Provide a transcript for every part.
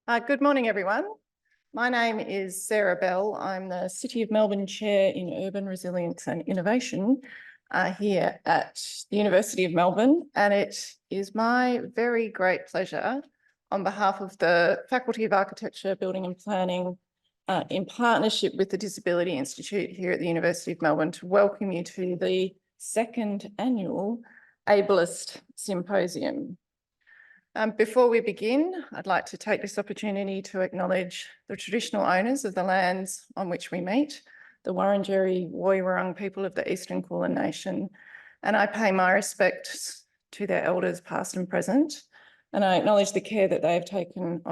Good morning, everyone. My name is Sarah Bell. I'm the City of Melbourne Chair in Urban Resilience and Innovation here at the University of Melbourne, and it is my very great pleasure on behalf of the Faculty of Architecture, Building and Planning in partnership with the Disability Institute here at the University of Melbourne to welcome you to the second annual Ableist Symposium. Before we begin, I'd like to take this opportunity to acknowledge the traditional owners of the lands on which we meet, the Wurundjeri Woiwurrung people of the Eastern Kulin Nation, and I pay my respects to their elders past and present, and I acknowledge the care that they have taken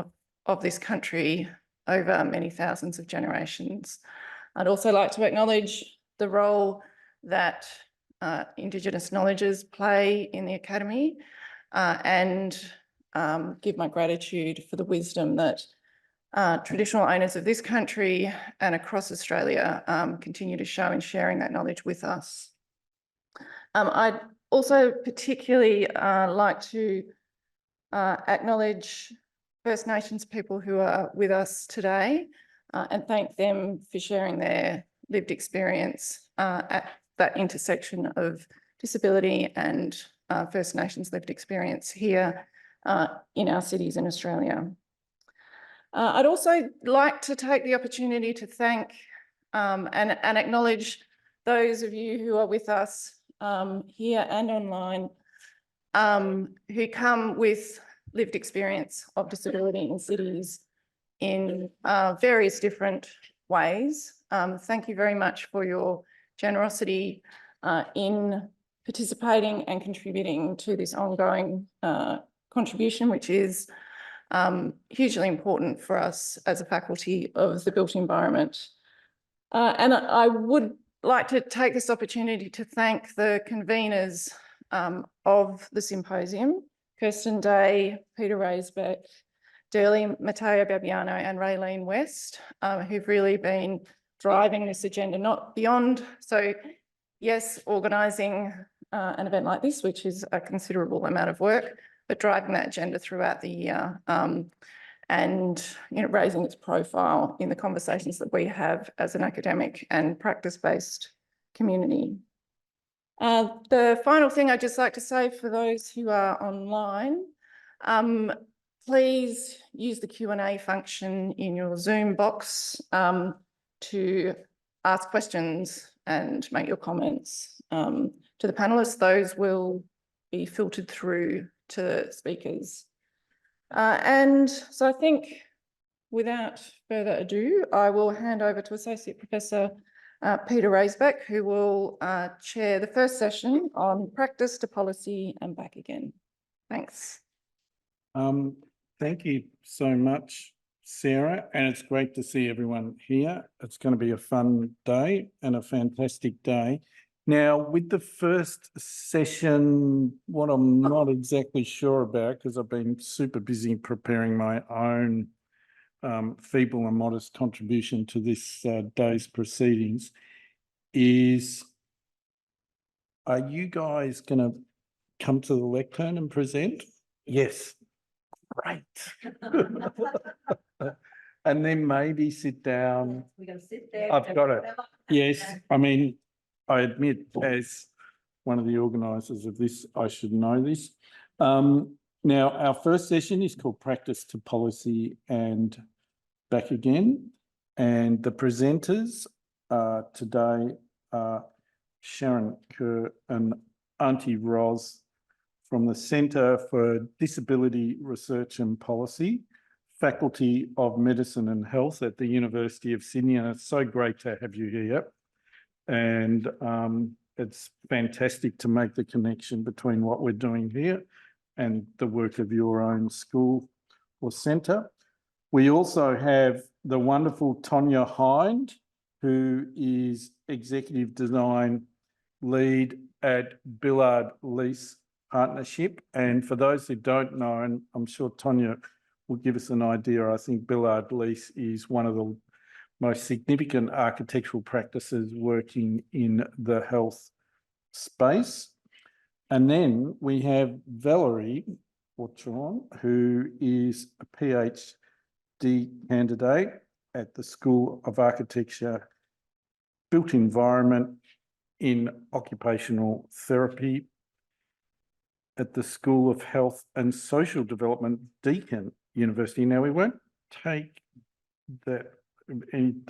of this country over many thousands of generations. I'd also like to acknowledge the role that Indigenous knowledges play in the Academy and give my gratitude for the wisdom that traditional owners of this country and across Australia continue to show in sharing that knowledge with us. I'd also particularly like to acknowledge First Nations people who are with us today and thank them for sharing their lived experience at that intersection of disability and First Nations lived experience here in our cities in Australia. I'd also like to take the opportunity to thank and acknowledge those of you who are with us here and online who come with lived experience of disability in cities in various different ways. Thank you very much for your generosity in participating and contributing to this ongoing contribution, which is hugely important for us as a faculty of the built environment. And I would like to take this opportunity to thank the convenors of the symposium, Kirsten Day, Peter Raisbeck, Durley Matteo Babbiano and Raylene West, who've really been driving this agenda, not beyond. So yes, organising an event like this, which is a considerable amount of work, but driving that agenda throughout the year and raising its profile in the conversations that we have as an academic and practice-based community. The final thing I'd just like to say for those who are online, please use the Q&A function in your Zoom box to ask questions and make your comments to the panellists. Those will be filtered through to speakers. And so I think without further ado, I will hand over to Associate Professor Peter Raisbeck, who will chair the first session on practice to policy and back again. Thanks. Thank you so much, Sarah, and it's great to see everyone here. It's going to be a fun day and a fantastic day. Now, with the first session, what I'm not exactly sure about, because I've been super busy preparing my own feeble and modest contribution to this day's proceedings, is, are you guys going to come to the lectern and present? Yes. Great. And then maybe sit down. We're going to sit there. I've got it. Yes. I mean, I admit, as one of the organisers of this, I should know this. Now, our first session is called Practice to Policy and Back Again. And the presenters today are Sharon Kerr and Auntie Ros from the Centre for Disability Research and Policy, Faculty of Medicine and Health at the University of Sydney. And it's so great to have you here. And it's fantastic to make the connection between what we're doing here and the work of your own school or centre. We also have the wonderful Tonya Hind, who is Executive Design Lead at Billard Lease Partnership. And for those who don't know, and I'm sure Tonya will give us an idea, I think Billard Lease is one of the most significant architectural practices working in the health space. And then we have Valerie Autron, who is a PhD candidate at the School of Architecture, Built Environment in Occupational Therapy at the School of Health and Social Development, Deakin University. Now, we won't take the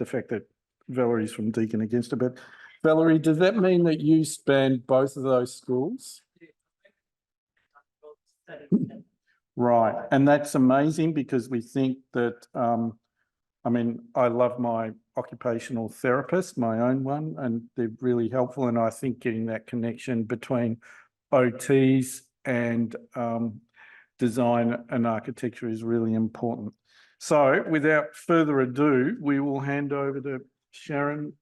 fact that Valerie's from Deakin against it, but Valerie, does that mean that you spanned both of those schools? Right, and that's amazing because we think that, I mean, I love my occupational therapist, my own one, and they're really helpful. And I think getting that connection between OTs and design and architecture is really important. So without further ado, we will hand over to Sharon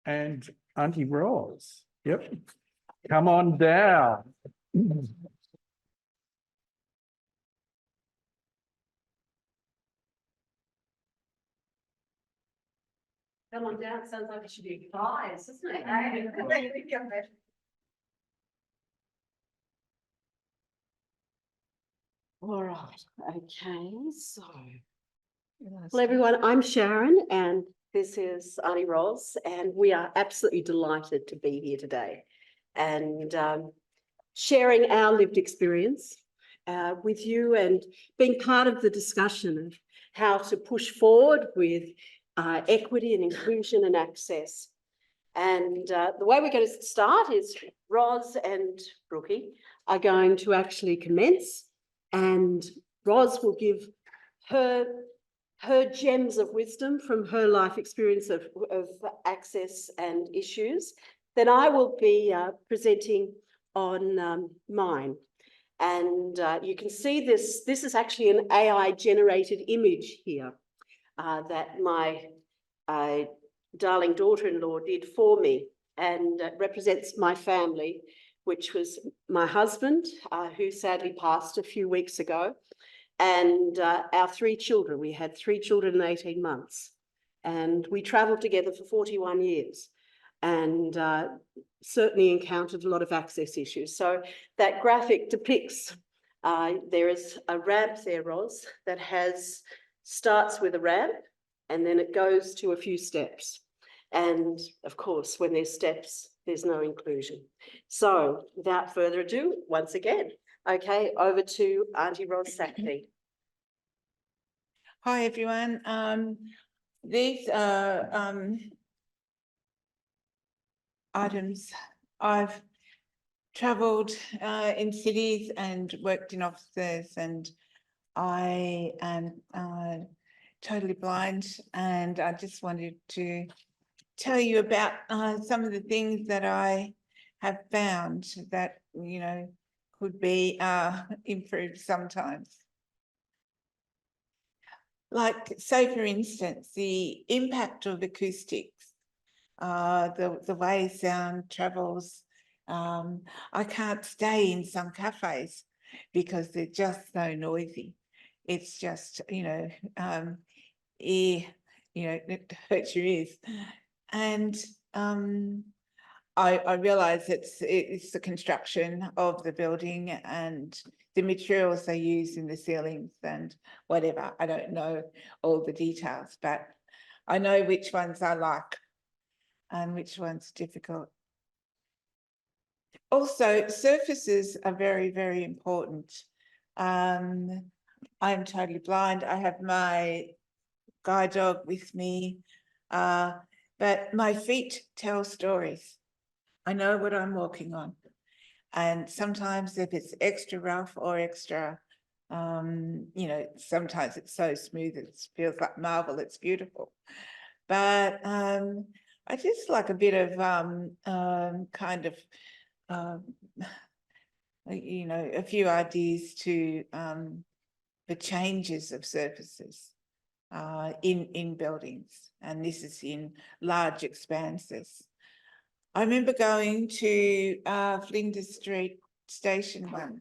and Auntie Rose. Yep, come on down. Come on down, sounds like it should be a prize, doesn't it? All right, okay, so. Well, everyone, I'm Sharon and this is Auntie Ros, and we are absolutely delighted to be here today and sharing our lived experience with you and being part of the discussion of how to push forward with equity and inclusion and access. And the way we're going to start is Ros and Brookie are going to actually commence, and Ros will give her gems of wisdom from her life experience of access and issues. Then I will be presenting on mine. And you can see this is actually an AI generated image here that my darling daughter-in-law did for me, and represents my family, which was my husband, who sadly passed a few weeks ago, and our 3 children. We had 3 children in 18 months, and we travelled together for 41 years, and certainly encountered a lot of access issues. So that graphic depicts, there is a ramp there, Ros, that starts with a ramp, and then it goes to a few steps. And of course, when there's steps, there's no inclusion. So without further ado, once again, okay, over to Auntie Ros Sackney. Hi, everyone. These are items. I've travelled in cities and worked in offices, and I am totally blind, and I just wanted to tell you about some of the things that I have found that, you know, could be improved sometimes. Like, say, for instance, the impact of acoustics, the way sound travels. I can't stay in some cafes because they're just so noisy. It's just, it hurts your ears. And I realise it's the construction of the building and the materials they use in the ceilings and whatever. I don't know all the details, but I know which ones I like and which ones are difficult. Also, surfaces are very, very important. I'm totally blind. I have my guide dog with me, but my feet tell stories. I know what I'm walking on. And sometimes if it's extra rough or extra, sometimes it's so smooth, it feels like marble, it's beautiful. But I just like a bit of a few ideas for changes of surfaces in buildings. And this is in large expanses. I remember going to Flinders Street station once,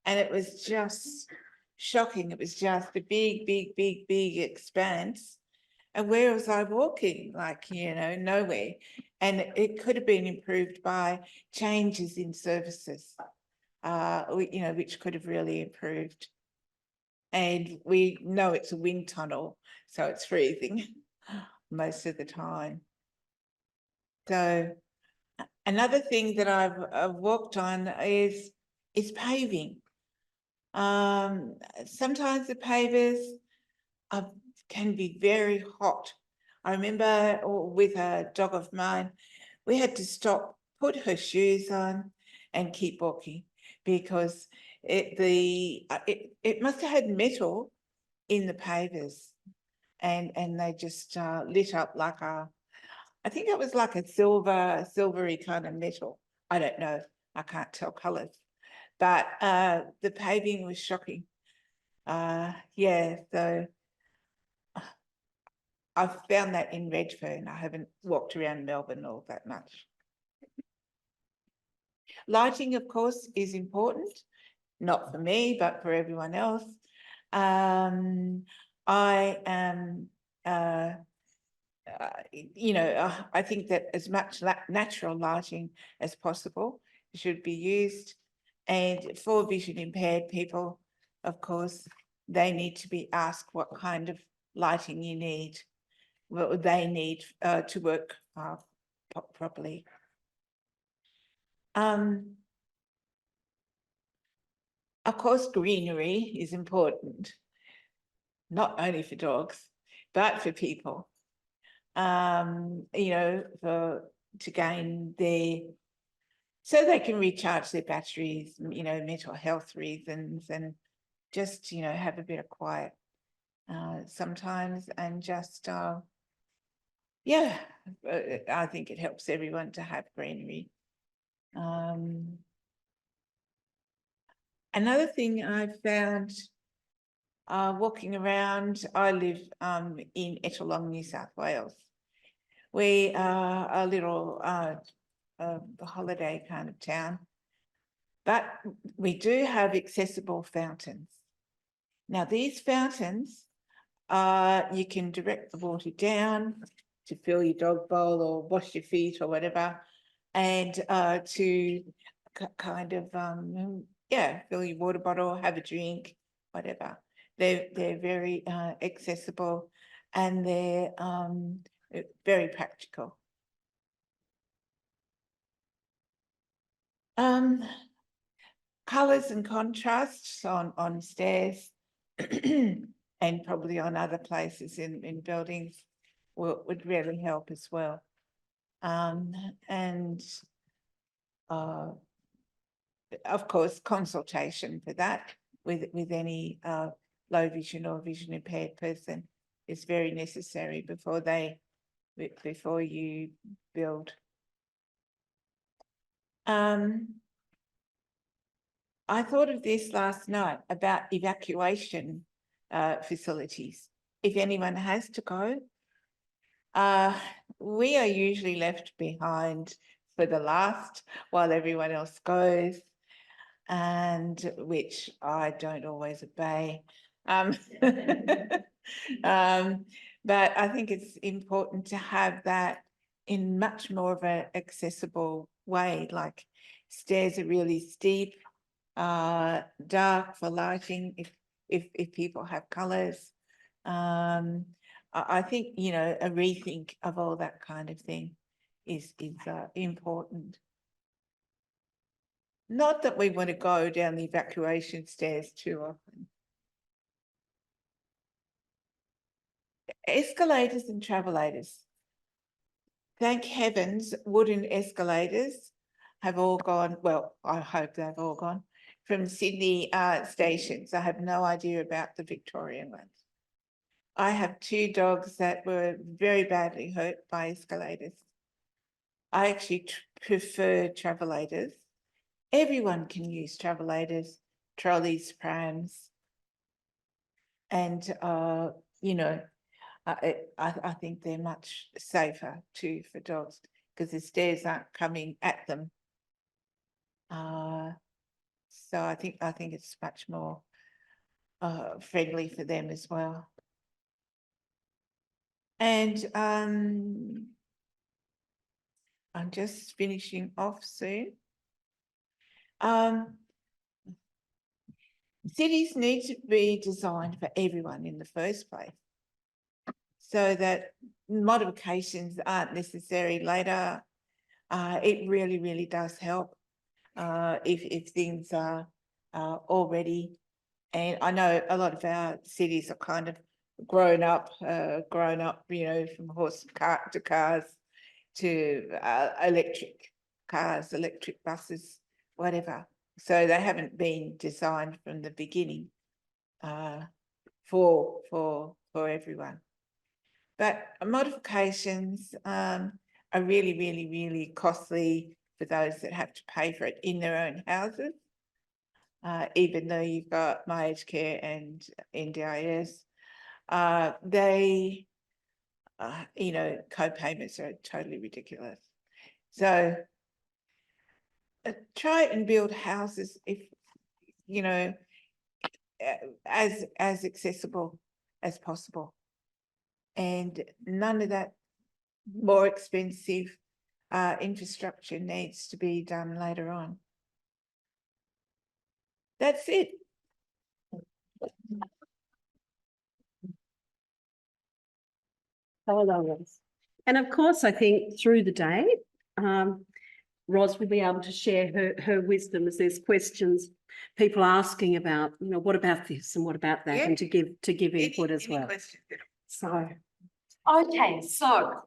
and it was just shocking. It was just a big, big, big, big expanse. And where was I walking? Like, nowhere. And it could have been improved by changes in services, which could have really improved. and we know it's a wind tunnel, so it's freezing most of the time. So another thing that I've worked on is paving. Sometimes the pavers can be very hot. I remember with a dog of mine, we had to stop, put her shoes on and keep walking because it must have had metal in the pavers, and they just lit up like I think it was like a silvery kind of metal. I don't know, I can't tell colours, but the paving was shocking. Yeah, so I've found that in Redfern. I haven't walked around Melbourne all that much. Lighting, of course, is important, not for me, but for everyone else. I am, I think that as much natural lighting as possible should be used. And for vision impaired people, of course, they need to be asked what kind of lighting you need, what they need to work properly. Of course, greenery is important, not only for dogs, but for people. To gain so they can recharge their batteries, mental health reasons, and just, have a bit of quiet sometimes, and just, yeah, I think it helps everyone to have greenery. Another thing I found walking around, I live in Ettalong, New South Wales. We are a little holiday kind of town, but we do have accessible fountains. Now, these fountains, you can direct the water down to fill your dog bowl or wash your feet or whatever, and to kind of, fill your water bottle, have a drink, whatever. They're very accessible, and they're very practical. Colours and contrasts on stairs and probably on other places in buildings would really help as well. And of course, consultation for that with any low vision or vision impaired person is very necessary before you build. I thought of this last night about evacuation facilities. If anyone has to go, we are usually left behind for the last while everyone else goes, and which I don't always obey. But I think it's important to have that in much more of an accessible way, like stairs are really steep, dark for lighting if people have colours. I think, a rethink of all that kind of thing is important. Not that we want to go down the evacuation stairs too often. Escalators and travelators. Thank heavens, wooden escalators have all gone, well, I hope they've all gone, from Sydney stations. I have no idea about the Victorian ones. I have 2 dogs that were very badly hurt by escalators. I actually prefer travelators. Everyone can use travelators, trolleys, prams, and I think they're much safer too for dogs because the stairs aren't coming at them. So I think it's much more friendly for them as well. And I'm just finishing off soon. cities need to be designed for everyone in the first place, so that modifications aren't necessary later. It really, really does help if things are already. And I know a lot of our cities are kind of grown up, you know, from horse to cars to electric cars, electric buses, whatever. So they haven't been designed from the beginning for everyone. But modifications are really, really, really costly for those that have to pay for it in their own houses. Even though you've got my aged care and NDIS, they, you know, co-payments are totally ridiculous. So try and build houses, if, you know, as accessible as possible. And none of that more expensive infrastructure needs to be done later on. That's it. Hello, Ros. And of course, I think through the day, Ros will be able to share her wisdom as there's questions, people asking about, you know, what about this and what about that, Yeah. and to give input as well. Questions? So, okay, so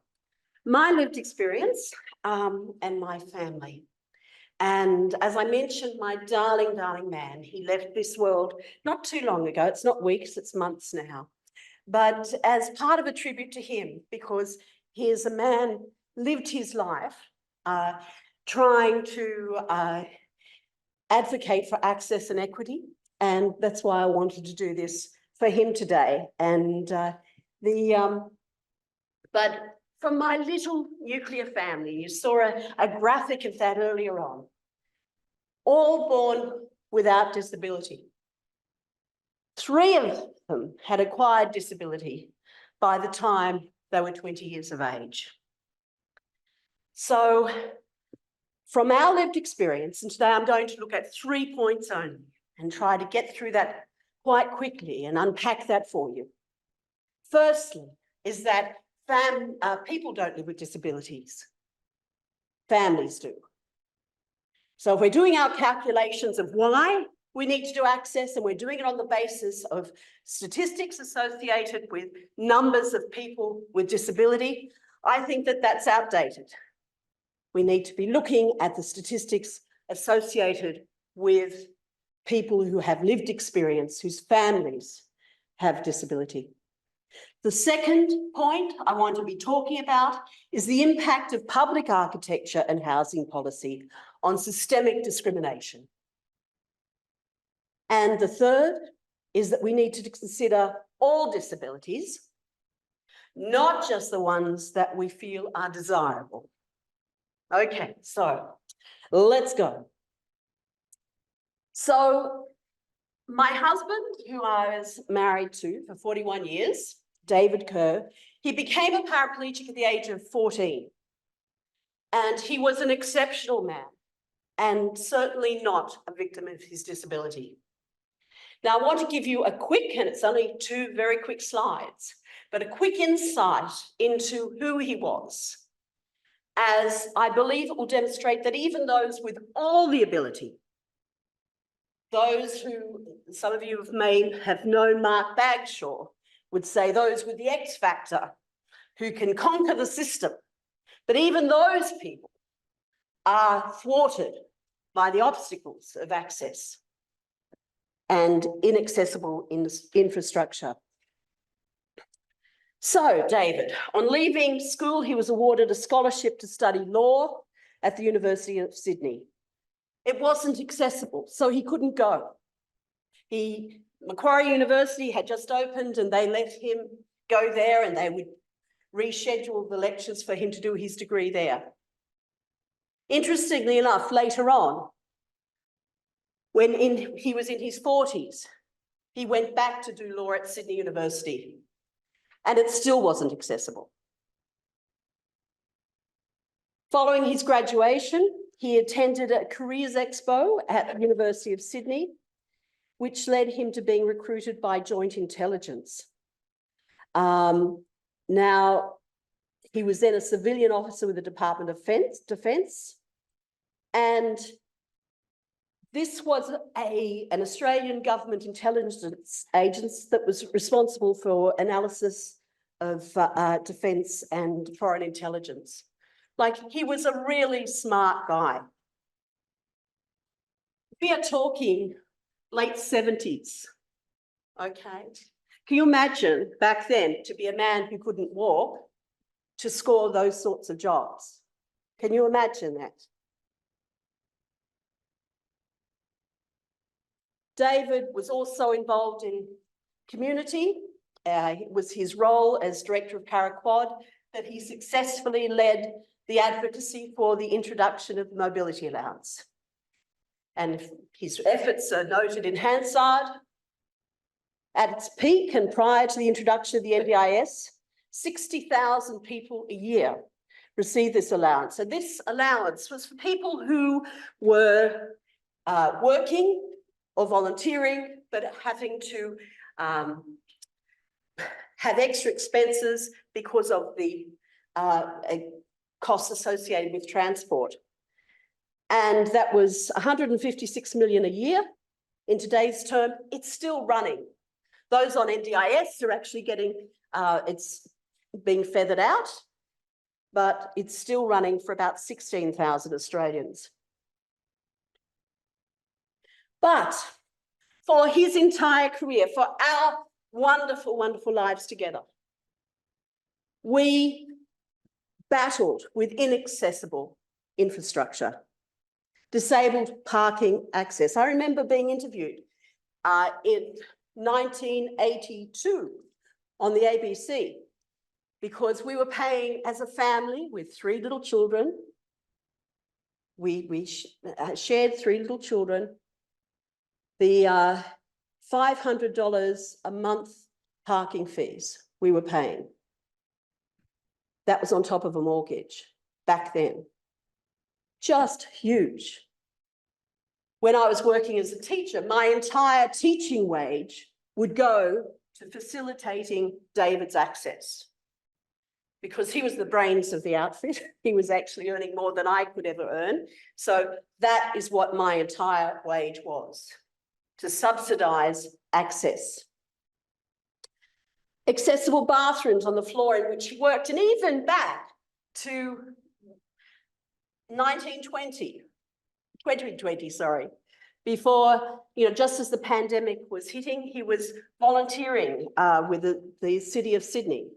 my lived experience and my family. And as I mentioned, my darling, darling man, he left this world not too long ago. It's not weeks, it's months now. But as part of a tribute to him, because he is a man, lived his life trying to advocate for access and equity. And that's why I wanted to do this for him today. And but from my little nuclear family, you saw a graphic of that earlier on, all born without disability. 3 of them had acquired disability by the time they were 20 years of age. So from our lived experience, and today I'm going to look at 3 points only and try to get through that quite quickly and unpack that for you. Firstly, is that people don't live with disabilities. Families do. So if we're doing our calculations of why we need to do access, and we're doing it on the basis of statistics associated with numbers of people with disability, I think that that's outdated. We need to be looking at the statistics associated with people who have lived experience, whose families have disability. The second point I want to be talking about is the impact of public architecture and housing policy on systemic discrimination. And the third is that we need to consider all disabilities, not just the ones that we feel are desirable. Okay, so let's go. So my husband, who I was married to for 41 years, David Kerr, he became a paraplegic at the age of 14. And he was an exceptional man and certainly not a victim of his disability. Now, I want to give you a quick, and it's only 2 very quick slides, but a quick insight into who he was, as I believe it will demonstrate that even those with all the ability, those who some of you may have known Mark Bagshaw would say those with the X factor who can conquer the system, but even those people are thwarted by the obstacles of access and inaccessible infrastructure. So, David, on leaving school, he was awarded a scholarship to study law at the University of Sydney. It wasn't accessible, so he couldn't go. Macquarie University had just opened and they let him go there, and they would reschedule the lectures for him to do his degree there. Interestingly enough, later on, when he was in his 40s, he went back to do law at Sydney University, and it still wasn't accessible. Following his graduation, he attended a careers expo at the University of Sydney, which led him to being recruited by Joint Intelligence. Now, he was then a civilian officer with the Department of Defence, and this was an Australian government intelligence agency that was responsible for analysis of defence and foreign intelligence. Like, he was a really smart guy. We are talking late 70s, okay? Can you imagine back then to be a man who couldn't walk to score those sorts of jobs? Can you imagine that? David was also involved in community. It was his role as director of Paraquad that he successfully led the advocacy for the introduction of the mobility allowance. And his efforts are noted in Hansard. At its peak and prior to the introduction of the NDIS, 60,000 people a year received this allowance. And this allowance was for people who were working or volunteering, but having to have extra expenses because of the costs associated with transport. And that was 156 million a year. In today's term, it's still running. Those on NDIS are actually getting, it's being feathered out, but it's still running for about 16,000 Australians. But for his entire career, for our wonderful, wonderful lives together, we battled with inaccessible infrastructure, disabled parking access. I remember being interviewed in 1982 on the ABC because we were paying as a family with 3 little children. We shared 3 little children. The $500 a month parking fees we were paying. That was on top of a mortgage back then. Just huge. When I was working as a teacher, my entire teaching wage would go to facilitating David's access because he was the brains of the outfit. He was actually earning more than I could ever earn. So that is what my entire wage was, to subsidise access. Accessible bathrooms on the floor in which he worked, and even back to 2020, sorry, before, just as the pandemic was hitting, he was volunteering with the city of Sydney.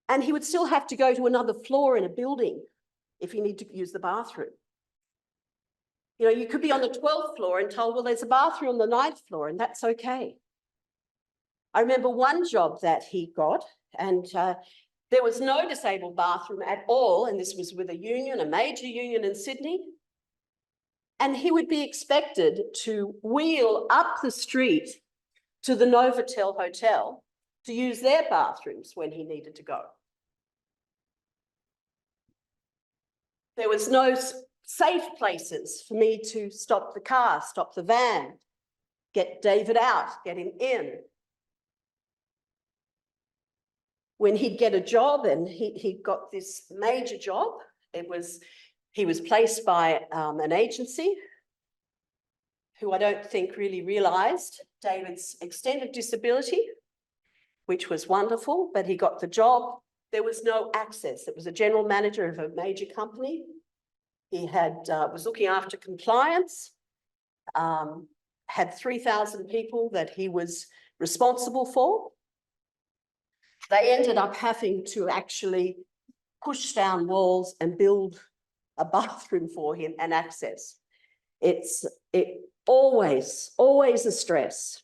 And he would still have to go to another floor in a building if he needed to use the bathroom. You could be on the 12th floor and told, well, there's a bathroom on the 9th floor, and that's okay. I remember one job that he got, and there was no disabled bathroom at all, and this was with a union, a major union in Sydney. And he would be expected to wheel up the street to the Novotel Hotel to use their bathrooms when he needed to go. There was no safe places for me to stop the car, stop the van, get David out, get him in. When he'd get a job, and he got this major job, he was placed by an agency who I don't think really realised David's extent of disability, which was wonderful, but he got the job. There was no access. It was a general manager of a major company. He was looking after compliance, had 3,000 people that he was responsible for. They ended up having to actually push down walls and build a bathroom for him and access. It's always a stress.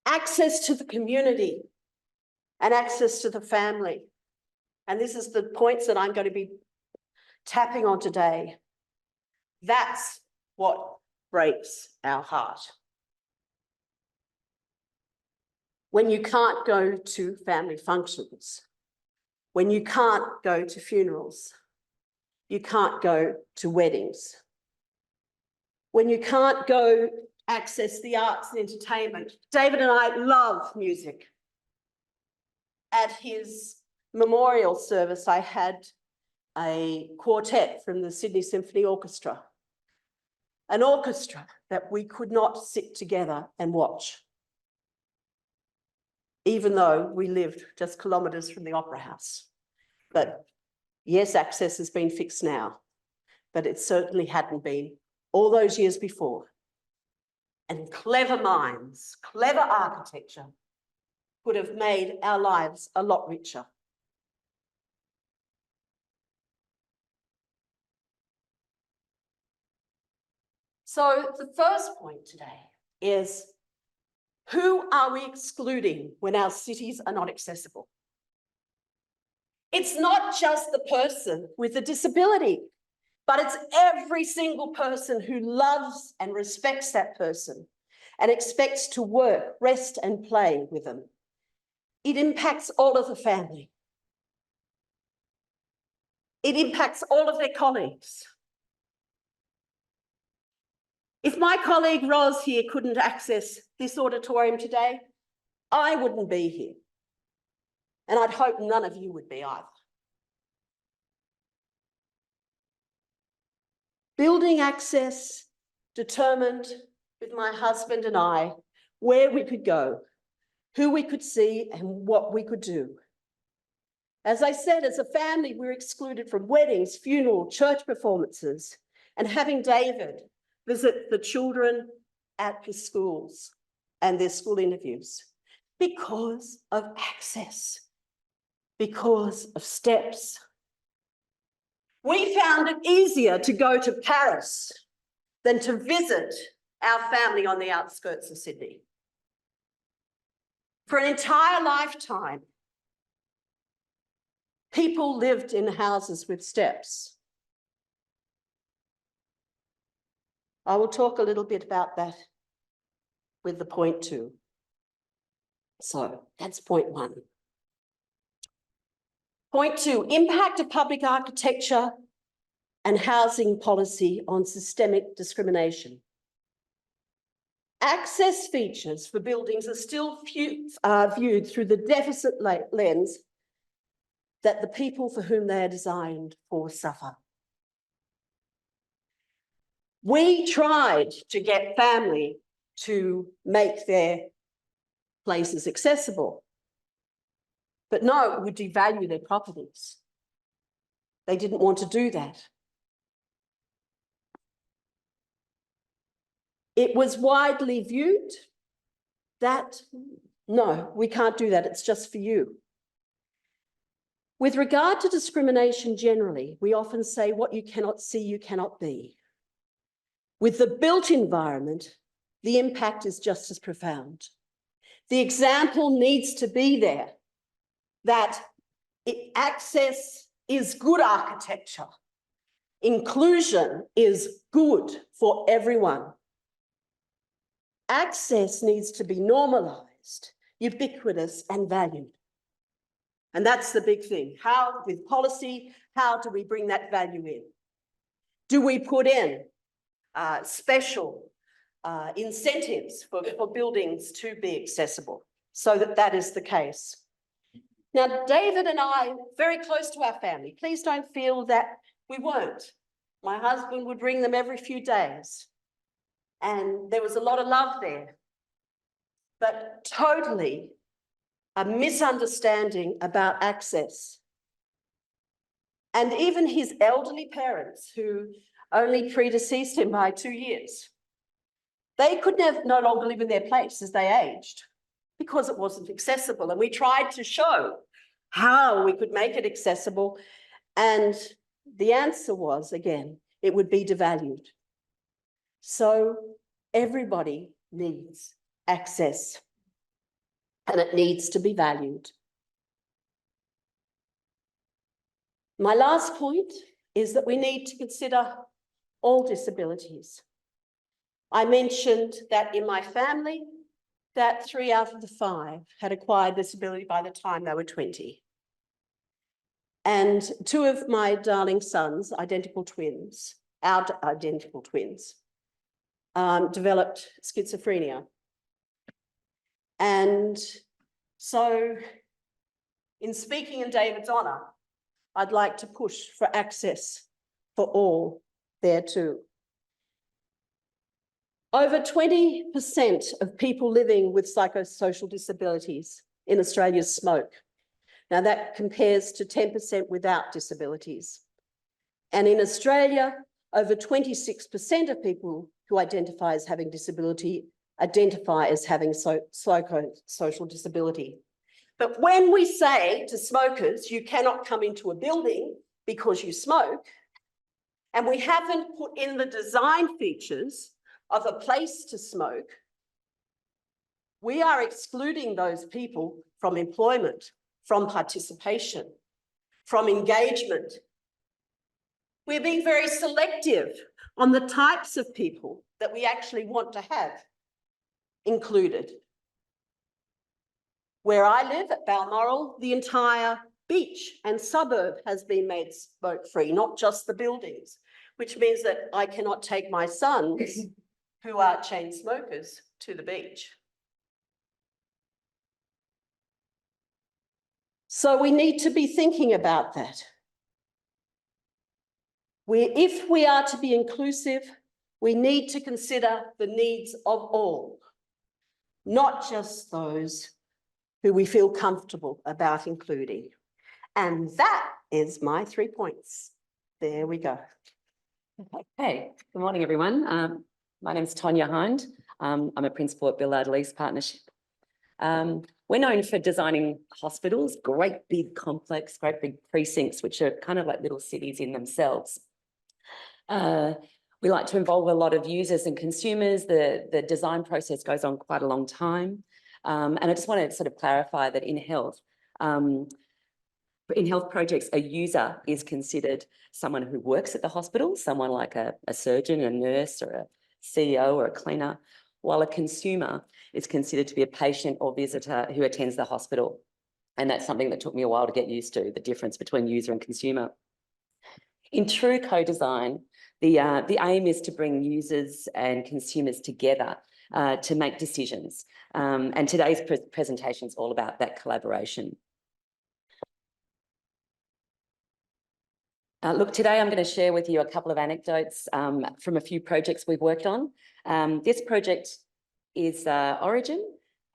Access to the community and access to the family. And this is the points that I'm going to be tapping on today. That's what breaks our heart. When you can't go to family functions, when you can't go to funerals, you can't go to weddings. when you can't go access the arts and entertainment. David and I love music. At his memorial service, I had a quartet from the Sydney Symphony Orchestra, an orchestra that we could not sit together and watch, even though we lived just kilometres from the Opera House. But yes, access has been fixed now, but it certainly hadn't been all those years before. And clever minds, clever architecture could have made our lives a lot richer. So the first point today is, who are we excluding when our cities are not accessible? It's not just the person with a disability, but it's every single person who loves and respects that person and expects to work, rest and play with them. It impacts all of the family. It impacts all of their colleagues. If my colleague Ros here couldn't access this auditorium today, I wouldn't be here. And I'd hope none of you would be either. Building access determined with my husband and I where we could go, who we could see and what we could do. As I said, as a family, we're excluded from weddings, funeral, church performances, and having David visit the children at the schools and their school interviews because of access, because of steps. We found it easier to go to Paris than to visit our family on the outskirts of Sydney. For an entire lifetime, people lived in houses with steps. I will talk a little bit about that with the point 2. So that's point 1. Point 2, impact of public architecture and housing policy on systemic discrimination. Access features for buildings are still viewed through the deficit lens that the people for whom they are designed for suffer. We tried to get family to make their places accessible, but no, it would devalue their properties. They didn't want to do that. It was widely viewed that, no, we can't do that, it's just for you. With regard to discrimination generally, we often say what you cannot see, you cannot be. With the built environment, the impact is just as profound. The example needs to be there that access is good architecture. Inclusion is good for everyone. Access needs to be normalised, ubiquitous and valued. And that's the big thing. How, with policy, how do we bring that value in? Do we put in special incentives for buildings to be accessible so that that is the case? Now, David and I, very close to our family, please don't feel that we weren't. My husband would ring them every few days, and there was a lot of love there, but totally a misunderstanding about access. And even his elderly parents, who only predeceased him by 2 years, they could no longer live in their place as they aged because it wasn't accessible. And we tried to show how we could make it accessible. And the answer was, again, it would be devalued. So everybody needs access, and it needs to be valued. My last point is that we need to consider all disabilities. I mentioned that in my family, that 3 out of the 5 had acquired disability by the time they were 20. And 2 of my darling sons, identical twins, our identical twins, developed schizophrenia. And so in speaking in David's honour, I'd like to push for access for all there too. Over 20% of people living with psychosocial disabilities in Australia smoke. Now that compares to 10% without disabilities. And in Australia, over 26% of people who identify as having disability identify as having psychosocial disability. But when we say to smokers, you cannot come into a building because you smoke, and we haven't put in the design features of a place to smoke, we are excluding those people from employment, from participation, from engagement. We're being very selective on the types of people that we actually want to have included. Where I live at Balmoral, the entire beach and suburb has been made smoke-free, not just the buildings, which means that I cannot take my sons who are chain smokers to the beach. So we need to be thinking about that. If we are to be inclusive, we need to consider the needs of all, not just those who we feel comfortable about including. And that is my 3 points. There we go. Okay, good morning, everyone. My name is Tonya Hind. I'm a principal at Billard Lease Partnership. We're known for designing hospitals, great big complex, great big precincts, which are kind of like little cities in themselves. We like to involve a lot of users and consumers. The design process goes on quite a long time. And I just want to sort of clarify that in health projects, a user is considered someone who works at the hospital, someone like a surgeon, a nurse, or a CEO or a cleaner, while a consumer is considered to be a patient or visitor who attends the hospital. And that's something that took me a while to get used to, the difference between user and consumer. In true co-design, the aim is to bring users and consumers together to make decisions. And today's presentation is all about that collaboration. Look, today I'm going to share with you a couple of anecdotes from a few projects we've worked on. This project is Origin.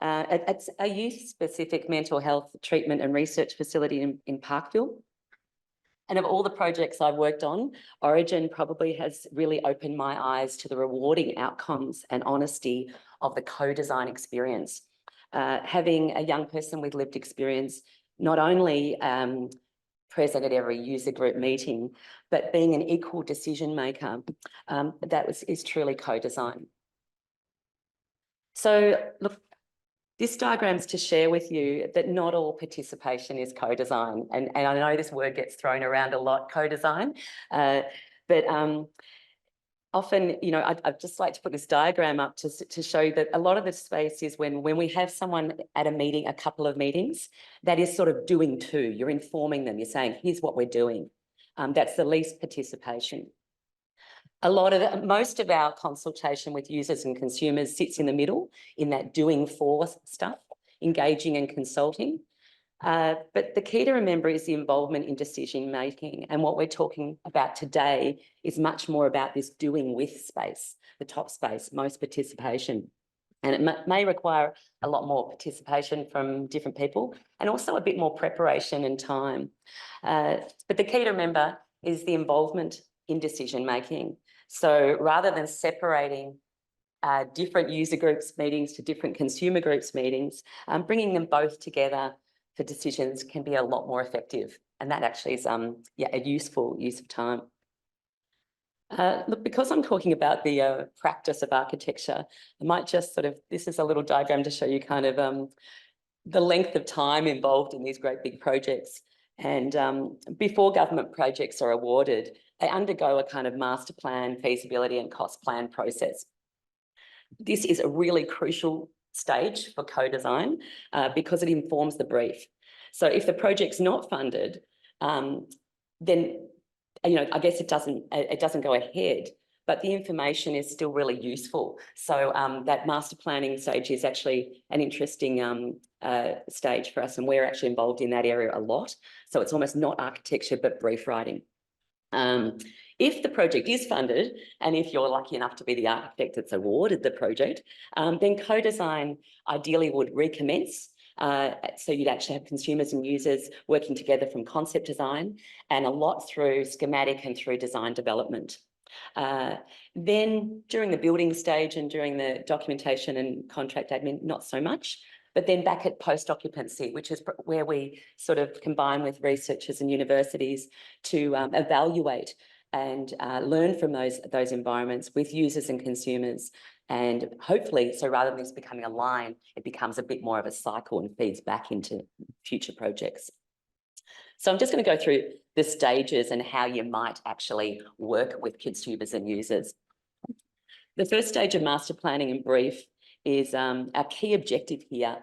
It's a youth-specific mental health treatment and research facility in Parkville. And of all the projects I've worked on, Origin probably has really opened my eyes to the rewarding outcomes and honesty of the co-design experience. Having a young person with lived experience not only present at every user group meeting, but being an equal decision maker, is truly co-design. So look, this diagram's to share with you that not all participation is co-design. And I know this word gets thrown around a lot, co-design, but often, you know, I'd just like to put this diagram up to show that a lot of the space is when we have someone at a meeting, a couple of meetings, that is sort of doing too. You're informing them, you're saying, here's what we're doing. That's the least participation. Most of our consultation with users and consumers sits in the middle in that doing for stuff, engaging and consulting. But the key to remember is the involvement in decision making. And what we're talking about today is much more about this doing with space, the top space, most participation. And it may require a lot more participation from different people and also a bit more preparation and time. But the key to remember is the involvement in decision making. So rather than separating different user groups meetings to different consumer groups meetings, bringing them both together for decisions can be a lot more effective. And that actually is a useful use of time. Look, because I'm talking about the practice of architecture, I might just this is a little diagram to show you kind of the length of time involved in these great big projects. And before government projects are awarded, they undergo a kind of master plan, feasibility and cost plan process. This is a really crucial stage for co-design because it informs the brief. So if the project's not funded, then I guess it doesn't go ahead. but the information is still really useful. So that master planning stage is actually an interesting stage for us, and we're actually involved in that area a lot. So it's almost not architecture, but brief writing. If the project is funded, and if you're lucky enough to be the architect that's awarded the project, then co-design ideally would recommence. So you'd actually have consumers and users working together from concept design, and a lot through schematic and through design development. Then during the building stage and during the documentation and contract admin, not so much. But then back at post-occupancy, which is where we sort of combine with researchers and universities to evaluate and learn from those environments with users and consumers. And hopefully, so rather than this becoming a line, it becomes a bit more of a cycle and feeds back into future projects. So I'm just going to go through the stages and how you might actually work with consumers and users. The first stage of master planning and brief is our key objective here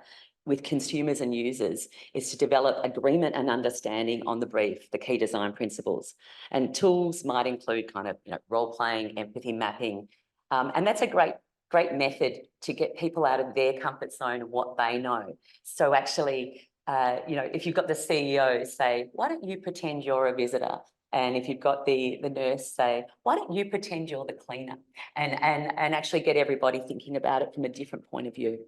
with consumers and users is to develop agreement and understanding on the brief, the key design principles. And tools might include kind of role-playing, empathy mapping. And that's a great method to get people out of their comfort zone of what they know. So actually, if you've got the CEO say, why don't you pretend you're a visitor? And if you've got the nurse say, why don't you pretend you're the cleaner? And actually get everybody thinking about it from a different point of view.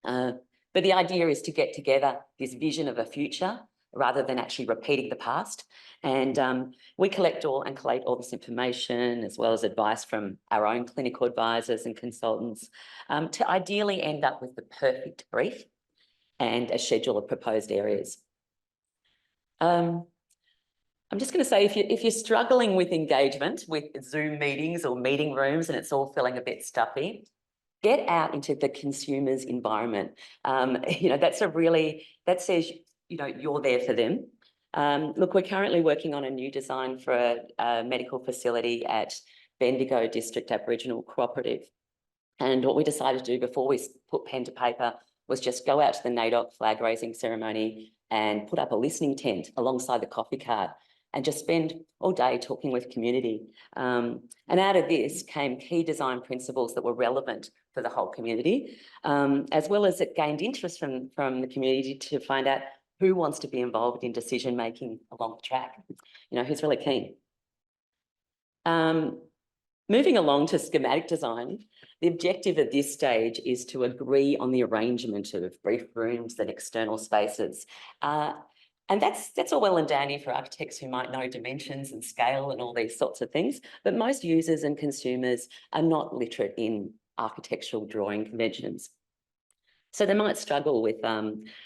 But the idea is to get together this vision of a future rather than actually repeating the past. And we collate all this information as well as advice from our own clinical advisors and consultants to ideally end up with the perfect brief and a schedule of proposed areas. I'm just going to say, if you're struggling with engagement with Zoom meetings or meeting rooms and it's all feeling a bit stuffy, get out into the consumer's environment. That says, you're there for them. Look, we're currently working on a new design for a medical facility at Bendigo District Aboriginal Cooperative. And what we decided to do before we put pen to paper was just go out to the NAIDOC flag raising ceremony and put up a listening tent alongside the coffee cart and just spend all day talking with community. And out of this came key design principles that were relevant for the whole community, as well as it gained interest from the community to find out who wants to be involved in decision-making along the track, who's really keen. Moving along to schematic design, the objective at this stage is to agree on the arrangement of brief rooms and external spaces. And that's all well and dandy for architects who might know dimensions and scale and all these sorts of things, but most users and consumers are not literate in architectural drawing conventions. So they might struggle with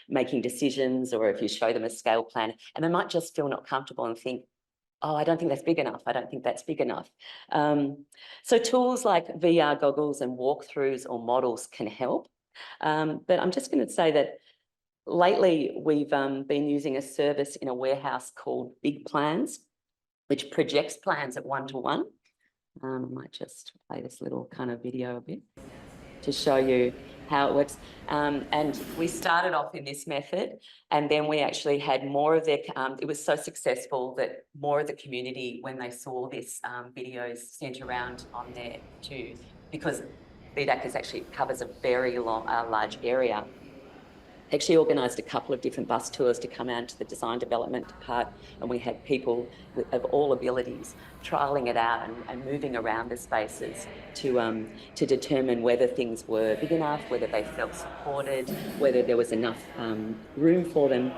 making decisions, or if you show them a scale plan, and they might just feel not comfortable and think, oh, I don't think that's big enough. I don't think that's big enough. So tools like VR goggles and walkthroughs or models can help. But I'm just going to say that lately we've been using a service in a warehouse called Big Plans, which projects plans at 1-to-1. I might just play this little kind of video a bit to show you how it works. And we started off in this method, and then we actually had more of their, it was so successful that more of the community, when they saw this videos sent around on there too, because BDAC actually covers a very large area, actually organised a couple of different bus tours to come out to the design development part, and we had people of all abilities trialling it out and moving around the spaces to determine whether things were big enough, whether they felt supported, whether there was enough room for them,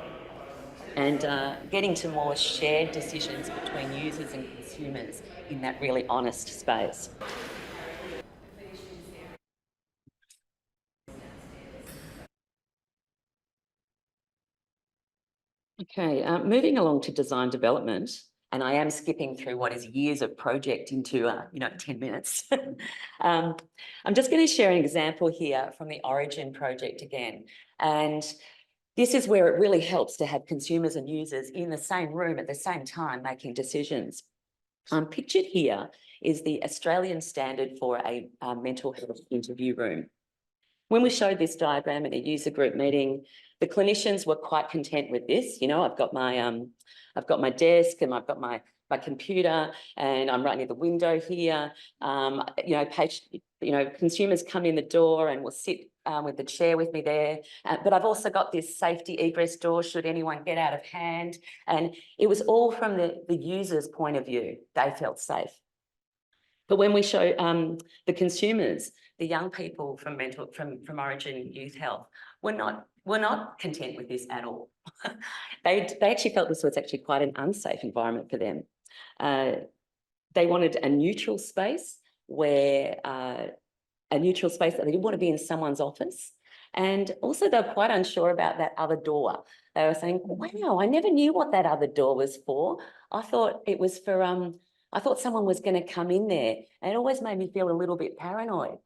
and getting to more shared decisions between users and consumers in that really honest space. Okay, moving along to design development, and I am skipping through what is years of project into 10 minutes. I'm just going to share an example here from the Origin project again, and this is where it really helps to have consumers and users in the same room at the same time making decisions. Pictured here is the Australian standard for a mental health interview room. When we showed this diagram at a user group meeting, the clinicians were quite content with this. I've got my desk and I've got my my computer and I'm right near the window here. Consumers come in the door and will sit with the chair with me there. But I've also got this safety egress door should anyone get out of hand. And it was all from the user's point of view. They felt safe. But when we show the consumers, the young people from Origin Youth Health, were not content with this at all. They actually felt this was actually quite an unsafe environment for them. They wanted a neutral space where that they didn't want to be in someone's office. And also they were quite unsure about that other door. They were saying, wow, I never knew what that other door was for. I thought it was for, I thought someone was going to come in there, and it always made me feel a little bit paranoid.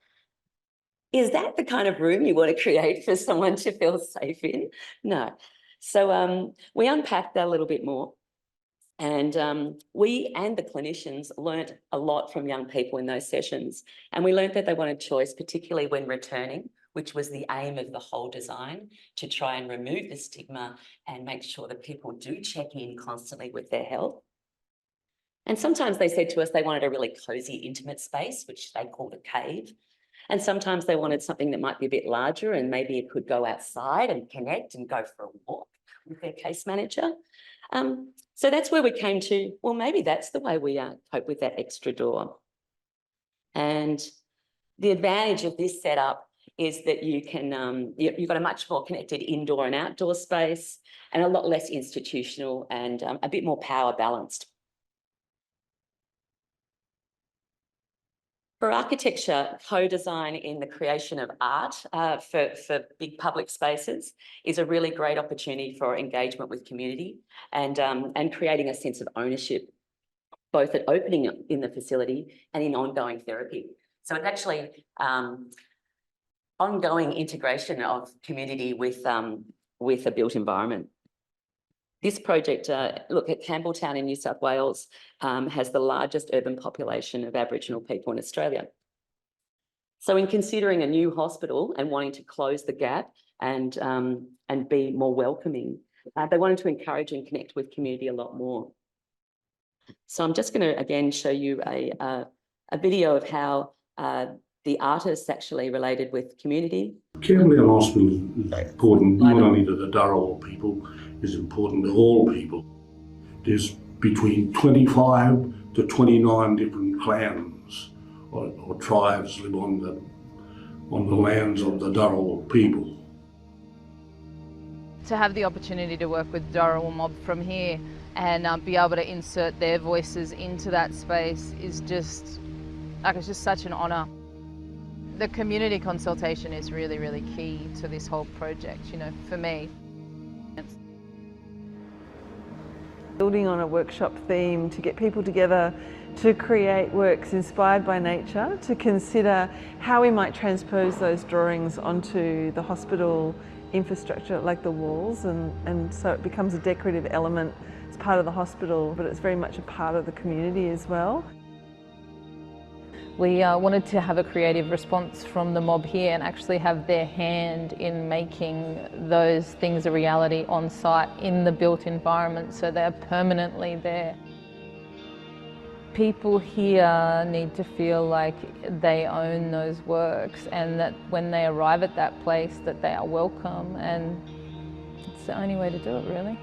Is that the kind of room you want to create for someone to feel safe in? No. So we unpacked that a little bit more. And we and the clinicians learnt a lot from young people in those sessions. And we learnt that they wanted choice, particularly when returning, which was the aim of the whole design, to try and remove the stigma and make sure that people do check in constantly with their health. And sometimes they said to us they wanted a really cosy, intimate space, which they called a cave. And sometimes they wanted something that might be a bit larger and maybe it could go outside and connect and go for a walk with their case manager. So that's where we came to, well, maybe that's the way we cope with that extra door. And the advantage of this setup is that you can, you've got a much more connected indoor and outdoor space and a lot less institutional and a bit more power balanced. For architecture, co-design in the creation of art for big public spaces is a really great opportunity for engagement with community and creating a sense of ownership, both at opening in the facility and in ongoing therapy. So it's actually ongoing integration of community with a built environment. This project, look at Campbelltown in New South Wales, has the largest urban population of Aboriginal people in Australia. So in considering a new hospital and wanting to close the gap and be more welcoming, they wanted to encourage and connect with community a lot more. So I'm just going to again show you a video of how the artists actually related with community. Campbelltown Hospital is important not only to the Dharawal people, it's important to all people. There's between 25 to 29 different clans or tribes live on the lands of the Dharawal people. To have the opportunity to work with Dharawal mob from here and be able to insert their voices into that space is just, like, it's just such an honour. The community consultation is really, really key to this whole project, you know, for me. Building on a workshop theme to get people together to create works inspired by nature, to consider how we might transpose those drawings onto the hospital infrastructure, like the walls, and so it becomes a decorative element. It's part of the hospital, but it's very much a part of the community as well. We wanted to have a creative response from the mob here and actually have their hand in making those things a reality on site in the built environment, so they're permanently there. People here need to feel like they own those works and that when they arrive at that place that they are welcome, and it's the only way to do it, really.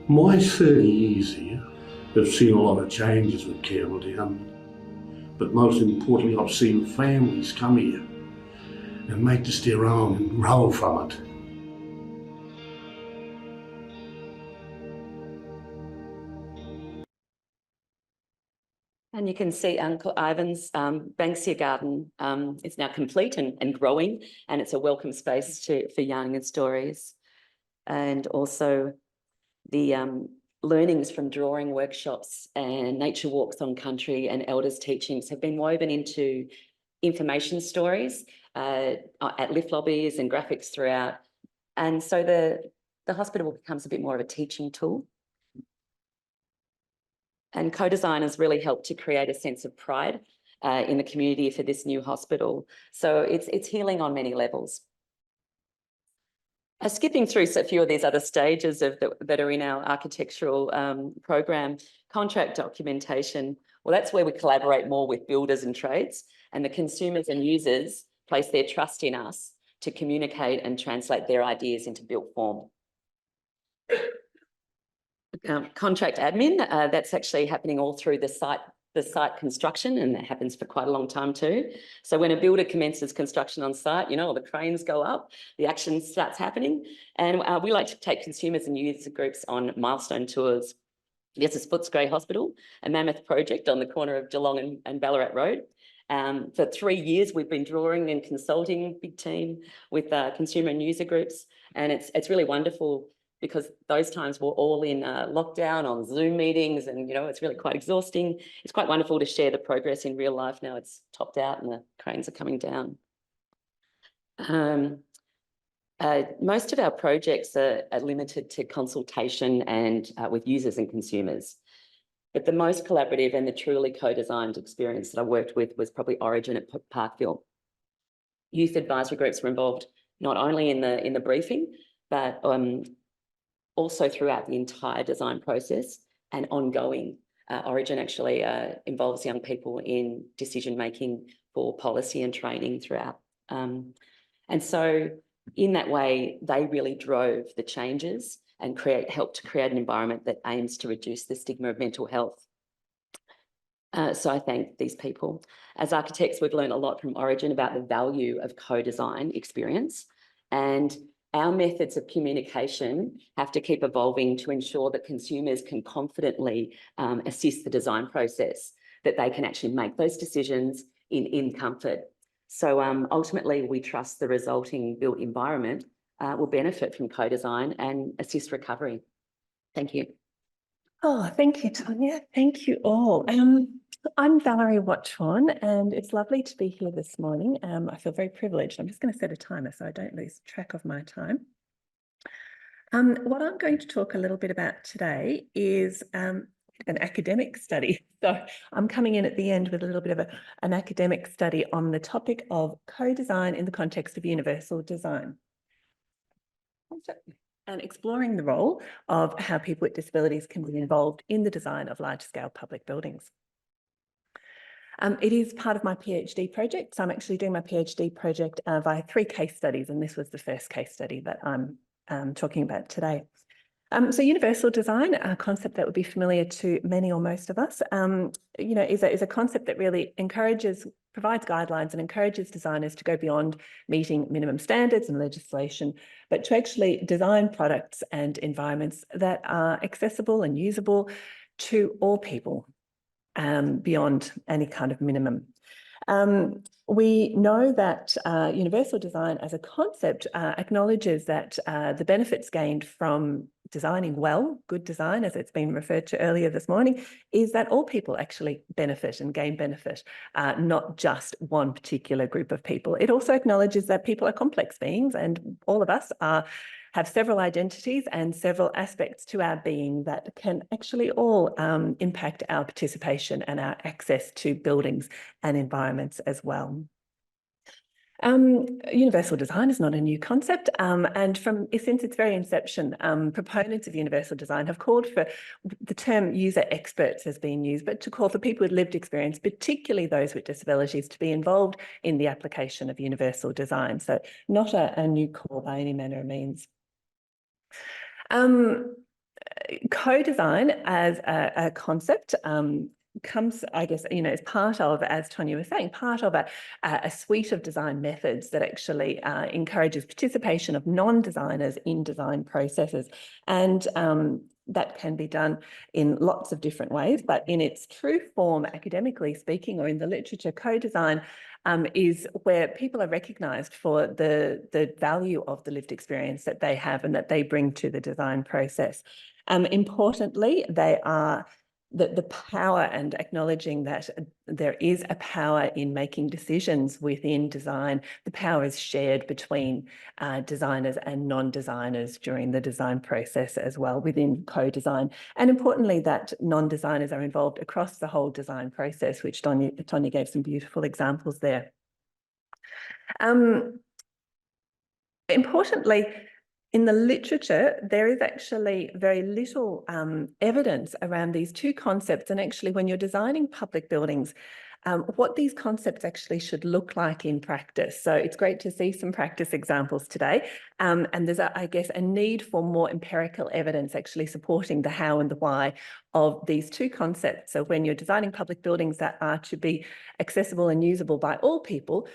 My 30 years here have seen a lot of changes with Campbelltown, but most importantly I've seen families come here and make this their own and grow from it. And you can see Uncle Ivan's Banksia garden is now complete and growing, and it's a welcome space for yarning and stories. And also the learnings from drawing workshops and nature walks on country and elders teachings have been woven into information stories at lift lobbies and graphics throughout. And so the hospital becomes a bit more of a teaching tool. And co-designers really helped to create a sense of pride in the community for this new hospital. So it's healing on many levels. Skipping through a few of these other stages that are in our architectural program, contract documentation, well, that's where we collaborate more with builders and trades, and the consumers and users place their trust in us to communicate and translate their ideas into built form. Contract admin, that's actually happening all through the site construction, and that happens for quite a long time too. So when a builder commences construction on site, you know, the cranes go up, the action starts happening. And we like to take consumers and user groups on milestone tours. This is Footscray Hospital, a mammoth project on the corner of Geelong and Ballarat Road. For 3 years, we've been drawing and consulting, big team, with consumer and user groups. And it's really wonderful, because those times we're all in lockdown on Zoom meetings, and, you know, it's really quite exhausting. It's quite wonderful to share the progress in real life now. It's topped out and the cranes are coming down. Most of our projects are limited to consultation and with users and consumers. But the most collaborative and the truly co-designed experience that I worked with was probably Origin at Parkville. Youth advisory groups were involved not only in the briefing, but also throughout the entire design process and ongoing. Origin actually involves young people in decision-making for policy and training throughout. And so in that way, they really drove the changes and helped to create an environment that aims to reduce the stigma of mental health. So I thank these people. As architects, we've learned a lot from Origin about the value of co-design experience, and our methods of communication have to keep evolving to ensure that consumers can confidently assist the design process, that they can actually make those decisions in comfort. So ultimately, we trust the resulting built environment will benefit from co-design and assist recovery. Thank you. Oh, thank you, Tonya. Thank you all. I'm Valerie Watchorn, and it's lovely to be here this morning. I feel very privileged. I'm just going to set a timer so I don't lose track of my time. What I'm going to talk a little bit about today is an academic study. So I'm coming in at the end with a little bit of an academic study on the topic of co-design in the context of universal design, and exploring the role of how people with disabilities can be involved in the design of large-scale public buildings. It is part of my PhD project. So I'm actually doing my PhD project via 3 case studies, and this was the first case study that I'm talking about today. So universal design, a concept that would be familiar to many or most of us, you know, is a concept that really provides guidelines and encourages designers to go beyond meeting minimum standards and legislation, but to actually design products and environments that are accessible and usable to all people, beyond any kind of minimum. We know that universal design as a concept acknowledges that the benefits gained from designing well, good design, as it's been referred to earlier this morning, is that all people actually benefit and gain benefit, not just one particular group of people. It also acknowledges that people are complex beings, and all of us have several identities and several aspects to our being that can actually all impact our participation and our access to buildings and environments as well. Universal design is not a new concept, and since its very inception, proponents of universal design have called for the term user experts has been used, but to call for people with lived experience, particularly those with disabilities, to be involved in the application of universal design. So not a new call by any manner of means. Co-design as a concept comes, I guess, you know, as part of, as Tonya was saying, part of a suite of design methods that actually encourages participation of non-designers in design processes. And that can be done in lots of different ways, but in its true form, academically speaking, or in the literature, co-design is where people are recognised for the value of the lived experience that they have and that they bring to the design process. Importantly, they are the power and acknowledging that there is a power in making decisions within design. The power is shared between designers and non-designers during the design process as well within co-design. And importantly, that non-designers are involved across the whole design process, which Tonya gave some beautiful examples there. Importantly, In the literature, there is actually very little evidence around these two concepts. And actually, when you're designing public buildings, what these concepts actually should look like in practice. So it's great to see some practice examples today. And there's, I guess, a need for more empirical evidence actually supporting the how and the why of these two concepts. So when you're designing public buildings that are to be accessible and usable by all people,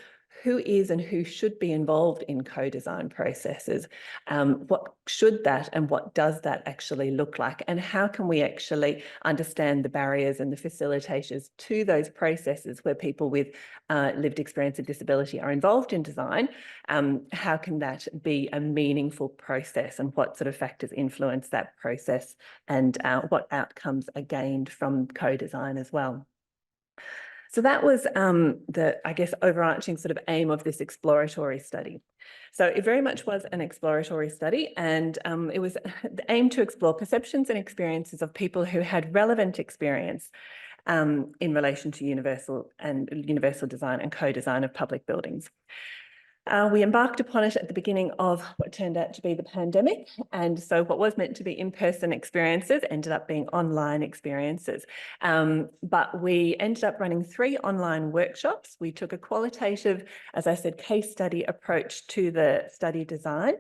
who is and who should be involved in co-design processes? What should that and what does that actually look like? And how can we actually understand the barriers and the facilitators to those processes where people with lived experience of disability are involved in design? How can that be a meaningful process, and what sort of factors influence that process, and what outcomes are gained from co-design as well? So that was the, I guess, overarching sort of aim of this exploratory study. So it very much was an exploratory study, and it was the aim to explore perceptions and experiences of people who had relevant experience in relation to universal design and co-design of public buildings. We embarked upon it at the beginning of what turned out to be the pandemic. And so what was meant to be in-person experiences ended up being online experiences. But we ended up running 3 online workshops. We took a qualitative, as I said, case study approach to the study design.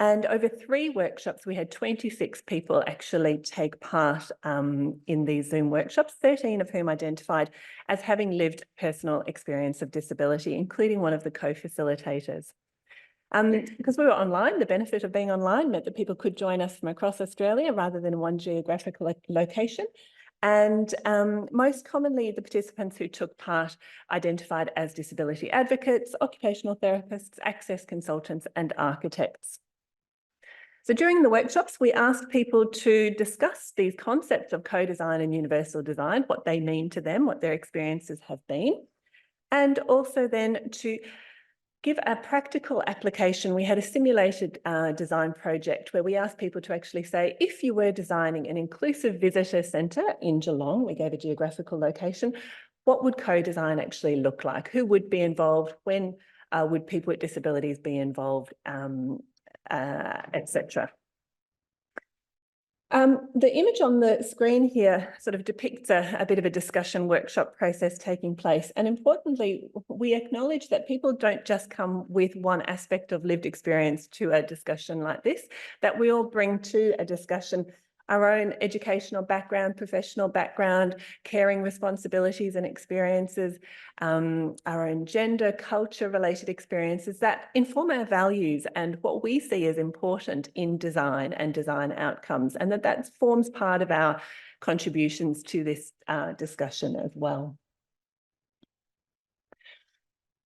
And over 3 workshops, we had 26 people actually take part in these Zoom workshops, 13 of whom identified as having lived personal experience of disability, including one of the co-facilitators. Because we were online, the benefit of being online meant that people could join us from across Australia rather than one geographical location. And most commonly, the participants who took part identified as disability advocates, occupational therapists, access consultants, and architects. So during the workshops, we asked people to discuss these concepts of co-design and universal design, what they mean to them, what their experiences have been, and also then to give a practical application. We had a simulated design project where we asked people to actually say, if you were designing an inclusive visitor centre in Geelong, we gave a geographical location, what would co-design actually look like? Who would be involved? When would people with disabilities be involved? Etc. The image on the screen here sort of depicts a bit of a discussion workshop process taking place. And importantly, we acknowledge that people don't just come with one aspect of lived experience to a discussion like this, that we all bring to a discussion our own educational background, professional background, caring responsibilities and experiences, our own gender, culture-related experiences that inform our values and what we see as important in design and design outcomes, and that forms part of our contributions to this discussion as well.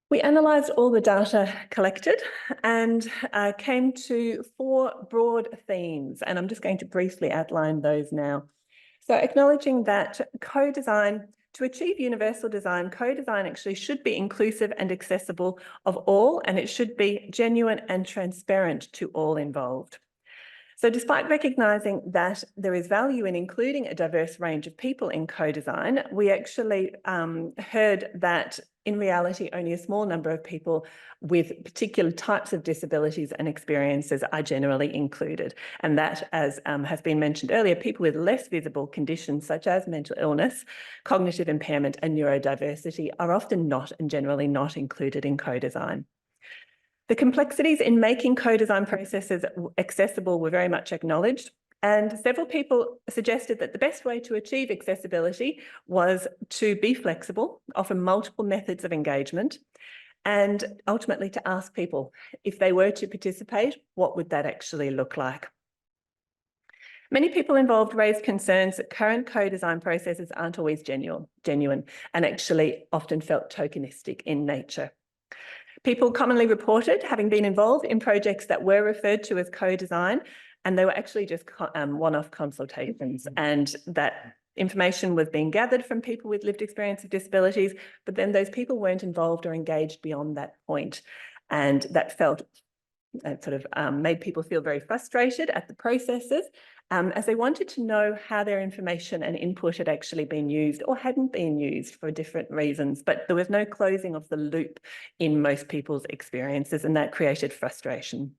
We analysed all the data collected and came to 4 broad themes, and I'm just going to briefly outline those now. So acknowledging that co-design, to achieve universal design, co-design actually should be inclusive and accessible of all, and it should be genuine and transparent to all involved. So despite recognising that there is value in including a diverse range of people in co-design, we actually heard that in reality, only a small number of people with particular types of disabilities and experiences are generally included. And that, as has been mentioned earlier, people with less visible conditions such as mental illness, cognitive impairment and neurodiversity are often not and generally not included in co-design. The complexities in making co-design processes accessible were very much acknowledged, and several people suggested that the best way to achieve accessibility was to be flexible, offer multiple methods of engagement, and ultimately to ask people if they were to participate, what would that actually look like? Many people involved raised concerns that current co-design processes aren't always genuine and actually often felt tokenistic in nature. People commonly reported having been involved in projects that were referred to as co-design, and they were actually just one-off consultations, and that information was being gathered from people with lived experience of disabilities, but then those people weren't involved or engaged beyond that point. And that sort of made people feel very frustrated at the processes, as they wanted to know how their information and input had actually been used or hadn't been used for different reasons, but there was no closing of the loop in most people's experiences, and that created frustration.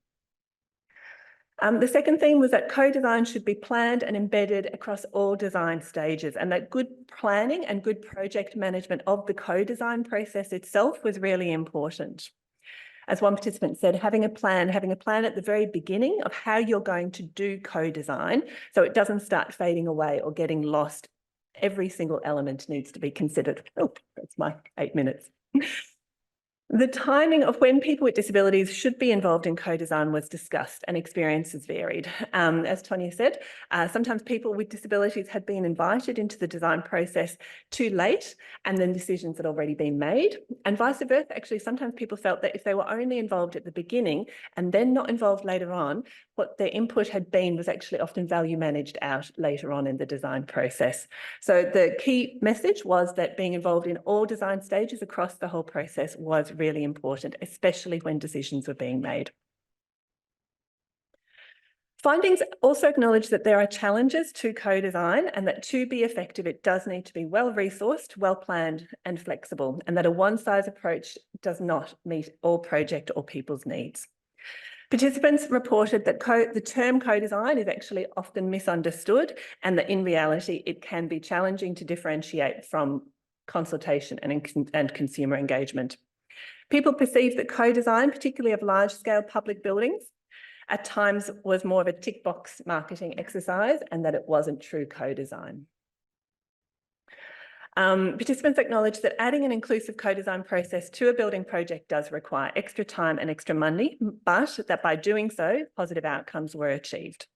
The second theme was that co-design should be planned and embedded across all design stages, and that good planning and good project management of the co-design process itself was really important. As one participant said, having a plan at the very beginning of how you're going to do co-design so it doesn't start fading away or getting lost. Every single element needs to be considered. Oh, that's my 8 minutes. The timing of when people with disabilities should be involved in co-design was discussed and experiences varied. As Tonya said, sometimes people with disabilities had been invited into the design process too late and then decisions had already been made. And vice versa, actually, sometimes people felt that if they were only involved at the beginning and then not involved later on, what their input had been was actually often value managed out later on in the design process. So the key message was that being involved in all design stages across the whole process was really important, especially when decisions were being made. Findings also acknowledge that there are challenges to co-design and that to be effective, it does need to be well-resourced, well-planned and flexible, and that a one-size approach does not meet all project or people's needs. Participants reported that the term co-design is actually often misunderstood and that in reality, it can be challenging to differentiate from consultation and consumer engagement. People perceive that co-design, particularly of large-scale public buildings, at times was more of a tick box marketing exercise and that it wasn't true co-design. Participants acknowledge that adding an inclusive co-design process to a building project does require extra time and extra money, but that by doing so, positive outcomes were achieved.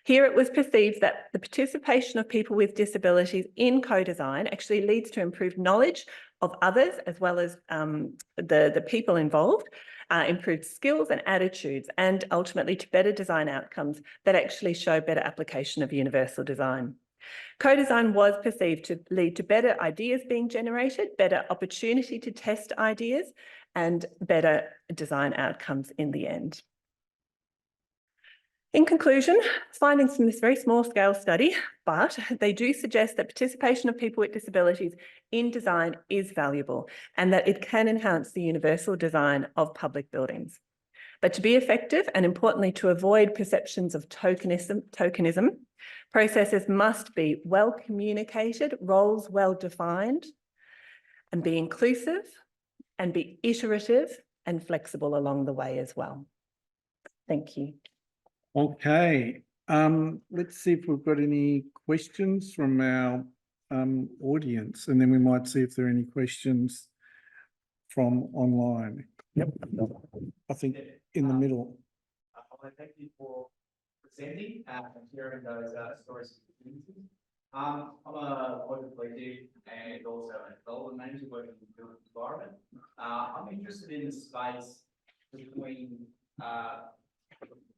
Here it was perceived that the participation of people with disabilities in co-design actually leads to improved knowledge of others as well as the people involved, improved skills and attitudes, and ultimately to better design outcomes that actually show better application of universal design. Co-design was perceived to lead to better ideas being generated, better opportunity to test ideas, and better design outcomes in the end. In conclusion, findings from this very small scale study, but they do suggest that participation of people with disabilities in design is valuable and that it can enhance the universal design of public buildings. But to be effective and importantly to avoid perceptions of tokenism, processes must be well communicated, roles well defined, and be inclusive and be iterative and flexible along the way as well. Thank you. Okay, let's see if we've got any questions from our audience, and then we might see if there are any questions from online. Yep, I think in the middle. Thank you for presenting and sharing those stories of the community. I'm a local collective and also a development manager working in the built environment. I'm interested in the space between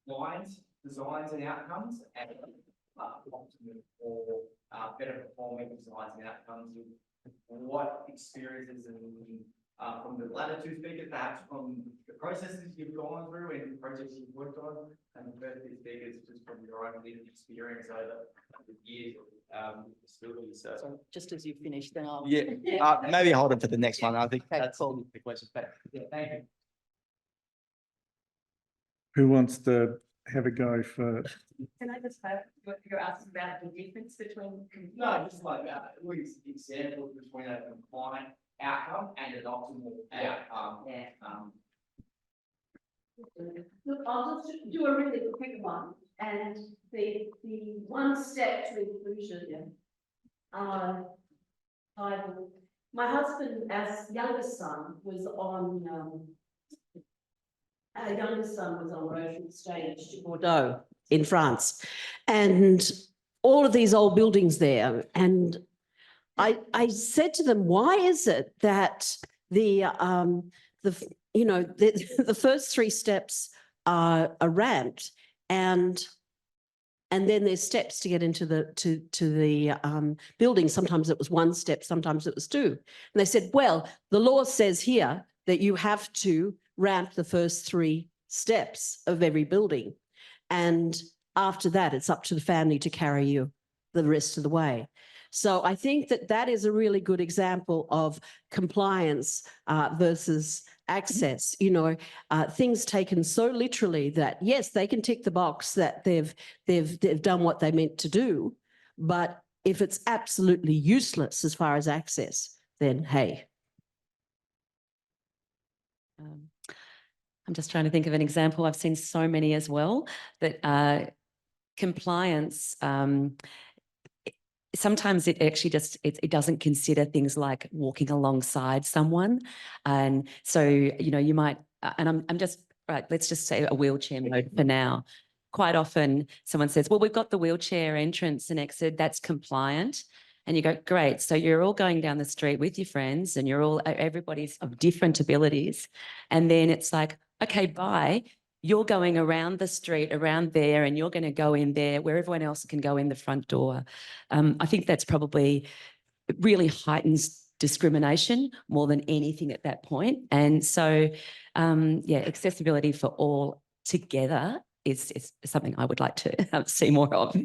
lines, designs and outcomes and optimum or better performing designs and outcomes. What experiences and from the latter two speakers, perhaps from the processes you've gone through and projects you've worked on, and the first two speakers just from your own lived experience over the years of disability. So just as you finish, then I'll... Yeah, maybe hold it for the next one. I think that's all the questions. But yeah, thank you. Who wants to have a go first? Can I just have what you're asking about the difference between? No, just like examples between a compliant outcome and an optimal outcome. Look, I'll just do a really quick one. And the one step to inclusion, my husband, as youngest son, was on our youngest son was on road from stage to Bordeaux in France, and all of these old buildings there. And I said to them, why is it that the first three steps are ramped and then there's steps to get into the building. Sometimes it was one step, sometimes it was two. And they said, well, the law says here that you have to ramp the first three steps of every building. And after that, it's up to the family to carry you the rest of the way. So I think that that is a really good example of compliance versus access. You know, things taken so literally that yes, they can tick the box that they've done what they meant to do, but if it's absolutely useless as far as access, then hey. I'm just trying to think of an example. I've seen so many as well that compliance, sometimes it actually just, it doesn't consider things like walking alongside someone. And so, you know, you might, and I'm just, right, let's just say a wheelchair mode for now. Quite often someone says, well, we've got the wheelchair entrance and exit, that's compliant. And you go, great. So you're all going down the street with your friends and you're all, everybody's of different abilities. And then it's like, okay, bye. You're going around the street, around there, and you're going to go in there where everyone else can go in the front door. I think that's probably, it really heightens discrimination more than anything at that point. And so, yeah, accessibility for all together is something I would like to see more of.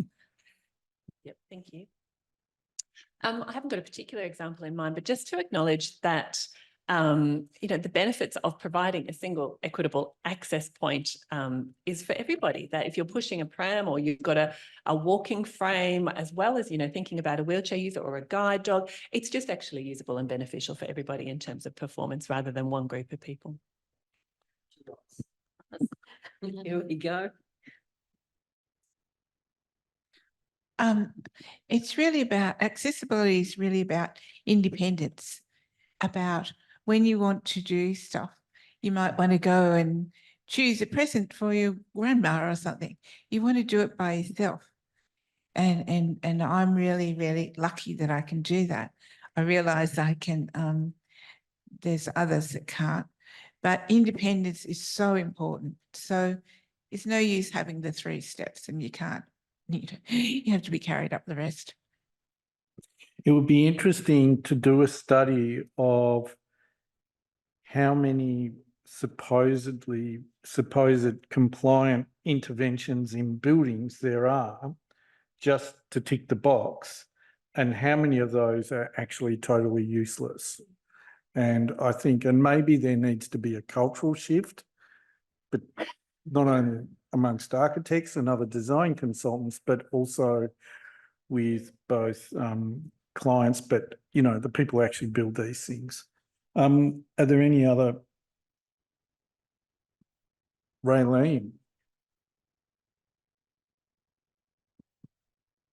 Yep, thank you. I haven't got a particular example in mind, but just to acknowledge that, you know, the benefits of providing a single equitable access point is for everybody. That if you're pushing a pram or you've got a walking frame, as well as, you know, thinking about a wheelchair user or a guide dog, it's just actually usable and beneficial for everybody in terms of performance rather than one group of people. Here we go. It's really about, accessibility is really about independence, about when you want to do stuff. You might want to go and choose a present for your grandma or something. You want to do it by yourself. And I'm really, really lucky that I can do that. I realise I can, there's others that can't, but independence is so important. So it's no use having the 3 steps and you can't. You have to be carried up the rest. It would be interesting to do a study of how many supposed compliant interventions in buildings there are just to tick the box, and how many of those are actually totally useless. And I think, and maybe there needs to be a cultural shift, but not only amongst architects and other design consultants, but also with both clients, but, you know, the people who actually build these things. Are there any other? Raylene?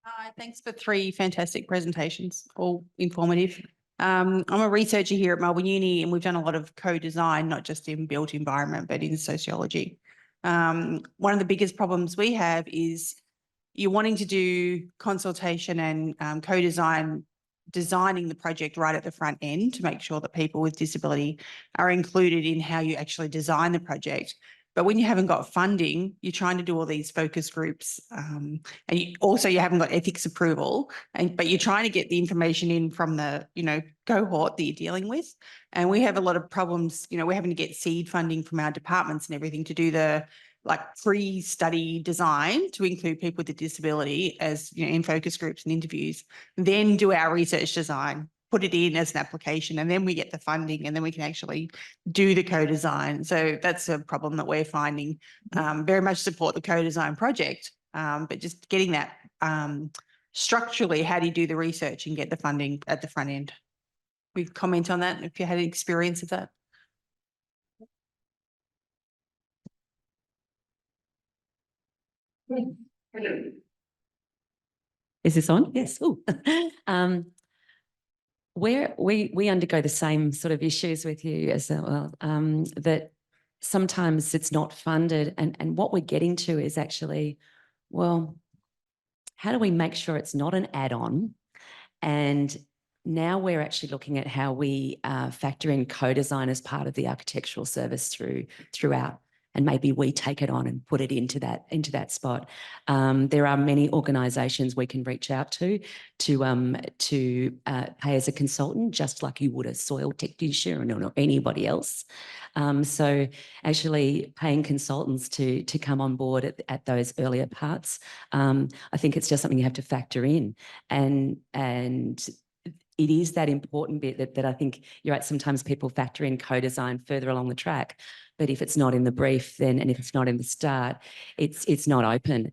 Hi, thanks for 3 fantastic presentations, all informative. I'm a researcher here at Melbourne Uni, and we've done a lot of co-design, not just in built environment, but in sociology. One of the biggest problems we have is you're wanting to do consultation and co-design, designing the project right at the front end to make sure that people with disability are included in how you actually design the project. But when you haven't got funding, you're trying to do all these focus groups, and you haven't got ethics approval, but you're trying to get the information in from the, you know, cohort that you're dealing with. And we have a lot of problems, you know, we're having to get seed funding from our departments and everything to do the pre-study design to include people with a disability as, you know, in focus groups and interviews, then do our research design, put it in as an application, and then we get the funding and then we can actually do the co-design. So that's a problem that we're finding. Very much support the co-design project, but just getting that structurally, how do you do the research and get the funding at the front end? We comment on that if you had experience of that. Is this on? Yes. Ooh. Where we undergo the same sort of issues with you as well, that sometimes it's not funded, and what we're getting to is actually, well, how do we make sure it's not an add-on? And now we're actually looking at how we factor in co-design as part of the architectural service throughout. and maybe we take it on and put it into that spot. There are many organisations we can reach out to pay as a consultant, just like you would a soil technician or anybody else. So actually paying consultants to come on board at those earlier parts, I think it's just something you have to factor in, and it is that important bit that I think you're right. Sometimes people factor in co-design further along the track, but if it's not in the brief, then, and if it's not in the start, it's not open.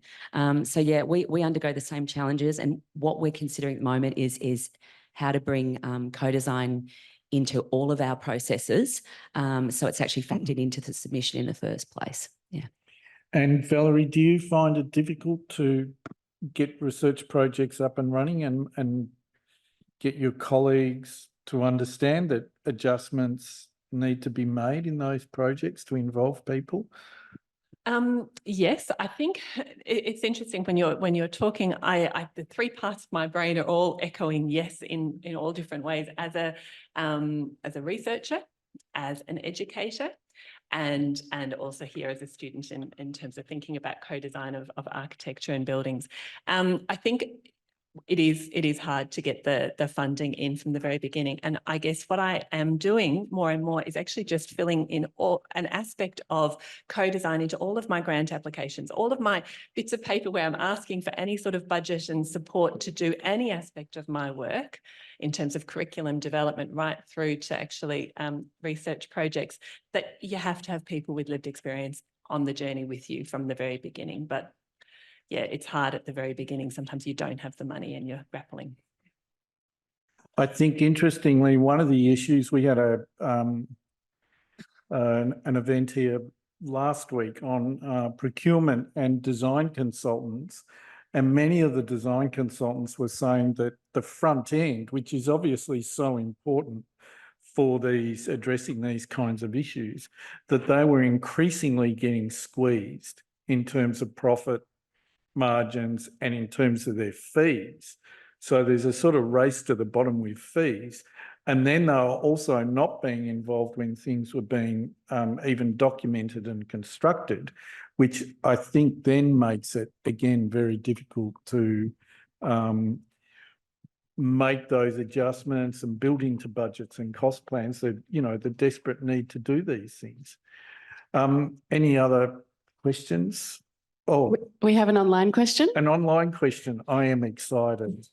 So yeah, we undergo the same challenges, and what we're considering at the moment is how to bring co-design into all of our processes, so it's actually factored into the submission in the first place. Yeah. And Valerie, do you find it difficult to get research projects up and running and get your colleagues to understand that adjustments need to be made in those projects to involve people? Yes, I think it's interesting when you're talking. The three parts of my brain are all echoing yes in all different ways. As a researcher, as an educator, and also here as a student in terms of thinking about co-design of architecture and buildings. I think it is hard to get the funding in from the very beginning. And I guess what I am doing more and more is actually just filling in an aspect of co-design into all of my grant applications, all of my bits of paper where I'm asking for any sort of budget and support to do any aspect of my work in terms of curriculum development, right through to actually research projects, that you have to have people with lived experience on the journey with you from the very beginning. But yeah, it's hard at the very beginning. Sometimes you don't have the money and you're grappling. I think, interestingly, one of the issues, we had an event here last week on procurement and design consultants, and many of the design consultants were saying that the front end, which is obviously so important for addressing these kinds of issues, that they were increasingly getting squeezed in terms of profit margins and in terms of their fees. So there's a sort of race to the bottom with fees. And then they were also not being involved when things were being even documented and constructed, which I think then makes it, again, very difficult to make those adjustments and build into budgets and cost plans, that, you know, the desperate need to do these things. Any other questions? Oh, We have an online question. an online question. I am excited.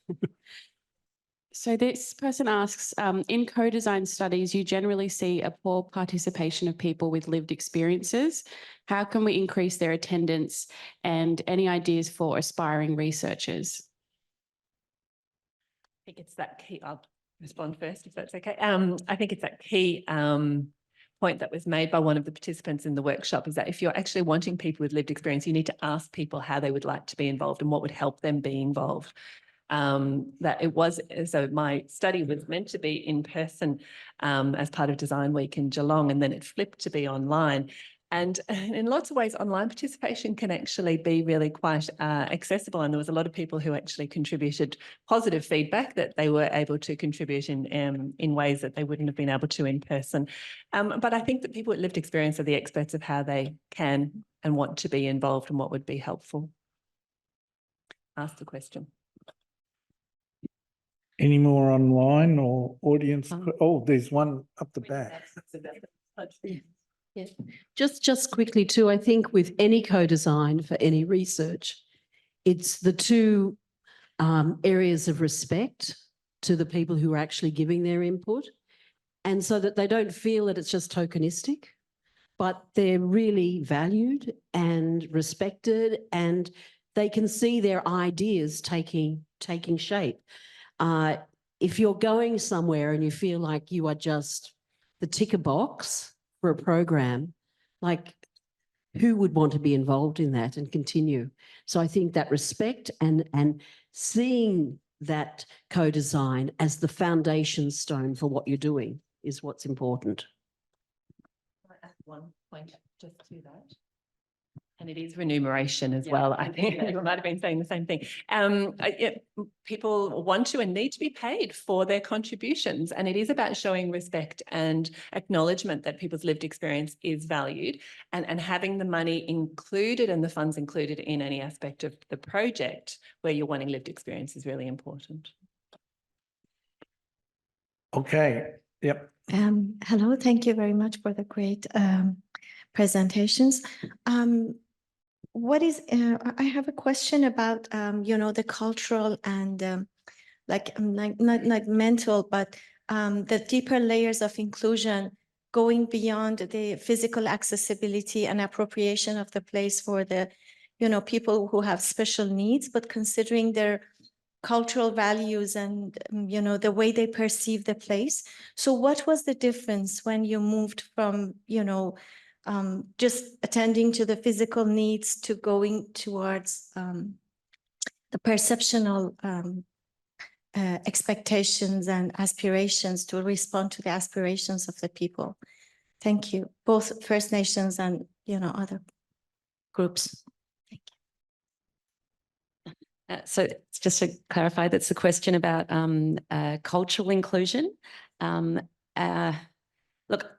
So this person asks, in co-design studies, you generally see a poor participation of people with lived experiences. How can we increase their attendance, and any ideas for aspiring researchers? I think it's that key. I'll respond first, if that's okay. I think it's that key point that was made by one of the participants in the workshop, is that if you're actually wanting people with lived experience, you need to ask people how they would like to be involved and what would help them be involved. That it was, so my study was meant to be in person as part of Design Week in Geelong, and then it flipped to be online. And in lots of ways, online participation can actually be really quite accessible. And there was a lot of people who actually contributed positive feedback that they were able to contribute in ways that they wouldn't have been able to in person. But I think that people with lived experience are the experts of how they can and want to be involved and what would be helpful. Ask the question. Any more online or audience? Oh, there's one up the back. Yeah. Just quickly too, I think with any co-design for any research, it's the two areas of respect to the people who are actually giving their input, and so that they don't feel that it's just tokenistic, but they're really valued and respected, and they can see their ideas taking shape. If you're going somewhere and you feel like you are just the ticker box for a program, like, who would want to be involved in that and continue? So I think that respect and seeing that co-design as the foundation stone for what you're doing is what's important. I add one point just to that. And it is remuneration as well. I think you might have been saying the same thing. People want to and need to be paid for their contributions, and it is about showing respect and acknowledgement that people's lived experience is valued, and having the money included and the funds included in any aspect of the project where you're wanting lived experience is really important. Okay, yep. Hello, thank you very much for the great presentations. I have a question about, the cultural and not mental, but the deeper layers of inclusion going beyond the physical accessibility and appropriation of the place for the, people who have special needs, but considering their cultural values and, the way they perceive the place. So what was the difference when you moved from, just attending to the physical needs to going towards the perceptual expectations and aspirations to respond to the aspirations of the people? Thank you, both First Nations and, other groups. So just to clarify, that's the question about cultural inclusion. Look,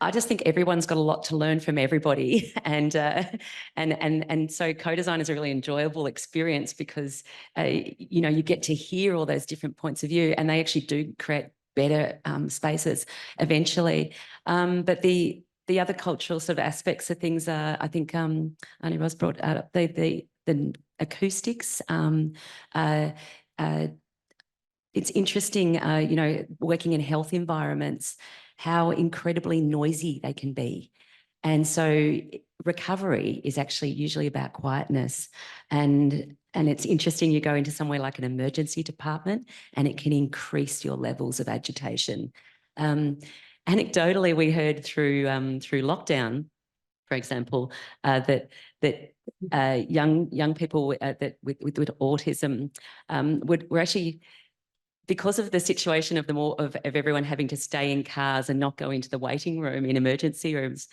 I just think everyone's got a lot to learn from everybody, and so co-design is a really enjoyable experience because you get to hear all those different points of view, and they actually do create better spaces eventually. But the other cultural sort of aspects of things are, I think, Annie Ross brought out the acoustics. It's interesting, working in health environments, how incredibly noisy they can be. And so recovery is actually usually about quietness. And it's interesting, you go into somewhere like an emergency department and it can increase your levels of agitation. Anecdotally, we heard through lockdown, for example, that young people that with autism were actually, because of the situation of everyone having to stay in cars and not go into the waiting room in emergency rooms,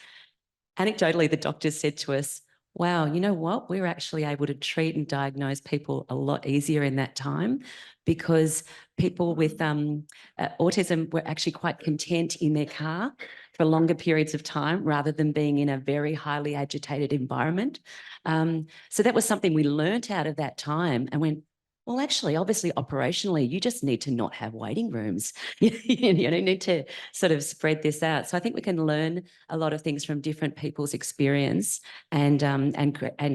anecdotally, the doctors said to us, wow, you know what? We're actually able to treat and diagnose people a lot easier in that time because people with autism were actually quite content in their car for longer periods of time rather than being in a very highly agitated environment. So that was something we learnt out of that time and went, well, actually, obviously, operationally, you just need to not have waiting rooms. You need to sort of spread this out. So I think we can learn a lot of things from different people's experience and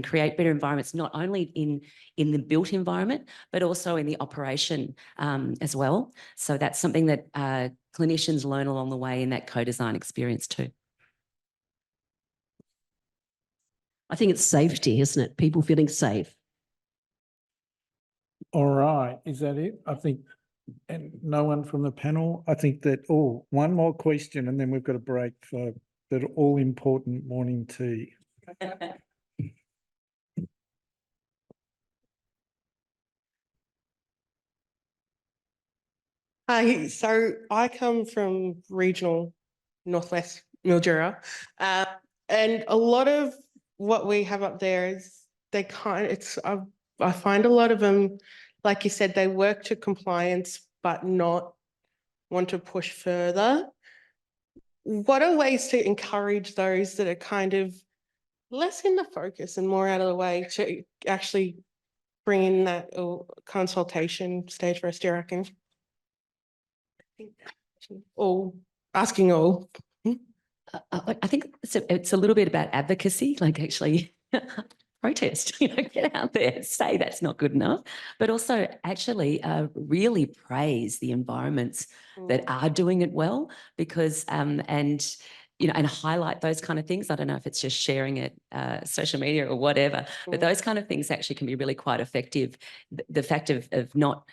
create better environments, not only in the built environment, but also in the operation as well. So that's something that clinicians learn along the way in that co-design experience too. I think it's safety, isn't it? People feeling safe. All right, is that it? I think, and no one from the panel? I think that, one more question and then we've got a break for that all-important morning tea. Hi, so I come from regional northwest Mildura, and a lot of what we have up there is I find a lot of them, like you said, they work to compliance but not want to push further. What are ways to encourage those that are kind of less in the focus and more out of the way to actually bring in that consultation stage for us, do you reckon? Asking all. I think it's a little bit about advocacy, like actually protest, get out there, say that's not good enough, but also actually really praise the environments that are doing it well because, and highlight those kind of things. I don't know if it's just sharing it, social media or whatever, but those kind of things actually can be really quite effective. The fact of not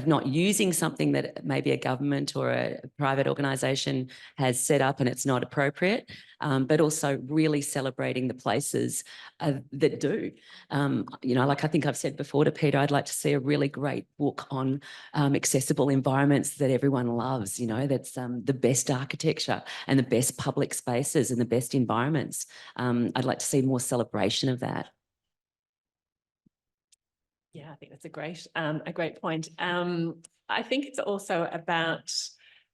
not using something that maybe a government or a private organisation has set up and it's not appropriate, but also really celebrating the places that do. You know, like I think I've said before to Peter, I'd like to see a really great book on accessible environments that everyone loves, you know, that's the best architecture and the best public spaces and the best environments. I'd like to see more celebration of that. Yeah, I think that's a great point. I think it's also about,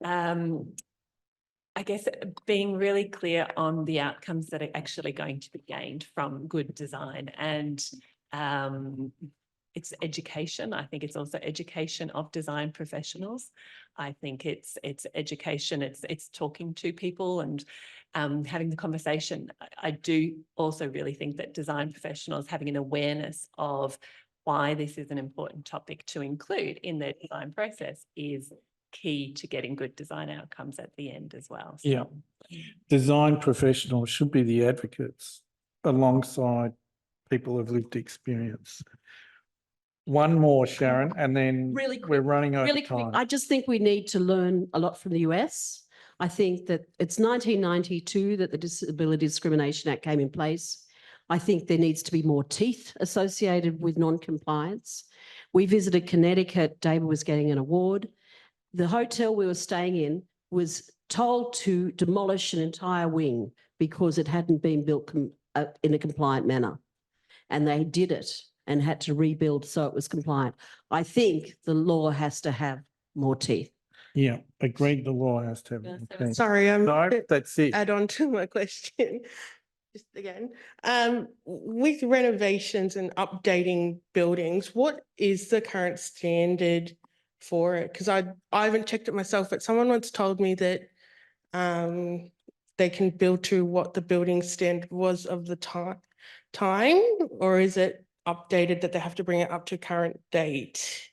I guess, being really clear on the outcomes that are actually going to be gained from good design, and it's education. I think it's also education of design professionals. I think it's education. It's talking to people and having the conversation. I do also really think that design professionals having an awareness of why this is an important topic to include in their design process is key to getting good design outcomes at the end as well. So, Yeah. Design professionals should be the advocates alongside people of lived experience. One more, Sharon, and then Really quick, we're running over really quick. time. I just think we need to learn a lot from the US. I think that it's 1992 that the Disability Discrimination Act came in place. I think there needs to be more teeth associated with non-compliance. We visited Connecticut. David was getting an award. The hotel we were staying in was told to demolish an entire wing because it hadn't been built in a compliant manner. And they did it and had to rebuild so it was compliant. I think the law has to have more teeth. Yeah, agreed. The law has to have. Okay. Sorry, No, that's it. add on to my question. Just again, with renovations and updating buildings, what is the current standard for it? Because I haven't checked it myself, but someone once told me that they can build to what the building standard was of the time, or is it updated that they have to bring it up to current date?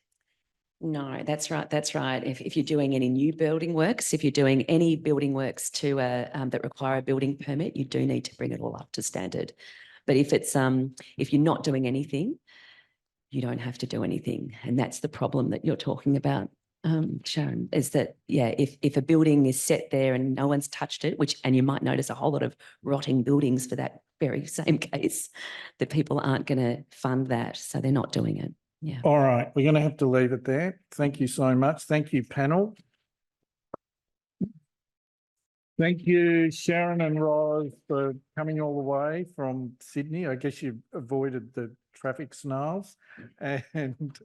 No, that's right. That's right. If you're doing any new building works, if you're doing any building works to that require a building permit, you do need to bring it all up to standard. But if it's if you're not doing anything, you don't have to do anything, and that's the problem that you're talking about, Sharon. Is that if a building is set there and no one's touched it, and you might notice a whole lot of rotting buildings for that very same case, that people aren't going to fund that, so they're not doing it. Yeah. All right, we're going to have to leave it there. Thank you so much. Thank you, panel. Thank you, Sharon and Roz, for coming all the way from Sydney. I guess you avoided the traffic snarls, and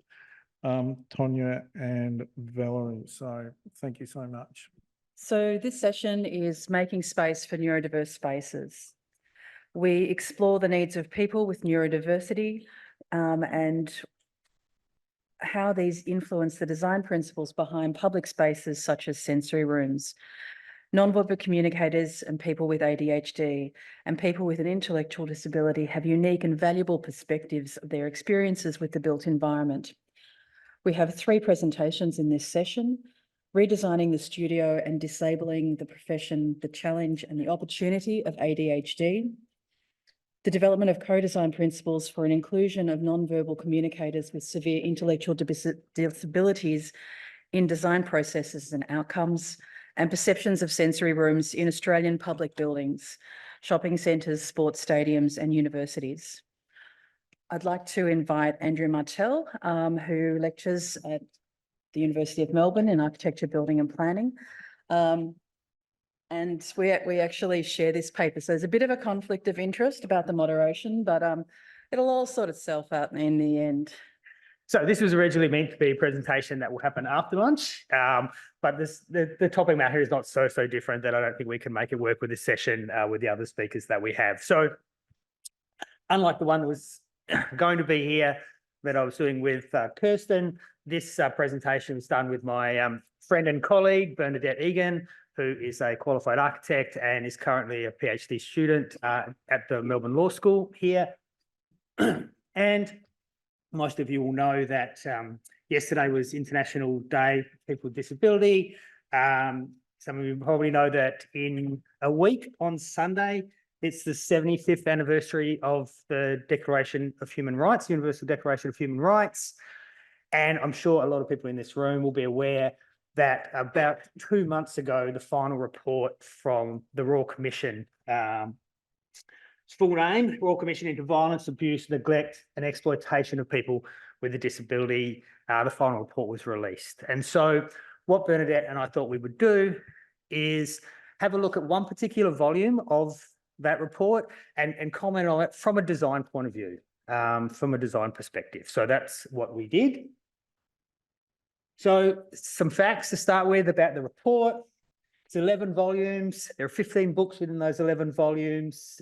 Tonya and Valerie. So thank you so much. So this session is making space for neurodiverse spaces. We explore the needs of people with neurodiversity and how these influence the design principles behind public spaces such as sensory rooms. Non-verbal communicators and people with ADHD and people with an intellectual disability have unique and valuable perspectives of their experiences with the built environment. We have 3 presentations in this session: redesigning the studio and disabling the profession, the challenge and the opportunity of ADHD, the development of co-design principles for an inclusion of non-verbal communicators with severe intellectual disabilities in design processes and outcomes, and perceptions of sensory rooms in Australian public buildings, shopping centres, sports stadiums and universities. I'd like to invite Andrew Martell, who lectures at the University of Melbourne in Architecture, Building and Planning. And we actually share this paper. So there's a bit of a conflict of interest about the moderation, but it'll all sort itself out in the end. So this was originally meant to be a presentation that will happen after lunch, but the topic matter is not so different that I don't think we can make it work with this session with the other speakers that we have. So unlike the one that was going to be here that I was doing with Kirsten, this presentation was done with my friend and colleague, Bernadette Egan, who is a qualified architect and is currently a PhD student at the Melbourne Law School here. And most of you will know that yesterday was International Day for People with Disability. Some of you probably know that in a week on Sunday, it's the 75th anniversary of the Declaration of Human Rights, Universal Declaration of Human Rights. And I'm sure a lot of people in this room will be aware that about 2 months ago, the final report from the Royal Commission, its full name, Royal Commission into Violence, Abuse, Neglect and Exploitation of People with a Disability, the final report was released. And so what Bernadette and I thought we would do is have a look at one particular volume of that report and comment on it from a design point of view, from a design perspective. So that's what we did. So some facts to start with about the report. It's 11 volumes. There are 15 books within those 11 volumes.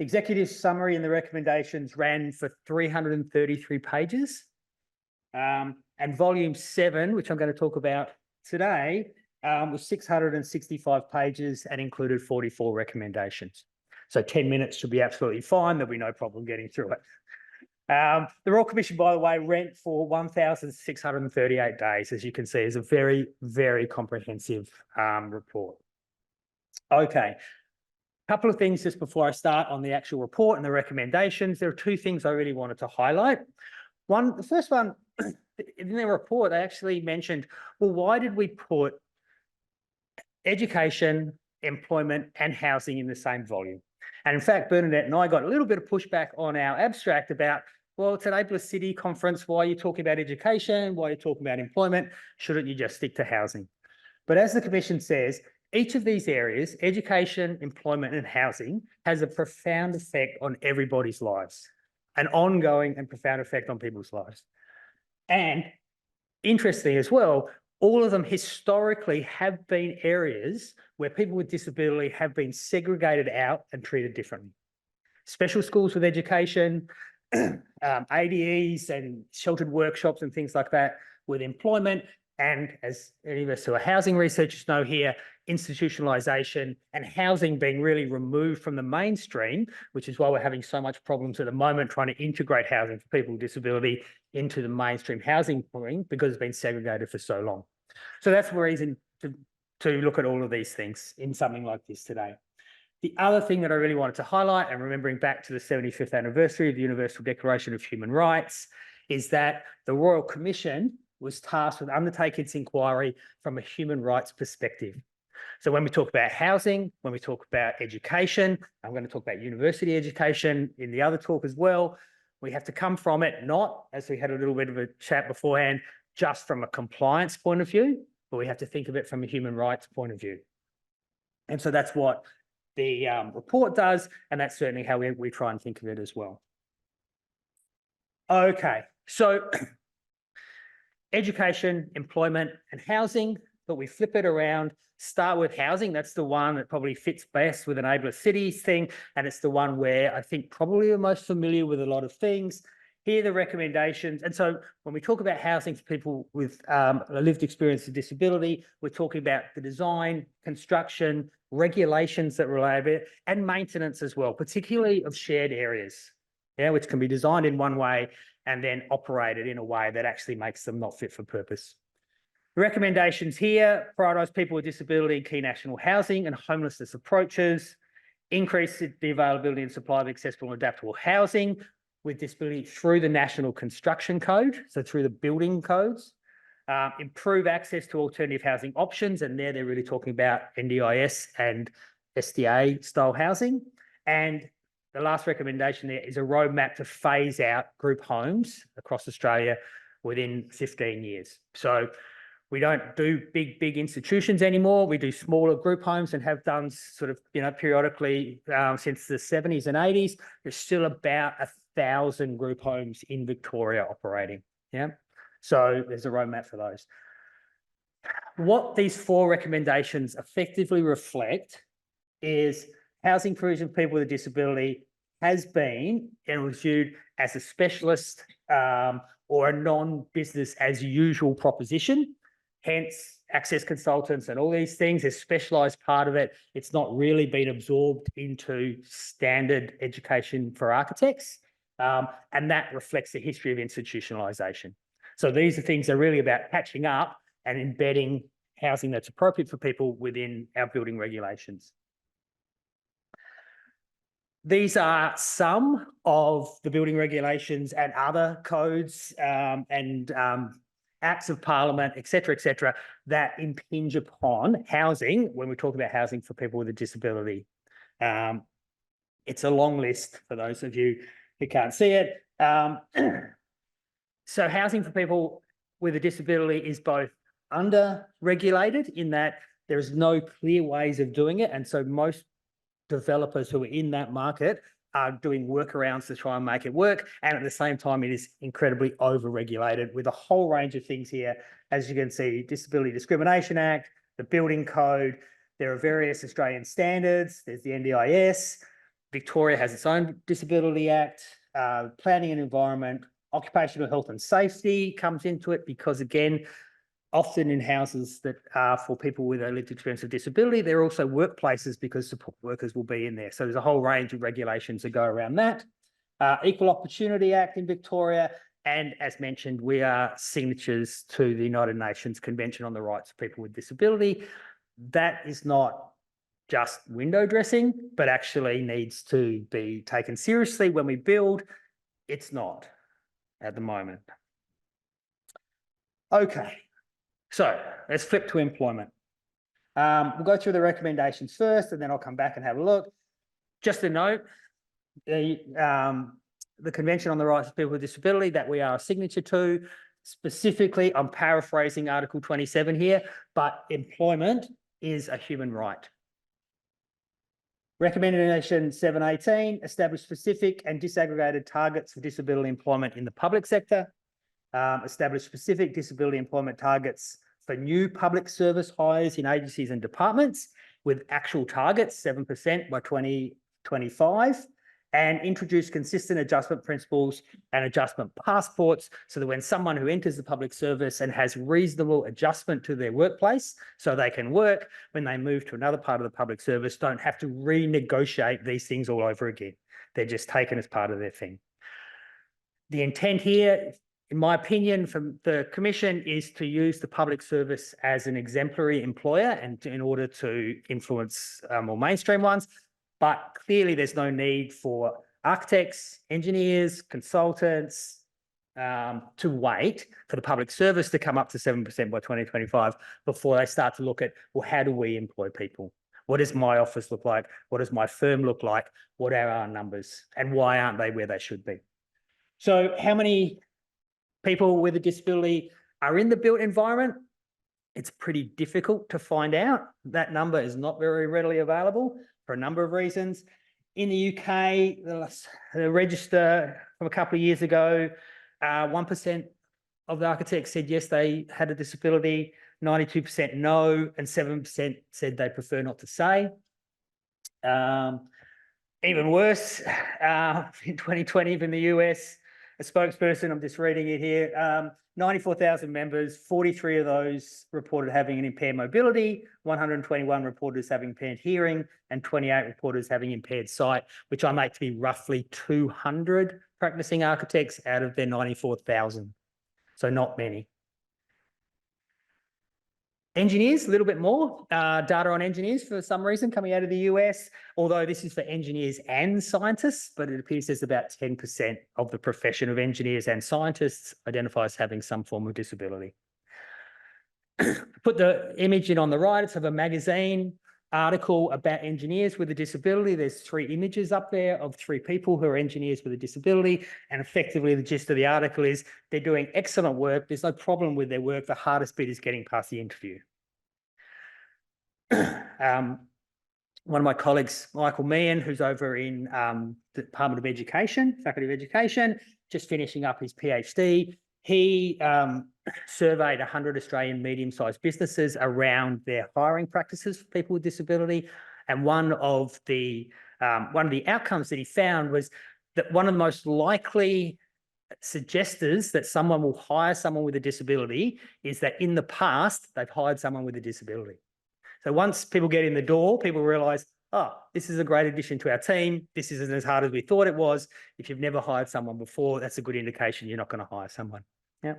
Executive summary and the recommendations ran for 333 pages. And volume 7, which I'm going to talk about today, was 665 pages and included 44 recommendations. So 10 minutes should be absolutely fine. There'll be no problem getting through it. The Royal Commission, by the way, ran for 1,638 days, as you can see, is a very, very comprehensive report. Okay, a couple of things just before I start on the actual report and the recommendations. There are 2 things I really wanted to highlight. The first one, in the report, they actually mentioned, well, why did we put education, employment and housing in the same volume? And in fact, Bernadette and I got a little bit of pushback on our abstract about, well, it's an Ableist City conference. Why are you talking about education? Why are you talking about employment? Shouldn't you just stick to housing? But as the Commission says, each of these areas, education, employment and housing, has a profound effect on everybody's lives, an ongoing and profound effect on people's lives. And interesting as well, all of them historically have been areas where people with disability have been segregated out and treated differently. Special schools with education, ADEs and sheltered workshops and things like that with employment, and as any of us who are housing researchers know here, institutionalisation and housing being really removed from the mainstream, which is why we're having so much problems at the moment trying to integrate housing for people with disability into the mainstream housing point because it's been segregated for so long. So that's the reason to look at all of these things in something like this today. The other thing that I really wanted to highlight, and remembering back to the 75th anniversary of the Universal Declaration of Human Rights, is that the Royal Commission was tasked with undertaking its inquiry from a human rights perspective. So when we talk about housing, when we talk about education, I'm going to talk about university education in the other talk as well, we have to come from it, not, as we had a little bit of a chat beforehand, just from a compliance point of view, but we have to think of it from a human rights point of view. And so that's what the report does, and that's certainly how we try and think of it as well. Okay, so education, employment and housing, but we flip it around, start with housing. That's the one that probably fits best with an Ableist Cities thing, and it's the one where I think probably we're most familiar with a lot of things. Here are the recommendations. And so when we talk about housing for people with a lived experience of disability, we're talking about the design, construction, regulations that relate to it, and maintenance as well, particularly of shared areas, which can be designed in one way and then operated in a way that actually makes them not fit for purpose. The recommendations here: prioritise people with disability in key national housing and homelessness approaches, increase the availability and supply of accessible and adaptable housing with disability through the National Construction Code, so through the building codes, improve access to alternative housing options, and there they're really talking about NDIS and SDA style housing. And the last recommendation there is a roadmap to phase out group homes across Australia within 15 years. So we don't do big institutions anymore. We do smaller group homes and have done sort of, periodically since the 70s and 80s. There's still about 1,000 group homes in Victoria operating. So there's a roadmap for those. What these 4 recommendations effectively reflect is housing provision for people with a disability has been and was viewed as a specialist or a non-business as usual proposition. Hence, access consultants and all these things, a specialised part of it. It's not really been absorbed into standard education for architects. And that reflects the history of institutionalisation. So these are things that are really about catching up and embedding housing that's appropriate for people within our building regulations. These are some of the building regulations and other codes and acts of parliament, et cetera, that impinge upon housing when we talk about housing for people with a disability. It's a long list for those of you who can't see it. So housing for people with a disability is both under-regulated in that there is no clear ways of doing it. And so most developers who are in that market are doing workarounds to try and make it work. And at the same time, it is incredibly over-regulated with a whole range of things here. As you can see, Disability Discrimination Act, the Building Code, there are various Australian standards, there's the NDIS, Victoria has its own Disability Act, Planning and Environment, Occupational Health and Safety comes into it because, again, often in houses that are for people with a lived experience of disability, there are also workplaces because support workers will be in there. So there's a whole range of regulations that go around that. Equal Opportunity Act in Victoria. And as mentioned, we are signatories to the United Nations Convention on the Rights of People with Disability. That is not just window dressing, but actually needs to be taken seriously when we build. It's not at the moment. Okay. So let's flip to employment. We'll go through the recommendations first, and then I'll come back and have a look. Just a note, the Convention on the Rights of People with Disability that we are a signature to, specifically, I'm paraphrasing Article 27 here, but employment is a human right. Recommendation 718, establish specific and disaggregated targets for disability employment in the public sector. Establish specific disability employment targets for new public service hires in agencies and departments with actual targets, 7% by 2025, and introduce consistent adjustment principles and adjustment passports so that when someone who enters the public service and has reasonable adjustment to their workplace so they can work, when they move to another part of the public service, don't have to renegotiate these things all over again. They're just taken as part of their thing. The intent here, in my opinion, from the Commission, is to use the public service as an exemplary employer and in order to influence more mainstream ones. But clearly there's no need for architects, engineers, consultants to wait for the public service to come up to 7% by 2025 before they start to look at, well, how do we employ people? What does my office look like? What does my firm look like? What are our numbers? And why aren't they where they should be? So how many people with a disability are in the built environment? It's pretty difficult to find out. That number is not very readily available for a number of reasons. In the UK, the register from a couple of years ago, 1% of the architects said yes, they had a disability, 92% no, and 7% said they prefer not to say. Even worse, in 2020 in the US, a spokesperson, I'm just reading it here, 94,000 members, 43 of those reported having an impaired mobility, 121 reported as having impaired hearing, and 28 reported as having impaired sight, which I make to be roughly 200 practicing architects out of their 94,000. So not many. Engineers, a little bit more data on engineers for some reason coming out of the US, although this is for engineers and scientists, but it appears there's about 10% of the profession of engineers and scientists identify as having some form of disability. Put the image in on the right. It's of a magazine article about engineers with a disability. There's 3 images up there of 3 people who are engineers with a disability. And effectively the gist of the article is they're doing excellent work. There's no problem with their work. The hardest bit is getting past the interview. One of my colleagues, Michael Meehan, who's over in the Department of Education, Faculty of Education, just finishing up his PhD. He surveyed 100 Australian medium-sized businesses around their hiring practices for people with disability. And one of the outcomes that he found was that one of the most likely suggesters that someone will hire someone with a disability is that in the past, they've hired someone with a disability. So once people get in the door, people realise, oh, this is a great addition to our team. This isn't as hard as we thought it was. If you've never hired someone before, that's a good indication you're not going to hire someone. Yeah.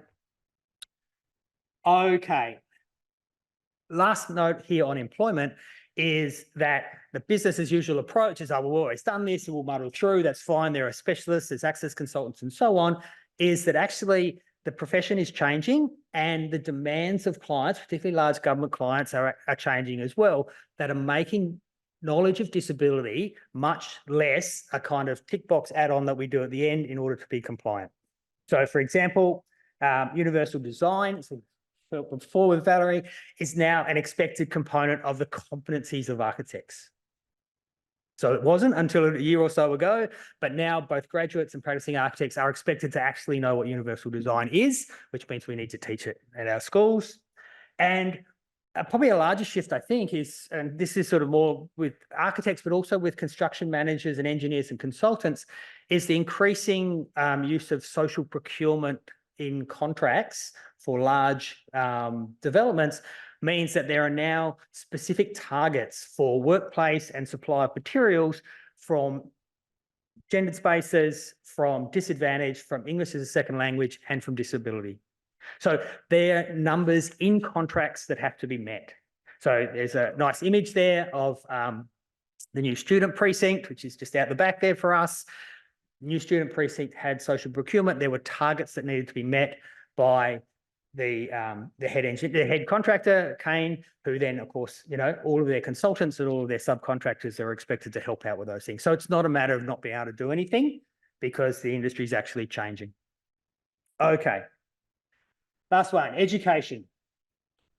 Okay. Last note here on employment is that the business as usual approach is, oh, we've always done this and we'll muddle through, that's fine, there are specialists, there's access consultants and so on, is that actually the profession is changing and the demands of clients, particularly large government clients, are changing as well, that are making knowledge of disability much less a kind of tick box add-on that we do at the end in order to be compliant. So for example, universal design, so before with Valerie, is now an expected component of the competencies of architects. So it wasn't until a year or so ago, but now both graduates and practicing architects are expected to actually know what universal design is, which means we need to teach it at our schools. And probably a larger shift, I think, is, and this is sort of more with architects, but also with construction managers and engineers and consultants, is the increasing use of social procurement in contracts for large developments, means that there are now specific targets for workplace and supply of materials from gendered spaces, from disadvantaged, from English as a second language, and from disability. So there are numbers in contracts that have to be met. So there's a nice image there of the new student precinct, which is just out the back there for us. New student precinct had social procurement. There were targets that needed to be met by the head contractor, Kane, who then, of course, you know, all of their consultants and all of their subcontractors are expected to help out with those things. So it's not a matter of not being able to do anything, because the industry is actually changing. Okay. Last one, education.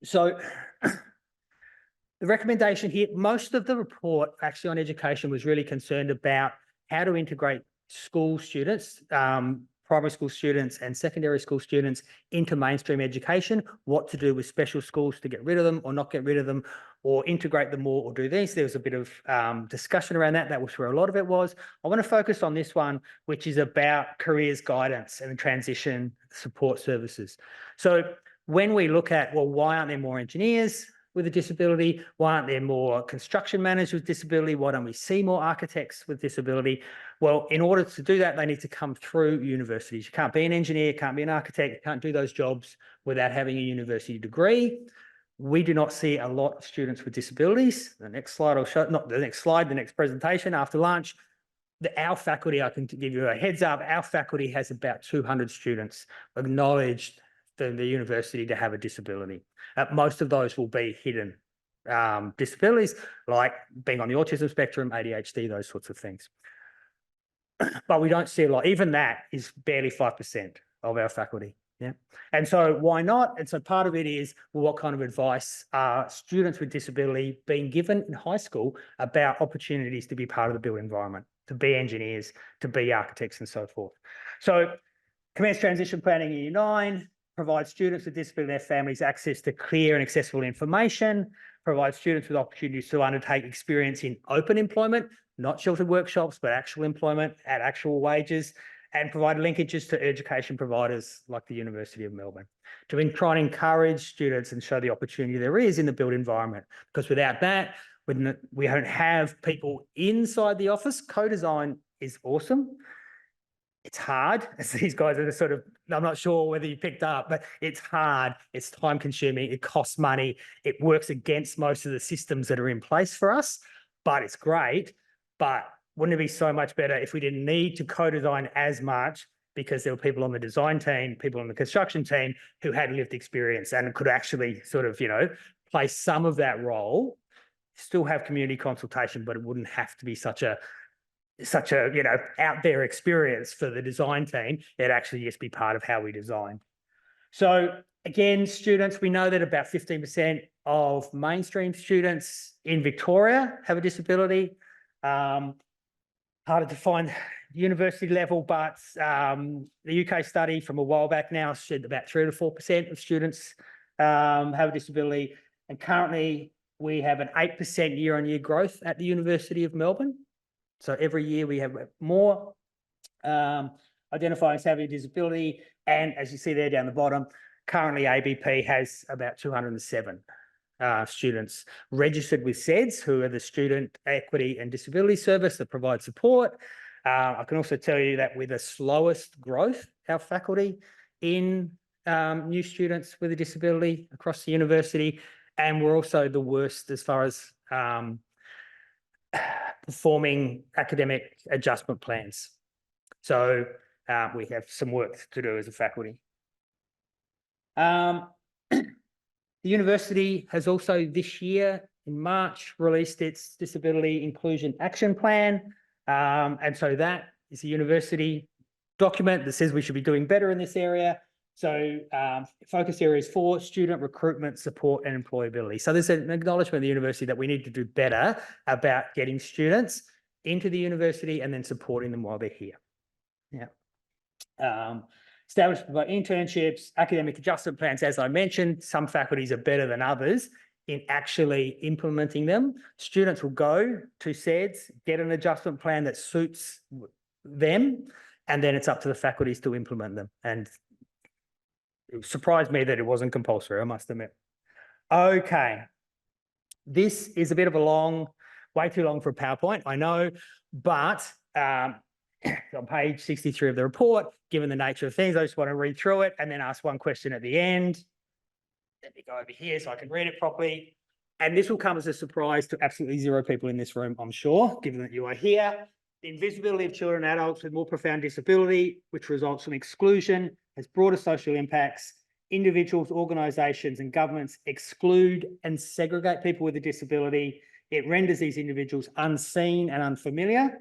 So the recommendation here, most of the report actually on education was really concerned about how to integrate school students, primary school students and secondary school students into mainstream education, what to do with special schools to get rid of them or not get rid of them, or integrate them more or do these. There was a bit of discussion around that. That was where a lot of it was. I want to focus on this one, which is about careers guidance and transition support services. So when we look at, well, why aren't there more engineers with a disability? Why aren't there more construction managers with disability? Why don't we see more architects with disability? Well, in order to do that, they need to come through universities. You can't be an engineer, can't be an architect, you can't do those jobs without having a university degree. We do not see a lot of students with disabilities. The next slide I'll show, not the next slide, the next presentation after lunch. Our faculty, I can give you a heads up, our faculty has about 200 students acknowledged in the university to have a disability. Most of those will be hidden disabilities, like being on the autism spectrum, ADHD, those sorts of things. But we don't see a lot. Even that is barely 5% of our faculty. Yeah. And so why not? And so part of it is, well, what kind of advice are students with disability being given in high school about opportunities to be part of the built environment, to be engineers, to be architects and so forth. So commence transition planning in Year 9, provide students with disability and their families access to clear and accessible information, provide students with opportunities to undertake experience in open employment, not sheltered workshops, but actual employment at actual wages, and provide linkages to education providers like the University of Melbourne to try and encourage students and show the opportunity there is in the built environment. Because without that, we don't have people inside the office. Co-design is awesome. It's hard, as these guys are sort of, I'm not sure whether you picked up, but it's hard, it's time consuming, it costs money, it works against most of the systems that are in place for us, but it's great. But wouldn't it be so much better if we didn't need to co-design as much, because there were people on the design team, people on the construction team who had lived experience and could actually sort of, you know, play some of that role, still have community consultation, but it wouldn't have to be such a you know, out there experience for the design team. It'd actually just be part of how we design. So again, students, we know that about 15% of mainstream students in Victoria have a disability. Harder to find university level, but the UK study from a while back now said about 3 to 4% of students have a disability. And currently we have an 8% year-on-year growth at the University of Melbourne. So every year we have more identifying as having a disability. And as you see there down the bottom, currently ABP has about 207 students registered with SEDS, who are the Student Equity and Disability Service that provide support. I can also tell you that we're the slowest growth, our faculty, in new students with a disability across the university. And we're also the worst as far as performing academic adjustment plans. So we have some work to do as a faculty. The university has also this year in March released its Disability Inclusion Action Plan. And so that is a university document that says we should be doing better in this area. So focus areas for student recruitment, support and employability. So there's an acknowledgement of the university that we need to do better about getting students into the university and then supporting them while they're here. Yeah. Establishment by internships, academic adjustment plans. As I mentioned, some faculties are better than others in actually implementing them. Students will go to SEDS, get an adjustment plan that suits them, and then it's up to the faculties to implement them. And it surprised me that it wasn't compulsory, I must admit. Okay. This is a bit of a long, way too long for a PowerPoint, I know, but on page 63 of the report, given the nature of things, I just want to read through it and then ask one question at the end. Let me go over here so I can read it properly. And this will come as a surprise to absolutely zero people in this room, I'm sure, given that you are here. The invisibility of children and adults with more profound disability, which results from exclusion, has broader social impacts. Individuals, organisations and governments exclude and segregate people with a disability. It renders these individuals unseen and unfamiliar.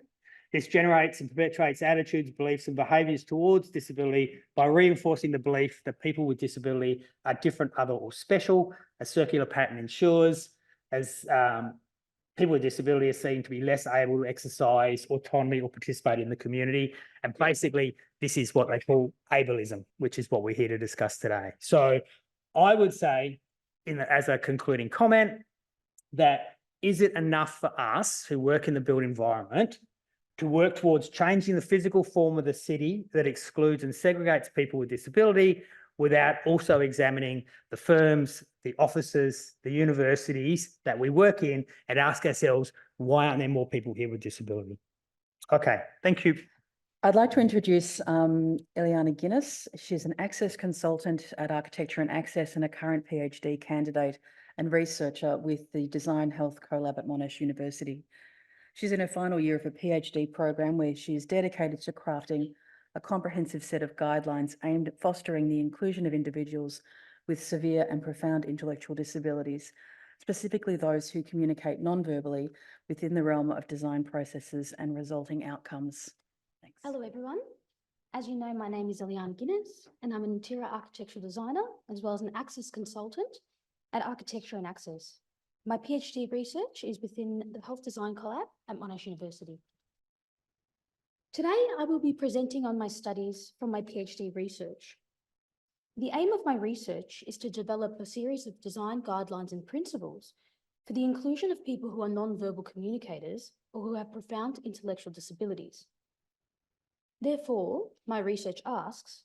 This generates and perpetuates attitudes, beliefs and behaviours towards disability by reinforcing the belief that people with disability are different, other or special. A circular pattern ensures as people with disability are seen to be less able to exercise autonomy or participate in the community. And basically, this is what they call ableism, which is what we're here to discuss today. So I would say, as a concluding comment, that is it enough for us who work in the built environment to work towards changing the physical form of the city that excludes and segregates people with disability without also examining the firms, the offices, the universities that we work in and ask ourselves, why aren't there more people here with disability? Okay, thank you. I'd like to introduce Eliana Guinness. She's an access consultant at Architecture and Access and a current PhD candidate and researcher with the Design Health Collab at Monash University. She's in her final year of a PhD program where she is dedicated to crafting a comprehensive set of guidelines aimed at fostering the inclusion of individuals with severe and profound intellectual disabilities, specifically those who communicate non-verbally within the realm of design processes and resulting outcomes. Thanks. Hello, everyone. As you know, my name is Eliana Guinness, and I'm an interior architectural designer as well as an access consultant at Architecture and Access. My PhD research is within the Health Design Collab at Monash University. Today, I will be presenting on my studies from my PhD research. The aim of my research is to develop a series of design guidelines and principles for the inclusion of people who are non-verbal communicators or who have profound intellectual disabilities. Therefore, my research asks,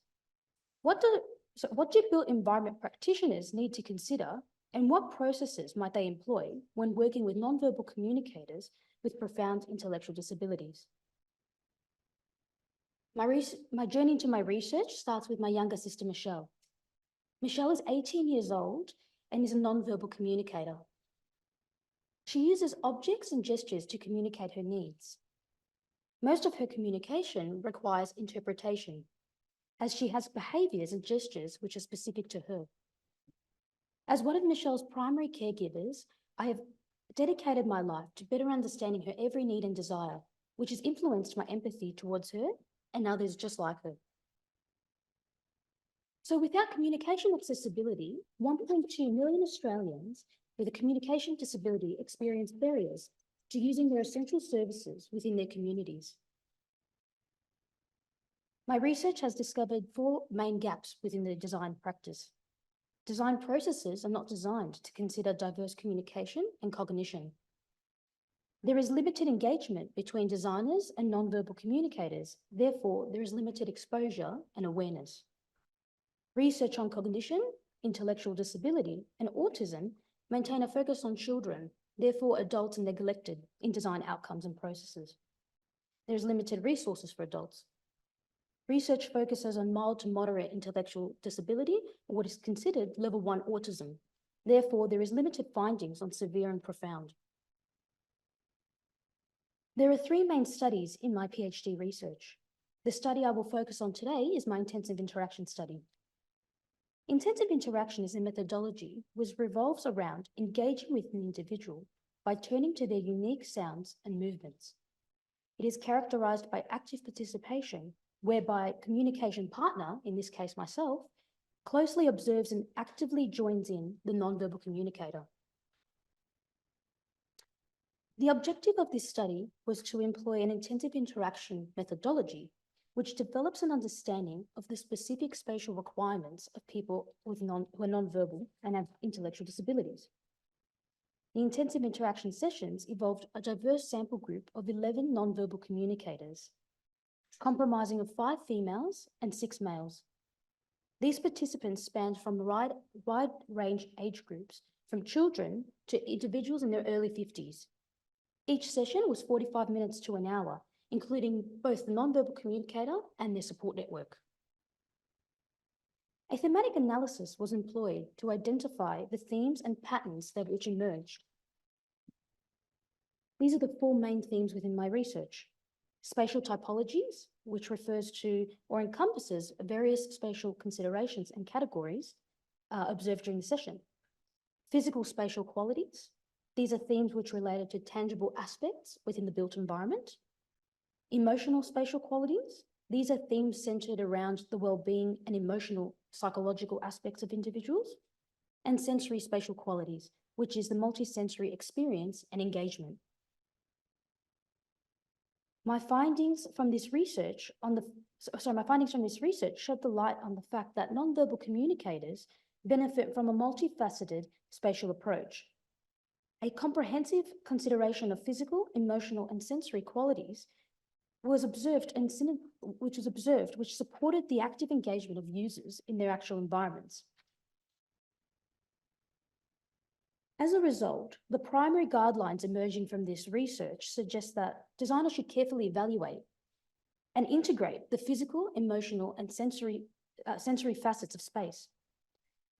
what do built environment practitioners need to consider and what processes might they employ when working with non-verbal communicators with profound intellectual disabilities? My journey into my research starts with my younger sister, Michelle. Michelle is 18 years old and is a non-verbal communicator. She uses objects and gestures to communicate her needs. Most of her communication requires interpretation, as she has behaviours and gestures which are specific to her. As one of Michelle's primary caregivers, I have dedicated my life to better understanding her every need and desire, which has influenced my empathy towards her and others just like her. So without communication accessibility, 1.2 million Australians with a communication disability experience barriers to using their essential services within their communities. My research has discovered 4 main gaps within the design practice. Design processes are not designed to consider diverse communication and cognition. There is limited engagement between designers and non-verbal communicators. Therefore, there is limited exposure and awareness. Research on cognition, intellectual disability, and autism maintain a focus on children. Therefore, adults are neglected in design outcomes and processes. There is limited resources for adults. Research focuses on mild to moderate intellectual disability, or what is considered level 1 autism. Therefore, there is limited findings on severe and profound. There are three main studies in my PhD research. The study I will focus on today is my intensive interaction study. Intensive interaction is a methodology which revolves around engaging with an individual by turning to their unique sounds and movements. It is characterized by active participation, whereby communication partner, in this case myself, closely observes and actively joins in the nonverbal communicator. The objective of this study was to employ an intensive interaction methodology which develops an understanding of the specific spatial requirements of people with who are nonverbal and have intellectual disabilities. The intensive interaction sessions involved a diverse sample group of 11 nonverbal communicators, comprising of 5 females and 6 males. These participants spanned from wide range age groups, from children to individuals in their early 50s. Each session was 45 minutes to an hour, including both the nonverbal communicator and their support network. A thematic analysis was employed to identify the themes and patterns that which emerged. These are the 4 main themes within my research. Spatial typologies, which refers to or encompasses various spatial considerations and categories observed during the session. Physical spatial qualities. These are themes which related to tangible aspects within the built environment. Emotional spatial qualities. These are themes centered around the well-being and emotional psychological aspects of individuals. And sensory spatial qualities, which is the multisensory experience and engagement. My findings from this research shed the light on the fact that nonverbal communicators benefit from a multifaceted spatial approach. A comprehensive consideration of physical, emotional, and sensory qualities was observed which supported the active engagement of users in their actual environments. As a result, the primary guidelines emerging from this research suggest that designers should carefully evaluate and integrate the physical, emotional, and sensory facets of space.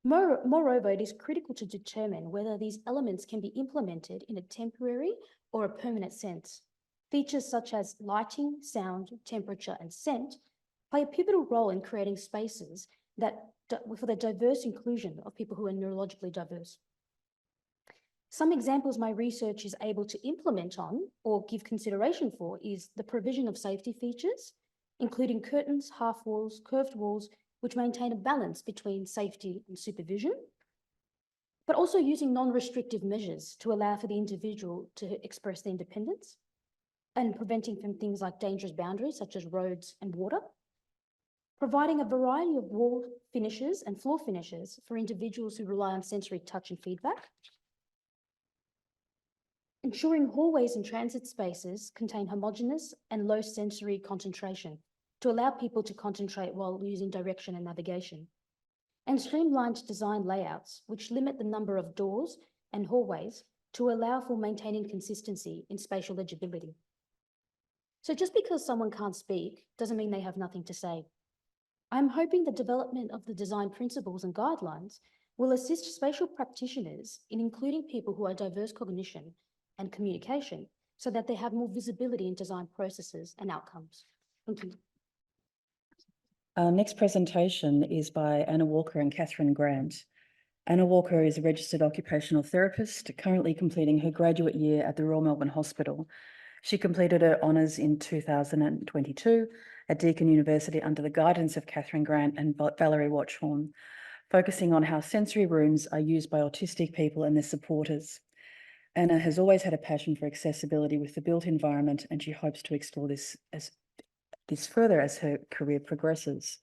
Moreover, it is critical to determine whether these elements can be implemented in a temporary or a permanent sense. Features such as lighting, sound, temperature, and scent play a pivotal role in creating spaces for the diverse inclusion of people who are neurologically diverse. Some examples my research is able to implement on or give consideration for is the provision of safety features, including curtains, half walls, curved walls, which maintain a balance between safety and supervision, but also using non-restrictive measures to allow for the individual to express their independence and preventing from things like dangerous boundaries such as roads and water, providing a variety of wall finishes and floor finishes for individuals who rely on sensory touch and feedback, ensuring hallways and transit spaces contain homogeneous and low sensory concentration to allow people to concentrate while using direction and navigation, and streamlined design layouts which limit the number of doors and hallways to allow for maintaining consistency in spatial legibility. So just because someone can't speak doesn't mean they have nothing to say. I'm hoping the development of the design principles and guidelines will assist spatial practitioners in including people who are diverse cognition and communication so that they have more visibility in design processes and outcomes. Thank you. Our next presentation is by Anna Walker and Catherine Grant. Anna Walker is a registered occupational therapist, currently completing her graduate year at the Royal Melbourne Hospital. She completed her honours in 2022 at Deakin University under the guidance of Catherine Grant and Valerie Watchhorn, focusing on how sensory rooms are used by autistic people and their supporters. Anna has always had a passion for accessibility with the built environment, and she hopes to explore this further as her career progresses.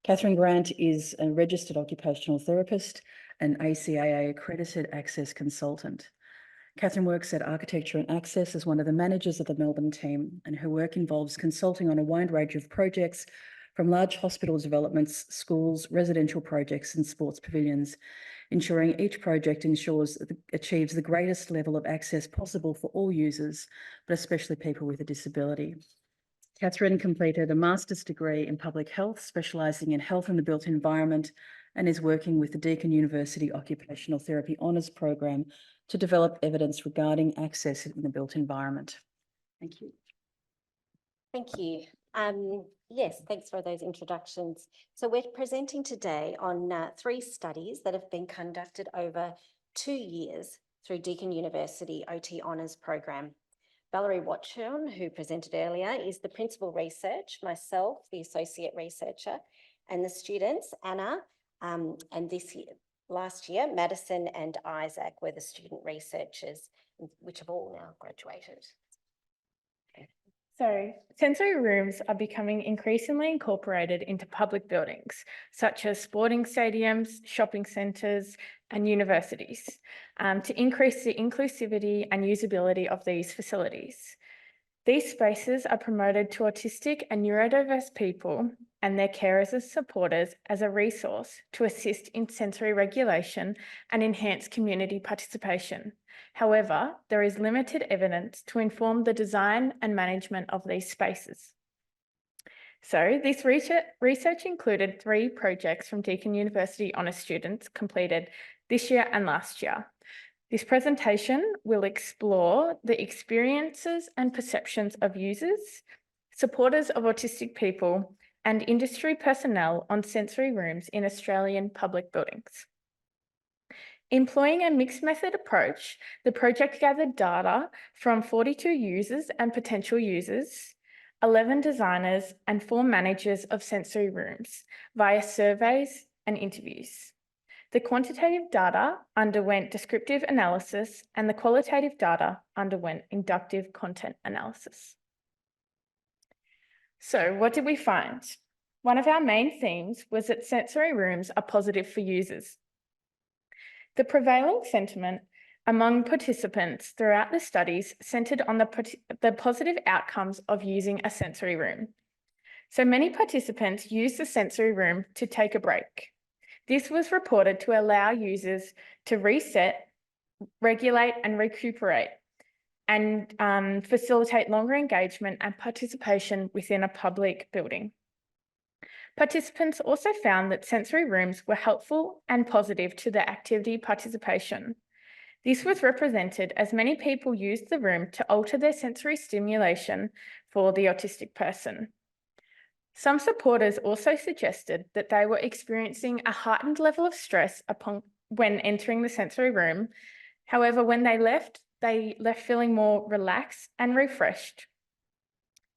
Catherine Grant is a registered occupational therapist and ACAA accredited access consultant. Catherine works at Architecture and Access as one of the managers of the Melbourne team, and her work involves consulting on a wide range of projects from large hospital developments, schools, residential projects and sports pavilions, ensuring each project achieves the greatest level of access possible for all users, but especially people with a disability. Catherine completed a master's degree in public health, specialising in health and the built environment, and is working with the Deakin University Occupational Therapy Honours Program to develop evidence regarding access in the built environment. Thank you. Thank you. Yes, thanks for those introductions. So we're presenting today on 3 studies that have been conducted over 2 years through Deakin University OT Honours Program. Valerie Watchorn, who presented earlier, is the principal research, myself, the associate researcher, and the students, Anna, and last year, Madison and Isaac were the student researchers, which have all now graduated. So, sensory rooms are becoming increasingly incorporated into public buildings, such as sporting stadiums, shopping centres, and universities, to increase the inclusivity and usability of these facilities. These spaces are promoted to autistic and neurodiverse people and their carers and supporters as a resource to assist in sensory regulation and enhance community participation. However, there is limited evidence to inform the design and management of these spaces. So this research included 3 projects from Deakin University Honours students completed this year and last year. This presentation will explore the experiences and perceptions of users, supporters of autistic people, and industry personnel on sensory rooms in Australian public buildings. Employing a mixed method approach, the project gathered data from 42 users and potential users, 11 designers, and 4 managers of sensory rooms via surveys and interviews. The quantitative data underwent descriptive analysis and the qualitative data underwent inductive content analysis. So what did we find? One of our main themes was that sensory rooms are positive for users. The prevailing sentiment among participants throughout the studies centred on the positive outcomes of using a sensory room. So many participants used the sensory room to take a break. This was reported to allow users to reset, regulate and recuperate and facilitate longer engagement and participation within a public building. Participants also found that sensory rooms were helpful and positive to their activity participation. This was represented as many people used the room to alter their sensory stimulation for the autistic person. Some supporters also suggested that they were experiencing a heightened level of stress when entering the sensory room. However, when they left feeling more relaxed and refreshed,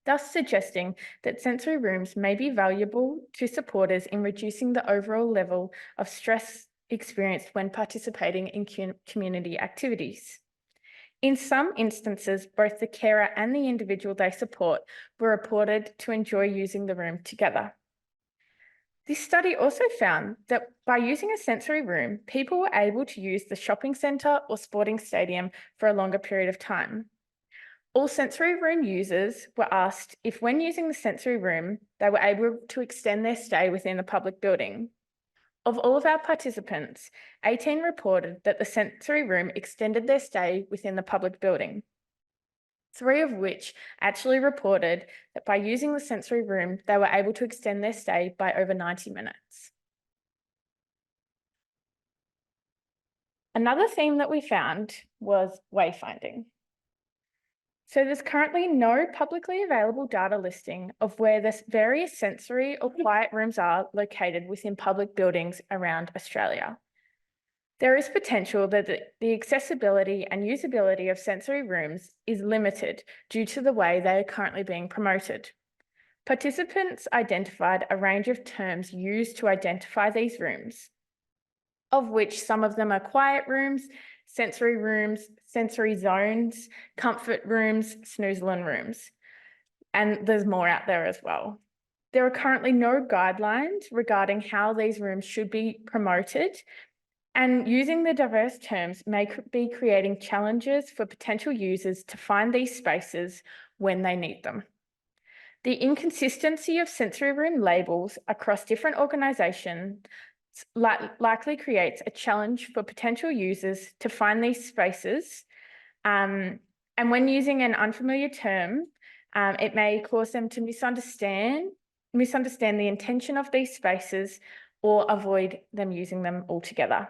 thus suggesting that sensory rooms may be valuable to supporters in reducing the overall level of stress experienced when participating in community activities. In some instances, both the carer and the individual they support were reported to enjoy using the room together. This study also found that by using a sensory room, people were able to use the shopping centre or sporting stadium for a longer period of time. All sensory room users were asked if when using the sensory room, they were able to extend their stay within the public building. Of all of our participants, 18 reported that the sensory room extended their stay within the public building, 3 of which actually reported that by using the sensory room, they were able to extend their stay by over 90 minutes. Another theme that we found was wayfinding. So there's currently no publicly available data listing of where the various sensory or quiet rooms are located within public buildings around Australia. There is potential that the accessibility and usability of sensory rooms is limited due to the way they are currently being promoted. Participants identified a range of terms used to identify these rooms, of which some of them are quiet rooms, sensory zones, comfort rooms, snoozling rooms, and there's more out there as well. There are currently no guidelines regarding how these rooms should be promoted, and using the diverse terms may be creating challenges for potential users to find these spaces when they need them. The inconsistency of sensory room labels across different organisations likely creates a challenge for potential users to find these spaces. And when using an unfamiliar term, it may cause them to misunderstand the intention of these spaces or avoid them using them altogether.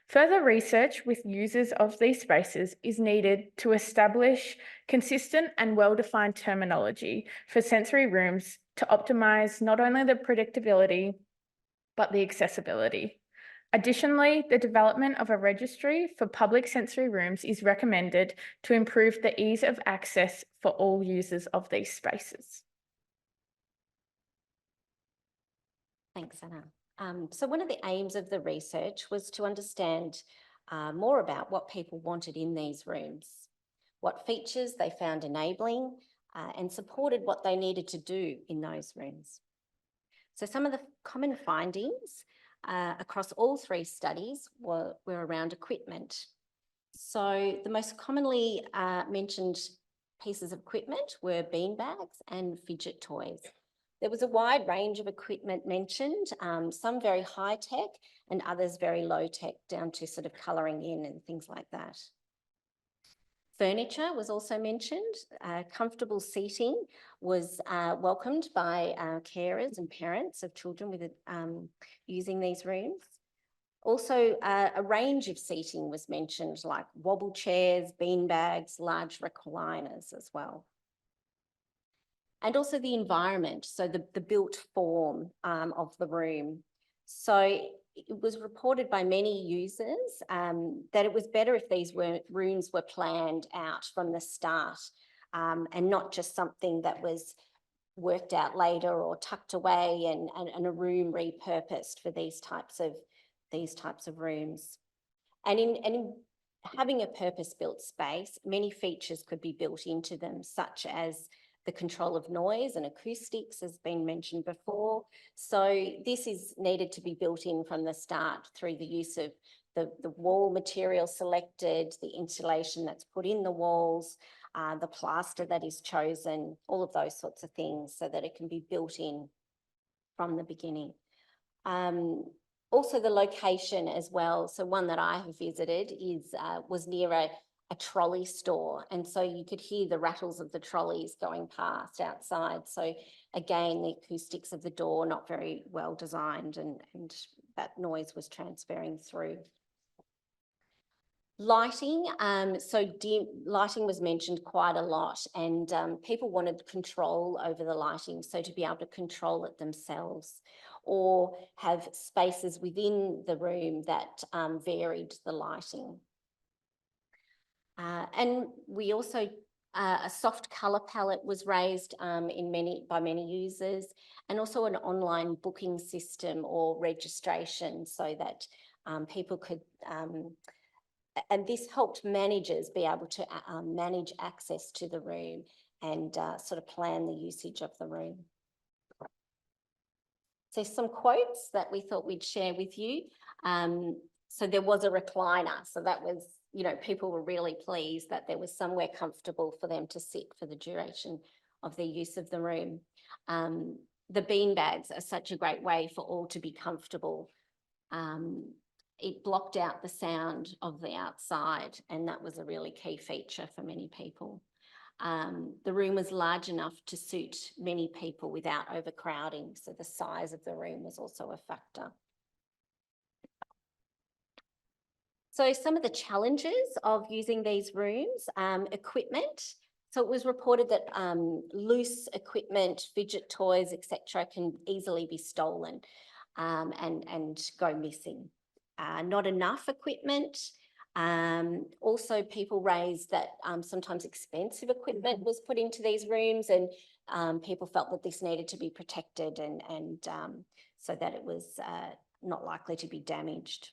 Further research with users of these spaces is needed to establish consistent and well-defined terminology for sensory rooms to optimise not only the predictability, but the accessibility. Additionally, the development of a registry for public sensory rooms is recommended to improve the ease of access for all users of these spaces. Thanks, Anna. So one of the aims of the research was to understand more about what people wanted in these rooms, what features they found enabling, and supported what they needed to do in those rooms. So some of the common findings across all 3 studies were around equipment. So the most commonly mentioned pieces of equipment were beanbags and fidget toys. There was a wide range of equipment mentioned, some very high tech and others very low tech, down to sort of colouring in and things like that. Furniture was also mentioned. Comfortable seating was welcomed by carers and parents of children with using these rooms. Also, a range of seating was mentioned, like wobble chairs, beanbags, large recliners as well. And also the environment, so the built form of the room. So it was reported by many users that it was better if these rooms were planned out from the start and not just something that was worked out later or tucked away and a room repurposed for these types of rooms. And in having a purpose-built space, many features could be built into them, such as the control of noise and acoustics has been mentioned before. So this is needed to be built in from the start through the use of the wall material selected, the insulation that's put in the walls, the plaster that is chosen, all of those sorts of things, so that it can be built in from the beginning. Also the location as well. So one that I have visited was near a trolley store, and so you could hear the rattles of the trolleys going past outside. So again, the acoustics of the door not very well designed, and that noise was transferring through. Lighting, lighting was mentioned quite a lot, and people wanted control over the lighting, so to be able to control it themselves or have spaces within the room that varied the lighting. And we also, a soft colour palette was raised by many users, and also an online booking system or registration, so that people could, and this helped managers be able to manage access to the room and sort of plan the usage of the room. So some quotes that we thought we'd share with you. So there was a recliner, so that was, you know, people were really pleased that there was somewhere comfortable for them to sit for the duration of their use of the room. The beanbags are such a great way for all to be comfortable. It blocked out the sound of the outside, and that was a really key feature for many people. The room was large enough to suit many people without overcrowding, so the size of the room was also a factor. So some of the challenges of using these rooms, equipment. So it was reported that loose equipment, fidget toys, etc., can easily be stolen and go missing. Not enough equipment. Also, people raised that sometimes expensive equipment was put into these rooms, and people felt that this needed to be protected and so that it was not likely to be damaged.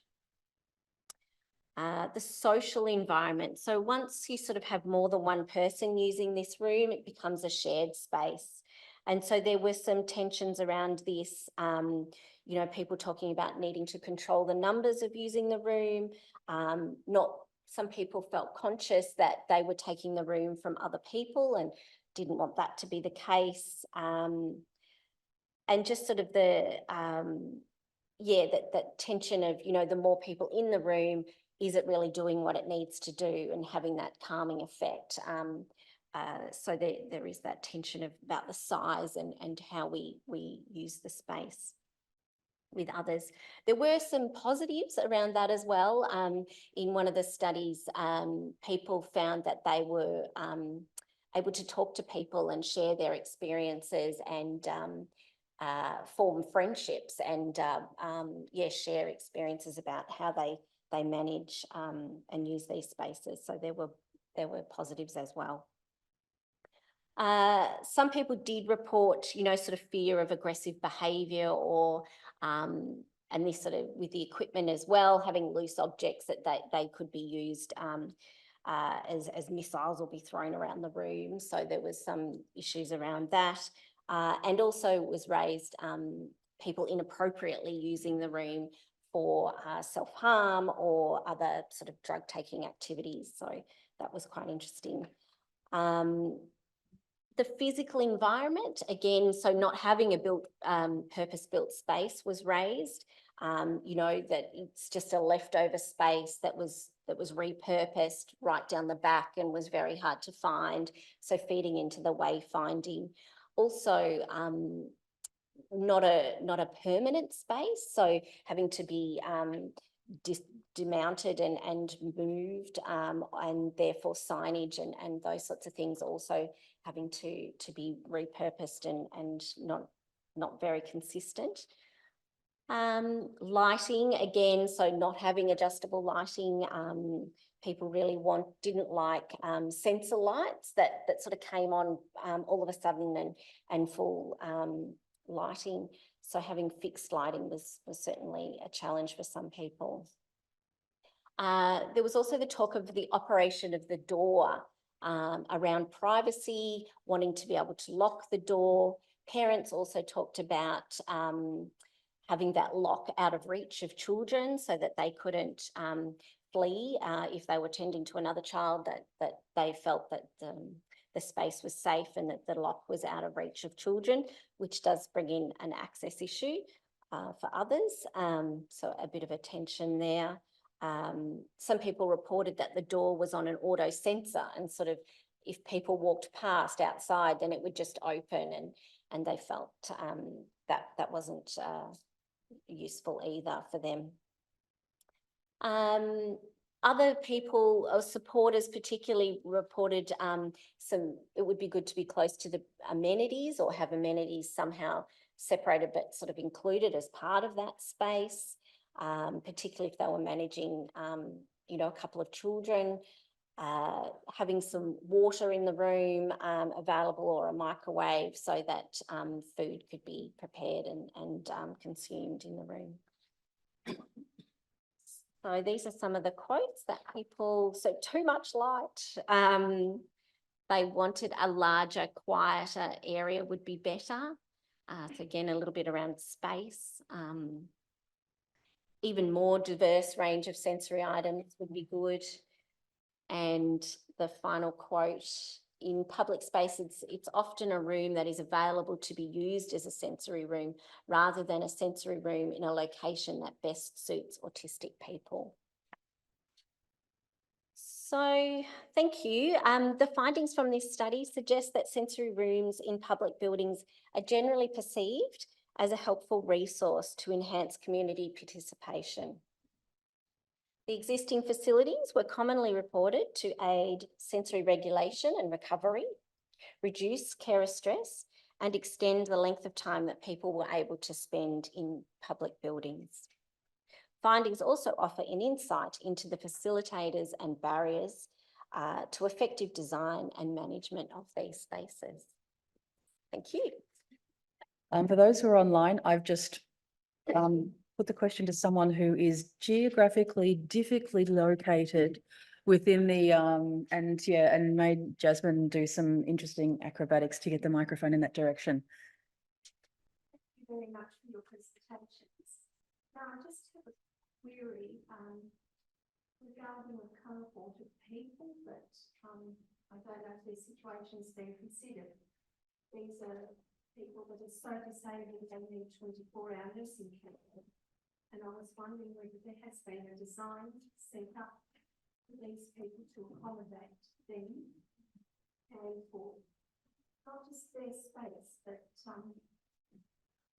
The social environment. So once you sort of have more than one person using this room, it becomes a shared space. And so there were some tensions around this, you know, people talking about needing to control the numbers of using the room. Some people felt conscious that they were taking the room from other people and didn't want that to be the case. And just sort of the, that tension of, you know, the more people in the room, is it really doing what it needs to do and having that calming effect? So there is that tension about the size and how we use the space. with others. There were some positives around that as well. In one of the studies, people found that they were able to talk to people and share their experiences and form friendships and share experiences about how they manage and use these spaces. So there were positives as well. Some people did report, sort of fear of aggressive behaviour or and this sort of with the equipment as well, having loose objects that they could be used as missiles or be thrown around the room. So there was some issues around that. And also was raised people inappropriately using the room for self-harm or other sort of drug-taking activities. So that was quite interesting. The physical environment, again, so not having a purpose-built space was raised, that it's just a leftover space that was repurposed right down the back and was very hard to find. So feeding into the wayfinding. Also, not a permanent space, so having to be demounted and moved, and therefore signage and those sorts of things also having to be repurposed and not very consistent. Lighting, again, so not having adjustable lighting. People really didn't like sensor lights that sort of came on all of a sudden and full lighting. So having fixed lighting was certainly a challenge for some people. There was also the talk of the operation of the door around privacy, wanting to be able to lock the door. Parents also talked about having that lock out of reach of children so that they couldn't flee if they were tending to another child, that they felt that the space was safe and that the lock was out of reach of children, which does bring in an access issue for others. So a bit of a tension there. Some people reported that the door was on an auto sensor and sort of if people walked past outside, then it would just open and they felt that wasn't useful either for them. Other people or supporters particularly reported it would be good to be close to the amenities or have amenities somehow separated but sort of included as part of that space, particularly if they were managing, a couple of children, having some water in the room available or a microwave so that food could be prepared and consumed in the room. So these are some of the quotes that people, so too much light. They wanted a larger, quieter area would be better. So again, a little bit around space. Even more diverse range of sensory items would be good. And the final quote, in public spaces, it's often a room that is available to be used as a sensory room rather than a sensory room in a location that best suits autistic people. So thank you. The findings from this study suggest that sensory rooms in public buildings are generally perceived as a helpful resource to enhance community participation. The existing facilities were commonly reported to aid sensory regulation and recovery, reduce carer stress, and extend the length of time that people were able to spend in public buildings. Findings also offer an insight into the facilitators and barriers to effective design and management of these spaces. Thank you. For those who are online, I've just put the question to someone who is geographically difficult located within the and made Jasmine do some interesting acrobatics to get the microphone in that direction. Thank you very much for your presentations. Now, I just have a query regarding the cohort of people that I don't know if their situation's been considered. These are people that are so disabled they need 24-hour nursing care. And I was wondering whether there has been a design set up for these people to accommodate them and for not just their space, but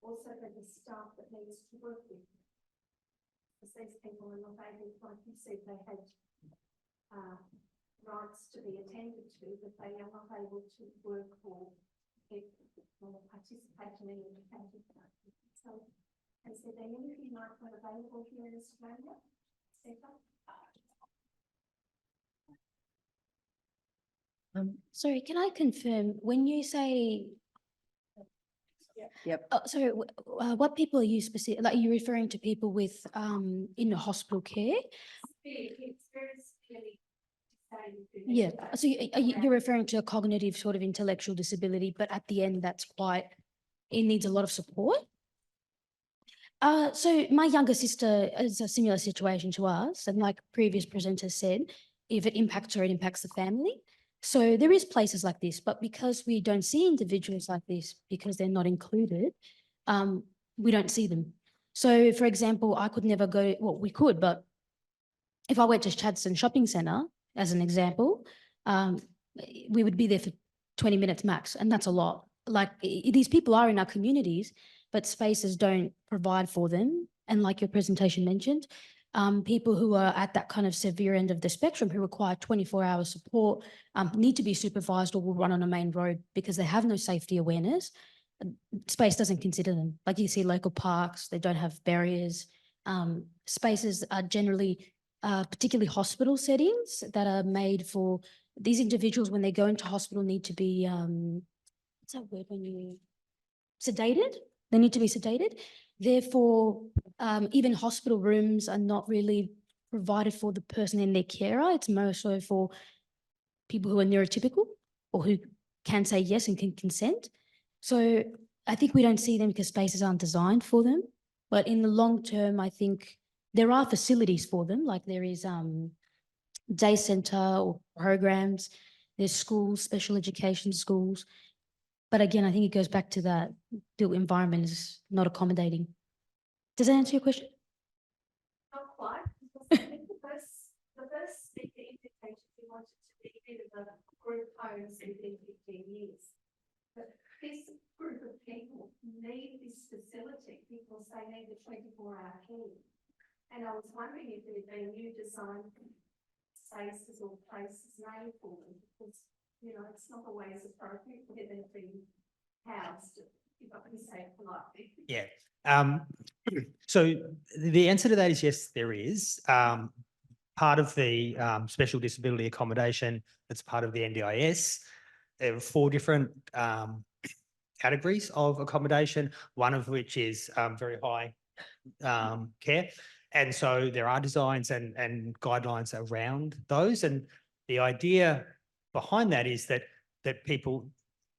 also for the staff that needs to work with. Because these people are not able, like you said, they had rights to be attended to, but they are not able to work or participate in any education. So, has there been anything like that available here in Australia? Sorry, can I confirm, when you say, Yep. sorry, what people are you specific, like, are you referring to people with, in hospital care? It's very severely disabled. Yeah, so you're referring to a cognitive sort of intellectual disability, but at the end, it needs a lot of support. So my younger sister is a similar situation to us, and like previous presenters said, if it impacts her, it impacts the family. So there is places like this, but because we don't see individuals like this, because they're not included, we don't see them. So for example, I could never go, well, we could, but if I went to Chadstone Shopping Centre, as an example, we would be there for 20 minutes max, and that's a lot. Like these people are in our communities, but spaces don't provide for them. And like your presentation mentioned, people who are at that kind of severe end of the spectrum who require 24-hour support need to be supervised or will run on a main road because they have no safety awareness. Space doesn't consider them. Like you see local parks, they don't have barriers. Spaces are generally, particularly hospital settings that are made for these individuals when they go into hospital need to be, what's that word when you, sedated? They need to be sedated. Therefore, even hospital rooms are not really provided for the person in their carer. It's more so for people who are neurotypical or who can say yes and can consent. So I think we don't see them because spaces aren't designed for them. But in the long term, I think there are facilities for them, like there is day centre or programs, there's schools, special education schools. But again, I think it goes back to that the environment is not accommodating. Does that answer your question? Not quite, because I think the first speaker indicated he wanted to be a bit of a group homes within 15 years. But this group of people need this facility because they need the 24-hour care. And I was wondering if there had been new design spaces or places made for them, because, you know, it's not always appropriate for them to be housed, if I can say it politely. Yeah. So the answer to that is yes, there is. Part of the special disability accommodation that's part of the NDIS, there are 4 different categories of accommodation, one of which is very high care. And so there are designs and guidelines around those. And the idea behind that is that people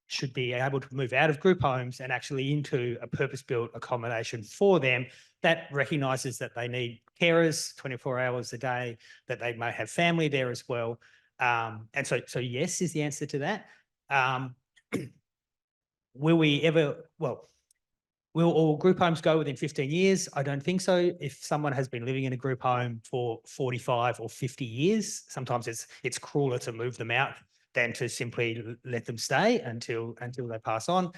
should be able to move out of group homes and actually into a purpose-built accommodation for them that recognises that they need carers 24 hours a day, that they may have family there as well. And so yes is the answer to that. Will we ever, well, will all group homes go within 15 years? I don't think so. If someone has been living in a group home for 45 or 50 years, sometimes it's crueler to move them out than to simply let them stay until they pass on.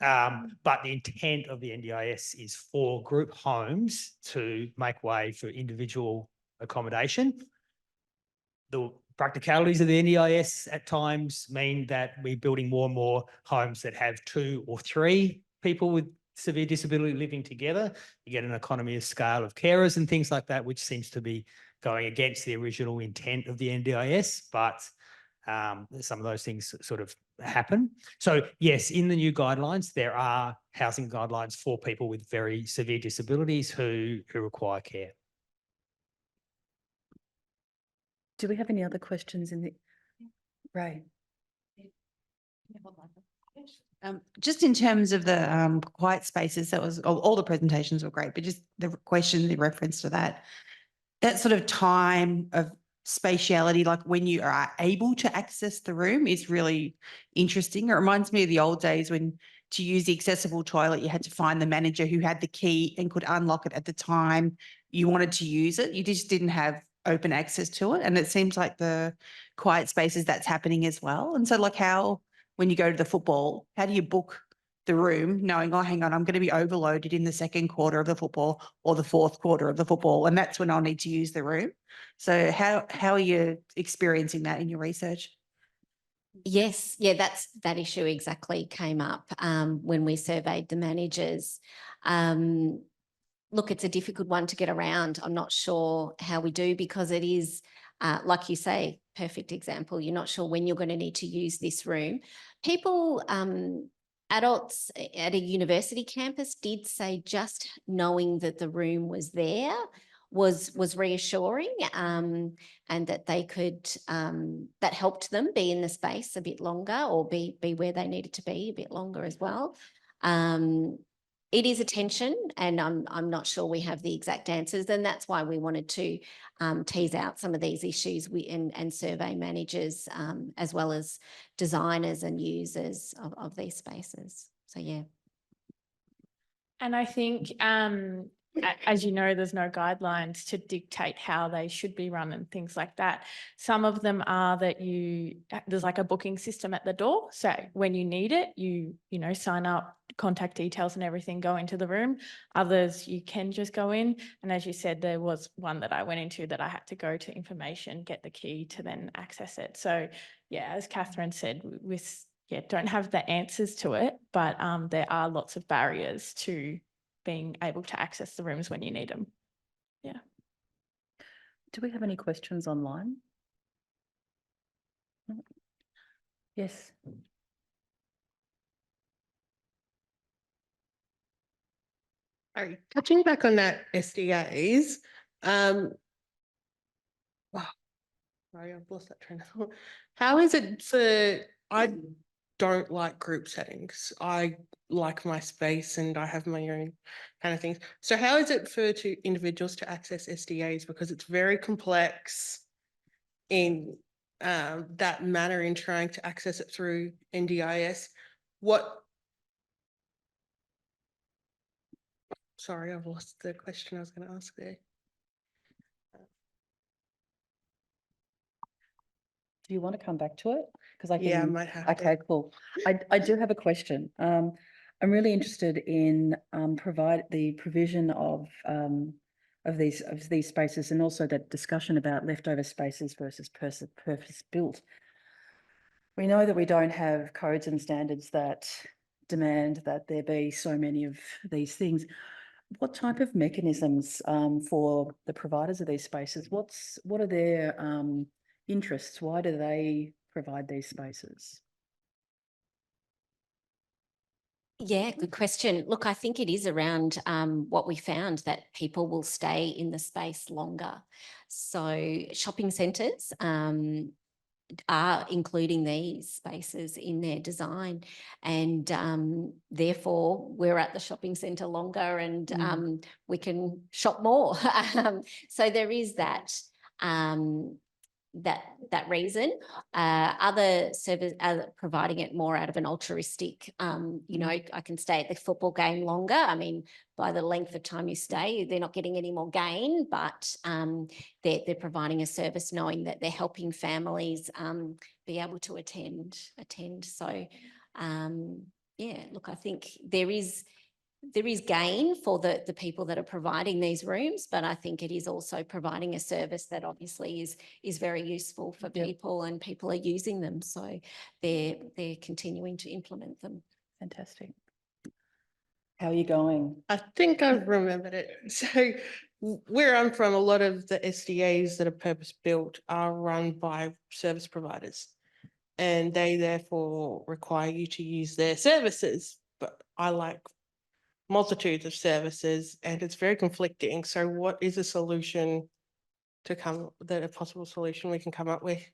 But the intent of the NDIS is for group homes to make way for individual accommodation. The practicalities of the NDIS at times mean that we're building more and more homes that have 2 or 3 people with severe disability living together. You get an economy of scale of carers and things like that, which seems to be going against the original intent of the NDIS, but some of those things sort of happen. So yes, in the new guidelines, there are housing guidelines for people with very severe disabilities who require care. Do we have any other questions in the, Ray? Just in terms of the quiet spaces, that was all the presentations were great, but just the question in reference to that sort of time of spatiality, like when you are able to access the room, is really interesting. It reminds me of the old days when to use the accessible toilet, you had to find the manager who had the key and could unlock it at the time you wanted to use it. You just didn't have open access to it. And it seems like the quiet spaces, that's happening as well. And so like how, when you go to the football, how do you book the room knowing, oh, hang on, I'm going to be overloaded in the second quarter of the football or the fourth quarter of the football, and that's when I'll need to use the room. So how are you experiencing that in your research? Yes, yeah, that issue exactly came up when we surveyed the managers. Look, it's a difficult one to get around. I'm not sure how we do, because it is, like you say, perfect example. You're not sure when you're going to need to use this room. People, adults at a university campus did say just knowing that the room was there was reassuring, and that they could, that helped them be in the space a bit longer, or be where they needed to be a bit longer as well. It is a tension, and I'm not sure we have the exact answers, and that's why we wanted to tease out some of these issues and survey managers, as well as designers and users of these spaces. So yeah. And I think, as you know, there's no guidelines to dictate how they should be run and things like that. Some of them are that there's like a booking system at the door. So when you need it, you sign up, contact details and everything, go into the room. Others, you can just go in. And as you said, there was one that I went into that I had to go to information, get the key to then access it. So yeah, as Catherine said, don't have the answers to it, but there are lots of barriers to being able to access the rooms when you need them. Yeah. Do we have any questions online? Yes. Touching back on that SDAs, sorry, I've lost that train of thought. How is it I don't like group settings. I like my space and I have my own kind of things. So how is it for individuals to access SDAs? Because it's very complex in that manner in trying to access it through NDIS. Sorry, I've lost the question I was going to ask there. Do you want to come back to it? Because I can. Yeah, I might have Okay, to. cool. I do have a question. I'm really interested in the provision of these spaces, and also that discussion about leftover spaces versus purpose built. We know that we don't have codes and standards that demand that there be so many of these things. What type of mechanisms for the providers of these spaces? What are their interests? Why do they provide these spaces? Yeah, good question. Look, I think it is around what we found, that people will stay in the space longer. So shopping centres are including these spaces in their design, and therefore we're at the shopping centre longer, and we can shop more. So there is that that reason. Other services are providing it more out of an altruistic, I can stay at the football game longer. I mean, by the length of time you stay, they're not getting any more gain, but they're providing a service knowing that they're helping families be able to attend. So yeah, look, I think there is gain for the people that are providing these rooms, but I think it is also providing a service that obviously is very useful for people, and people are using them. So they're continuing to implement them. Fantastic. How are you going? I think I've remembered it. So where I'm from, a lot of the SDAs that are purpose built are run by service providers, and they therefore require you to use their services. But I like multitudes of services, and it's very conflicting. So what is a solution a possible solution we can come up with?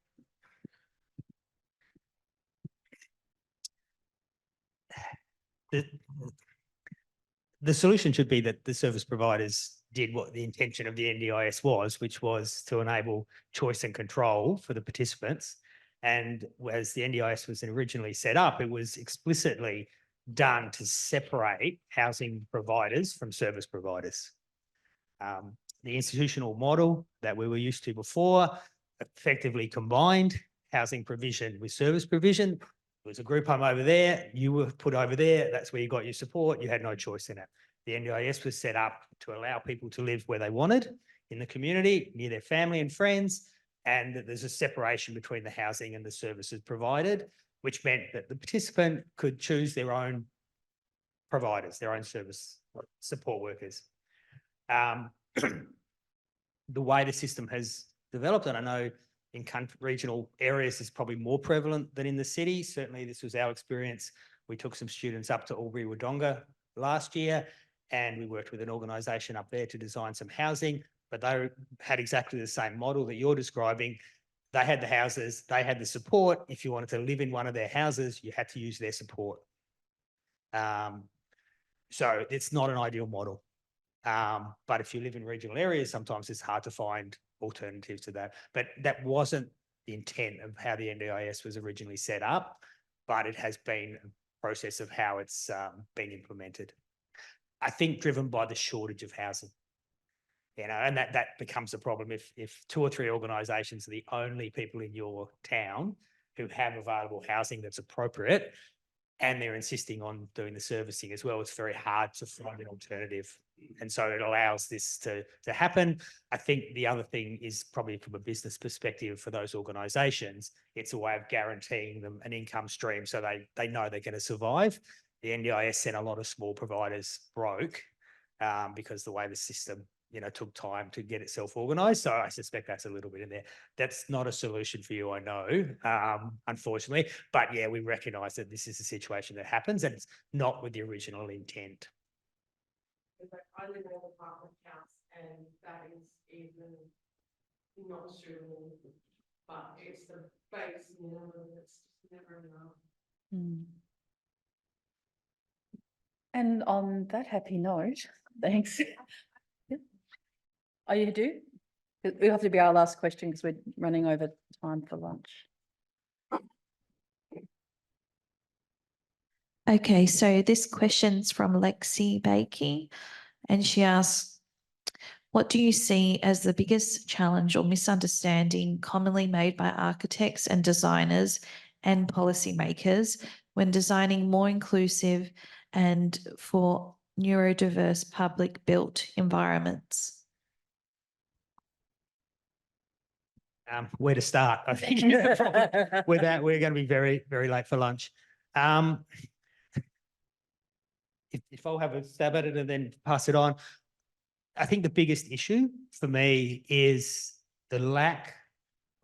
The solution should be that the service providers did what the intention of the NDIS was, which was to enable choice and control for the participants. And as the NDIS was originally set up, it was explicitly done to separate housing providers from service providers. The institutional model that we were used to before effectively combined housing provision with service provision. was a group home over there, you were put over there, that's where you got your support, you had no choice in it. The NDIS was set up to allow people to live where they wanted in the community, near their family and friends, and that there's a separation between the housing and the services provided, which meant that the participant could choose their own providers, their own service support workers. The way the system has developed, and I know in regional areas is probably more prevalent than in the city. Certainly this was our experience. We took some students up to Albury-Wodonga last year, and we worked with an organisation up there to design some housing, but they had exactly the same model that you're describing. They had the houses, they had the support. If you wanted to live in one of their houses, you had to use their support. So it's not an ideal model. But if you live in regional areas, sometimes it's hard to find alternatives to that. But that wasn't the intent of how the NDIS was originally set up, but it has been a process of how it's been implemented. I think driven by the shortage of housing, you know, and that becomes a problem if 2 or 3 organisations are the only people in your town who have available housing that's appropriate, and they're insisting on doing the servicing as well. It's very hard to find an alternative. And so it allows this to happen. I think the other thing is probably from a business perspective for those organisations, it's a way of guaranteeing them an income stream so they know they're going to survive. The NDIS sent a lot of small providers broke because the way the system, you know, took time to get itself organised. So I suspect that's a little bit in there. That's not a solution for you, I know, unfortunately. But yeah, we recognise that this is a situation that happens and it's not with the original intent. I live in an apartment house and that is even not suitable, but it's the base minimum that's just never enough. And on that happy note, thanks. Oh, you do? It'll have to be our last question because we're running over time for lunch. Okay, so this question's from Lexi Bakey, and she asks, what do you see as the biggest challenge or misunderstanding commonly made by architects and designers and policymakers when designing more inclusive and for neurodiverse public built environments? Where to start? I think with that, we're going to be very, very late for lunch. If I'll have a stab at it and then pass it on, I think the biggest issue for me is the lack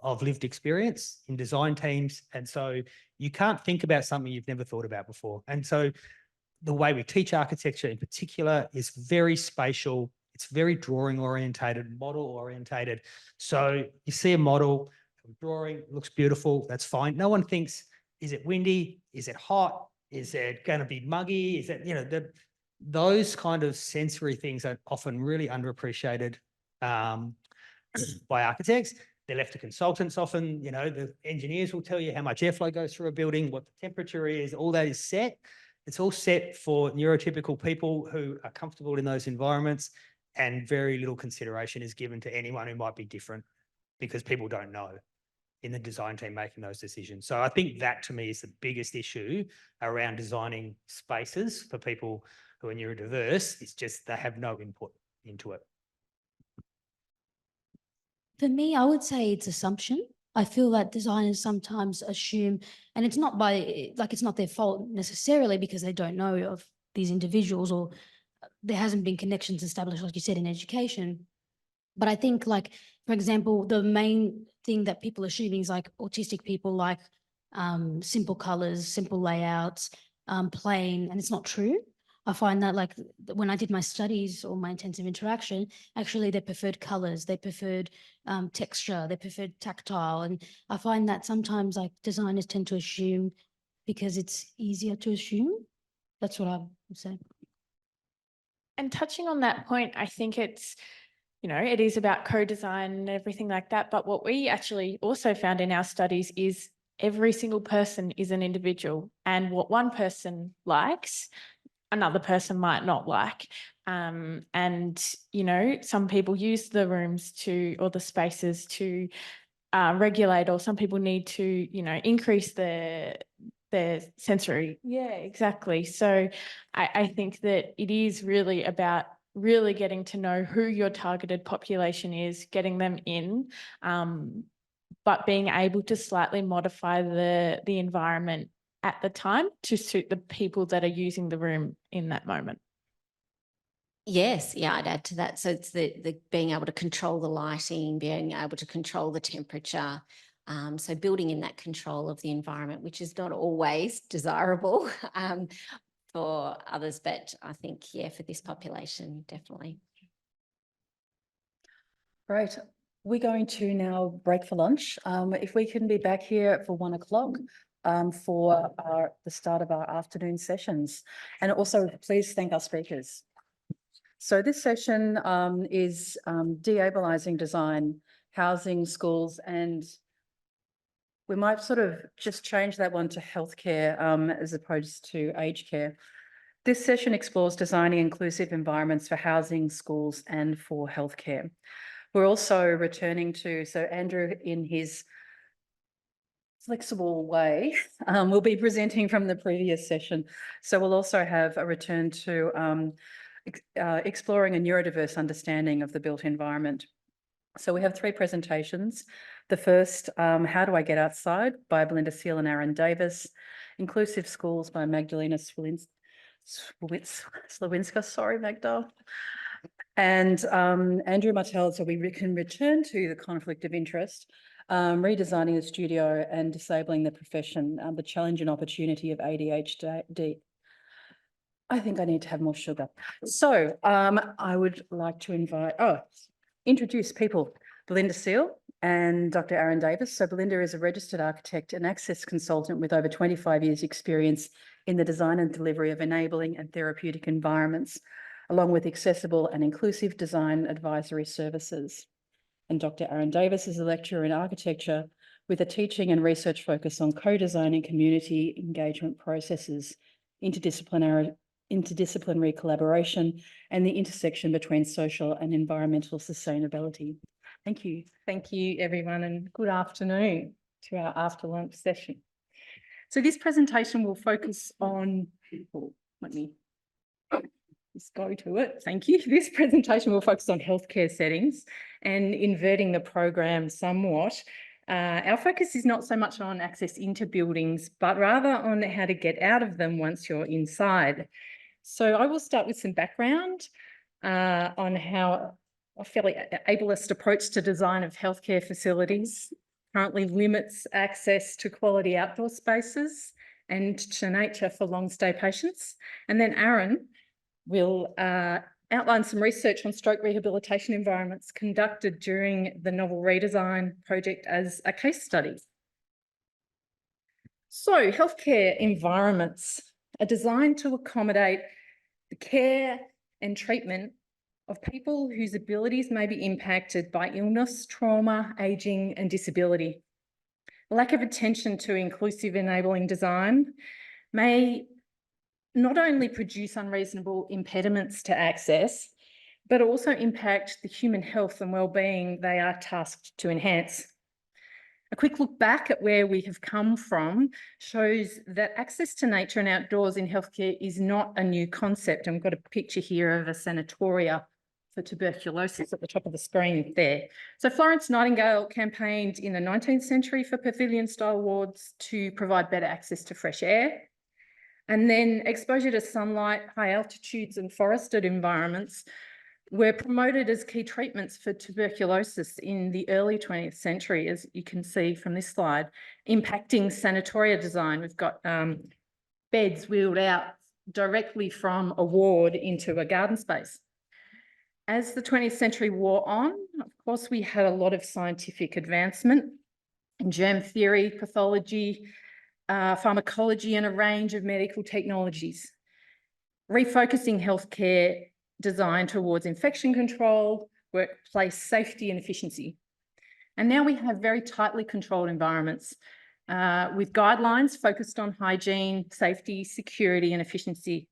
of lived experience in design teams. And so you can't think about something you've never thought about before. And so the way we teach architecture in particular is very spatial. It's very drawing orientated, model orientated. So you see a model, a drawing, looks beautiful, that's fine. No one thinks, is it windy? Is it hot? Is it going to be muggy? Is it, you know, those kind of sensory things are often really underappreciated by architects. They're left to consultants often. You know, the engineers will tell you how much airflow goes through a building, what the temperature is, all that is set. It's all set for neurotypical people who are comfortable in those environments, and very little consideration is given to anyone who might be different because people don't know in the design team making those decisions. So I think that to me is the biggest issue around designing spaces for people who are neurodiverse. It's just they have no input into it. For me, I would say it's assumption. I feel that designers sometimes assume, and it's not it's not their fault necessarily because they don't know of these individuals or there hasn't been connections established, like you said, in education. But I think, like, for example, the main thing that people are assuming is like autistic people like simple colors, simple layouts, plain, and it's not true. I find that like when I did my studies or my intensive interaction, actually they preferred colors, they preferred texture, they preferred tactile. And I find that sometimes like designers tend to assume because it's easier to assume. That's what I would say. And touching on that point, I think it's, you know, it is about co-design and everything like that. But what we actually also found in our studies is every single person is an individual, and what one person likes, another person might not like. And, you know, some people use the rooms or the spaces to regulate, or some people need to, you know, increase the their sensory. Yeah, exactly. So I think that it is really about really getting to know who your targeted population is, getting them in, but being able to slightly modify the environment at the time to suit the people that are using the room in that moment. Yes, yeah, I'd add to that. So it's the being able to control the lighting, being able to control the temperature. So building in that control of the environment, which is not always desirable for others, but I think, yeah, for this population, definitely. Great. We're going to now break for lunch. If we can be back here for 1 o'clock for the start of our afternoon sessions. And also please thank our speakers. So this session is de-ableising design, housing, schools, and we might sort of just change that one to healthcare as opposed to aged care. This session explores designing inclusive environments for housing, schools, and for healthcare. We're also returning to, so Andrew, in his flexible way, will be presenting from the previous session. So we'll also have a return to exploring a neurodiverse understanding of the built environment. So we have 3 presentations. The first, How Do I Get Outside by Belinda Seal and Aaron Davis, Inclusive Schools by Magdalena Slawinska, sorry, Magda. And Andrew Martell, so we can return to the conflict of interest, redesigning the studio and disabling the profession, the challenge and opportunity of ADHD. I think I need to have more sugar. So I would like to introduce people, Belinda Seal and Dr. Aaron Davis. So Belinda is a registered architect and access consultant with over 25 years experience in the design and delivery of enabling and therapeutic environments, along with accessible and inclusive design advisory services. And Dr. Aaron Davis is a lecturer in architecture with a teaching and research focus on co-designing community engagement processes, interdisciplinary collaboration, and the intersection between social and environmental sustainability. Thank you. Thank you, everyone, and good afternoon to our after lunch session. So this presentation will focus on, let me just go to it. Thank you. This presentation will focus on healthcare settings and inverting the program somewhat. Our focus is not so much on access into buildings, but rather on how to get out of them once you're inside. So I will start with some background on how a fairly ableist approach to design of healthcare facilities currently limits access to quality outdoor spaces and to nature for long stay patients. And then Aaron will outline some research on stroke rehabilitation environments conducted during the novel redesign project as a case study. So healthcare environments are designed to accommodate the care and treatment of people whose abilities may be impacted by illness, trauma, ageing, and disability. A lack of attention to inclusive enabling design may not only produce unreasonable impediments to access, but also impact the human health and well-being they are tasked to enhance. A quick look back at where we have come from shows that access to nature and outdoors in healthcare is not a new concept. And we've got a picture here of a sanatoria for tuberculosis at the top of the screen there. So Florence Nightingale campaigned in the 19th century for pavilion-style wards to provide better access to fresh air. And then exposure to sunlight, high altitudes and forested environments were promoted as key treatments for tuberculosis in the early 20th century, as you can see from this slide, impacting sanatoria design. We've got beds wheeled out directly from a ward into a garden space. As the 20th century wore on, of course, we had a lot of scientific advancement in germ theory, pathology, pharmacology, and a range of medical technologies, refocusing healthcare design towards infection control, workplace safety and efficiency. And now we have very tightly controlled environments with guidelines focused on hygiene, safety, security and efficiency.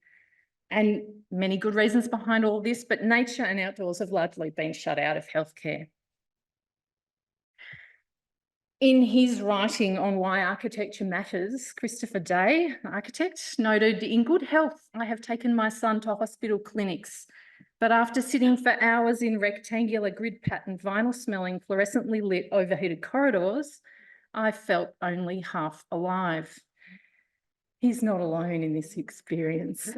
And many good reasons behind all this, but nature and outdoors have largely been shut out of healthcare. In his writing on why architecture matters, Christopher Day, an architect, noted, "In good health, I have taken my son to hospital clinics, but after sitting for hours in rectangular grid pattern, vinyl smelling, fluorescently lit overheated corridors, I felt only half alive." He's not alone in this experience.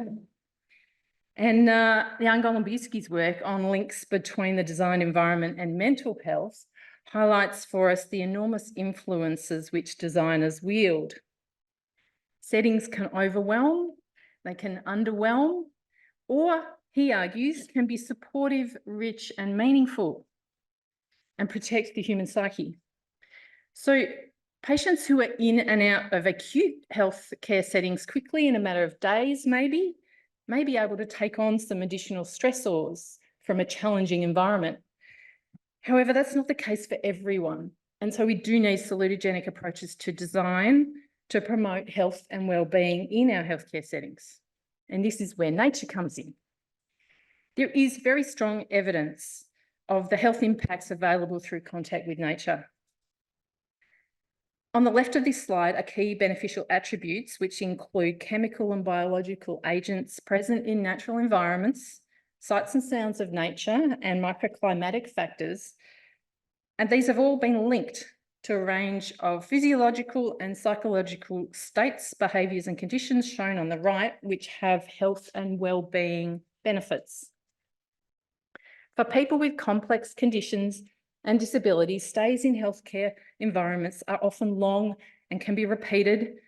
And Jan Golombisky's work on links between the design environment and mental health highlights for us the enormous influences which designers wield. Settings can overwhelm, they can underwhelm, or, he argues, can be supportive, rich and meaningful and protect the human psyche. So patients who are in and out of acute health care settings quickly in a matter of days may be able to take on some additional stressors from a challenging environment. However, that's not the case for everyone. And so we do need salutogenic approaches to design to promote health and well-being in our healthcare settings. And this is where nature comes in. There is very strong evidence of the health impacts available through contact with nature. On the left of this slide are key beneficial attributes, which include chemical and biological agents present in natural environments, sights and sounds of nature, and microclimatic factors. And these have all been linked to a range of physiological and psychological states, behaviours and conditions shown on the right, which have health and well-being benefits. For people with complex conditions and disabilities, stays in healthcare environments are often long and can be repeated,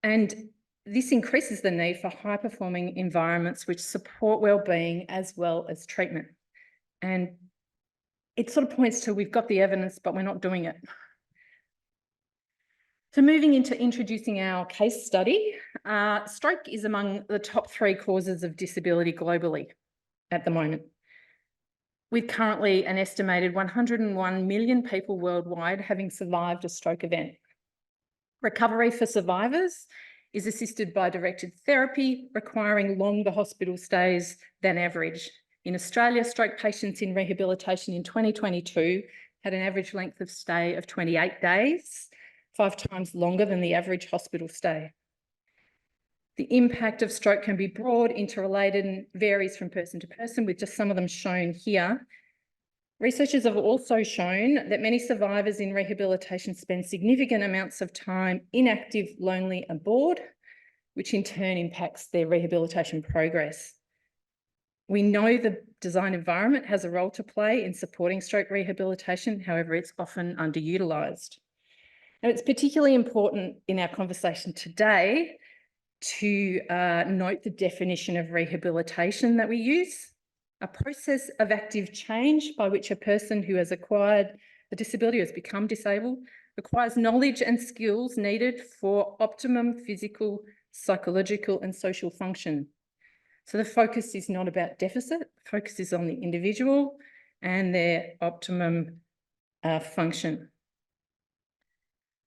and this increases the need for high-performing environments which support well-being as well as treatment. And it sort of points to we've got the evidence, but we're not doing it. So moving into introducing our case study, stroke is among the top 3 causes of disability globally at the moment, with currently an estimated 101 million people worldwide having survived a stroke event. Recovery for survivors is assisted by directed therapy, requiring longer hospital stays than average. In Australia, stroke patients in rehabilitation in 2022 had an average length of stay of 28 days, 5 times longer than the average hospital stay. The impact of stroke can be broad, interrelated, and varies from person to person, with just some of them shown here. Researchers have also shown that many survivors in rehabilitation spend significant amounts of time inactive, lonely, and bored, which in turn impacts their rehabilitation progress. We know the design environment has a role to play in supporting stroke rehabilitation, however, it's often underutilised. Now, it's particularly important in our conversation today to note the definition of rehabilitation that we use: a process of active change by which a person who has acquired a disability or has become disabled requires knowledge and skills needed for optimum physical, psychological and social function. So the focus is not about deficit, the focus is on the individual and their optimum function.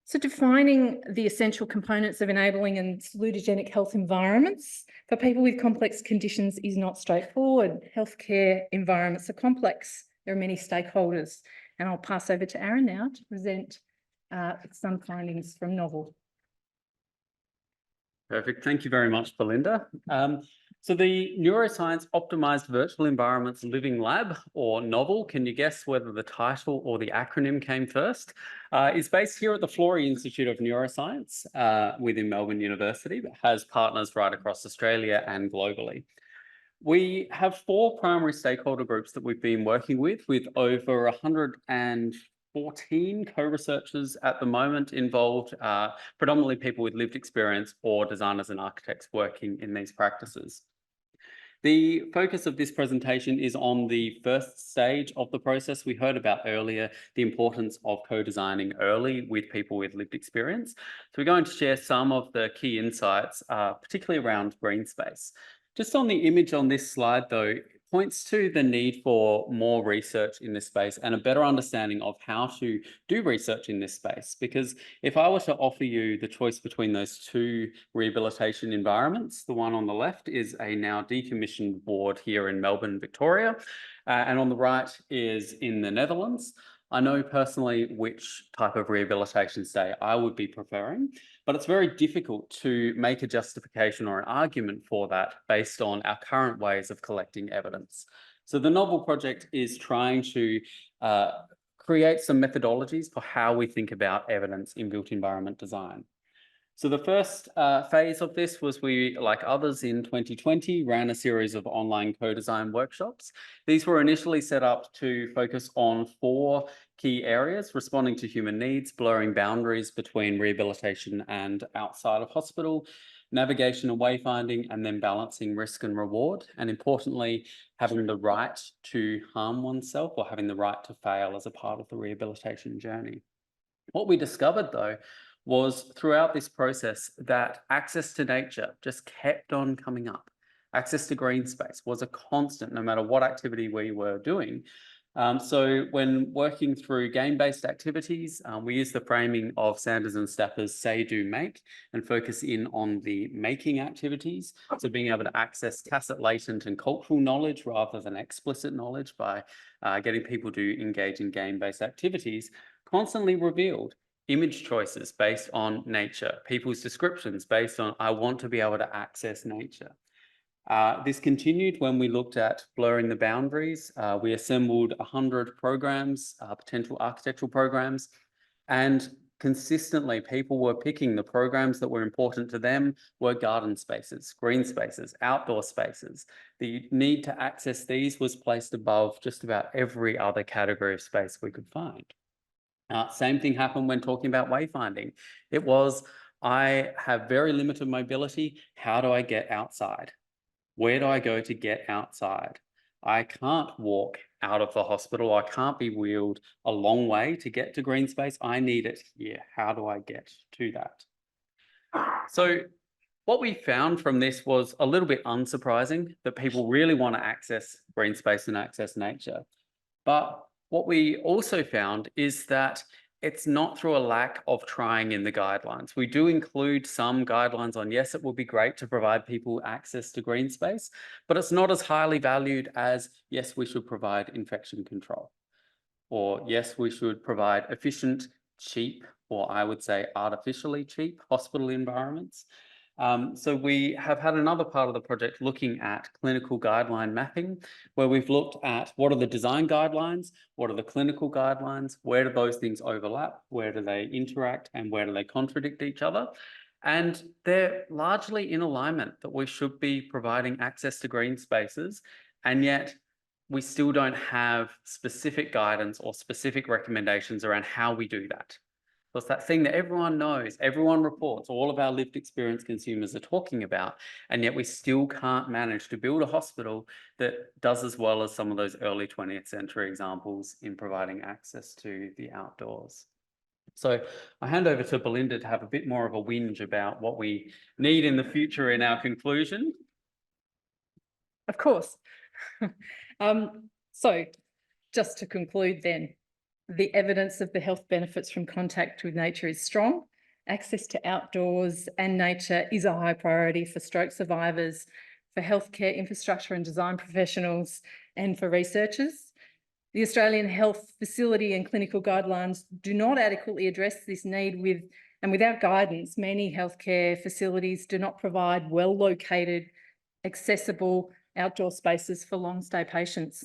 So defining the essential components of enabling and salutogenic health environments for people with complex conditions is not straightforward. Healthcare environments are complex. There are many stakeholders, and I'll pass over to Aaron now to present some findings from Novel. Perfect. Thank you very much, Belinda. So the Neuroscience Optimized Virtual Environments Living Lab, or Novel, can you guess whether the title or the acronym came first, is based here at the Florey Institute of Neuroscience within Melbourne University, but has partners right across Australia and globally. We have 4 primary stakeholder groups that we've been working with over 114 co-researchers at the moment involved, predominantly people with lived experience or designers and architects working in these practices. The focus of this presentation is on the first stage of the process. We heard about earlier the importance of co-designing early with people with lived experience. So we're going to share some of the key insights, particularly around green space. Just on the image on this slide, though, it points to the need for more research in this space and a better understanding of how to do research in this space. Because if I were to offer you the choice between those 2 rehabilitation environments, the one on the left is a now decommissioned ward here in Melbourne, Victoria, and on the right is in the Netherlands. I know personally which type of rehabilitation stay I would be preferring, but it's very difficult to make a justification or an argument for that based on our current ways of collecting evidence. So the Novel project is trying to create some methodologies for how we think about evidence in built environment design. So the first phase of this was we, like others in 2020, ran a series of online co-design workshops. These were initially set up to focus on 4 key areas: responding to human needs, blurring boundaries between rehabilitation and outside of hospital, navigation and wayfinding, and then balancing risk and reward. And importantly, having the right to harm oneself or having the right to fail as a part of the rehabilitation journey. What we discovered though was throughout this process that access to nature just kept on coming up. Access to green space was a constant, no matter what activity we were doing. So when working through game-based activities, we use the framing of Sanders and Stapper's Say, Do, Make, and focus in on the making activities. So being able to access tacit, latent, and cultural knowledge rather than explicit knowledge by getting people to engage in game-based activities constantly revealed image choices based on nature, people's descriptions based on, I want to be able to access nature. This continued when we looked at blurring the boundaries. We assembled 100 programs, potential architectural programs, and consistently people were picking the programs that were important to them were garden spaces, green spaces, outdoor spaces. The need to access these was placed above just about every other category of space we could find. Same thing happened when talking about wayfinding. It was, I have very limited mobility. How do I get outside? Where do I go to get outside? I can't walk out of the hospital. I can't be wheeled a long way to get to green space. I need it here. How do I get to that? So what we found from this was a little bit unsurprising that people really want to access green space and access nature. But what we also found is that it's not through a lack of trying in the guidelines. We do include some guidelines on, yes, it would be great to provide people access to green space, but it's not as highly valued as, yes, we should provide infection control. Or yes, we should provide efficient, cheap, or I would say artificially cheap hospital environments. So we have had another part of the project looking at clinical guideline mapping, where we've looked at what are the design guidelines, what are the clinical guidelines, where do those things overlap, where do they interact, and where do they contradict each other. And they're largely in alignment that we should be providing access to green spaces, and yet we still don't have specific guidance or specific recommendations around how we do that. So it's that thing that everyone knows, everyone reports, all of our lived experience consumers are talking about, and yet we still can't manage to build a hospital that does as well as some of those early 20th century examples in providing access to the outdoors. So I hand over to Belinda to have a bit more of a whinge about what we need in the future in our conclusion. Of course. So just to conclude then, the evidence of the health benefits from contact with nature is strong. Access to outdoors and nature is a high priority for stroke survivors, for healthcare infrastructure and design professionals, and for researchers. The Australian Health Facility and Clinical Guidelines do not adequately address this need and without guidance, many healthcare facilities do not provide well-located, accessible outdoor spaces for long-stay patients.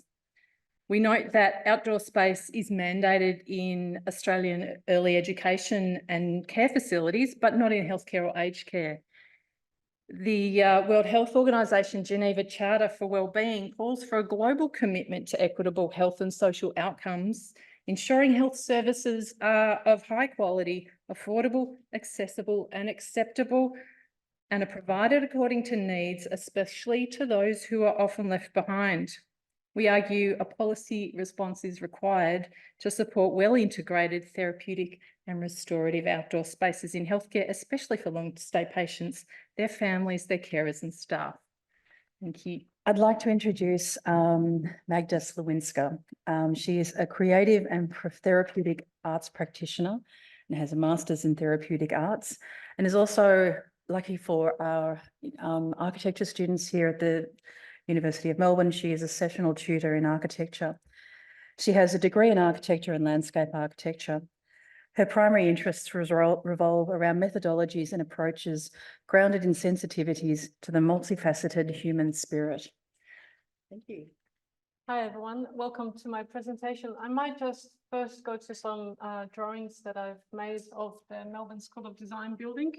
We note that outdoor space is mandated in Australian early education and care facilities, but not in healthcare or aged care. The World Health Organization Geneva Charter for Wellbeing calls for a global commitment to equitable health and social outcomes, ensuring health services are of high quality, affordable, accessible and acceptable, and are provided according to needs, especially to those who are often left behind. We argue a policy response is required to support well-integrated therapeutic and restorative outdoor spaces in healthcare, especially for long-stay patients, their families, their carers and staff. Thank you. I'd like to introduce Magda Slawinska. She is a creative and therapeutic arts practitioner and has a master's in therapeutic arts, and is also lucky for our architecture students here at the University of Melbourne. She is a sessional tutor in architecture. She has a degree in architecture and landscape architecture. Her primary interests revolve around methodologies and approaches grounded in sensitivities to the multifaceted human spirit. Thank you. Hi, everyone. Welcome to my presentation. I might just first go to some drawings that I've made of the Melbourne School of Design building.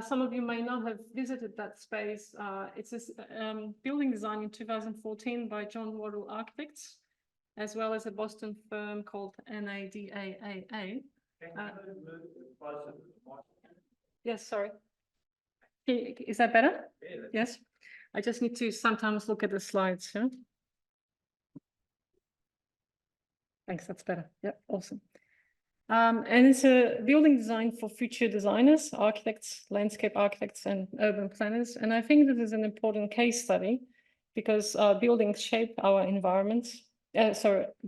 Some of you may not have visited that space. It's a building design in 2014 by John Waddell Architects, as well as a Boston firm called NADAAA. Yes, sorry. Is that better? Yes. I just need to sometimes look at the slides. Yeah? Thanks, that's better. Yep, awesome. And it's a building design for future designers, architects, landscape architects, and urban planners. And I think this is an important case study because buildings shape our environments.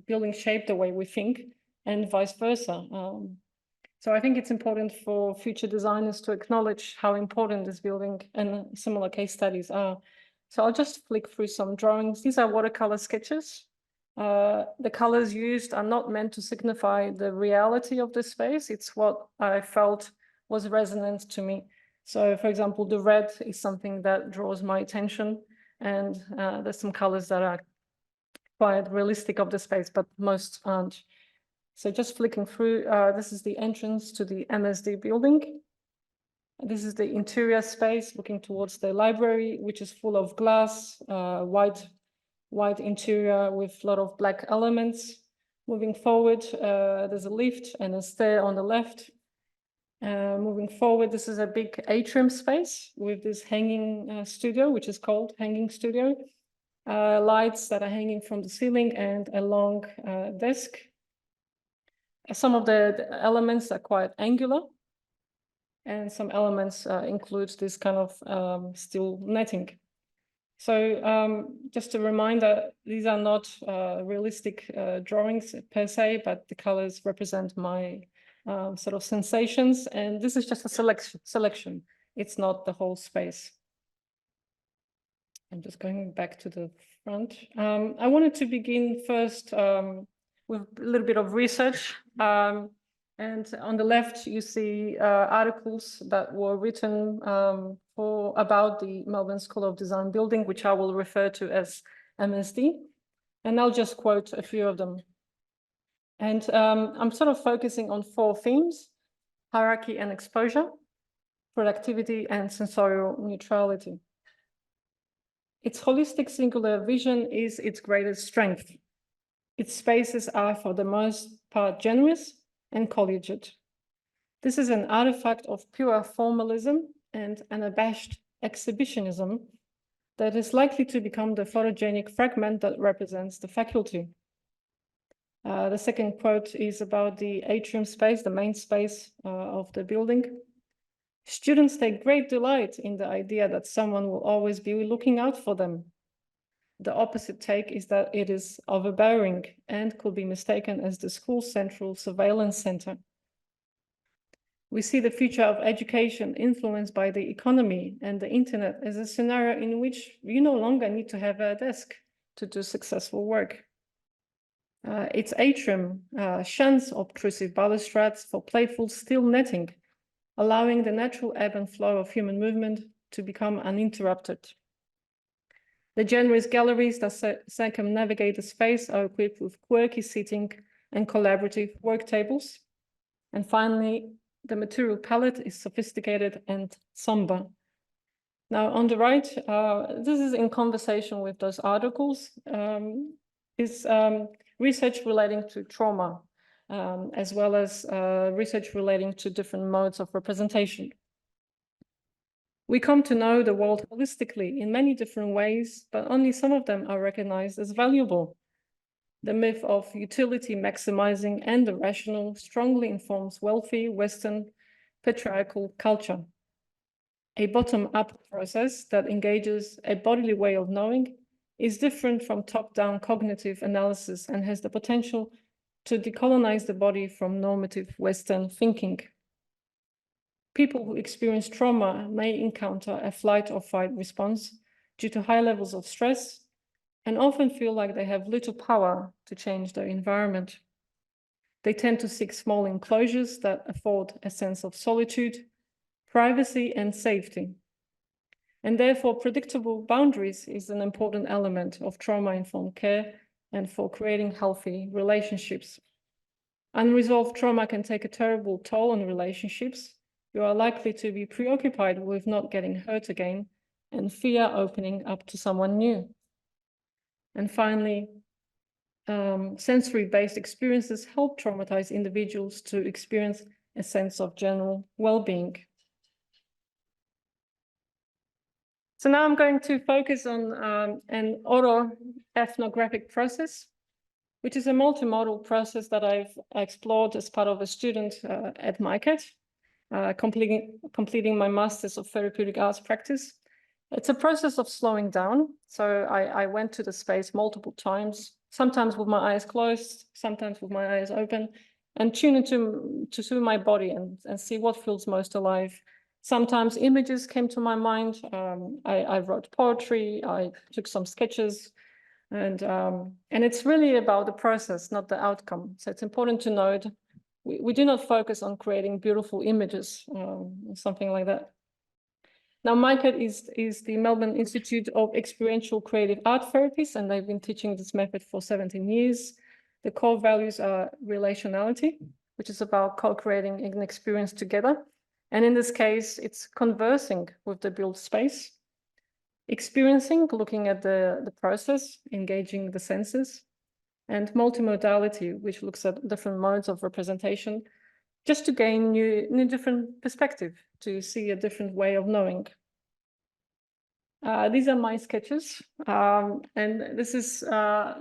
Buildings shape the way we think and vice versa. So I think it's important for future designers to acknowledge how important this building and similar case studies are. So I'll just flick through some drawings. These are watercolor sketches. The colors used are not meant to signify the reality of the space. It's what I felt was resonant to me. So for example, the red is something that draws my attention, and there's some colors that are quite realistic of the space, but most aren't. So just flicking through, this is the entrance to the MSD building. This is the interior space looking towards the library, which is full of glass, white interior with a lot of black elements. Moving forward, there's a lift and a stair on the left. Moving forward, this is a big atrium space with this hanging studio, which is called hanging studio. Lights that are hanging from the ceiling and a long desk. Some of the elements are quite angular, and some elements include this kind of steel netting. So just a reminder, these are not realistic drawings per se, but the colors represent my sort of sensations, and this is just a selection. It's not the whole space. I'm just going back to the front. I wanted to begin first with a little bit of research. And on the left, you see articles that were written about the Melbourne School of Design building, which I will refer to as MSD. And I'll just quote a few of them. And I'm sort of focusing on 4 themes: hierarchy and exposure, productivity, and sensorial neutrality. Its holistic singular vision is its greatest strength. Its spaces are, for the most part, generous and collegiate. This is an artifact of pure formalism and unabashed exhibitionism that is likely to become the photogenic fragment that represents the faculty. The second quote is about the atrium space, the main space of the building. Students take great delight in the idea that someone will always be looking out for them. The opposite take is that it is overbearing and could be mistaken as the school's central surveillance center. We see the future of education influenced by the economy and the internet as a scenario in which you no longer need to have a desk to do successful work. Its atrium shuns obtrusive balustrades for playful steel netting, allowing the natural ebb and flow of human movement to become uninterrupted. The generous galleries that circumnavigate the space are equipped with quirky seating and collaborative work tables. And finally, the material palette is sophisticated and somber. Now, on the right, this is in conversation with those articles, is research relating to trauma, as well as research relating to different modes of representation. We come to know the world holistically in many different ways, but only some of them are recognized as valuable. The myth of utility maximizing and the rational strongly informs wealthy Western patriarchal culture. A bottom-up process that engages a bodily way of knowing is different from top-down cognitive analysis and has the potential to decolonize the body from normative Western thinking. People who experience trauma may encounter a flight or fight response due to high levels of stress, and often feel like they have little power to change their environment. They tend to seek small enclosures that afford a sense of solitude, privacy, and safety. And therefore, predictable boundaries is an important element of trauma-informed care and for creating healthy relationships. Unresolved trauma can take a terrible toll on relationships. You are likely to be preoccupied with not getting hurt again and fear opening up to someone new. And finally, sensory-based experiences help traumatized individuals to experience a sense of general well-being. So now I'm going to focus on an autoethnographic process, which is a multimodal process that I've explored as part of a student at MICAT, completing my Masters of Therapeutic Arts Practice. It's a process of slowing down. So I went to the space multiple times, sometimes with my eyes closed, sometimes with my eyes open, and tune into my body and see what feels most alive. Sometimes images came to my mind. I wrote poetry, I took some sketches, and it's really about the process, not the outcome. So it's important to note, we do not focus on creating beautiful images, something like that. Now, MICAT is the Melbourne Institute of Experiential Creative Art Therapies, and they've been teaching this method for 17 years. The core values are relationality, which is about co-creating an experience together. And in this case, it's conversing with the built space, experiencing, looking at the process, engaging the senses, and multimodality, which looks at different modes of representation, just to gain new different perspective, to see a different way of knowing. These are my sketches, and this is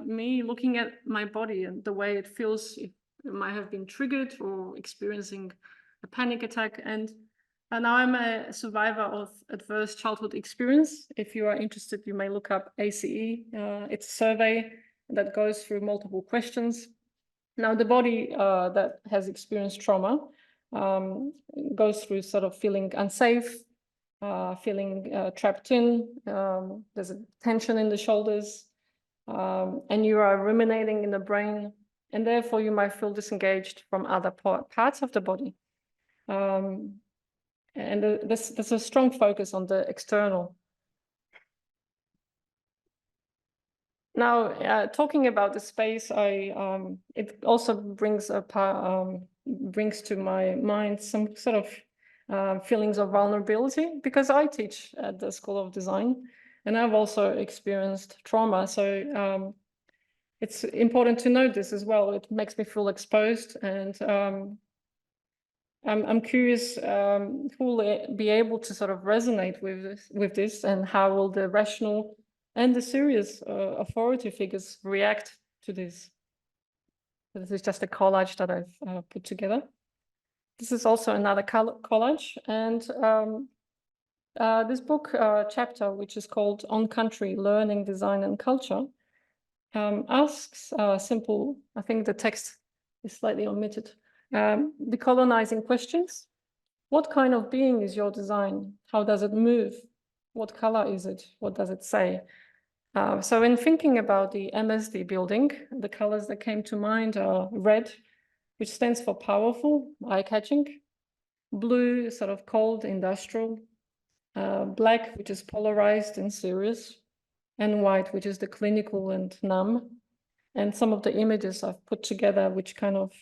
me looking at my body and the way it feels. It might have been triggered or experiencing a panic attack. And now I'm a survivor of adverse childhood experience. If you are interested, you may look up ACE. It's a survey that goes through multiple questions. Now, the body that has experienced trauma goes through sort of feeling unsafe, feeling trapped in, there's a tension in the shoulders, and you are ruminating in the brain, and therefore you might feel disengaged from other parts of the body. And there's a strong focus on the external. Now, talking about the space, it also brings to my mind some sort of feelings of vulnerability, because I teach at the School of Design, and I've also experienced trauma. So it's important to note this as well. It makes me feel exposed, and I'm curious who will be able to sort of resonate with this, and how will the rational and the serious authority figures react to this. This is just a collage that I've put together. This is also another collage, and this book chapter, which is called On Country, Learning, Design and Culture, asks simple, I think the text is slightly omitted, decolonizing questions. What kind of being is your design? How does it move? What color is it? What does it say? So in thinking about the MSD building, the colors that came to mind are red, which stands for powerful, eye-catching; blue, sort of cold, industrial; black, which is polarized and serious; and white, which is the clinical and numb. And some of the images I've put together, which kind of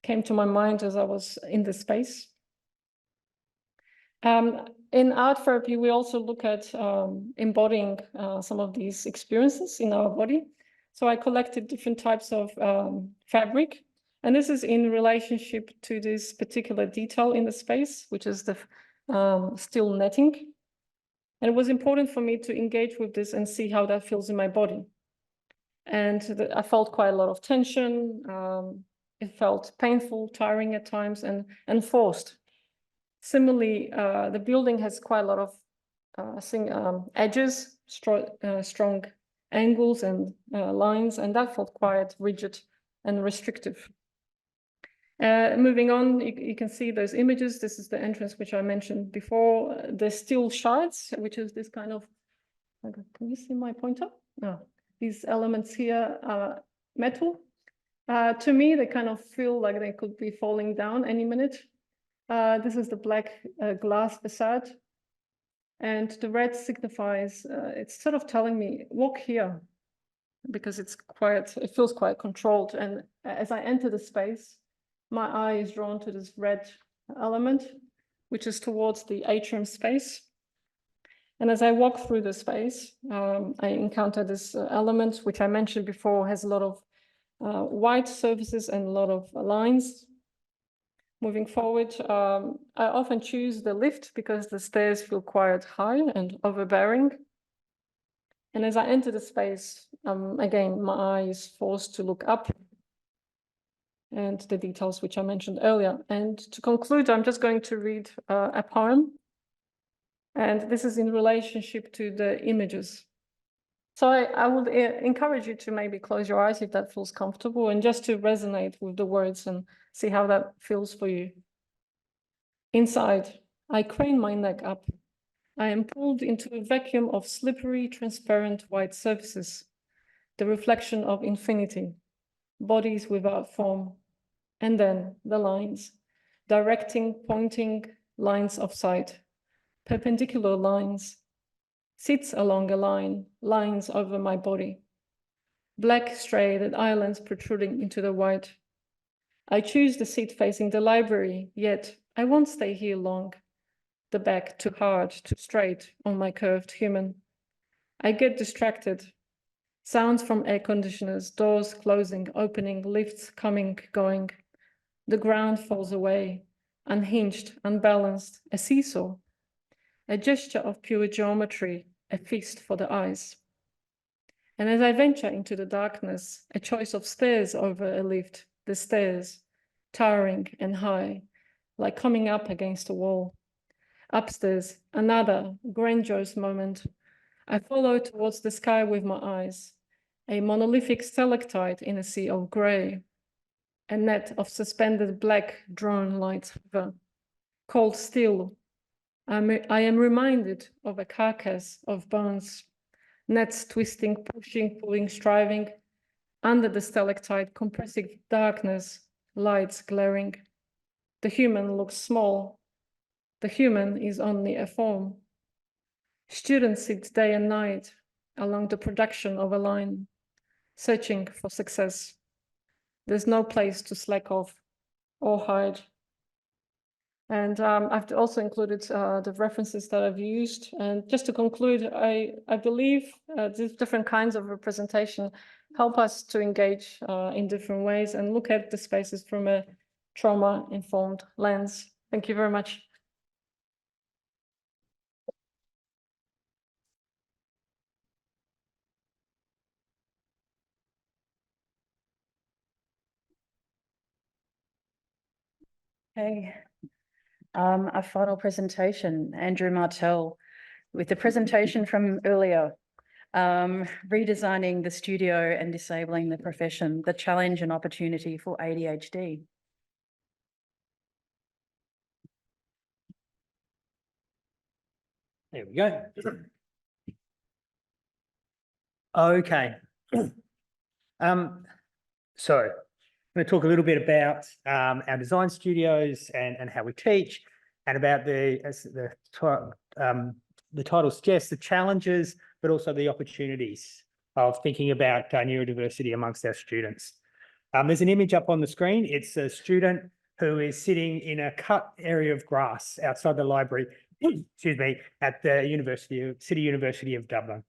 came to my mind as I was in the space. In art therapy, we also look at embodying some of these experiences in our body. So I collected different types of fabric, and this is in relationship to this particular detail in the space, which is the steel netting. And it was important for me to engage with this and see how that feels in my body. And I felt quite a lot of tension. It felt painful, tiring at times, and forced. Similarly, the building has quite a lot of edges, strong angles and lines, and that felt quite rigid and restrictive. Moving on, you can see those images. This is the entrance which I mentioned before. The steel shards, which is this kind of Okay, can you see my pointer? No, these elements here are metal. To me, they kind of feel like they could be falling down any minute. This is the black glass facade. And the red signifies, it's sort of telling me, walk here, because it's quite, it feels quite controlled. And as I enter the space, my eye is drawn to this red element, which is towards the atrium space. And as I walk through the space, I encounter this element, which I mentioned before, has a lot of white surfaces and a lot of lines. Moving forward, I often choose the lift because the stairs feel quite high and overbearing. And as I enter the space, again, my eye is forced to look up, and the details which I mentioned earlier. And to conclude, I'm just going to read a poem. And this is in relationship to the images. So I would encourage you to maybe close your eyes if that feels comfortable, and just to resonate with the words and see how that feels for you. Inside, I crane my neck up. I am pulled into a vacuum of slippery, transparent white surfaces, the reflection of infinity, bodies without form, and then the lines, directing, pointing lines of sight, perpendicular lines, sits along a line, lines over my body, black striated islands protruding into the white. I choose the seat facing the library, yet I won't stay here long. The back too hard, too straight on my curved human. I get distracted. Sounds from air conditioners, doors closing, opening, lifts coming, going. The ground falls away, unhinged, unbalanced, a seesaw. A gesture of pure geometry, a feast for the eyes. And as I venture into the darkness, a choice of stairs over a lift, the stairs, towering and high, like coming up against a wall. Upstairs, another grandiose moment. I follow towards the sky with my eyes, a monolithic stalactite in a sea of grey, a net of suspended black drone lights hover, cold steel. I am reminded of a carcass of bones, nets twisting, pushing, pulling, striving, under the stalactite, compressive darkness, lights glaring. The human looks small. The human is only a form. Students sit day and night along the production of a line, searching for success. There's no place to slack off or hide. And I've also included the references that I've used. And just to conclude, I believe these different kinds of representation help us to engage in different ways and look at the spaces from a trauma-informed lens. Thank you very much. Okay. Our final presentation, Andrew Martell, with the presentation from earlier, redesigning the studio and disabling the profession, the challenge and opportunity for ADHD. There we go. Okay. So I'm going to talk a little bit about our design studios and how we teach, and about the title suggests, the challenges, but also the opportunities of thinking about neurodiversity amongst our students. There's an image up on the screen. It's a student who is sitting in a cut area of grass outside the library, excuse me, at the City University of Dublin.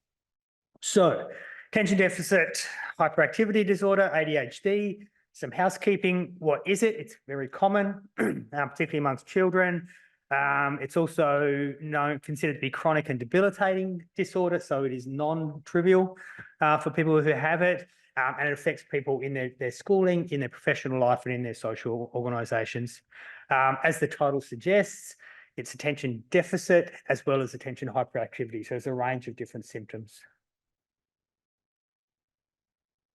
So, attention deficit hyperactivity disorder, ADHD, some housekeeping. What is it? It's very common, particularly amongst children. It's also considered to be chronic and debilitating disorder, so it is non-trivial for people who have it, and it affects people in their schooling, in their professional life, and in their social organisations. As the title suggests, it's attention deficit as well as attention hyperactivity, so there's a range of different symptoms.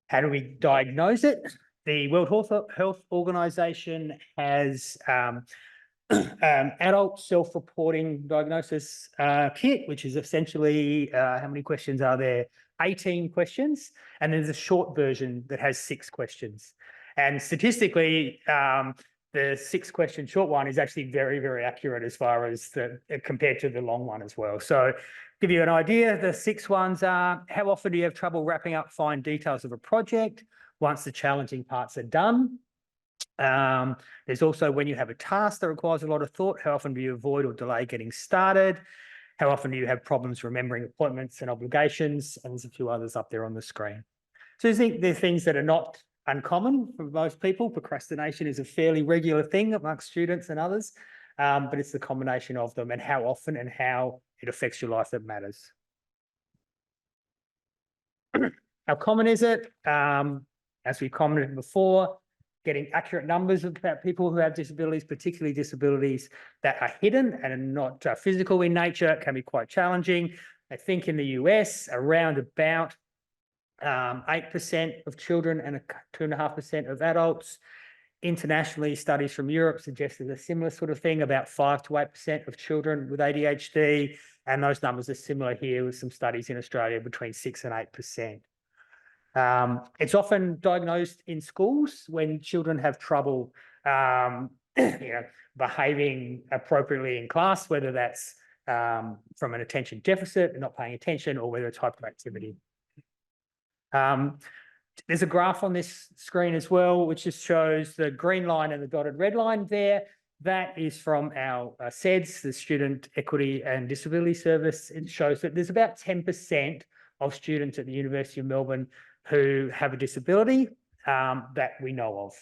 How do we diagnose it? The World Health Organization has Adult self-reporting diagnosis kit, which is essentially, how many questions are there? 18 questions. And there's a short version that has 6 questions. And statistically, the 6-question short one is actually very, very accurate as far as compared to the long one as well. So give you an idea, the 6 ones are: how often do you have trouble wrapping up fine details of a project once the challenging parts are done? There's also, when you have a task that requires a lot of thought, how often do you avoid or delay getting started? How often do you have problems remembering appointments and obligations? And there's a few others up there on the screen. So I think they're things that are not uncommon for most people. Procrastination is a fairly regular thing amongst students and others, but it's the combination of them and how often and how it affects your life that matters. How common is it? As we commented before, getting accurate numbers about people who have disabilities, particularly disabilities that are hidden and are not physical in nature, can be quite challenging. I think in the US, around about 8% of children and 2.5% of adults. Internationally, studies from Europe suggested a similar sort of thing, about 5 to 8% of children with ADHD. And those numbers are similar here with some studies in Australia between 6 and 8%. It's often diagnosed in schools when children have trouble behaving appropriately in class, whether that's from an attention deficit and not paying attention, or whether it's hyperactivity. There's a graph on this screen as well, which just shows the green line and the dotted red line there. That is from our SEDS, the Student Equity and Disability Service. It shows that there's about 10% of students at the University of Melbourne who have a disability that we know of.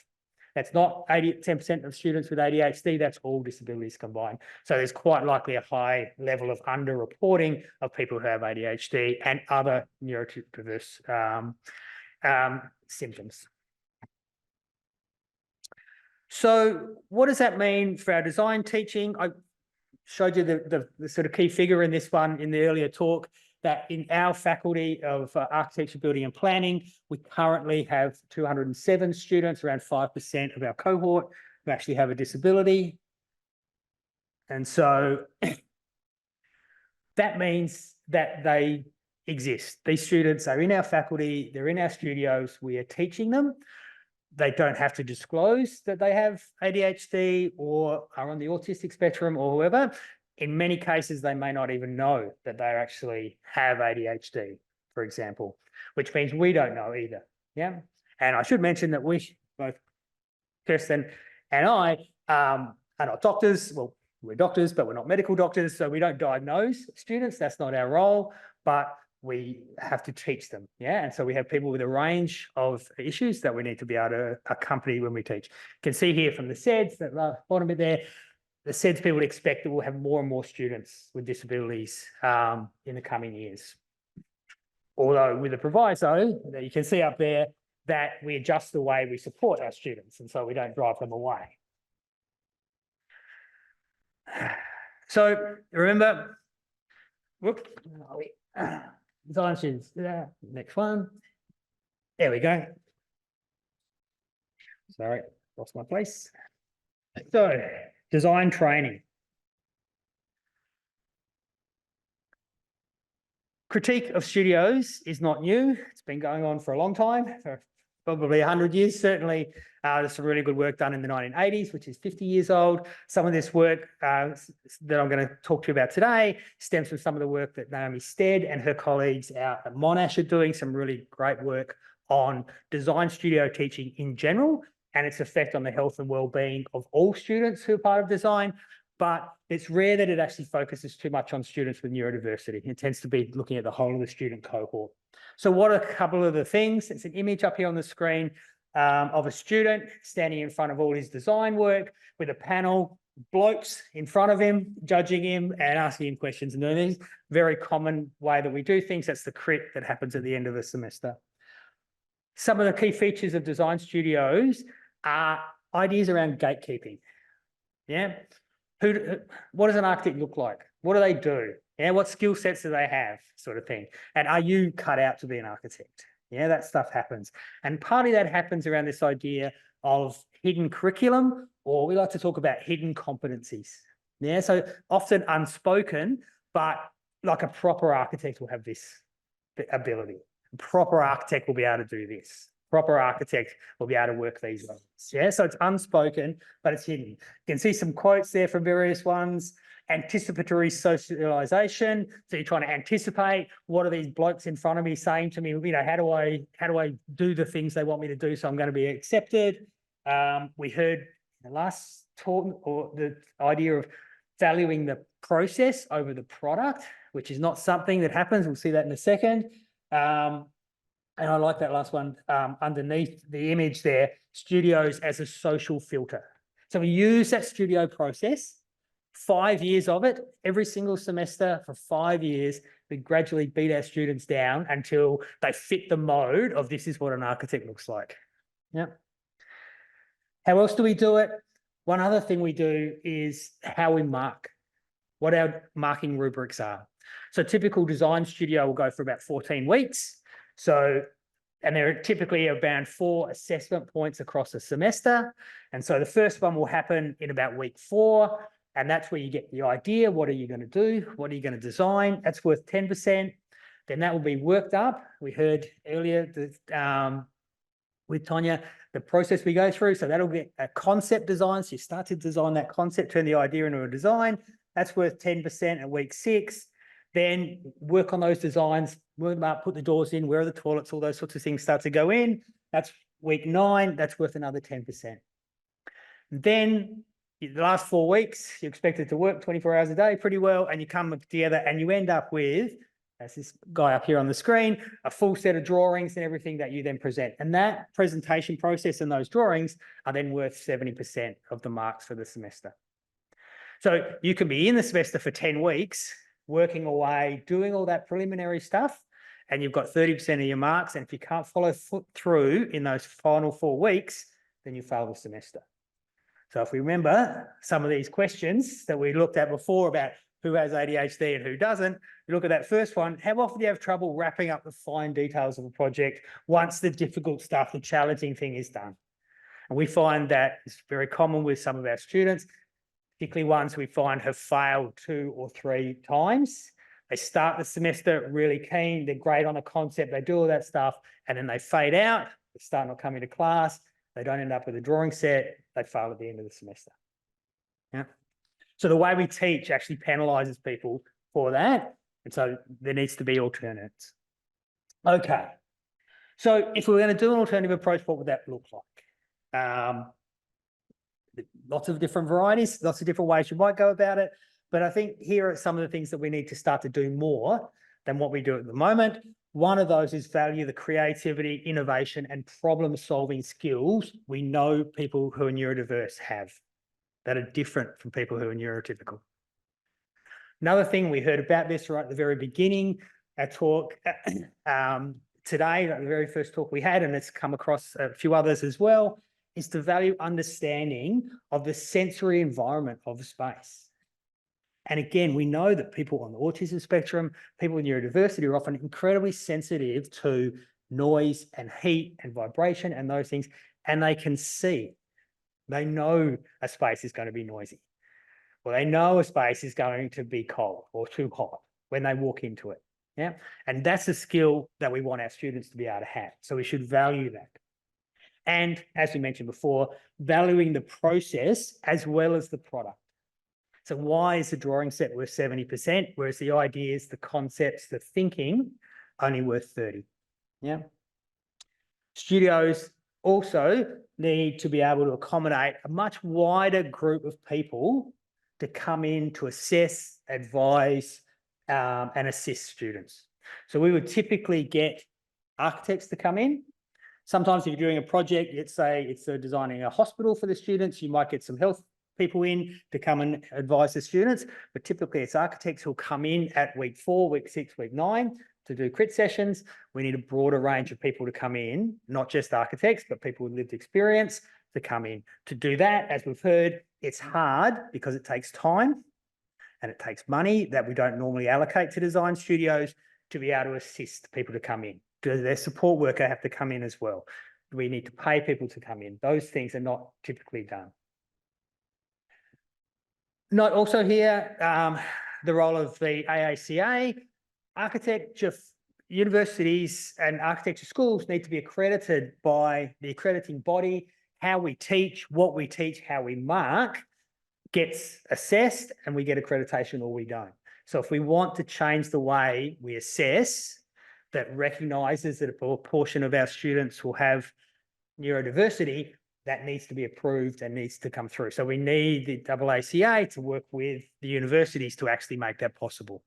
That's not 10% of students with ADHD, that's all disabilities combined. So there's quite likely a high level of underreporting of people who have ADHD and other neurodiverse symptoms. So what does that mean for our design teaching? I showed you the sort of key figure in this one in the earlier talk, that in our faculty of architecture, building and planning, we currently have 207 students, around 5% of our cohort, who actually have a disability. And so that means that they exist. These students are in our faculty, they're in our studios, we are teaching them. They don't have to disclose that they have ADHD or are on the autistic spectrum or whoever. In many cases, they may not even know that they actually have ADHD, for example, which means we don't know either. Yeah. And I should mention that we, both Kirsten and I, are not doctors. Well, we're doctors, but we're not medical doctors. So we don't diagnose students. That's not our role, but we have to teach them. Yeah. And so we have people with a range of issues that we need to be able to accompany when we teach. You can see here from the SEDS, that bottom bit there, the SEDS people expect that we'll have more and more students with disabilities in the coming years. Although with the proviso that you can see up there that we adjust the way we support our students, and so we don't drive them away. So remember, design students, next one. There we go. Sorry, lost my place. So, design training. Critique of studios is not new. It's been going on for a long time, for probably 100 years. Certainly, there's some really good work done in the 1980s, which is 50 years old. Some of this work that I'm going to talk to you about today stems from some of the work that Naomi Stead and her colleagues out at Monash are doing, some really great work on design studio teaching in general and its effect on the health and well-being of all students who are part of design. But it's rare that it actually focuses too much on students with neurodiversity. It tends to be looking at the whole of the student cohort. So what are a couple of the things? It's an image up here on the screen of a student standing in front of all his design work with a panel, blokes in front of him, judging him and asking him questions and doing things. Very common way that we do things. That's the crit that happens at the end of the semester. Some of the key features of design studios are ideas around gatekeeping. Yeah. What does an architect look like? What do they do? Yeah, what skill sets do they have, sort of thing? And are you cut out to be an architect? Yeah, that stuff happens. And partly that happens around this idea of hidden curriculum, or we like to talk about hidden competencies. Yeah, so often unspoken, but like a proper architect will have this ability. A proper architect will be able to do this. Proper architect will be able to work these ones. Yeah, so it's unspoken, but it's hidden. You can see some quotes there from various ones. Anticipatory socialization. So you're trying to anticipate, what are these blokes in front of me saying to me? You know, how do I do the things they want me to do so I'm going to be accepted? We heard in the last talk, or the idea of valuing the process over the product, which is not something that happens. We'll see that in a second. And I like that last one underneath the image there, studios as a social filter. So we use that studio process, 5 years of it, every single semester for 5 years. We gradually beat our students down until they fit the mode of this is what an architect looks like. Yeah. How else do we do it? One other thing we do is how we mark, what our marking rubrics are. So typical design studio will go for about 14 weeks. So, and there are typically around 4 assessment points across a semester. And so the first one will happen in about week 4. And that's where you get the idea. What are you going to do? What are you going to design? That's worth 10%. Then that will be worked up. We heard earlier that, with Tonya, the process we go through. So that'll get a concept design. So you start to design that concept, turn the idea into a design. That's worth 10% at week 6. Then work on those designs, work them up, put the doors in, where are the toilets, all those sorts of things start to go in. That's week 9. That's worth another 10%. Then the last 4 weeks, you're expected to work 24 hours a day pretty well, and you come together and you end up with, as this guy up here on the screen, a full set of drawings and everything that you then present. And that presentation process and those drawings are then worth 70% of the marks for the semester. So you can be in the semester for 10 weeks, working away, doing all that preliminary stuff, and you've got 30% of your marks. And if you can't follow through in those final 4 weeks, then you fail the semester. So if we remember some of these questions that we looked at before about who has ADHD and who doesn't, you look at that first one, how often do you have trouble wrapping up the fine details of a project once the difficult stuff, the challenging thing is done? And we find that it's very common with some of our students, particularly ones we find have failed 2 or 3 times. They start the semester really keen, they're great on the concept, they do all that stuff, and then they fade out, they start not coming to class, they don't end up with a drawing set, they fail at the end of the semester. Yeah. So the way we teach actually penalises people for that, and so there needs to be alternatives. Okay. So if we were going to do an alternative approach, what would that look like? Lots of different varieties, lots of different ways you might go about it. But I think here are some of the things that we need to start to do more than what we do at the moment. One of those is value the creativity, innovation, and problem-solving skills we know people who are neurodiverse have that are different from people who are neurotypical. Another thing, we heard about this right at the very beginning, our talk today, the very first talk we had, and it's come across a few others as well, is to value understanding of the sensory environment of a space. And again, we know that people on the autism spectrum, people with neurodiversity are often incredibly sensitive to noise and heat and vibration and those things, and they can see. They know a space is going to be noisy. Well, they know a space is going to be cold or too hot when they walk into it. Yeah. And that's a skill that we want our students to be able to have. So we should value that. And as we mentioned before, valuing the process as well as the product. So why is the drawing set worth 70%, whereas the ideas, the concepts, the thinking only worth 30? Yeah. Studios also need to be able to accommodate a much wider group of people to come in to assess, advise, and assist students. So we would typically get architects to come in. Sometimes if you're doing a project, let's say it's designing a hospital for the students, you might get some health people in to come and advise the students, but typically it's architects who'll come in at week 4, week 6, week 9 to do crit sessions. We need a broader range of people to come in, not just architects, but people with lived experience to come in. To do that, as we've heard, it's hard because it takes time and it takes money that we don't normally allocate to design studios to be able to assist people to come in. Does their support worker have to come in as well? Do we need to pay people to come in? Those things are not typically done. Note also here, the role of the AACA. Architecture universities and architecture schools need to be accredited by the accrediting body. How we teach, what we teach, how we mark gets assessed, and we get accreditation or we don't. So if we want to change the way we assess, that recognises that a portion of our students will have neurodiversity, that needs to be approved and needs to come through. So we need the AACA to work with the universities to actually make that possible.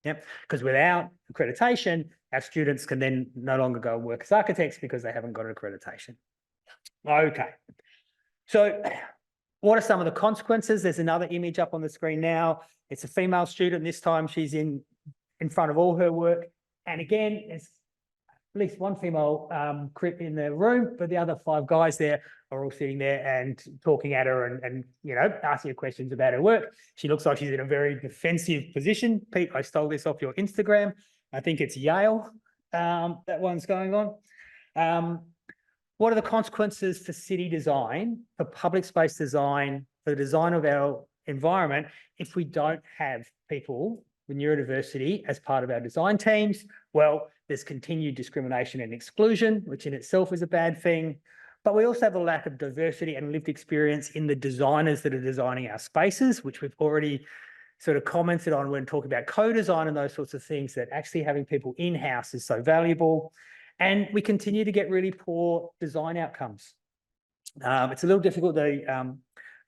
Yep, because without accreditation, our students can then no longer go and work as architects because they haven't got an accreditation. Okay, so what are some of the consequences? There's another image up on the screen now. It's a female student. This time she's in front of all her work. And again, there's at least one female in the room, but the other 5 guys there are all sitting there and talking at her and you know, asking her questions about her work. She looks like she's in a very defensive position. Pete, I stole this off your Instagram. I think it's Yale, that one's going on. What are the consequences for city design, for public space design, for the design of our environment if we don't have people with neurodiversity as part of our design teams? Well, there's continued discrimination and exclusion, which in itself is a bad thing. But we also have a lack of diversity and lived experience in the designers that are designing our spaces, which we've already sort of commented on when talking about co-design and those sorts of things, that actually having people in-house is so valuable. And we continue to get really poor design outcomes. It's a little difficult. The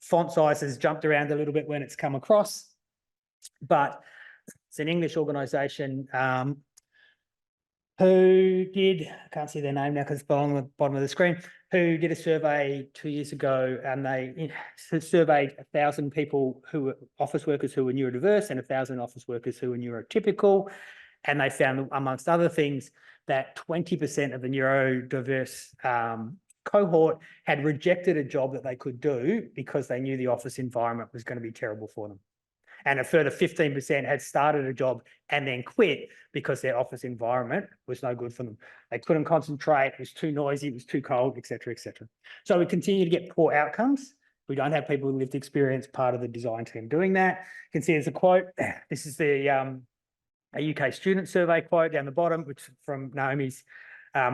font size has jumped around a little bit when it's come across, but it's an English organisation who did, I can't see their name now because it's on the bottom of the screen, who did a survey 2 years ago, and they surveyed 1,000 people who were office workers who were neurodiverse and 1,000 office workers who were neurotypical. And they found, amongst other things, that 20% of the neurodiverse cohort had rejected a job that they could do because they knew the office environment was going to be terrible for them. And a further 15% had started a job and then quit because their office environment was no good for them. They couldn't concentrate, it was too noisy, it was too cold, et cetera, et cetera. So we continue to get poor outcomes. We don't have people with lived experience part of the design team doing that. You can see there's a quote. This is the a UK student survey quote down the bottom, which is from Naomi's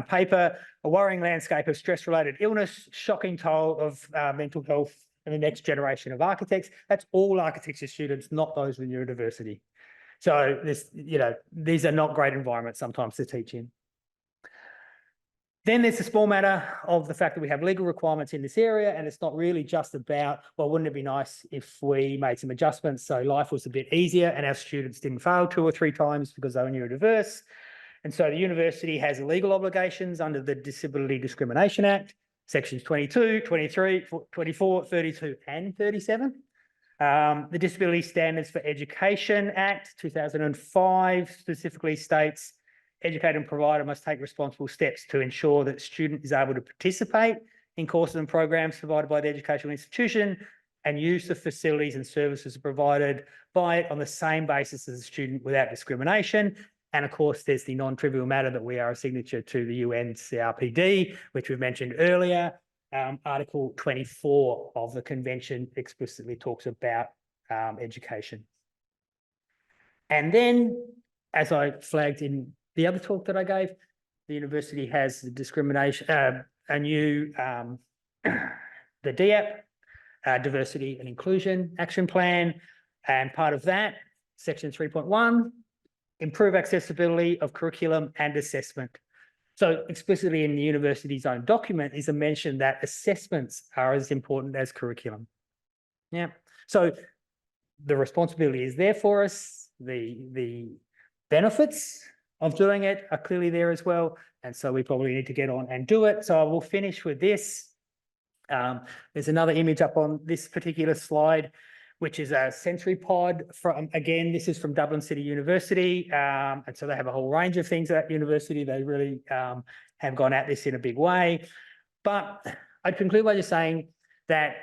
paper. A worrying landscape of stress-related illness, shocking toll of mental health and the next generation of architects. That's all architecture students, not those with neurodiversity. So this, you know, these are not great environments sometimes to teach in. Then there's the small matter of the fact that we have legal requirements in this area, and it's not really just about, well, wouldn't it be nice if we made some adjustments so life was a bit easier and our students didn't fail 2 or 3 times because they were neurodiverse. And so the university has legal obligations under the Disability Discrimination Act, sections 22, 23, 24, 32 and 37. The Disability Standards for Education Act 2005 specifically states, educator and provider must take responsible steps to ensure that the student is able to participate in courses and programs provided by the educational institution and use the facilities and services provided by it on the same basis as a student without discrimination. And of course, there's the non-trivial matter that we are a signature to the UN CRPD, which we've mentioned earlier. Article 24 of the convention explicitly talks about education. And then, as I flagged in the other talk that I gave, the university has the discrimination, a new, the DIAP, Diversity and Inclusion Action Plan. And part of that, section 3.1, improve accessibility of curriculum and assessment. So explicitly in the university's own document is a mention that assessments are as important as curriculum. Yeah. So the responsibility is there for us. The benefits of doing it are clearly there as well. And so we probably need to get on and do it. So I will finish with this. There's another image up on this particular slide, which is a sensory pod from, again, this is from Dublin City University. And so they have a whole range of things at that university. They really have gone at this in a big way. But I'd conclude by just saying that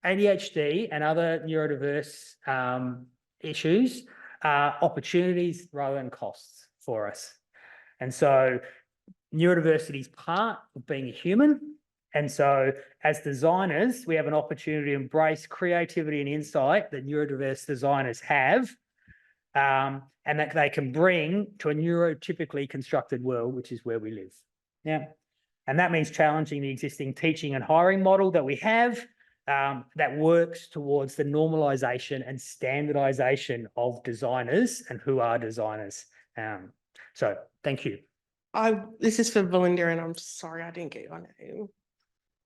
ADHD and other neurodiverse issues are opportunities rather than costs for us. And so neurodiversity is part of being a human. And so as designers, we have an opportunity to embrace creativity and insight that neurodiverse designers have, and that they can bring to a neurotypically constructed world, which is where we live. Yeah. And that means challenging the existing teaching and hiring model that we have, that works towards the normalisation and standardisation of designers and who are designers. So thank you. This is for Belinda, and I'm sorry I didn't get your name.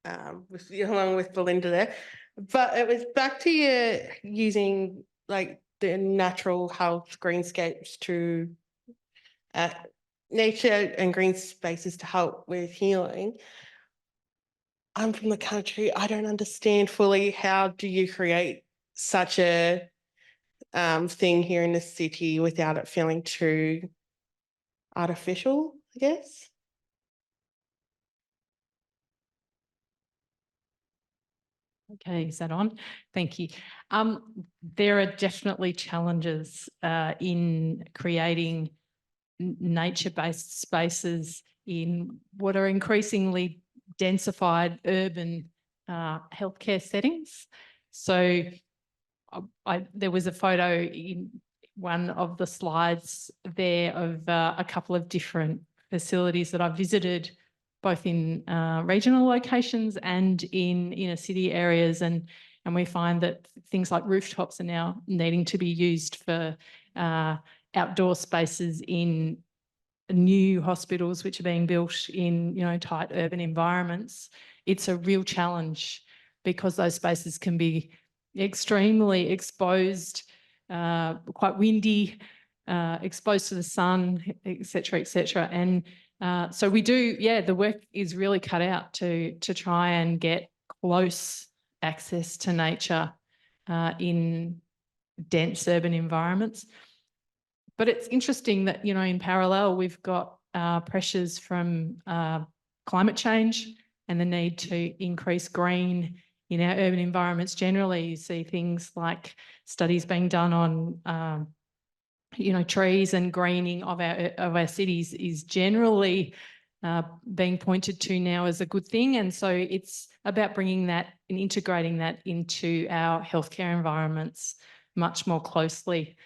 Along with Belinda there, but it was back to you using like the natural health greenscapes to nature and green spaces to help with healing. I'm from the country. I don't understand fully how do you create such a thing here in the city without it feeling too artificial, I guess. Okay, is that on? Thank you. There are definitely challenges in creating nature-based spaces in what are increasingly densified urban healthcare settings. So there was a photo in one of the slides there of a couple of different facilities that I visited, both in regional locations and in inner city areas. And we find that things like rooftops are now needing to be used for outdoor spaces in new hospitals which are being built in, tight urban environments. It's a real challenge because those spaces can be extremely exposed, quite windy, exposed to the sun, et cetera, and so we do, the work is really cut out to try and get close access to nature in dense urban environments. But it's interesting that, in parallel, we've got pressures from climate change and the need to increase green in our urban environments generally. You see things like studies being done on trees and greening of our cities is generally being pointed to now as a good thing. And so it's about bringing that and integrating that into our healthcare environments much more closely.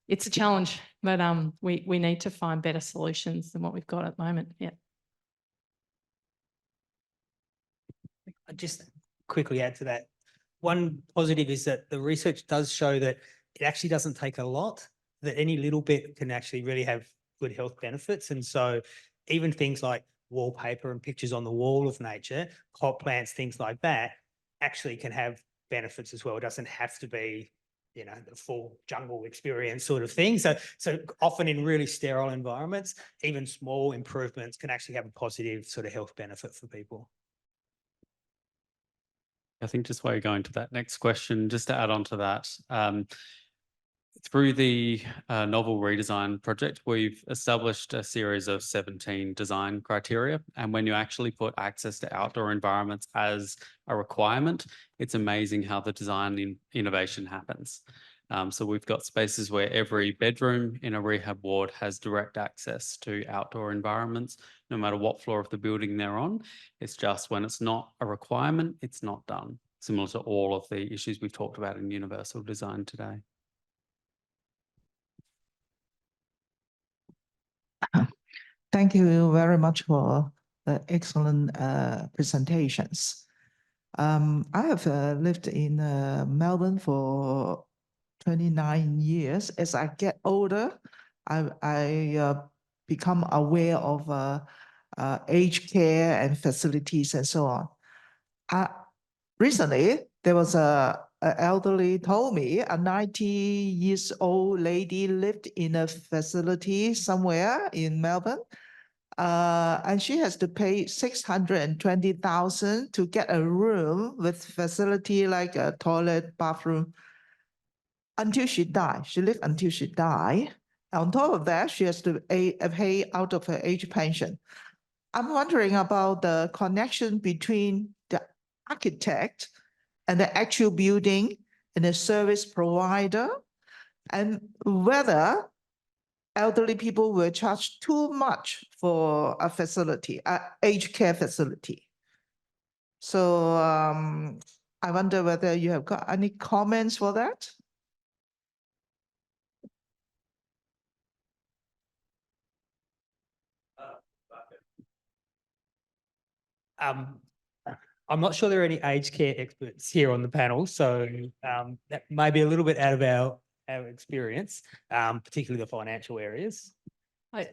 It's a challenge, but we need to find better solutions than what we've got at the moment. Yeah. I'll just quickly add to that. One positive is that the research does show that it actually doesn't take a lot, that any little bit can actually really have good health benefits. And so even things like wallpaper and pictures on the wall of nature, pot plants, things like that, actually can have benefits as well. It doesn't have to be, the full jungle experience sort of thing. So often in really sterile environments, even small improvements can actually have a positive sort of health benefit for people. I think just while you're going to that next question, just to add on to that, through the novel redesign project, we've established a series of 17 design criteria. And when you actually put access to outdoor environments as a requirement, it's amazing how the design innovation happens. So we've got spaces where every bedroom in a rehab ward has direct access to outdoor environments, no matter what floor of the building they're on. It's just when it's not a requirement, it's not done, similar to all of the issues we've talked about in universal design today. Thank you very much for the excellent presentations. I have lived in Melbourne for 29 years. As I get older, I become aware of aged care and facilities and so on. Recently, there was an elderly told me a 90-year-old lady lived in a facility somewhere in Melbourne. And she has to pay $620,000 to get a room with facility like a toilet, bathroom, until she died. She lived until she died. On top of that, she has to pay out of her age pension. I'm wondering about the connection between the architect and the actual building and the service provider, and whether elderly people were charged too much for a facility, aged care facility. So I wonder whether you have got any comments for that? I'm not sure there are any aged care experts here on the panel, so that may be a little bit out of our experience, particularly the financial areas.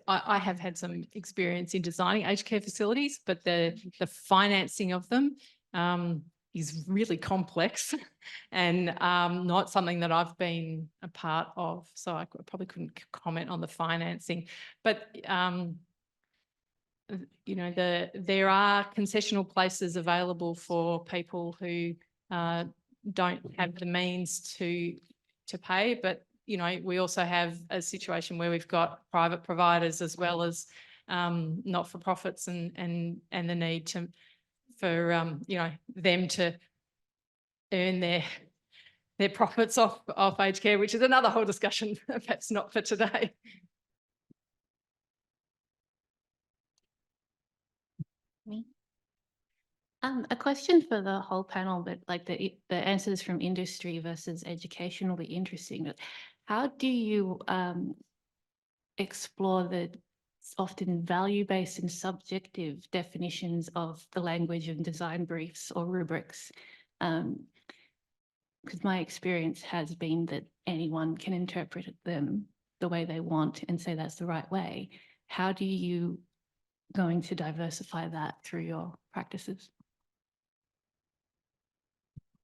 I have had some experience in designing aged care facilities, but the financing of them is really complex and not something that I've been a part of. So I probably couldn't comment on the financing, but you know, there are concessional places available for people who don't have the means to pay, but you know, we also have a situation where we've got private providers as well as not-for-profits and the need for you know, them to earn their profits off aged care, which is another whole discussion, perhaps not for today. Me? A question for the whole panel, but like the answers from industry versus education will be interesting. But how do you explore the often value-based and subjective definitions of the language of design briefs or rubrics? Because my experience has been that anyone can interpret them the way they want and say that's the right way. How do you going to diversify that through your practices?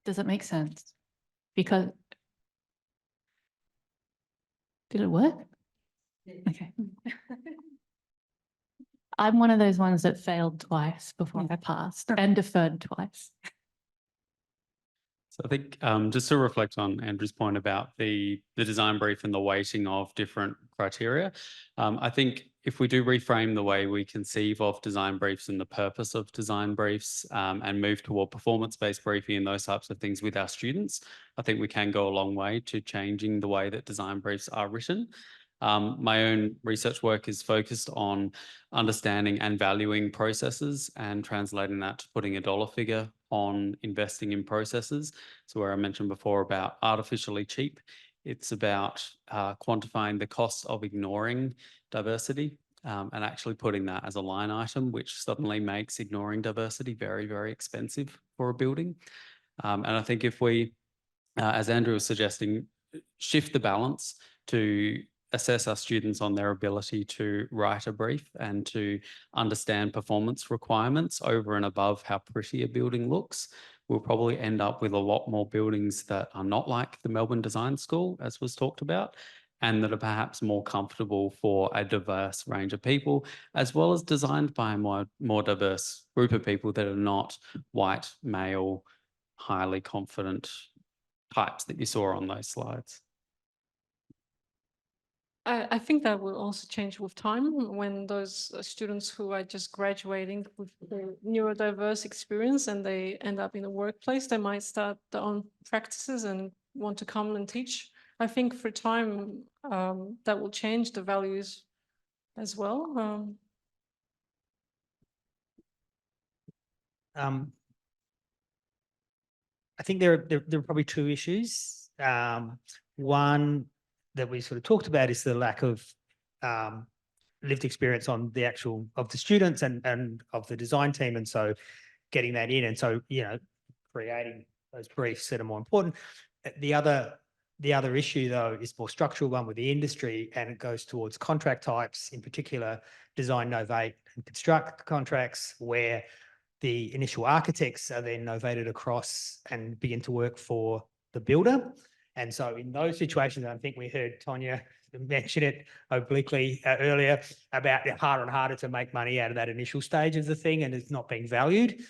Does it make sense? Because did it work? Okay. I'm one of those ones that failed twice before I passed and deferred twice. So I think just to reflect on Andrew's point about the design brief and the weighting of different criteria, I think if we do reframe the way we conceive of design briefs and the purpose of design briefs and move toward performance-based briefing and those types of things with our students, I think we can go a long way to changing the way that design briefs are written. My own research work is focused on understanding and valuing processes and translating that to putting a dollar figure on investing in processes. So where I mentioned before about artificially cheap, it's about quantifying the cost of ignoring diversity and actually putting that as a line item, which suddenly makes ignoring diversity very, very expensive for a building. And I think if we, as Andrew was suggesting, shift the balance to assess our students on their ability to write a brief and to understand performance requirements over and above how pretty a building looks, we'll probably end up with a lot more buildings that are not like the Melbourne Design School, as was talked about, and that are perhaps more comfortable for a diverse range of people, as well as designed by a more diverse group of people that are not white, male, highly confident types that you saw on those slides. I think that will also change with time when those students who are just graduating with the neurodiverse experience and they end up in the workplace, they might start their own practices and want to come and teach. I think for time that will change the values as well. I think there are probably two issues. One that we sort of talked about is the lack of lived experience on the actual of the students and of the design team, and so getting that in, and so you know, creating those briefs that are more important. The other issue though is more structural one with the industry, and it goes towards contract types, in particular design, novate and construct contracts, where the initial architects are then novated across and begin to work for the builder. And so in those situations, I think we heard Tonya mention it obliquely earlier about it harder and harder to make money out of that initial stage of the thing, and it's not being valued.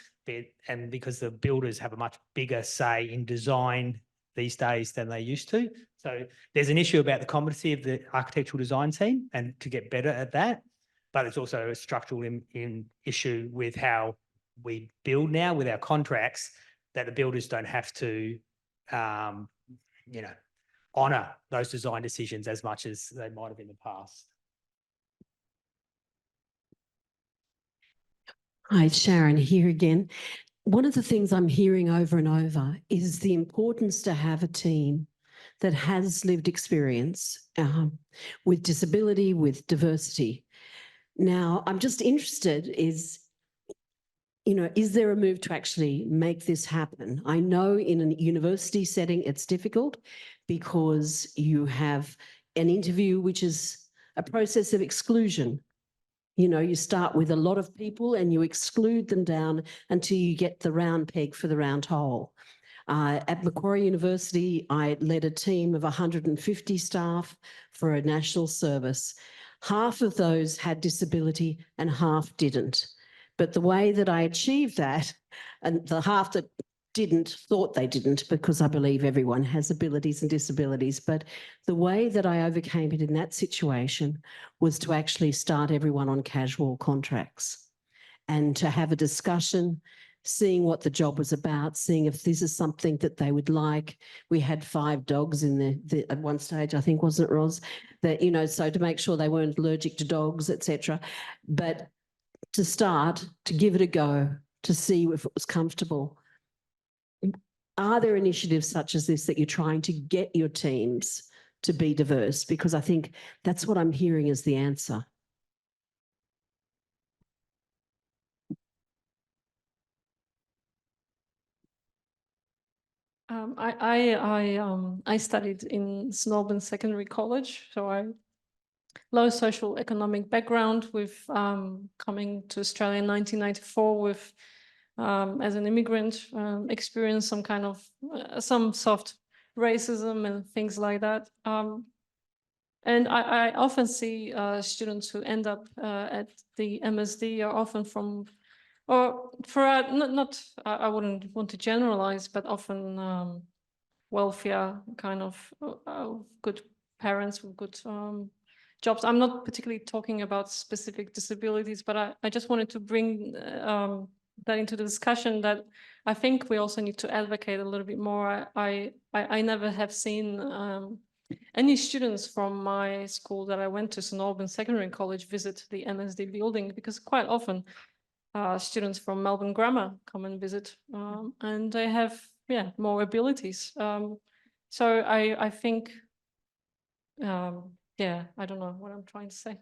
And because the builders have a much bigger say in design these days than they used to. So there's an issue about the competency of the architectural design team and to get better at that. But it's also a structural issue with how we build now with our contracts, that the builders don't have to you know, honour those design decisions as much as they might have in the past. Hi, Sharon here again. One of the things I'm hearing over and over is the importance to have a team that has lived experience with disability, with diversity. Now, I'm just interested is there a move to actually make this happen? I know in a university setting it's difficult because you have an interview, which is a process of exclusion. You start with a lot of people and you exclude them down until you get the round peg for the round hole. At Macquarie University, I led a team of 150 staff for a national service. Half of those had disability and half didn't. But the way that I achieved that, and the half that didn't thought they didn't, because I believe everyone has abilities and disabilities, but the way that I overcame it in that situation was to actually start everyone on casual contracts and to have a discussion, seeing what the job was about, seeing if this is something that they would like. We had 5 dogs in at one stage, I think, wasn't it, Ros? That, so to make sure they weren't allergic to dogs, etc. But to start, to give it a go, to see if it was comfortable. Are there initiatives such as this that you're trying to get your teams to be diverse? Because I think that's what I'm hearing as the answer. I studied in Melbourne Secondary College, so I low social economic background with coming to Australia in 1994 with as an immigrant, experienced some kind of some soft racism and things like that. And I often see students who end up at the MSD are often from, or for I wouldn't want to generalize, but often wealthier kind of good parents with good jobs. I'm not particularly talking about specific disabilities, but I just wanted to bring that into the discussion, that I think we also need to advocate a little bit more. I never have seen any students from my school that I went to, St Albans Secondary College, visit the MSD building, because quite often students from Melbourne Grammar come and visit, and they have more abilities. So I think, I don't know what I'm trying to say.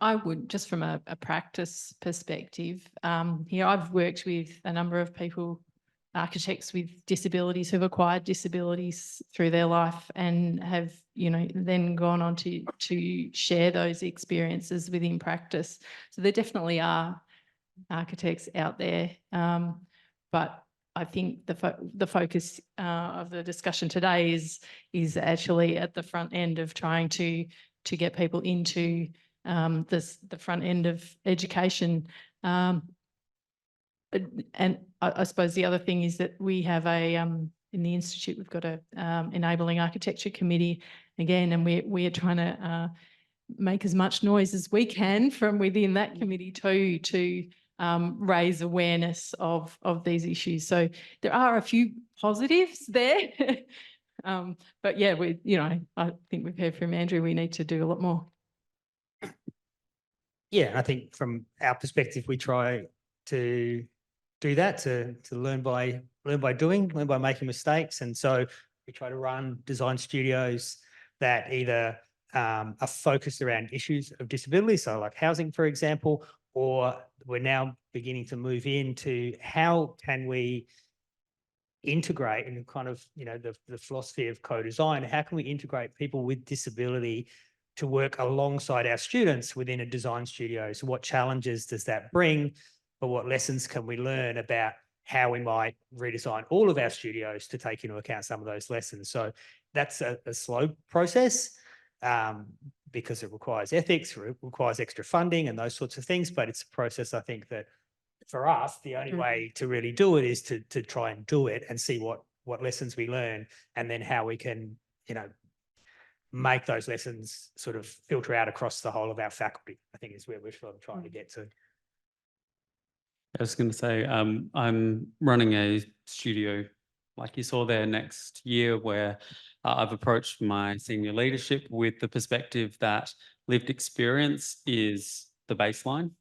I would, just from a practice perspective, I've worked with a number of people, architects with disabilities who've acquired disabilities through their life and have, then gone on to share those experiences within practice. So there definitely are architects out there, but I think the focus of the discussion today is actually at the front end of trying to get people into the front end of education. And I suppose the other thing is that we have in the Institute, we've got a enabling architecture committee again, and we are trying to make as much noise as we can from within that committee to raise awareness of these issues. So there are a few positives there. But yeah, I think we've heard from Andrew, we need to do a lot more. Yeah, I think from our perspective, we try to do that, to learn by doing, learn by making mistakes. And so we try to run design studios that either are focused around issues of disability, so like housing, for example, or we're now beginning to move into how can we integrate in kind of, the philosophy of co-design, how can we integrate people with disability to work alongside our students within a design studio? So what challenges does that bring? But what lessons can we learn about how we might redesign all of our studios to take into account some of those lessons? So that's a slow process because it requires ethics, it requires extra funding and those sorts of things. But it's a process, I think, that for us, the only way to really do it is to try and do it and see what lessons we learn, and then how we can, make those lessons sort of filter out across the whole of our faculty, I think is where we're sort of trying to get to. I was going to say, I'm running a studio, like you saw there, next year, where I've approached my senior leadership with the perspective that lived experience is the baseline.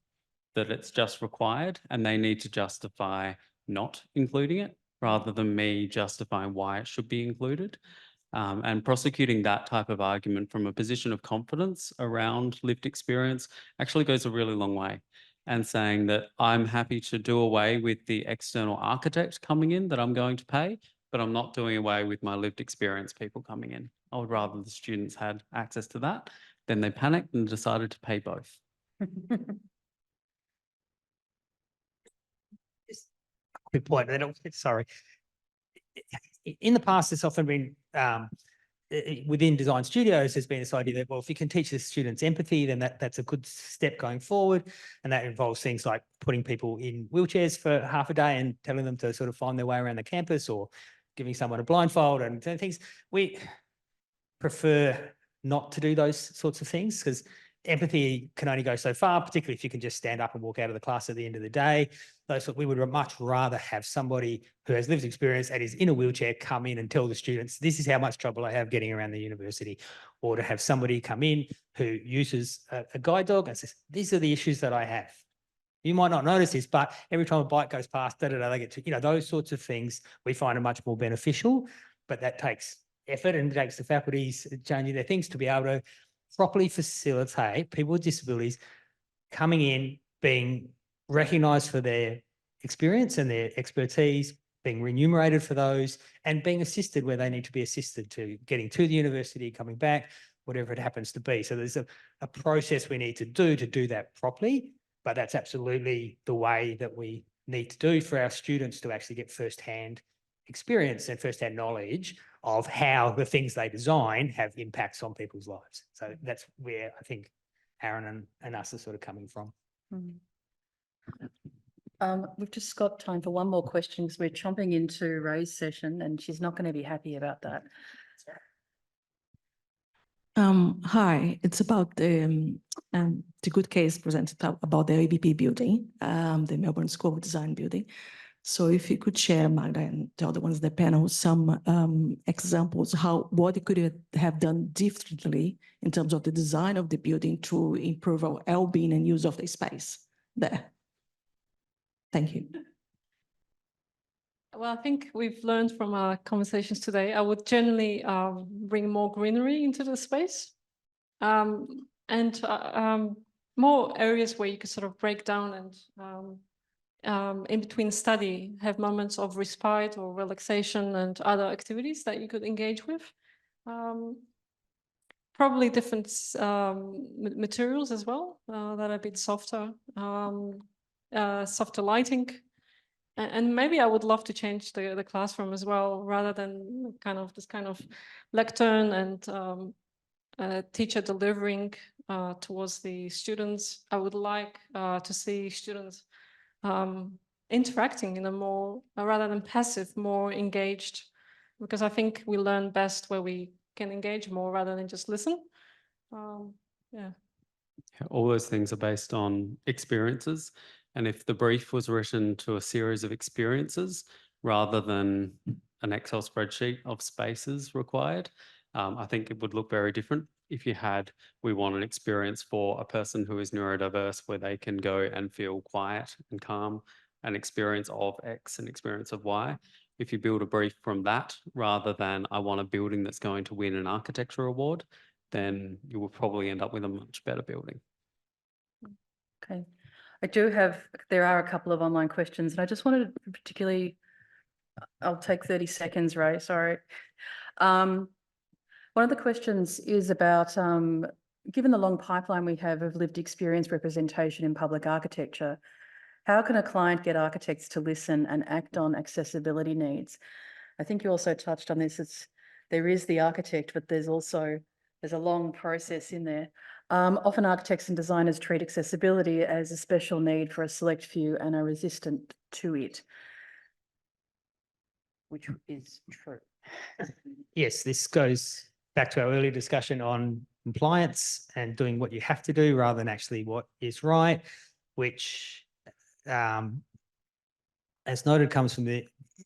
that it's just required and they need to justify not including it rather than me justifying why it should be included. And prosecuting that type of argument from a position of confidence around lived experience actually goes a really long way. And saying that I'm happy to do away with the external architect coming in that I'm going to pay, but I'm not doing away with my lived experience people coming in. I would rather the students had access to that. Then they panicked and decided to pay both. Quick point, sorry. In the past, it's often been within design studios, there's been this idea that, well, if you can teach the students empathy, then that's a good step going forward. And that involves things like putting people in wheelchairs for half a day and telling them to sort of find their way around the campus, or giving someone a blindfold and things. We prefer not to do those sorts of things because empathy can only go so far, particularly if you can just stand up and walk out of the class at the end of the day. We would much rather have somebody who has lived experience and is in a wheelchair come in and tell the students, this is how much trouble I have getting around the university. Or to have somebody come in who uses a guide dog and says, these are the issues that I have. You might not notice this, but every time a bike goes past, they get to, those sorts of things we find are much more beneficial, but that takes effort and takes the faculties changing their things to be able to properly facilitate people with disabilities coming in, being recognised for their experience and their expertise, being remunerated for those, and being assisted where they need to be assisted to getting to the university, coming back, whatever it happens to be. So there's a process we need to do that properly, but that's absolutely the way that we need to do for our students to actually get first-hand experience and first-hand knowledge of how the things they design have impacts on people's lives. So that's where I think Aaron and us are sort of coming from. We've just got time for one more question because we're chomping into Ray's session and she's not going to be happy about that. Hi, it's about the good case presented about the ABP building, the Melbourne School of Design building. So if you could share, Magda, and the other ones, the panel, some examples what you could have done differently in terms of the design of the building to improve our well-being and use of the space there. Thank you. Well, I think we've learned from our conversations today. I would generally bring more greenery into the space and more areas where you could sort of break down and in between study, have moments of respite or relaxation and other activities that you could engage with. Probably different materials as well that are a bit softer, softer lighting. And maybe I would love to change the classroom as well, rather than this kind of lectern and teacher delivering towards the students. I would like to see students interacting in a more, rather than passive, more engaged, because I think we learn best where we can engage more rather than just listen. Yeah. All those things are based on experiences. And if the brief was written to a series of experiences rather than an Excel spreadsheet of spaces required, I think it would look very different. If you had, we want an experience for a person who is neurodiverse where they can go and feel quiet and calm, an experience of X, an experience of Y. If you build a brief from that, rather than I want a building that's going to win an architecture award, then you will probably end up with a much better building. Okay. There are a couple of online questions and I just wanted to particularly, I'll take 30 seconds, Ray, sorry. One of the questions is about, given the long pipeline we have of lived experience representation in public architecture, how can a client get architects to listen and act on accessibility needs? I think you also touched on this. There is the architect, but there's a long process in there. Often architects and designers treat accessibility as a special need for a select few and are resistant to it, which is true. Yes, this goes back to our earlier discussion on compliance and doing what you have to do rather than actually what is right, which, as noted, comes from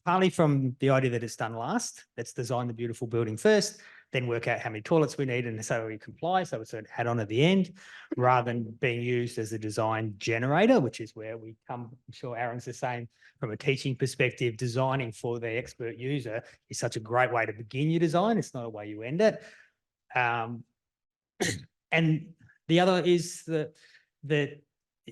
partly from the idea that it's done last. Let's design the beautiful building first, then work out how many toilets we need and so we comply. So it's an add-on at the end rather than being used as a design generator, which is where we come. I'm sure Aaron's the same from a teaching perspective. Designing for the expert user is such a great way to begin your design. It's not a way you end it. And the other is that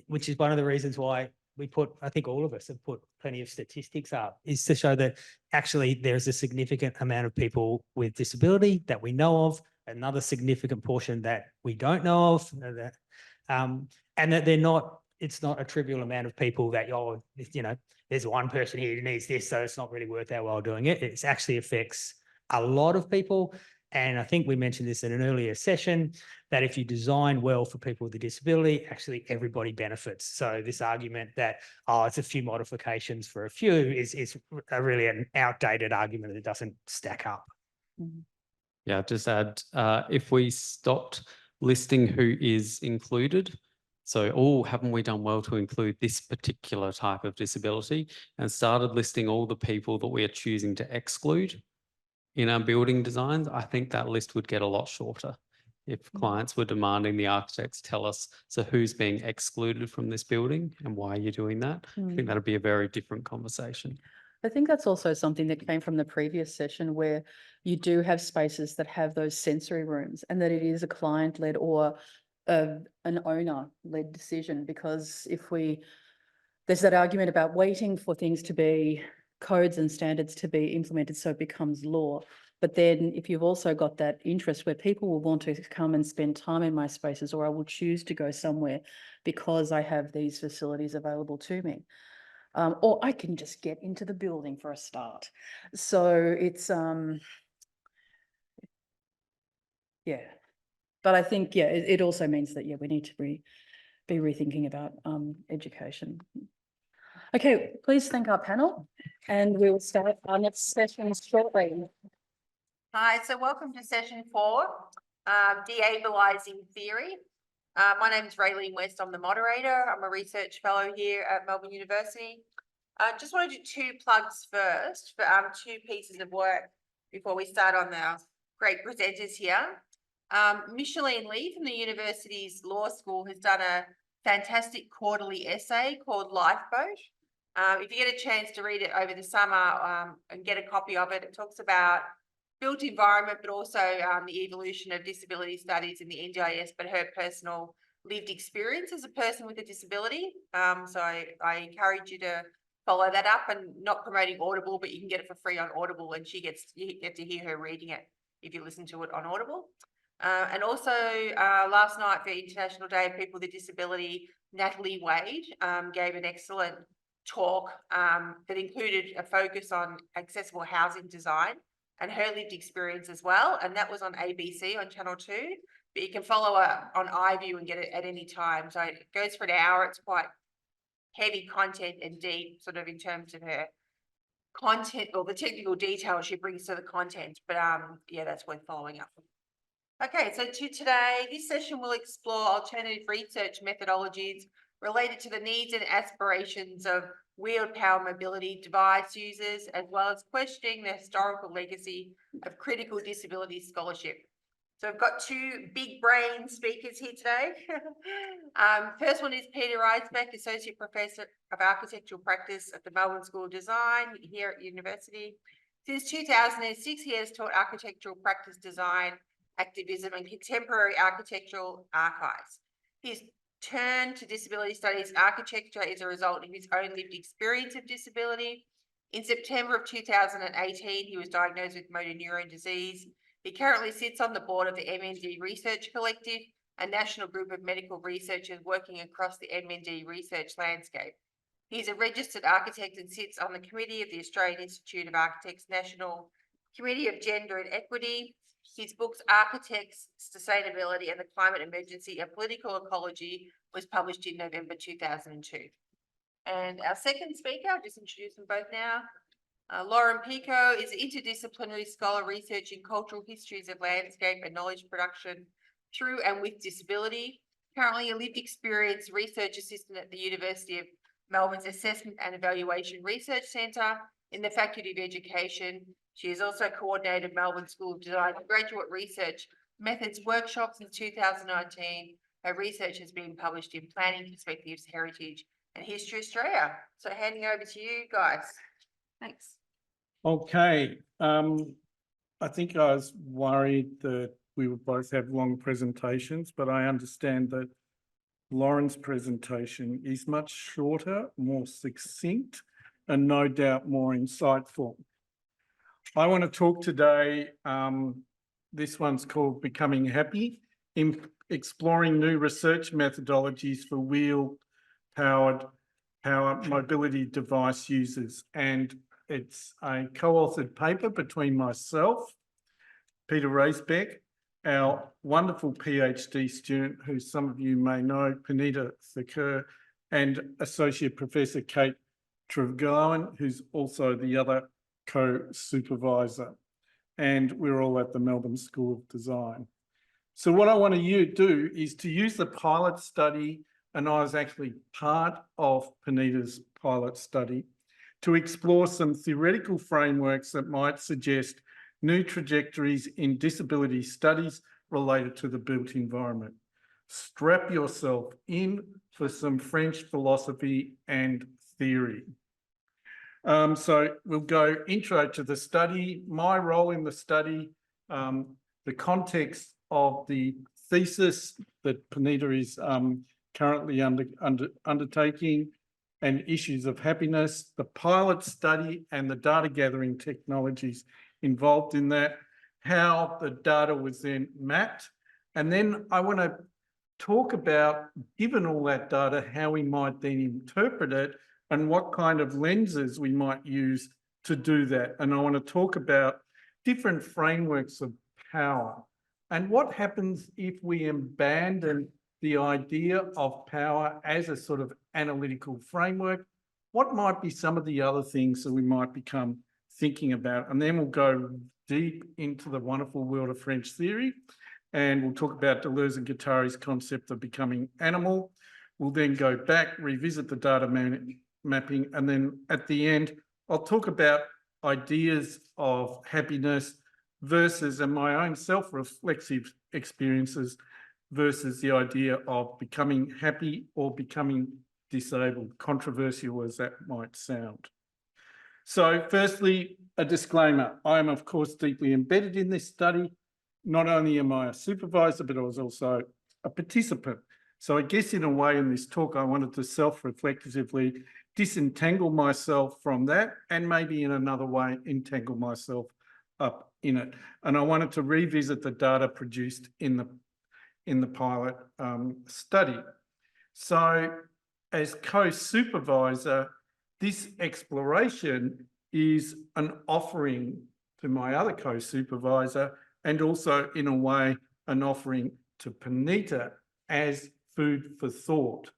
which is one of the reasons why we put, I think all of us have put plenty of statistics up, is to show that actually there's a significant amount of people with disability that we know of, another significant portion that we don't know of, and that it's not a trivial amount of people that, there's one person here who needs this, so it's not really worth our while doing it. It actually affects a lot of people. And I think we mentioned this in an earlier session, that if you design well for people with a disability, actually everybody benefits. So this argument that, it's a few modifications for a few is really an outdated argument that doesn't stack up. Yeah, just add, if we stopped listing who is included, so, haven't we done well to include this particular type of disability, and started listing all the people that we are choosing to exclude in our building designs, I think that list would get a lot shorter if clients were demanding the architects tell us, so who's being excluded from this building and why you're doing that. I think that'd be a very different conversation. I think that's also something that came from the previous session, where you do have spaces that have those sensory rooms, and that it is a client-led or an owner-led decision. Because there's that argument about waiting for things to be codes and standards to be implemented so it becomes law. But then if you've also got that interest where people will want to come and spend time in my spaces, or I will choose to go somewhere because I have these facilities available to me. Or I can just get into the building for a start. So it's, yeah. But I think, it also means that, we need to be rethinking about education. Okay, please thank our panel, and we will start our next session shortly. Hi, so welcome to session 4, de-ableising theory. My name is Raylene West. I'm the moderator. I'm a research fellow here at Melbourne University. Just want to do 2 plugs first for 2 pieces of work before we start on the great presenters here. Micheline Lee from the university's law school has done a fantastic quarterly essay called Lifeboat. If you get a chance to read it over the summer and get a copy of it, it talks about built environment, but also the evolution of disability studies in the NDIS, but her personal lived experience as a person with a disability. So I encourage you to follow that up, and not promoting Audible, but you can get it for free on Audible, and you get to hear her reading it if you listen to it on Audible. And also last night for International Day of People with a Disability, Natalie Wade gave an excellent talk that included a focus on accessible housing design and her lived experience as well. And that was on ABC on Channel 2, but you can follow her on iView and get it at any time. So it goes for an hour. It's quite heavy content and deep, sort of in terms of her content or the technical detail she brings to the content. But that's worth following up. Okay, so today, this session will explore alternative research methodologies related to the needs and aspirations of wheeled power mobility device users, as well as questioning the historical legacy of critical disability scholarship. So I've got 2 big brain speakers here today. First one is Peter Reisbeck, Associate Professor of Architectural Practice at the Melbourne School of Design here at university. Since 2006, he has taught architectural practice design, activism, and contemporary architectural archives. His turn to disability studies architecture is a result of his own lived experience of disability. In September of 2018, he was diagnosed with motor neuron disease. He currently sits on the board of the MND Research Collective, a national group of medical researchers working across the MND research landscape. He's a registered architect and sits on the committee of the Australian Institute of Architects National Committee of Gender and Equity. His books, Architects, Sustainability and the Climate Emergency, A Political Ecology, was published in November 2002. And our second speaker, I'll just introduce them both now. Lauren Pico is an interdisciplinary scholar researching cultural histories of landscape and knowledge production through and with disability. Currently a lived experience research assistant at the University of Melbourne's Assessment and Evaluation Research Centre in the Faculty of Education. She has also coordinated Melbourne School of Design graduate research methods workshops in 2019. Her research has been published in Planning Perspectives, Heritage and History Australia. So handing over to you guys. Thanks. Okay, I think I was worried that we would both have long presentations, but I understand that Lauren's presentation is much shorter, more succinct, and no doubt more insightful. I want to talk today, this one's called Becoming Happy, in exploring new research methodologies for wheel-powered power mobility device users. And it's a co-authored paper between myself, Peter Raisbeck, our wonderful PhD student, who some of you may know, Panita Thakur, and Associate Professor Kate Trevelyan, who's also the other co-supervisor. And we're all at the Melbourne School of Design. So what I want to do is to use the pilot study, and I was actually part of Panita's pilot study, to explore some theoretical frameworks that might suggest new trajectories in disability studies related to the built environment. Strap yourself in for some French philosophy and theory. So we'll go intro to the study, my role in the study, the context of the thesis that Panita is currently undertaking, and issues of happiness, the pilot study and the data gathering technologies involved in that, how the data was then mapped. And then I want to talk about, given all that data, how we might then interpret it and what kind of lenses we might use to do that. And I want to talk about different frameworks of power and what happens if we abandon the idea of power as a sort of analytical framework. What might be some of the other things that we might become thinking about? And then we'll go deep into the wonderful world of French theory, and we'll talk about Deleuze and Guattari's concept of becoming animal. We'll then go back, revisit the data mapping, and then at the end, I'll talk about ideas of happiness versus, and my own self-reflexive experiences versus the idea of becoming happy or becoming disabled, controversial as that might sound. So firstly, a disclaimer. I am, of course, deeply embedded in this study. Not only am I a supervisor, but I was also a participant. So I guess in a way in this talk, I wanted to self-reflectively disentangle myself from that and maybe in another way entangle myself up in it. And I wanted to revisit the data produced in the pilot study. So as co-supervisor, this exploration is an offering to my other co-supervisor and also in a way an offering to Panita as food for thought.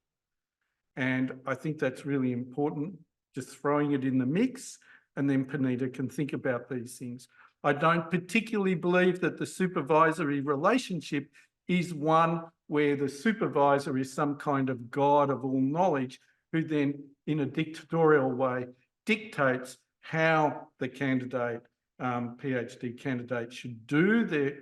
And I think that's really important, just throwing it in the mix, and then Panita can think about these things. I don't particularly believe that the supervisory relationship is one where the supervisor is some kind of god of all knowledge who then, in a dictatorial way, dictates how the candidate, PhD candidate, should do their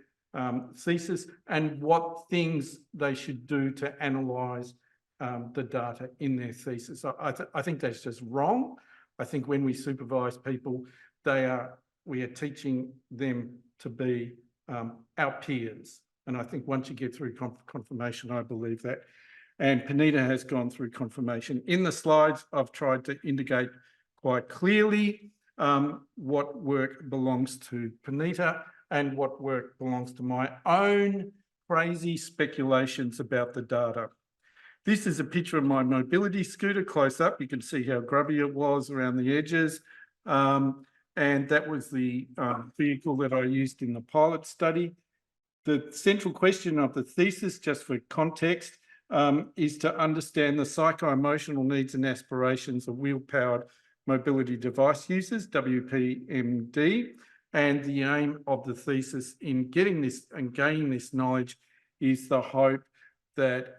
thesis and what things they should do to analyse the data in their thesis. I think that's just wrong. I think when we supervise people, we are teaching them to be our peers. And I think once you get through confirmation, I believe that. And Panita has gone through confirmation. In the slides, I've tried to indicate quite clearly what work belongs to Panita and what work belongs to my own crazy speculations about the data. This is a picture of my mobility scooter close up. You can see how grubby it was around the edges. And that was the vehicle that I used in the pilot study. The central question of the thesis, just for context, is to understand the psycho-emotional needs and aspirations of wheel-powered mobility device users, WPMD, and the aim of the thesis in getting this and gaining this knowledge is the hope that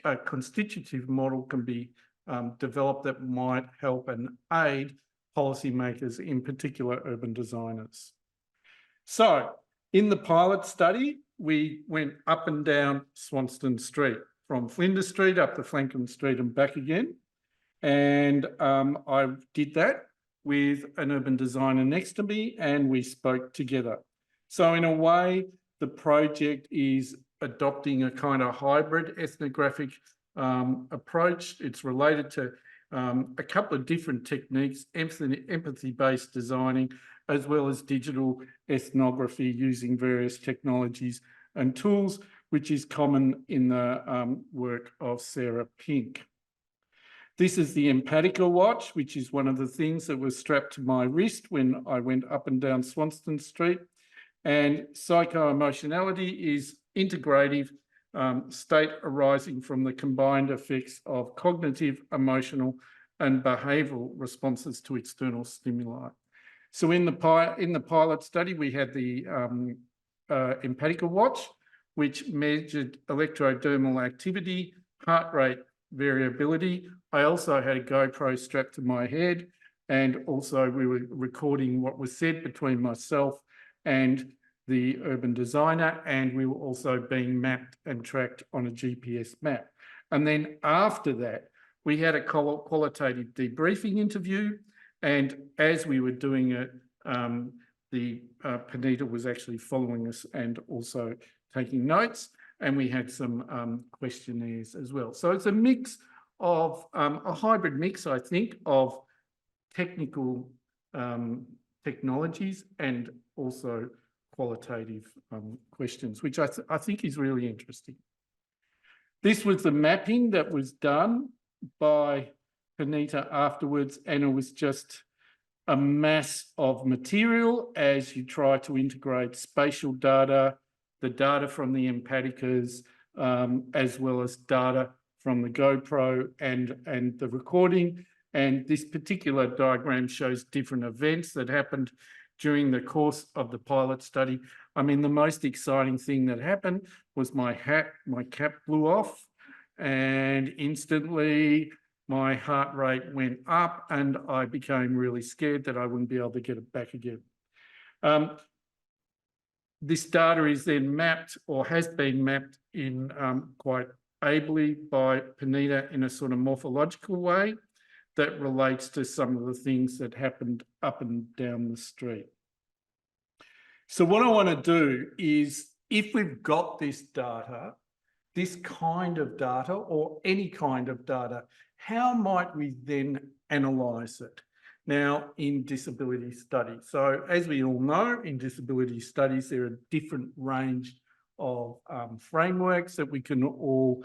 a constitutive model can be developed that might help and aid policymakers, in particular urban designers. So in the pilot study, we went up and down Swanston Street, from Flinders Street up to Flankham Street and back again. And I did that with an urban designer next to me, and we spoke together. So in a way, the project is adopting a kind of hybrid ethnographic approach. It's related to a couple of different techniques, empathy-based designing, as well as digital ethnography using various technologies and tools, which is common in the work of Sarah Pink. This is the Empatica watch, which is one of the things that was strapped to my wrist when I went up and down Swanston Street. And psycho-emotionality is integrative state arising from the combined effects of cognitive, emotional, and behavioural responses to external stimuli. So in the pilot study, we had the Empatica watch, which measured electrodermal activity, heart rate variability. I also had a GoPro strapped to my head, and also we were recording what was said between myself and the urban designer, and we were also being mapped and tracked on a GPS map. And then after that, we had a qualitative debriefing interview, and as we were doing it, Panita was actually following us and also taking notes, and we had some questionnaires as well. So it's a mix of, a hybrid mix, I think, of technical technologies and also qualitative questions, which I think is really interesting. This was the mapping that was done by Panita afterwards, and it was just a mass of material as you try to integrate spatial data, the data from the Empaticas, as well as data from the GoPro and the recording. And this particular diagram shows different events that happened during the course of the pilot study. I mean, the most exciting thing that happened was my cap blew off, and instantly my heart rate went up and I became really scared that I wouldn't be able to get it back again. This data is then mapped, or has been mapped in quite ably by Panita in a sort of morphological way that relates to some of the things that happened up and down the street. So what I want to do is, if we've got this data, this kind of data or any kind of data, how might we then analyse it? Now, in disability studies. So as we all know, in disability studies, there are different range of frameworks that we can all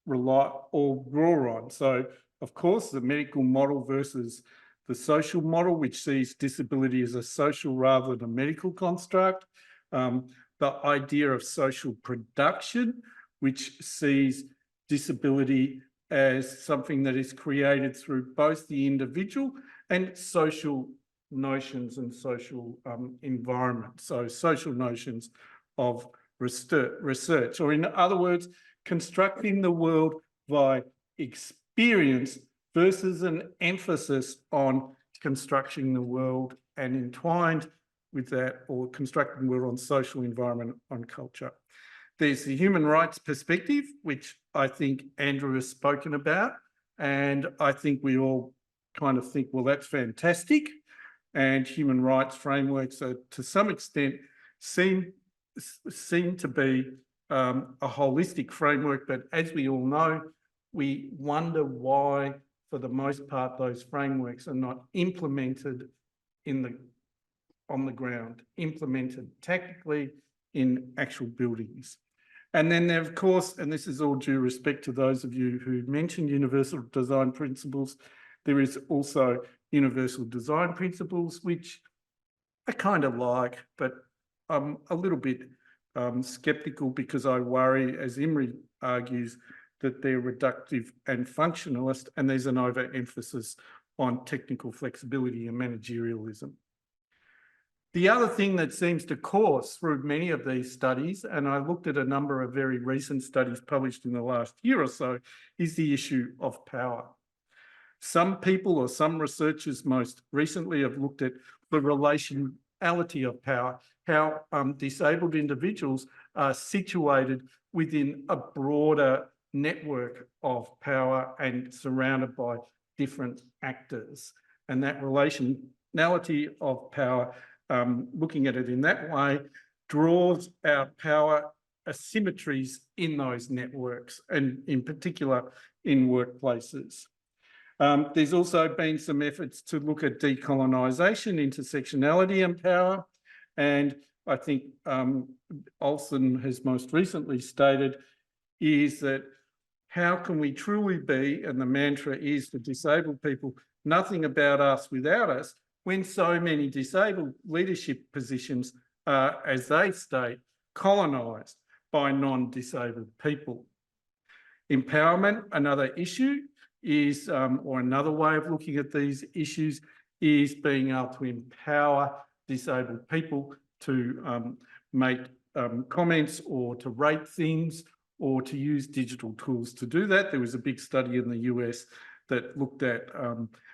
rely or draw on. So, of course, the medical model versus the social model, which sees disability as a social rather than a medical construct. The idea of social production, which sees disability as something that is created through both the individual and social notions and social environment. So social notions of research, or in other words, constructing the world by experience versus an emphasis on constructing the world and entwined with that, or constructing the world on social environment, on culture. There's the human rights perspective, which I think Andrew has spoken about, and I think we all kind of think, well, that's fantastic. And human rights frameworks are, to some extent, seem to be a holistic framework, but as we all know, we wonder why, for the most part, those frameworks are not implemented on the ground, implemented tactically in actual buildings. And then there, of course, and this is all due respect to those of you who mentioned universal design principles, there is also universal design principles, which I kind of like, but I'm a little bit sceptical, because I worry, as Imre argues, that they're reductive and functionalist, and there's an overemphasis on technical flexibility and managerialism. The other thing that seems to course through many of these studies, and I looked at a number of very recent studies published in the last year or so, is the issue of power. Some people or some researchers most recently have looked at the relationality of power, how disabled individuals are situated within a broader network of power and surrounded by different actors. And that relationality of power, looking at it in that way, draws out power asymmetries in those networks, and in particular in workplaces. There's also been some efforts to look at decolonisation, intersectionality and power. And I think Olsen has most recently stated is that how can we truly be, and the mantra is for disabled people, nothing about us without us, when so many disabled leadership positions are, as they state, colonised by non-disabled people. Empowerment, another issue, is, or another way of looking at these issues, is being able to empower disabled people to make comments or to rate things or to use digital tools to do that. There was a big study in the US that looked at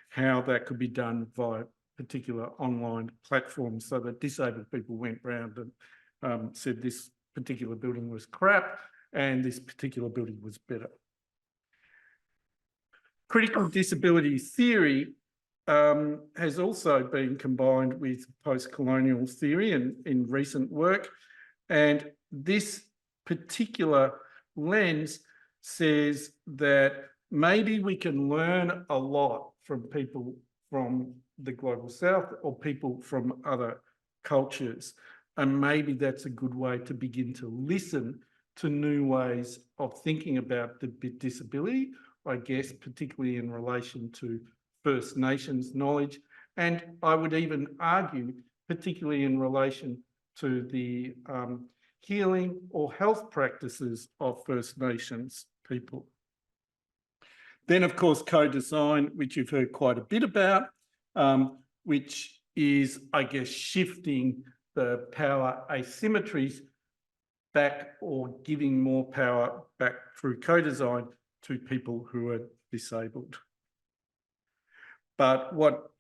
how that could be done via particular online platforms, so that disabled people went round and said this particular building was crap and this particular building was better. Critical disability theory has also been combined with post-colonial theory in recent work. And this particular lens says that maybe we can learn a lot from people from the global south or people from other cultures. And maybe that's a good way to begin to listen to new ways of thinking about the disability, I guess, particularly in relation to First Nations knowledge. And I would even argue, particularly in relation to the healing or health practices of First Nations people. Then, of course, co-design, which you've heard quite a bit about, which is, I guess, shifting the power asymmetries back or giving more power back through co-design to people who are disabled. But what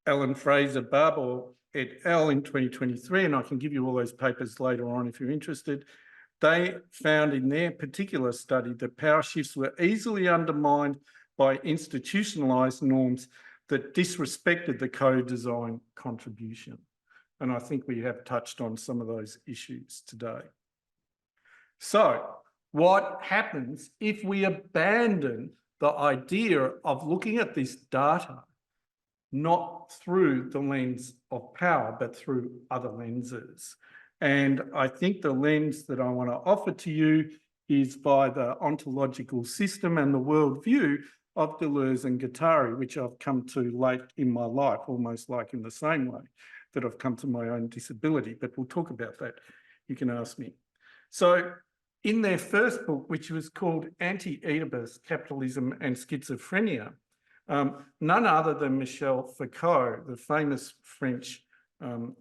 Alan Fraser Barbour et al. In 2023, and I can give you all those papers later on if you're interested, they found in their particular study that power shifts were easily undermined by institutionalised norms that disrespected the co-design contribution. And I think we have touched on some of those issues today. So what happens if we abandon the idea of looking at this data not through the lens of power, but through other lenses? And I think the lens that I want to offer to you is by the ontological system and the worldview of Deleuze and Guattari, which I've come to late in my life, almost like in the same way that I've come to my own disability. But we'll talk about that. You can ask me. So in their first book, which was called Anti-Oedipus, Capitalism and Schizophrenia, none other than Michel Foucault, the famous French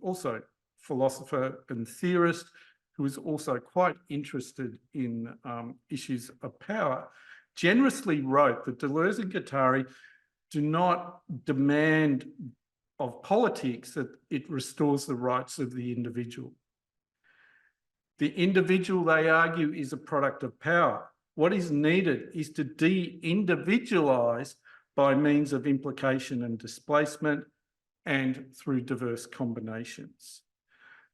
also philosopher and theorist, who was also quite interested in issues of power, generously wrote that Deleuze and Guattari do not demand of politics that it restores the rights of the individual. The individual, they argue, is a product of power. What is needed is to de-individualise by means of implication and displacement and through diverse combinations.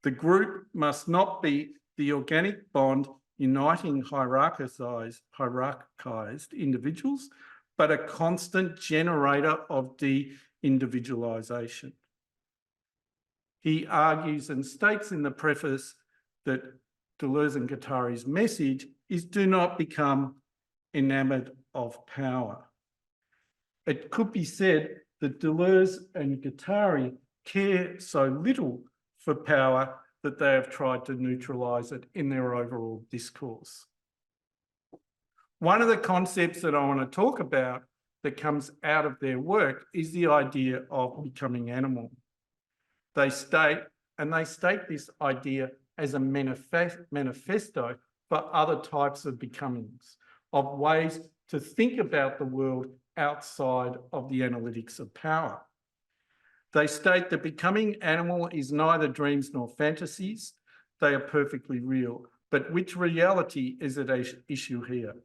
The group must not be the organic bond uniting hierarchized individuals, but a constant generator of de-individualisation. He argues and states in the preface that Deleuze and Guattari's message is do not become enamoured of power. It could be said that Deleuze and Guattari care so little for power that they have tried to neutralise it in their overall discourse. One of the concepts that I want to talk about that comes out of their work is the idea of becoming animal. They state this idea as a manifesto for other types of becomings, of ways to think about the world outside of the analytics of power. They state that becoming animal is neither dreams nor fantasies. They are perfectly real. But which reality is at issue here?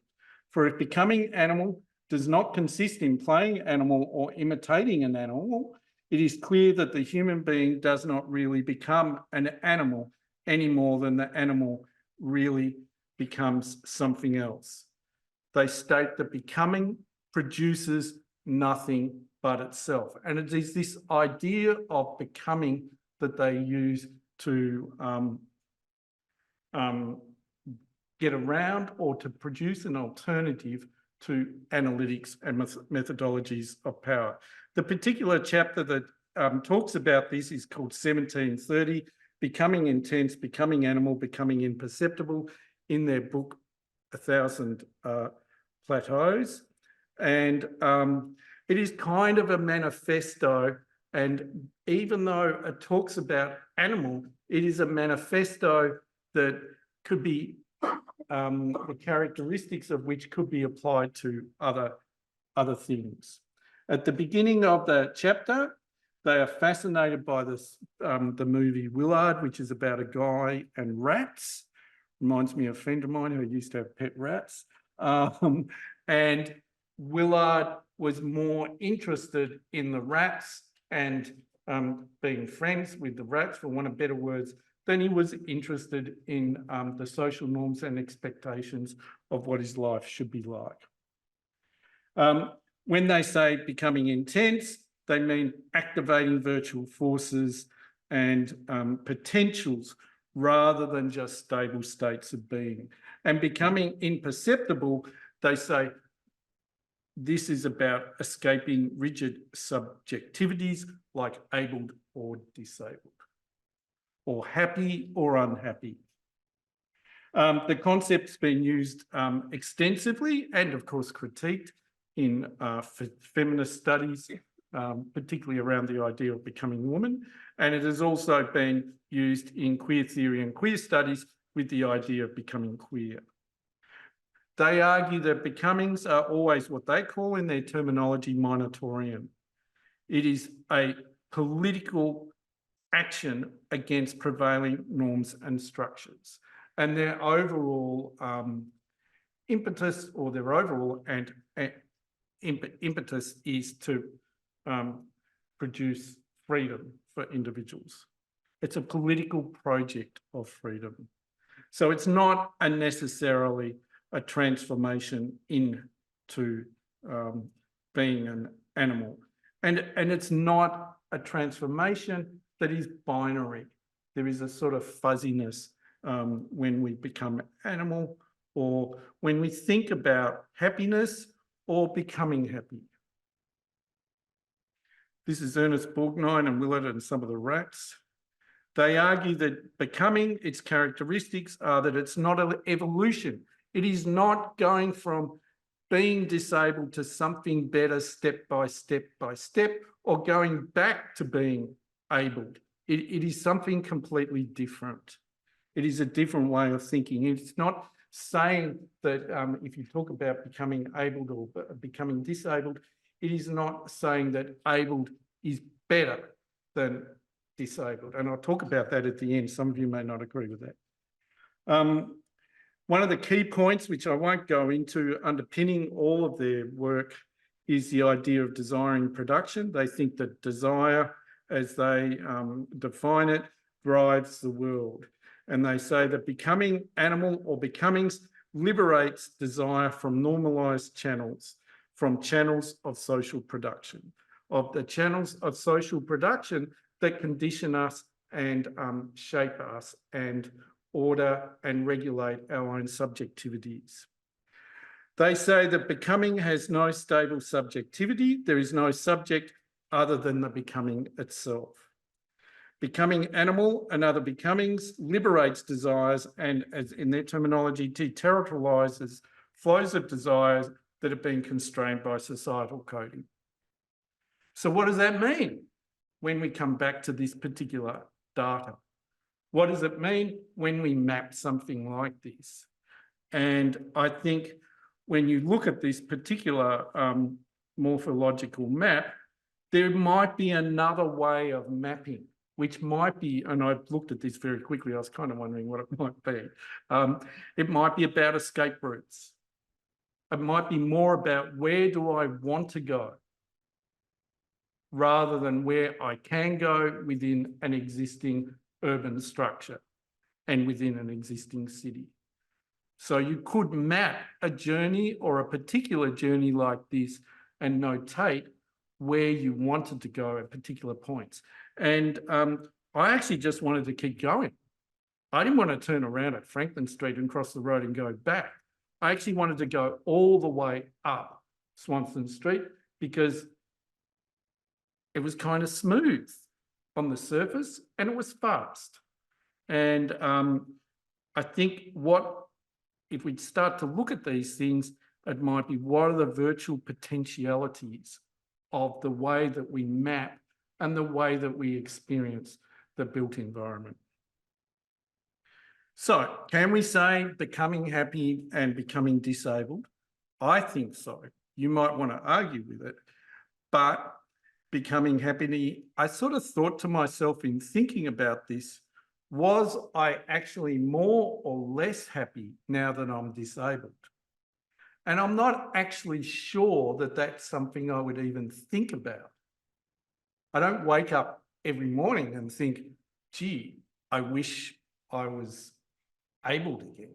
For if becoming animal does not consist in playing animal or imitating an animal, it is clear that the human being does not really become an animal any more than the animal really becomes something else. They state that becoming produces nothing but itself. And it is this idea of becoming that they use to get around or to produce an alternative to analytics and methodologies of power. The particular chapter that talks about this is called 1730, Becoming Intense, Becoming Animal, Becoming Imperceptible, in their book, 1,000 Plateaus. And it is kind of a manifesto. And even though it talks about animal, it is a manifesto that could be, the characteristics of which could be applied to other things. At the beginning of the chapter, they are fascinated by this, the movie Willard, which is about a guy and rats. Reminds me of a friend of mine who used to have pet rats. And Willard was more interested in the rats and being friends with the rats, for want of better words, than he was interested in the social norms and expectations of what his life should be like. When they say becoming intense, they mean activating virtual forces and potentials rather than just stable states of being. And becoming imperceptible, they say this is about escaping rigid subjectivities like abled or disabled, or happy or unhappy. The concept's been used extensively and, of course, critiqued in feminist studies, particularly around the idea of becoming woman. And it has also been used in queer theory and queer studies with the idea of becoming queer. They argue that becomings are always what they call in their terminology minotaurian. It is a political action against prevailing norms and structures. And their overall impetus, or their overall impetus, is to produce freedom for individuals. It's a political project of freedom. So it's not necessarily a transformation into being an animal. And it's not a transformation that is binary. There is a sort of fuzziness when we become animal, or when we think about happiness or becoming happy. This is Ernest Borgnine and Willard and some of the rats. They argue that becoming, its characteristics are that it's not an evolution. It is not going from being disabled to something better step by step by step, or going back to being abled. It is something completely different. It is a different way of thinking. It's not saying that if you talk about becoming abled or becoming disabled, it is not saying that abled is better than disabled. And I'll talk about that at the end. Some of you may not agree with that. One of the key points, which I won't go into, underpinning all of their work is the idea of desiring production. They think that desire, as they define it, drives the world. And they say that becoming animal or becomings liberates desire from normalised channels, from channels of social production, of the channels of social production that condition us and shape us and order and regulate our own subjectivities. They say that becoming has no stable subjectivity. There is no subject other than the becoming itself. Becoming animal and other becomings liberates desires and, as in their terminology, deterritorialises flows of desires that have been constrained by societal coding. So what does that mean when we come back to this particular data? What does it mean when we map something like this? And I think when you look at this particular morphological map, there might be another way of mapping, which might be, and I've looked at this very quickly, I was kind of wondering what it might be. It might be about escape routes. It might be more about where do I want to go rather than where I can go within an existing urban structure and within an existing city. So you could map a journey or a particular journey like this and notate where you wanted to go at particular points. And I actually just wanted to keep going. I didn't want to turn around at Franklin Street and cross the road and go back. I actually wanted to go all the way up Swanston Street because it was kind of smooth on the surface and it was fast. And I think if we start to look at these things, it might be what are the virtual potentialities of the way that we map and the way that we experience the built environment. So can we say becoming happy and becoming disabled? I think so. You might want to argue with it, but becoming happy, I sort of thought to myself in thinking about this, was I actually more or less happy now that I'm disabled? And I'm not actually sure that that's something I would even think about. I don't wake up every morning and think, gee, I wish I was able again.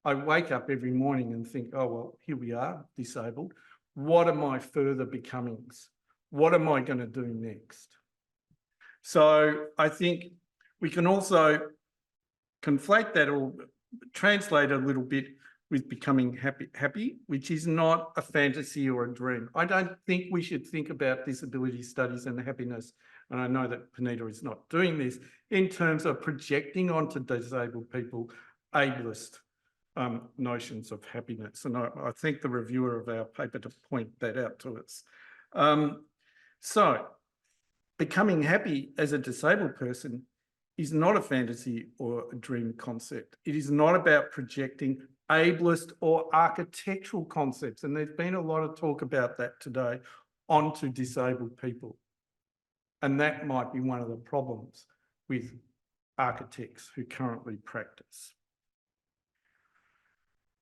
I wake up every morning and think, oh, well, here we are, disabled. What are my further becomings? What am I going to do next? So I think we can also conflate that or translate a little bit with becoming happy, which is not a fantasy or a dream. I don't think we should think about disability studies and happiness, and I know that Panita is not doing this, in terms of projecting onto disabled people ableist notions of happiness. And I think the reviewer of our paper to point that out to us. So becoming happy as a disabled person is not a fantasy or a dream concept. It is not about projecting ableist or architectural concepts. And there's been a lot of talk about that today onto disabled people. And that might be one of the problems with architects who currently practice.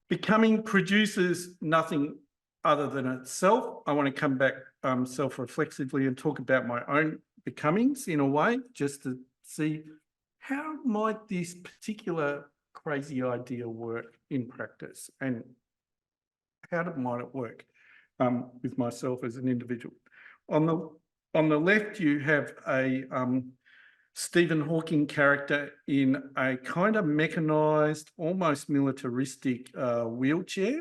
Becoming produces nothing other than itself. I want to come back self-reflexively and talk about my own becomings in a way, just to see how might this particular crazy idea work in practice and how might it work with myself as an individual. On the left, you have a Stephen Hawking character in a kind of mechanised, almost militaristic wheelchair.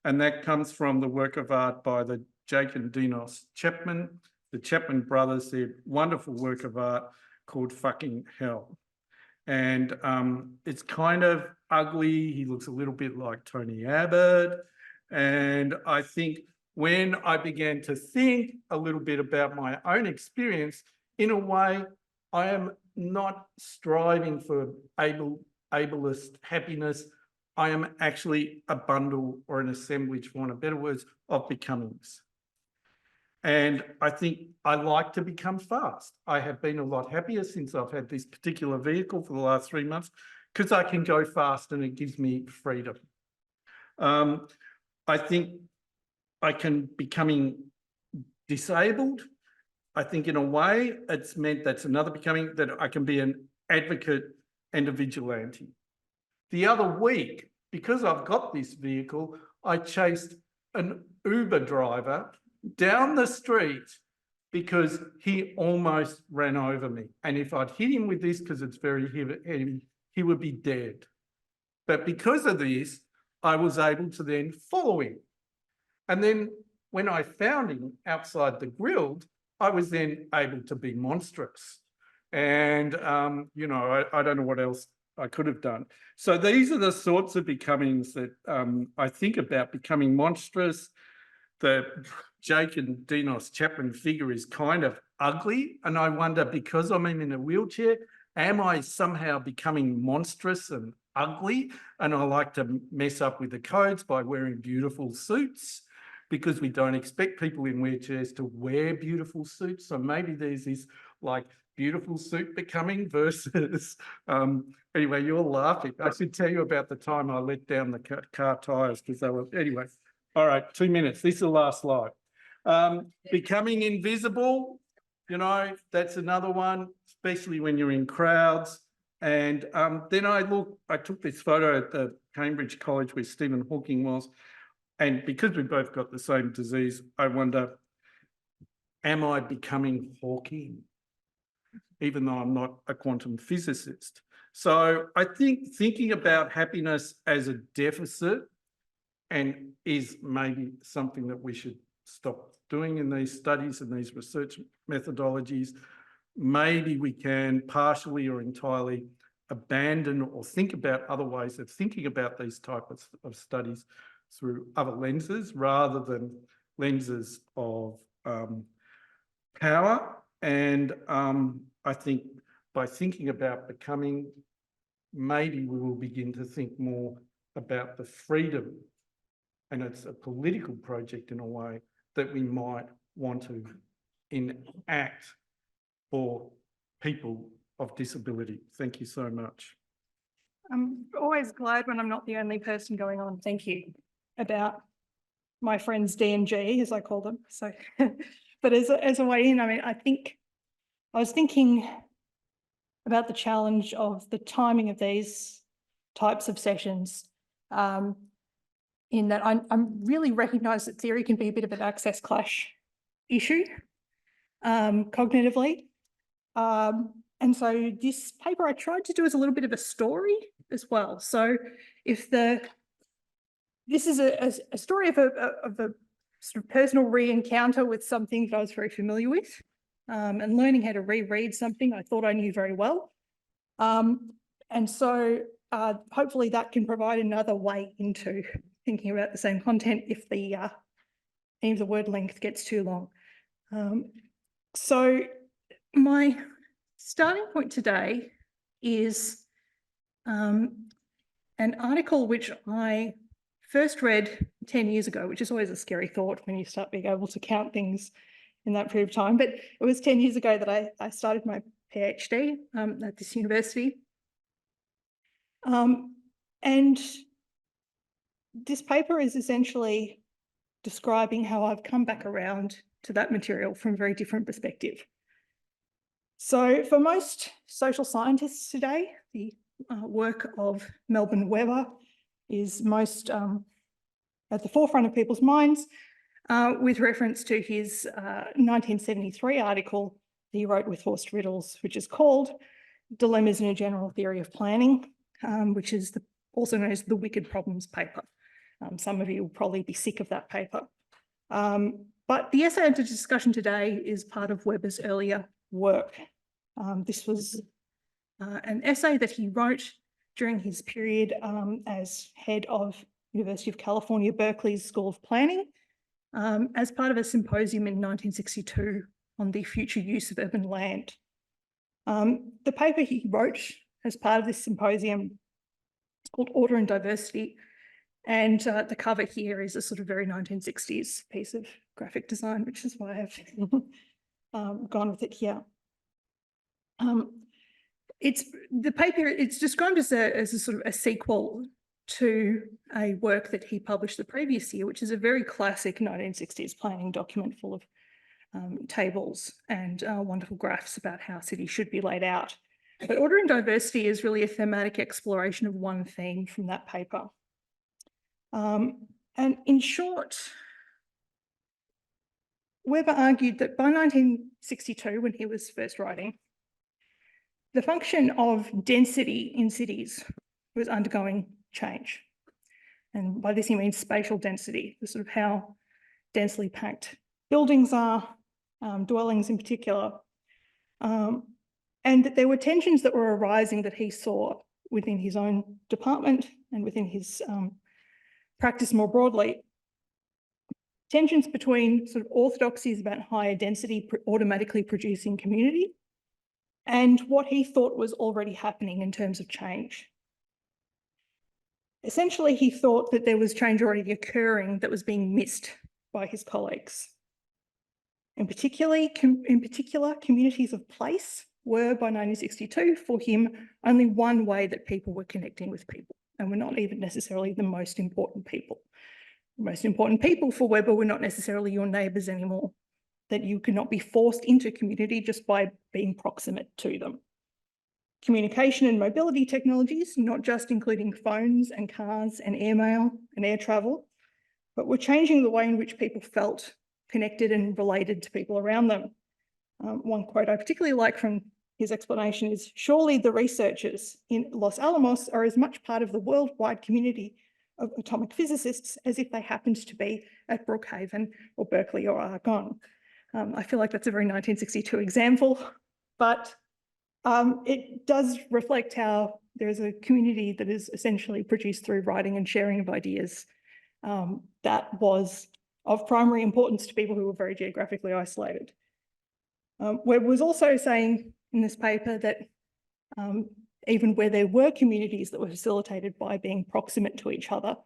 And that comes from the work of art by the Jake and Dinos Chapman, the Chapman brothers, their wonderful work of art called Fucking Hell. And it's kind of ugly. He looks a little bit like Tony Abbott. And I think when I began to think a little bit about my own experience, in a way, I am not striving for ableist happiness. I am actually a bundle or an assemblage, for want of better words, of becomings. And I think I like to become fast. I have been a lot happier since I've had this particular vehicle for the last 3 months because I can go fast and it gives me freedom. I think I can becoming disabled. I think in a way it's meant that's another becoming that I can be an advocate and a vigilante. The other week, because I've got this vehicle, I chased an Uber driver down the street because he almost ran over me. And if I'd hit him with this, because it's very heavy, he would be dead. But because of this, I was able to then follow him. And then when I found him outside the grill, I was then able to be monstrous. And, you know, I don't know what else I could have done. So these are the sorts of becomings that I think about. Becoming monstrous. The Jake and Dinos Chapman figure is kind of ugly. And I wonder, because I'm in a wheelchair, am I somehow becoming monstrous and ugly? And I like to mess up with the codes by wearing beautiful suits because we don't expect people in wheelchairs to wear beautiful suits. So maybe there's this like beautiful suit becoming versus, anyway, you're laughing. I should tell you about the time I let down the car tires because they were, anyway. All right, 2 minutes. This is the last slide. Becoming invisible, you know, that's another one, especially when you're in crowds. And then I took this photo at the Cambridge College where Stephen Hawking was. And because we both got the same disease, I wonder, am I becoming Hawking? Even though I'm not a quantum physicist. So I think thinking about happiness as a deficit and is maybe something that we should stop doing in these studies and these research methodologies. Maybe we can partially or entirely abandon or think about other ways of thinking about these types of studies through other lenses rather than lenses of power. And I think by thinking about becoming, maybe we will begin to think more about the freedom, and it's a political project in a way, that we might want to enact for people of disability. Thank you so much. I'm always glad when I'm not the only person going on, thank you, about my friends D and G, as I call them. So, but as a way in, I mean, I was thinking about the challenge of the timing of these types of sessions, in that I'm really recognise that theory can be a bit of an access clash issue, cognitively. And so this paper I tried to do as a little bit of a story as well. So if this is a story of a sort of personal re-encounter with something that I was very familiar with, and learning how to reread something I thought I knew very well. And so hopefully that can provide another way into thinking about the same content if the word length gets too long. So my starting point today is an article which I first read 10 years ago, which is always a scary thought when you start being able to count things in that period of time. But it was 10 years ago that I started my PhD at this university. And this paper is essentially describing how I've come back around to that material from a very different perspective. So for most social scientists today, the work of Melbourne Weber is most at the forefront of people's minds, with reference to his 1973 article that he wrote with Horst Riddles, which is called Dilemmas in a General Theory of Planning, which is also known as the Wicked Problems paper. Some of you will probably be sick of that paper. But the essay under discussion today is part of Weber's earlier work. This was an essay that he wrote during his period as head of University of California, Berkeley's School of Planning, as part of a symposium in 1962 on the future use of urban land. The paper he wrote as part of this symposium is called Order and Diversity, and the cover here is a sort of very 1960s piece of graphic design, which is why I've gone with it here. The paper, it's described as a sort of a sequel to a work that he published the previous year, which is a very classic 1960s planning document full of tables and wonderful graphs about how cities should be laid out. But Order and Diversity is really a thematic exploration of one theme from that paper. And in short, Weber argued that by 1962, when he was first writing, the function of density in cities was undergoing change. And by this he means spatial density, the sort of how densely packed buildings are, dwellings in particular. And that there were tensions that were arising that he saw within his own department and within his practice more broadly. Tensions between sort of orthodoxies about higher density automatically producing community and what he thought was already happening in terms of change. Essentially, he thought that there was change already occurring that was being missed by his colleagues. In particular, communities of place were by 1962 for him only one way that people were connecting with people, and were not even necessarily the most important people. The most important people for Weber were not necessarily your neighbours anymore, that you could not be forced into community just by being proximate to them. Communication and mobility technologies, not just including phones and cars and airmail and air travel, but were changing the way in which people felt connected and related to people around them. One quote I particularly like from his explanation is, "Surely the researchers in Los Alamos are as much part of the worldwide community of atomic physicists as if they happened to be at Brookhaven or Berkeley or Argonne." I feel like that's a very 1962 example, but it does reflect how there is a community that is essentially produced through writing and sharing of ideas that was of primary importance to people who were very geographically isolated. Webb was also saying in this paper that even where there were communities that were facilitated by being proximate to each other,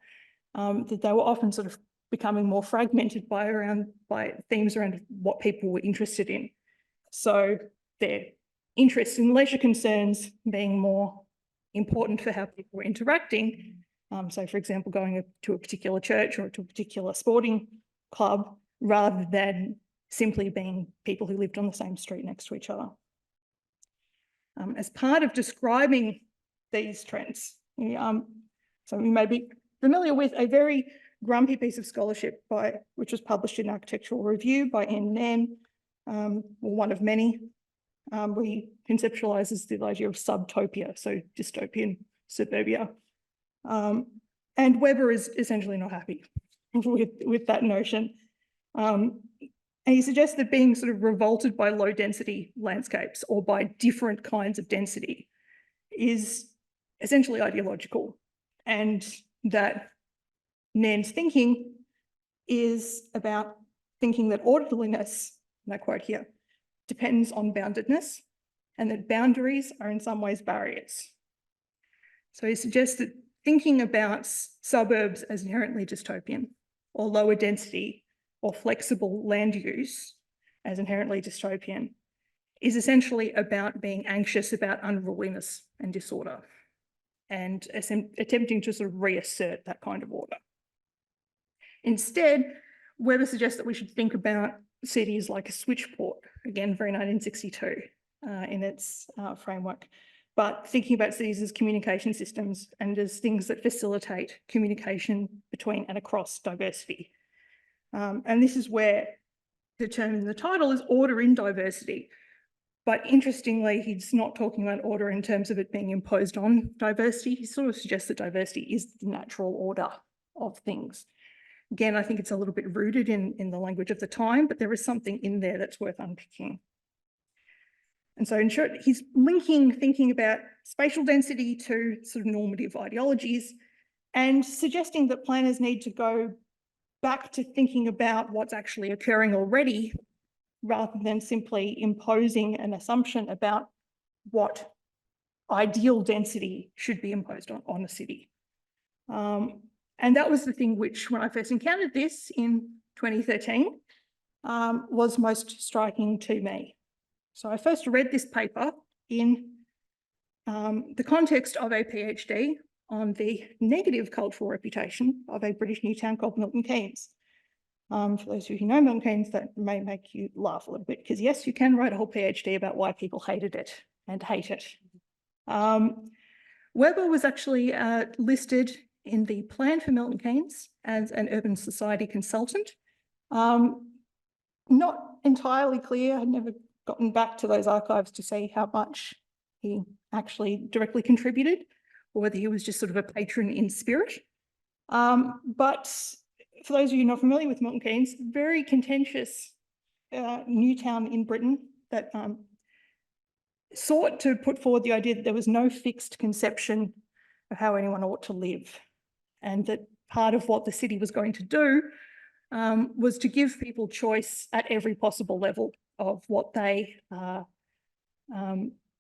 that they were often sort of becoming more fragmented by themes around what people were interested in. So their interest in leisure concerns being more important for how people were interacting. So for example, going to a particular church or to a particular sporting club, rather than simply being people who lived on the same street next to each other. As part of describing these trends, so you may be familiar with a very grumpy piece of scholarship which was published in Architectural Review by N. Nan, one of many, where he conceptualizes the idea of subtopia, so dystopian suburbia. And Weber is essentially not happy with that notion. And he suggests that being sort of revolted by low density landscapes or by different kinds of density is essentially ideological, and that Nan's thinking is about thinking that orderliness, and I quote here, depends on boundedness, and that boundaries are in some ways barriers. So he suggests that thinking about suburbs as inherently dystopian, or lower density or flexible land use as inherently dystopian, is essentially about being anxious about unruliness and disorder, and attempting to sort of reassert that kind of order. Instead, Weber suggests that we should think about cities like a switchport, again, very 1962 in its framework, but thinking about cities as communication systems and as things that facilitate communication between and across diversity. And this is where the term in the title is order in diversity. But interestingly, he's not talking about order in terms of it being imposed on diversity. He sort of suggests that diversity is the natural order of things. Again, I think it's a little bit rooted in the language of the time, but there is something in there that's worth unpicking. And so in short, he's thinking about spatial density to sort of normative ideologies, and suggesting that planners need to go back to thinking about what's actually occurring already, rather than simply imposing an assumption about what ideal density should be imposed on a city. And that was the thing which, when I first encountered this in 2013, was most striking to me. So I first read this paper in the context of a PhD on the negative cultural reputation of a British new town called Milton Keynes. For those of you who know Milton Keynes, that may make you laugh a little bit, because yes, you can write a whole PhD about why people hated it and hate it. Weber was actually listed in the plan for Milton Keynes as an urban society consultant. Not entirely clear, I'd never gotten back to those archives to see how much he actually directly contributed, or whether he was just sort of a patron in spirit. But for those of you not familiar with Milton Keynes, very contentious new town in Britain that sought to put forward the idea that there was no fixed conception of how anyone ought to live, and that part of what the city was going to do was to give people choice at every possible level of what they,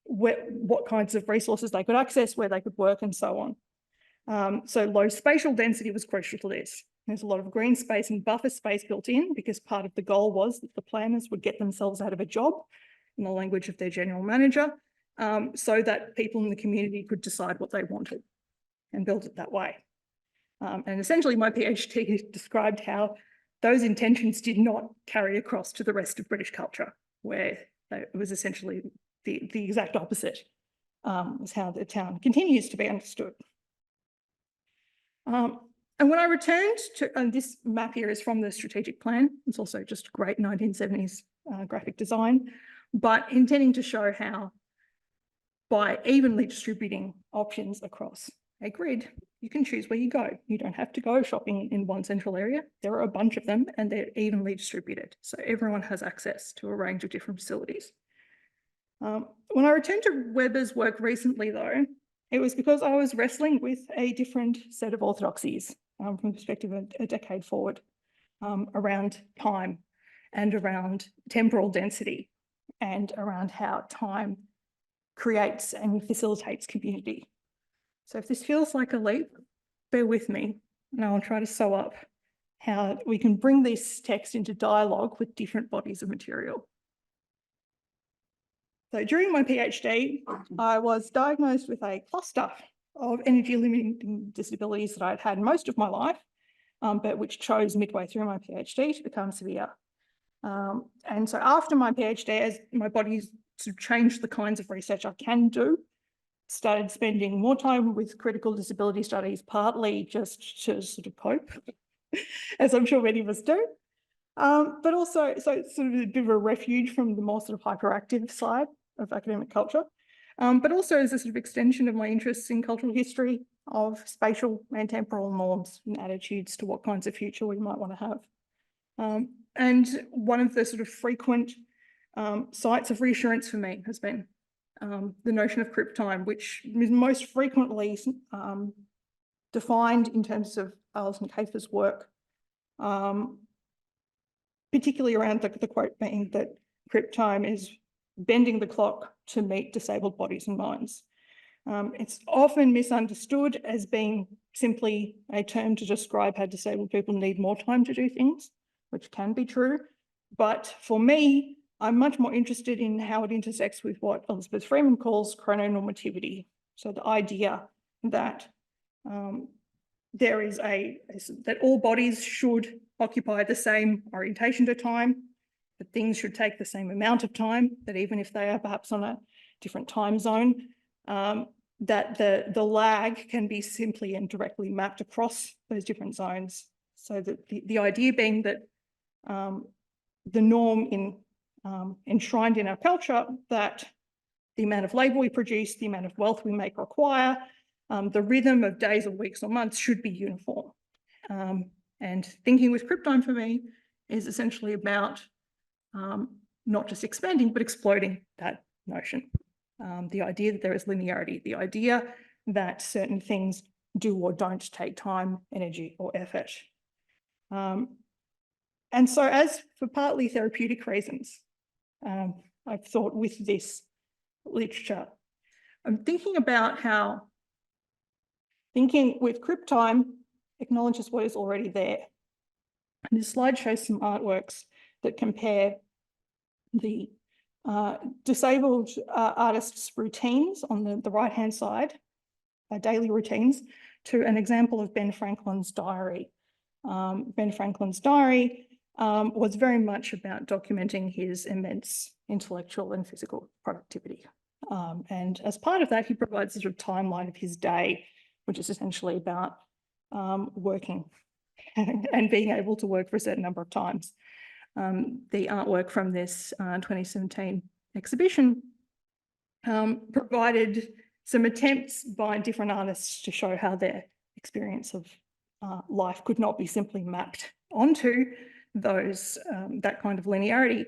what kinds of resources they could access, where they could work, and so on. So low spatial density was crucial to this. There's a lot of green space and buffer space built in because part of the goal was that the planners would get themselves out of a job, in the language of their general manager, so that people in the community could decide what they wanted and build it that way. And essentially my PhD described how those intentions did not carry across to the rest of British culture, where it was essentially the exact opposite, was how the town continues to be understood. And when I returned to, and this map here is from the strategic plan, it's also just great 1970s graphic design, but intending to show how by evenly distributing options across a grid, you can choose where you go. You don't have to go shopping in one central area. There are a bunch of them and they're evenly distributed. So everyone has access to a range of different facilities. When I returned to Webber's work recently though, it was because I was wrestling with a different set of orthodoxies from the perspective of a decade forward, around time and around temporal density and around how time creates and facilitates community. So if this feels like a leap, bear with me and I'll try to sew up how we can bring this text into dialogue with different bodies of material. So during my PhD, I was diagnosed with a cluster of energy limiting disabilities that I'd had most of my life, but which chose midway through my PhD to become severe. And so after my PhD, as my body sort of changed the kinds of research I can do, started spending more time with critical disability studies, partly just to sort of cope, as I'm sure many of us do. But also, so it's sort of a bit of a refuge from the more sort of hyperactive side of academic culture, but also as a sort of extension of my interests in cultural history of spatial and temporal norms and attitudes to what kinds of future we might want to have. And one of the sort of frequent sites of reassurance for me has been the notion of crypt time, which is most frequently defined in terms of Alison Kafer's work, particularly around the quote being that crypt time is bending the clock to meet disabled bodies and minds. It's often misunderstood as being simply a term to describe how disabled people need more time to do things, which can be true. But for me, I'm much more interested in how it intersects with what Elizabeth Freeman calls chrononormativity. So the idea that there is that all bodies should occupy the same orientation to time, that things should take the same amount of time, that even if they are perhaps on a different time zone, that the lag can be simply and directly mapped across those different zones. So that the idea being that the norm enshrined in our culture that the amount of labour we produce, the amount of wealth we make require, the rhythm of days or weeks or months should be uniform. And thinking with crypt time for me is essentially about not just expanding, but exploding that notion. The idea that there is linearity, the idea that certain things do or don't take time, energy, or effort. And so as for partly therapeutic reasons, I've thought with this literature, I'm thinking about how thinking with crypt time acknowledges what is already there. And this slide shows some artworks that compare the disabled artists' routines on the right-hand side, daily routines, to an example of Ben Franklin's diary. Ben Franklin's diary was very much about documenting his immense intellectual and physical productivity. And as part of that, he provides a sort of timeline of his day, which is essentially about working and being able to work for a certain number of times. The artwork from this 2017 exhibition provided some attempts by different artists to show how their experience of life could not be simply mapped onto those that kind of linearity,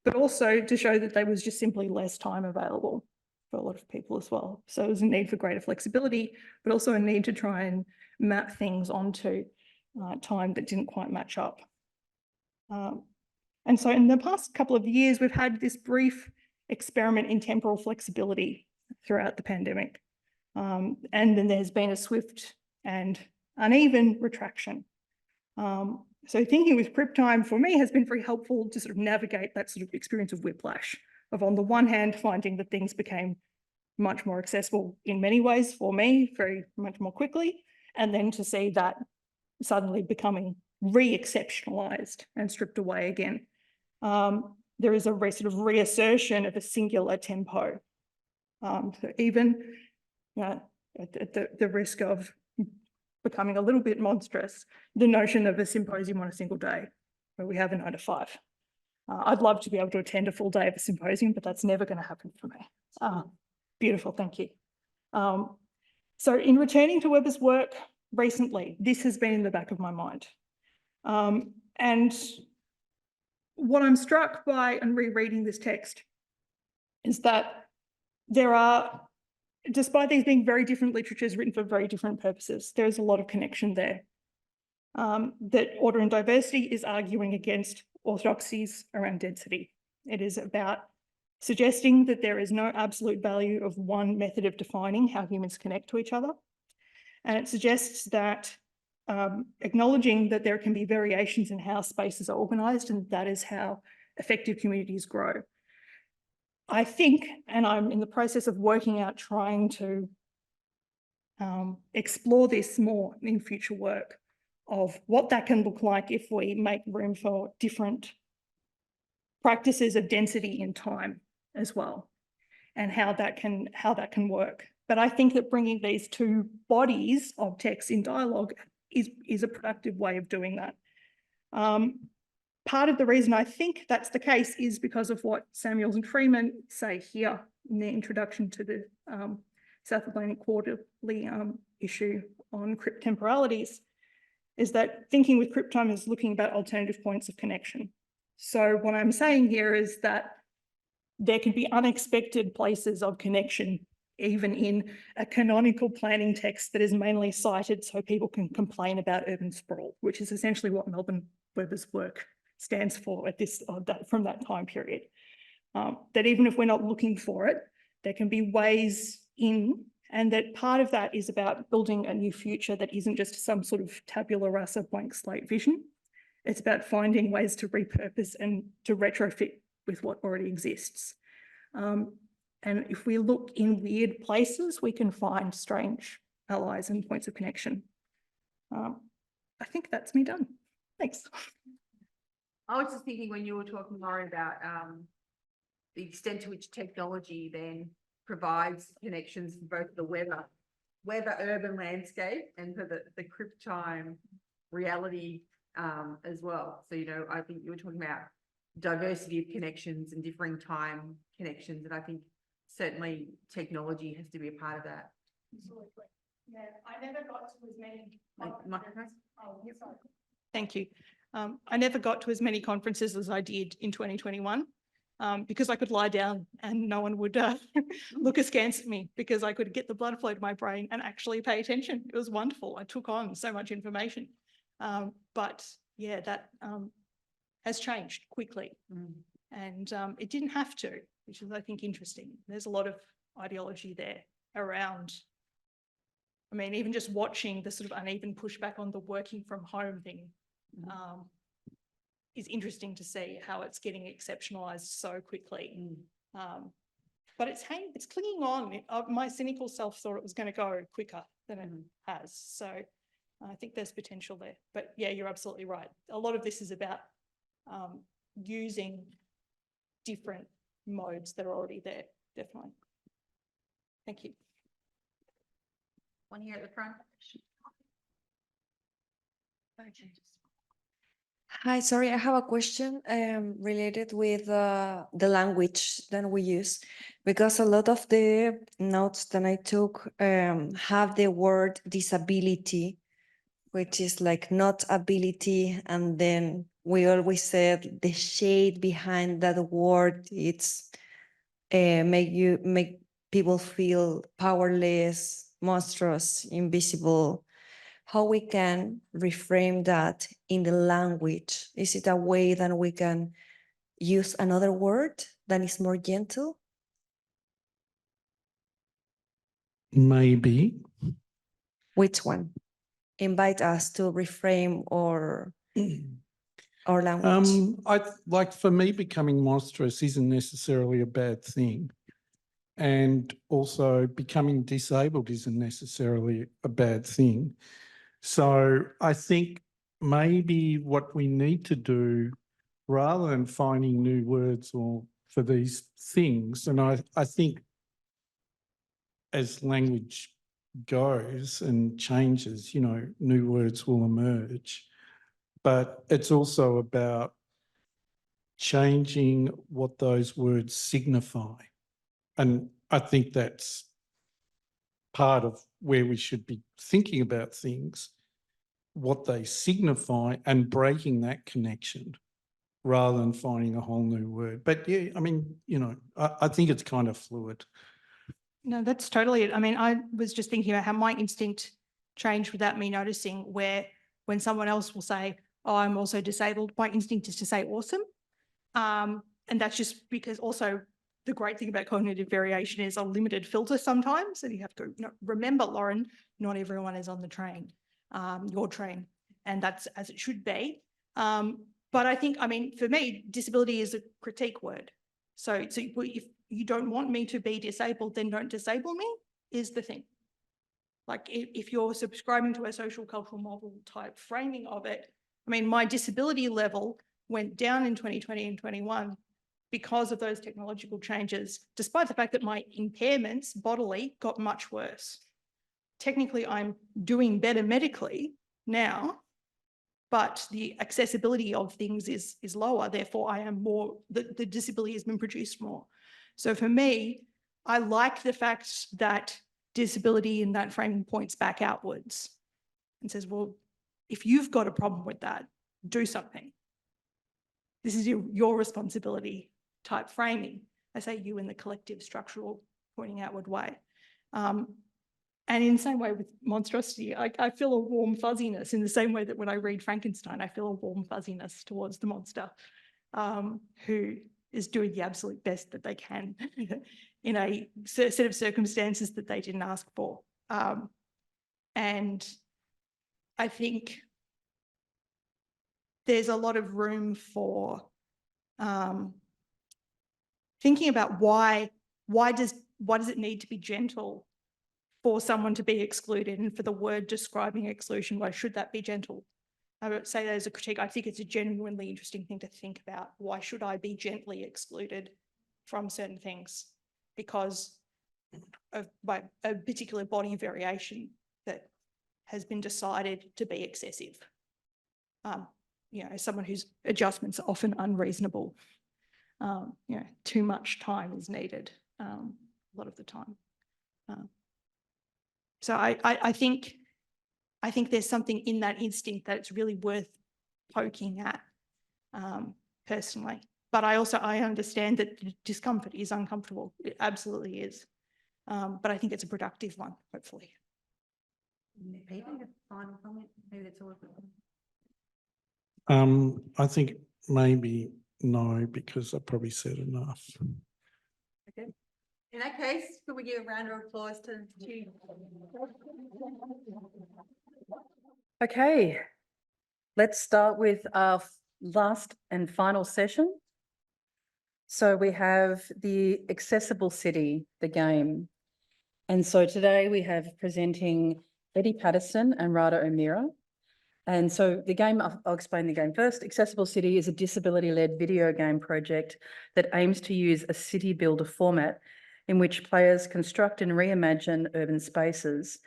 but also to show that there was just simply less time available for a lot of people as well. So there was a need for greater flexibility, but also a need to try and map things onto time that didn't quite match up. And so in the past couple of years, we've had this brief experiment in temporal flexibility throughout the pandemic. And then there's been a swift and uneven retraction. So thinking with crib time for me has been very helpful to sort of navigate that sort of experience of whiplash of, on the one hand, finding that things became much more accessible in many ways for me, very much more quickly, and then to see that suddenly becoming re-exceptionalized and stripped away again. There is a sort of reassertion of a singular tempo. So even at the risk of becoming a little bit monstrous, the notion of a symposium on a single day where we have a 9 to 5. I'd love to be able to attend a full day of a symposium, but that's never going to happen for me. Beautiful, thank you. So in returning to Webber's work recently, this has been in the back of my mind. And what I'm struck by in rereading this text is that there are, despite these being very different literatures written for very different purposes, there's a lot of connection there. That order and diversity is arguing against orthodoxies around density. It is about suggesting that there is no absolute value of one method of defining how humans connect to each other. And it suggests that acknowledging that there can be variations in how spaces are organised, and that is how effective communities grow. I think, and I'm in the process of working out trying to explore this more in future work of what that can look like if we make room for different practices of density in time as well, and how that can work. But I think that bringing these two bodies of text in dialogue is a productive way of doing that. Part of the reason I think that's the case is because of what Samuels and Freeman say here in their introduction to the South Atlantic Quarterly issue on crypt temporalities, is that thinking with crypt time is looking about alternative points of connection. So what I'm saying here is that there can be unexpected places of connection, even in a canonical planning text that is mainly cited so people can complain about urban sprawl, which is essentially what Melbourne Webber's work stands for at this from that time period. That even if we're not looking for it, there can be ways in, and that part of that is about building a new future that isn't just some sort of tabula rasa blank slate vision. It's about finding ways to repurpose and to retrofit with what already exists. And if we look in weird places, we can find strange allies and points of connection. I think that's me done. Thanks. I was just thinking when you were talking, Lauren, about the extent to which technology then provides connections for both the weather urban landscape and for the crypt time reality as well. So, you know, I think you were talking about diversity of connections and differing time connections, and I think certainly technology has to be a part of that. Absolutely. Yeah, I never got to as many. Sorry. Thank you. I never got to as many conferences as I did in 2021 because I could lie down and no one would look askance at me, because I could get the blood flow to my brain and actually pay attention. It was wonderful. I took on so much information. But yeah, that has changed quickly. And it didn't have to, which is, I think, interesting. There's a lot of ideology there around, I mean, even just watching the sort of uneven pushback on the working from home thing is interesting to see how it's getting exceptionalized so quickly. But it's clinging on. My cynical self thought it was going to go quicker than it has. So I think there's potential there. But yeah, you're absolutely right. A lot of this is about using different modes that are already there, definitely. Thank you. One here at the front. Hi, sorry, I have a question related with the language that we use, because a lot of the notes that I took have the word disability, which is like not ability, and then we always said the shade behind that word, it's make people feel powerless, monstrous, invisible. How we can reframe that in the language? Is it a way that we can use another word that is more gentle? Maybe. Which one? invite us to reframe our language? Like for me, becoming monstrous isn't necessarily a bad thing. And also becoming disabled isn't necessarily a bad thing. So I think maybe what we need to do, rather than finding new words or for these things, and I think as language goes and changes, you know, new words will emerge. But it's also about changing what those words signify. And I think that's part of where we should be thinking about things, what they signify, and breaking that connection rather than finding a whole new word. But yeah, I mean, you know, I think it's kind of fluid. No, that's totally it. I mean, I was just thinking about how my instinct changed without me noticing, where when someone else will say, oh, I'm also disabled, my instinct is to say awesome. And that's just because also the great thing about cognitive variation is a limited filter sometimes. And you have to remember, Lauren, not everyone is on the train, your train, and that's as it should be. But I think, I mean, for me, disability is a critique word. So if you don't want me to be disabled, then don't disable me, is the thing. Like if you're subscribing to a social cultural model type framing of it, I mean, my disability level went down in 2020 and 21 because of those technological changes, despite the fact that my impairments bodily got much worse. Technically, I'm doing better medically now, but the accessibility of things is lower. Therefore, I am more, the disability has been produced more. So for me, I like the fact that disability in that framing points back outwards and says, well, if you've got a problem with that, do something. This is your responsibility type framing. I say you in the collective structural pointing outward way. And in the same way with monstrosity, I feel a warm fuzziness in the same way that when I read Frankenstein, I feel a warm fuzziness towards the monster who is doing the absolute best that they can in a set of circumstances that they didn't ask for. And I think there's a lot of room for thinking about why does it need to be gentle for someone to be excluded, and for the word describing exclusion, why should that be gentle? I would say that as a critique. I think it's a genuinely interesting thing to think about. Why should I be gently excluded from certain things because of a particular body variation that has been decided to be excessive? You know, as someone whose adjustments are often unreasonable, you know, too much time is needed a lot of the time. So I think there's something in that instinct that it's really worth poking at personally. But I understand that discomfort is uncomfortable. It absolutely is. But I think it's a productive one, hopefully. Maybe a final comment. Maybe that's all. I think maybe no, because I probably said enough. Okay. In that case, could we give a round of applause to you? Okay, let's start with our last and final session. So we have the Accessible City, the game. And so today we have presenting Eddie Patterson and Rada O'Meara. And so the game, I'll explain the game first. Accessible City is a disability-led video game project that aims to use a city builder format in which players construct and reimagine urban spaces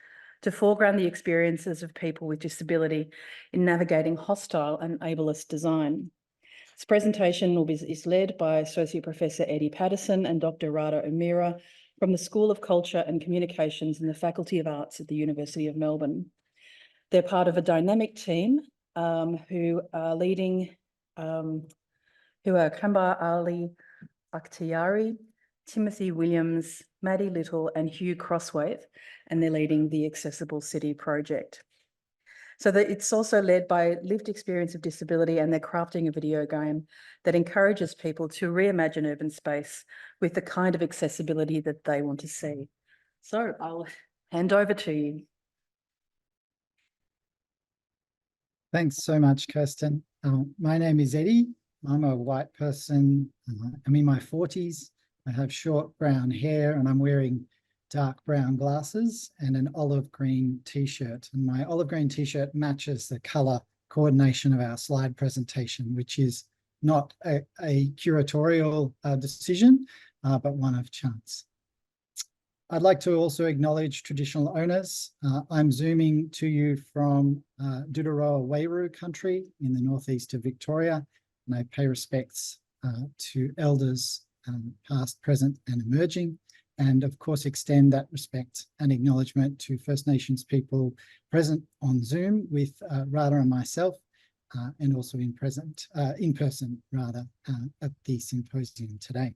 to foreground the experiences of people with disability in navigating hostile and ableist design. This presentation is led by Associate Professor Eddie Patterson and Dr. Rada O'Meara from the School of Culture and Communications in the Faculty of Arts at the University of Melbourne. They're part of a dynamic team who are leading, who are Kambar Ali Akhtiyari, Timothy Williams, Maddie Little, and Hugh Crosswaith, and they're leading the Accessible City project. So that it's also led by lived experience of disability, and they're crafting a video game that encourages people to reimagine urban space with the kind of accessibility that they want to see. So I'll hand over to you. Thanks so much, Kirsten. My name is Eddie. I'm a white person. I'm in my 40s. I have short brown hair and I'm wearing dark brown glasses and an olive green t-shirt. And my olive green t-shirt matches the color coordination of our slide presentation, which is not a curatorial decision, but one of chance. I'd like to also acknowledge traditional owners. I'm zooming to you from Doodaroa Wairau country in the northeast of Victoria, and I pay respects to elders past, present and emerging, and of course extend that respect and acknowledgement to First Nations people present on Zoom with Rada and myself, and also in person at the symposium today.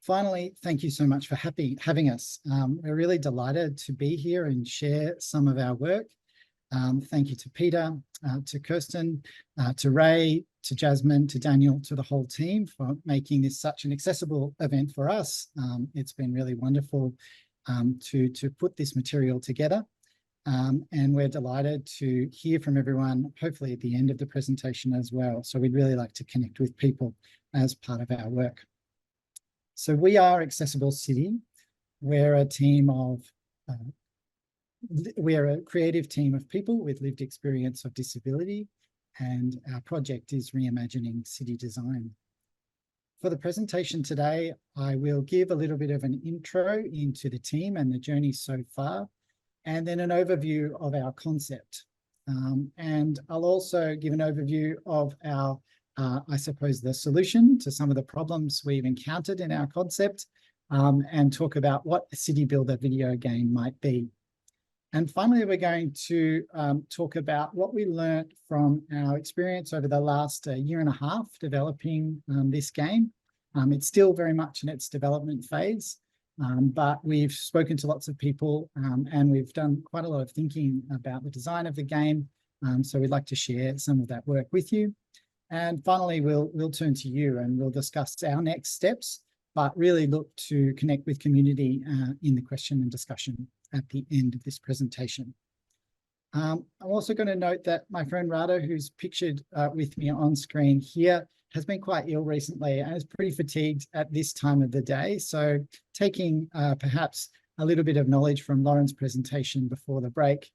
Finally, thank you so much for having us. We're really delighted to be here and share some of our work. Thank you to Peter, to Kirsten, to Ray, to Jasmine, to Daniel, to the whole team for making this such an accessible event for us. It's been really wonderful to put this material together. And we're delighted to hear from everyone, hopefully at the end of the presentation as well. So we'd really like to connect with people as part of our work. So we are Accessible City. We're a team of, we're a creative team of people with lived experience of disability, and our project is reimagining city design. For the presentation today, I will give a little bit of an intro into the team and the journey so far, and then an overview of our concept. And I'll also give an overview of our I suppose the solution to some of the problems we've encountered in our concept, and talk about what a city builder video game might be. And finally, we're going to talk about what we learned from our experience over the last year and a half developing this game. It's still very much in its development phase, but we've spoken to lots of people and we've done quite a lot of thinking about the design of the game. So we'd like to share some of that work with you. And finally, we'll turn to you and we'll discuss our next steps, but really look to connect with community in the question and discussion at the end of this presentation. I'm also going to note that my friend Rado, who's pictured with me on screen here, has been quite ill recently and is pretty fatigued at this time of the day. So taking perhaps a little bit of knowledge from Lauren's presentation before the break,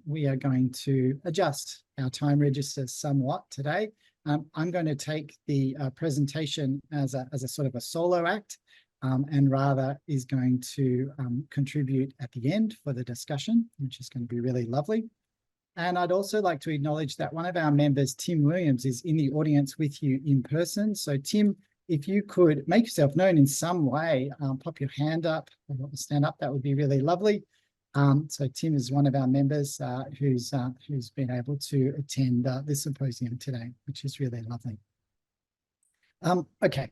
we are going to adjust our time registers somewhat today. I'm going to take the presentation as a sort of a solo act, and Radha is going to contribute at the end for the discussion, which is going to be really lovely. And I'd also like to acknowledge that one of our members, Tim Williams, is in the audience with you in person. So Tim, if you could make yourself known in some way, pop your hand up or stand up, that would be really lovely. So Tim is one of our members who's been able to attend this symposium today, which is really lovely. Okay.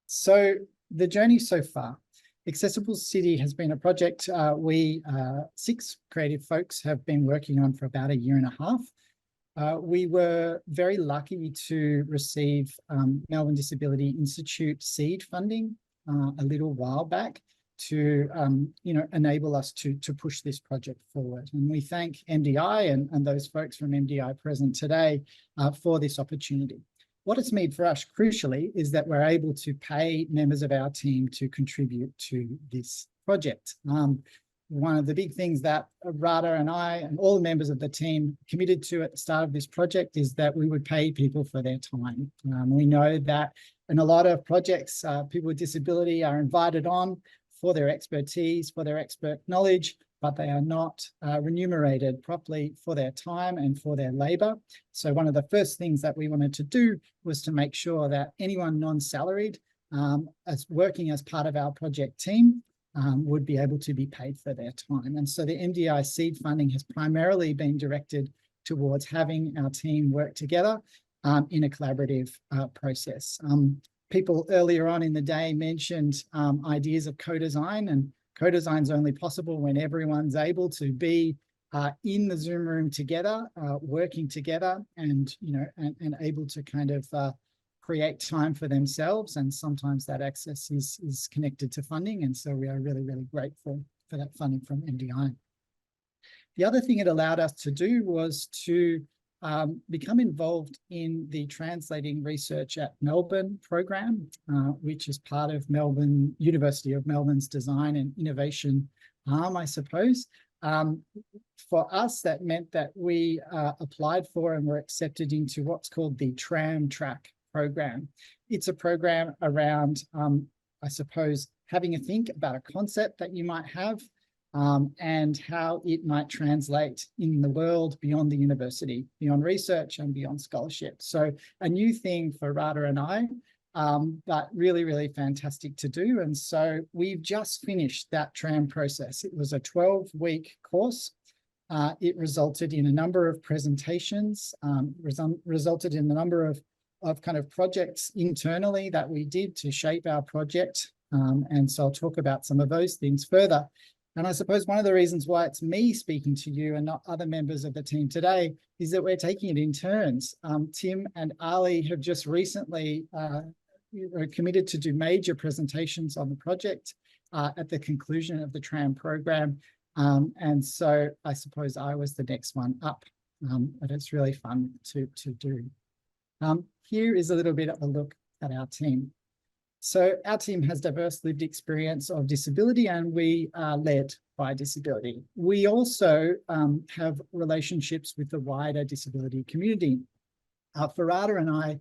So the journey so far. Accessible City has been a project we 6 creative folks have been working on for about a year and a half. We were very lucky to receive Melbourne Disability Institute seed funding a little while back to enable us to push this project forward. And we thank MDI and those folks from MDI present today for this opportunity. What it's made for us, crucially, is that we're able to pay members of our team to contribute to this project. One of the big things that Rada and I and all the members of the team committed to at the start of this project is that we would pay people for their time. We know that in a lot of projects, people with disability are invited on for their expertise, for their expert knowledge, but they are not remunerated properly for their time and for their labour. So one of the first things that we wanted to do was to make sure that anyone non-salaried as working as part of our project team would be able to be paid for their time. And so the MDI seed funding has primarily been directed towards having our team work together in a collaborative process. People earlier on in the day mentioned ideas of co-design, and co-design is only possible when everyone's able to be in the Zoom room together, working together, and and able to kind of create time for themselves. And sometimes that access is connected to funding, and so we are really, really grateful for that funding from MDI. The other thing it allowed us to do was to become involved in the Translating Research at Melbourne program, which is part of University of Melbourne's Design and Innovation arm, I suppose. For us, that meant that we applied for and were accepted into what's called the Tram Track program. It's a program around, I suppose, having a think about a concept that you might have and how it might translate in the world beyond the university, beyond research and beyond scholarship. So a new thing for Radha and I, but really, really fantastic to do. And so we've just finished that TRAM process. It was a 12-week course. It resulted in a number of presentations, resulted in a number of kind of projects internally that we did to shape our project. And so I'll talk about some of those things further. And I suppose one of the reasons why it's me speaking to you and not other members of the team today is that we're taking it in turns. Tim and Ali have just recently committed to do major presentations on the project at the conclusion of the TRAM program. And so I suppose I was the next one up, but it's really fun to do. Here is a little bit of a look at our team. So our team has diverse lived experience of disability, and we are led by disability. We also have relationships with the wider disability community. For Radha and I,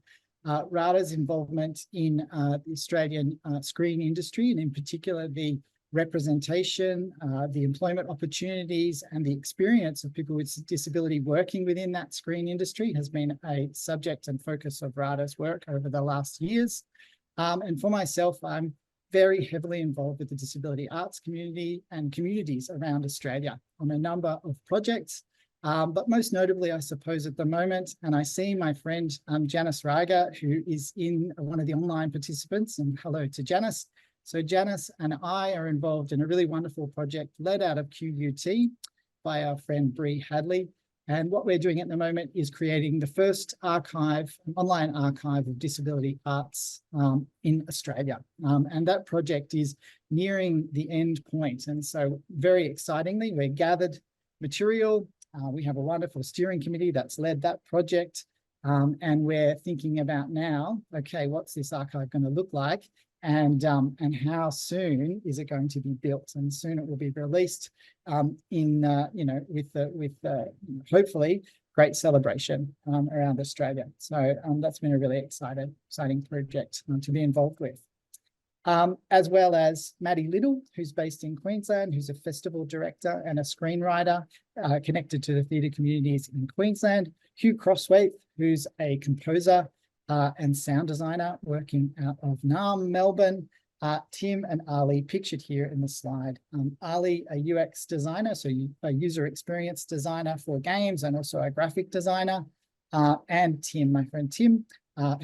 Radha's involvement in the Australian screen industry, and in particular the representation, the employment opportunities and the experience of people with disability working within that screen industry has been a subject and focus of Radha's work over the last years. And for myself, I'm very heavily involved with the disability arts community and communities around Australia on a number of projects. But most notably, I suppose at the moment, and I see my friend Janice Raga, who is in one of the online participants, and hello to Janice. So Janice and I are involved in a really wonderful project led out of QUT by our friend Bree Hadley. And what we're doing at the moment is creating the first archive, an online archive of disability arts in Australia. And that project is nearing the end point. And so very excitingly, we've gathered material. We have a wonderful steering committee that's led that project. And we're thinking about now, okay, what's this archive going to look like? And how soon is it going to be built? And soon it will be released with hopefully great celebration around Australia. So that's been a really exciting project to be involved with. As well as Maddie Little, who's based in Queensland, who's a festival director and a screenwriter connected to the theatre communities in Queensland. Hugh Crosswaith, who's a composer and sound designer working out of Naarm, Melbourne. Tim and Ali pictured here in the slide. Ali, a UX designer, so a user experience designer for games and also a graphic designer. And Tim, my friend Tim,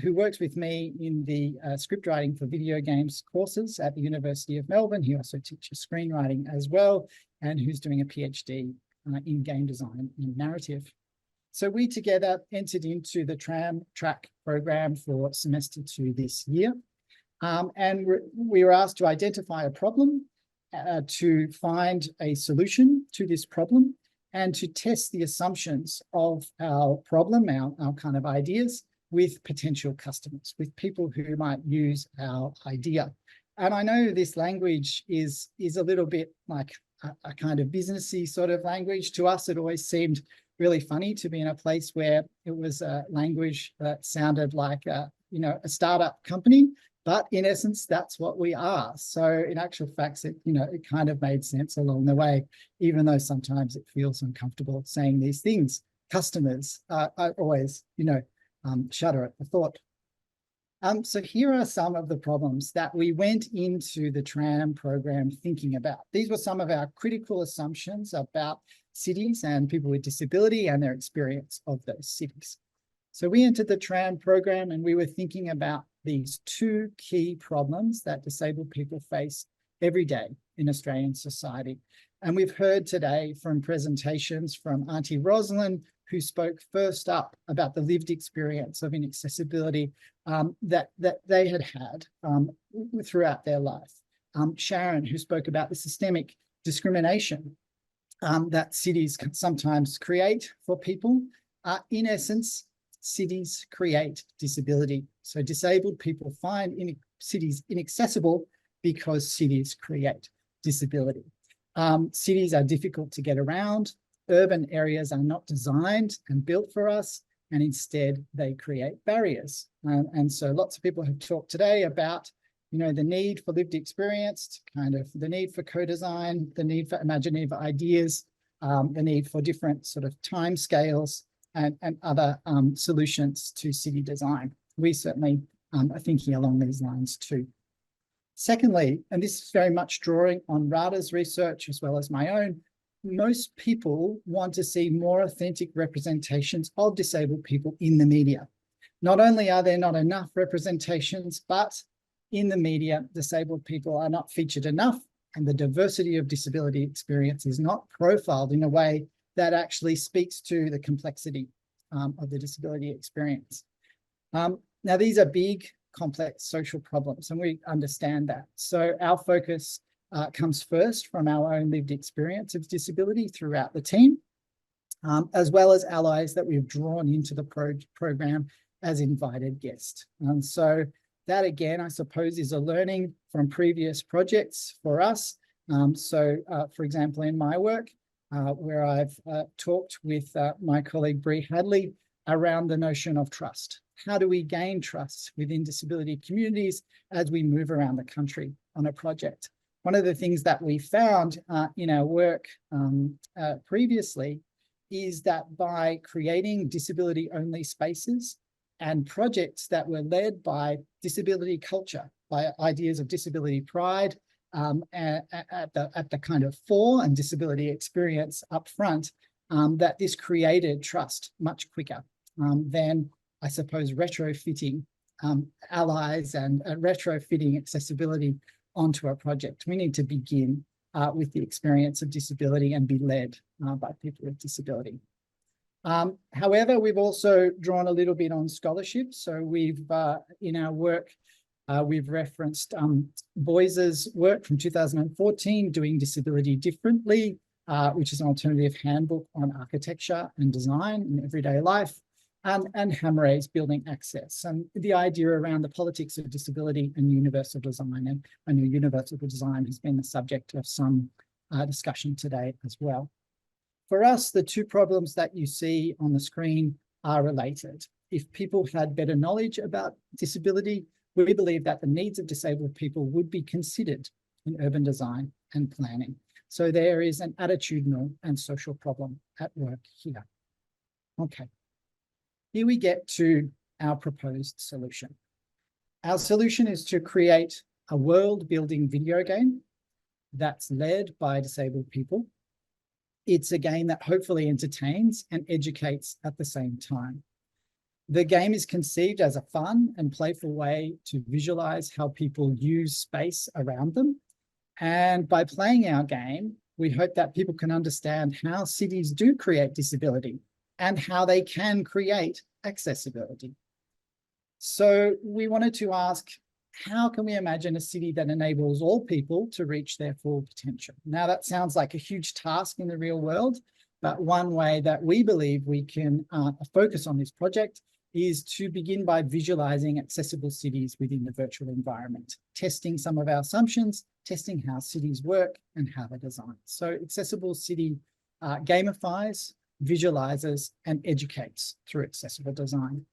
who works with me in the script writing for video games courses at the University of Melbourne. He also teaches screenwriting as well, and who's doing a PhD in game design and narrative. So we together entered into the TRAM Track program for semester 2 this year. And we were asked to identify a problem, to find a solution to this problem, and to test the assumptions of our problem, our kind of ideas, with potential customers, with people who might use our idea. And I know this language is a little bit like a kind of businessy sort of language. To us, it always seemed really funny to be in a place where it was a language that sounded like a startup company, but in essence, that's what we are. So in actual facts, it kind of made sense along the way, even though sometimes it feels uncomfortable saying these things. Customers, I always, shudder at the thought. So here are some of the problems that we went into the TRAM program thinking about. These were some of our critical assumptions about cities and people with disability and their experience of those cities. So we entered the TRAM program and we were thinking about these 2 key problems that disabled people face every day in Australian society. And we've heard today from presentations from Auntie Rosalind, who spoke first up about the lived experience of inaccessibility that they had throughout their life. Sharon, who spoke about the systemic discrimination that cities can sometimes create for people. In essence, cities create disability. So disabled people find cities inaccessible because cities create disability. Cities are difficult to get around. Urban areas are not designed and built for us, and instead they create barriers. And so lots of people have talked today about, the need for lived experience, kind of the need for co-design, the need for imaginative ideas, the need for different sort of timescales and other solutions to city design. We certainly are thinking along these lines too. Secondly, and this is very much drawing on Radha's research as well as my own, most people want to see more authentic representations of disabled people in the media. Not only are there not enough representations, but in the media, disabled people are not featured enough, and the diversity of disability experience is not profiled in a way that actually speaks to the complexity of the disability experience. Now, these are big, complex social problems, and we understand that. So our focus comes first from our own lived experience of disability throughout the team, as well as allies that we've drawn into the program as invited guests. And so that, again, I suppose, is a learning from previous projects for us. For example, in my work, where I've talked with my colleague Bree Hadley around the notion of trust. How do we gain trust within disability communities as we move around the country on a project? One of the things that we found in our work previously is that by creating disability-only spaces and projects that were led by disability culture, by ideas of disability pride at the kind of fore and disability experience up front, that this created trust much quicker than, I suppose, retrofitting allies and retrofitting accessibility onto a project. We need to begin with the experience of disability and be led by people with disability. However, we've also drawn a little bit on scholarship. So we've, in our work, we've referenced Boyce's work from 2014, Doing Disability Differently, which is an alternative handbook on architecture and design in everyday life, and Hammeray's Building Access, and the idea around the politics of disability and universal design. And I know universal design has been the subject of some discussion today as well. For us, the two problems that you see on the screen are related. If people had better knowledge about disability, we believe that the needs of disabled people would be considered in urban design and planning. So there is an attitudinal and social problem at work here. Okay, here we get to our proposed solution. Our solution is to create a world-building video game that's led by disabled people. It's a game that hopefully entertains and educates at the same time. The game is conceived as a fun and playful way to visualize how people use space around them. And by playing our game, we hope that people can understand how cities do create disability and how they can create accessibility. So we wanted to ask, how can we imagine a city that enables all people to reach their full potential? Now, that sounds like a huge task in the real world, but one way that we believe we can focus on this project is to begin by visualizing accessible cities within the virtual environment, testing some of our assumptions, testing how cities work and how they're designed. So accessible city gamifies, visualizes, and educates through accessible design.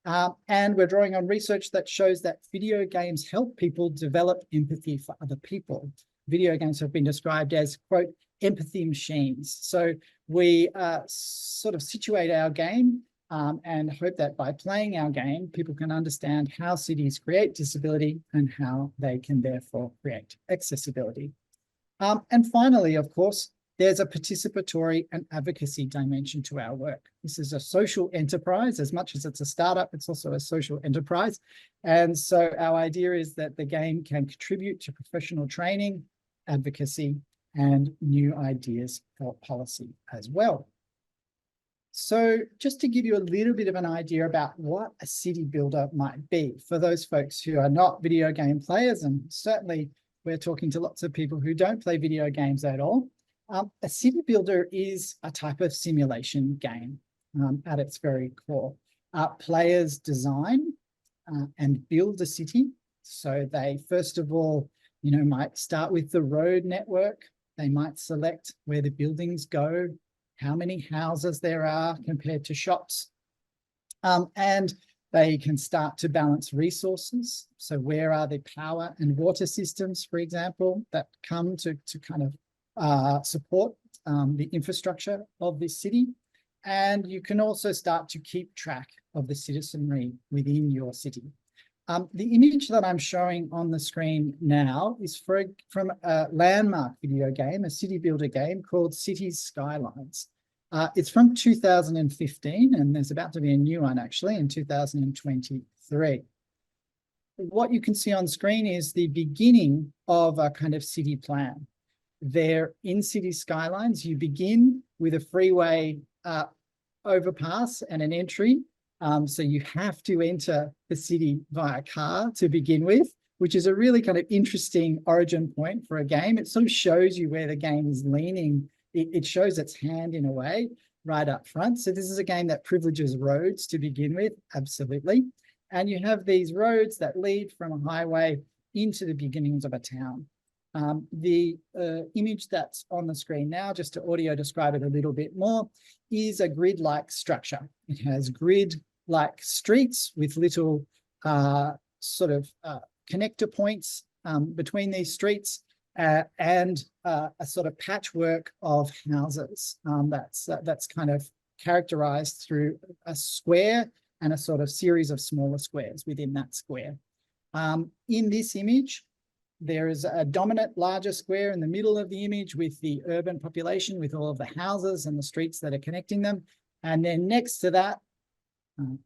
And we're drawing on research that shows that video games help people develop empathy for other people. Video games have been described as, quote, empathy machines. So we sort of situate our game and hope that by playing our game, people can understand how cities create disability and how they can therefore create accessibility. And finally, of course, there's a participatory and advocacy dimension to our work. This is a social enterprise. As much as it's a startup, it's also a social enterprise. And so our idea is that the game can contribute to professional training, advocacy, and new ideas for policy as well. So just to give you a little bit of an idea about what a city builder might be, for those folks who are not video game players, and certainly we're talking to lots of people who don't play video games at all. A city builder is a type of simulation game at its very core. Players design and build a city. So they, first of all, might start with the road network. They might select where the buildings go, how many houses there are compared to shops. And they can start to balance resources. So where are the power and water systems, for example, that come to kind of support the infrastructure of this city. And you can also start to keep track of the citizenry within your city. The image that I'm showing on the screen now is from a landmark video game, a city builder game called Cities Skylines. It's from 2015, and there's about to be a new one actually in 2023. What you can see on screen is the beginning of a kind of city plan. There in Cities Skylines, you begin with a freeway overpass and an entry. So you have to enter the city via car to begin with, which is a really kind of interesting origin point for a game. It sort of shows you where the game is leaning. It shows its hand in a way right up front. So this is a game that privileges roads to begin with, absolutely. And you have these roads that lead from a highway into the beginnings of a town. The image that's on the screen now, just to audio describe it a little bit more, is a grid-like structure. It has grid-like streets with little sort of connector points between these streets and a sort of patchwork of houses that's kind of characterized through a square and a sort of series of smaller squares within that square. In this image, there is a dominant larger square in the middle of the image with the urban population, with all of the houses and the streets that are connecting them. And then next to that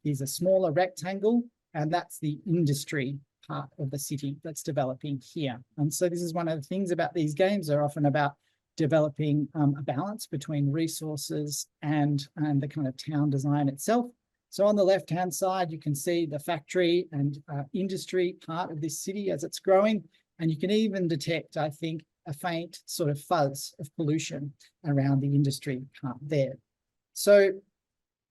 is a smaller rectangle, and that's the industry part of the city that's developing here. And so this is one of the things about these games. They're often about developing a balance between resources and the kind of town design itself. So on the left-hand side, you can see the factory and industry part of this city as it's growing. And you can even detect, I think, a faint sort of fuzz of pollution around the industry part there. So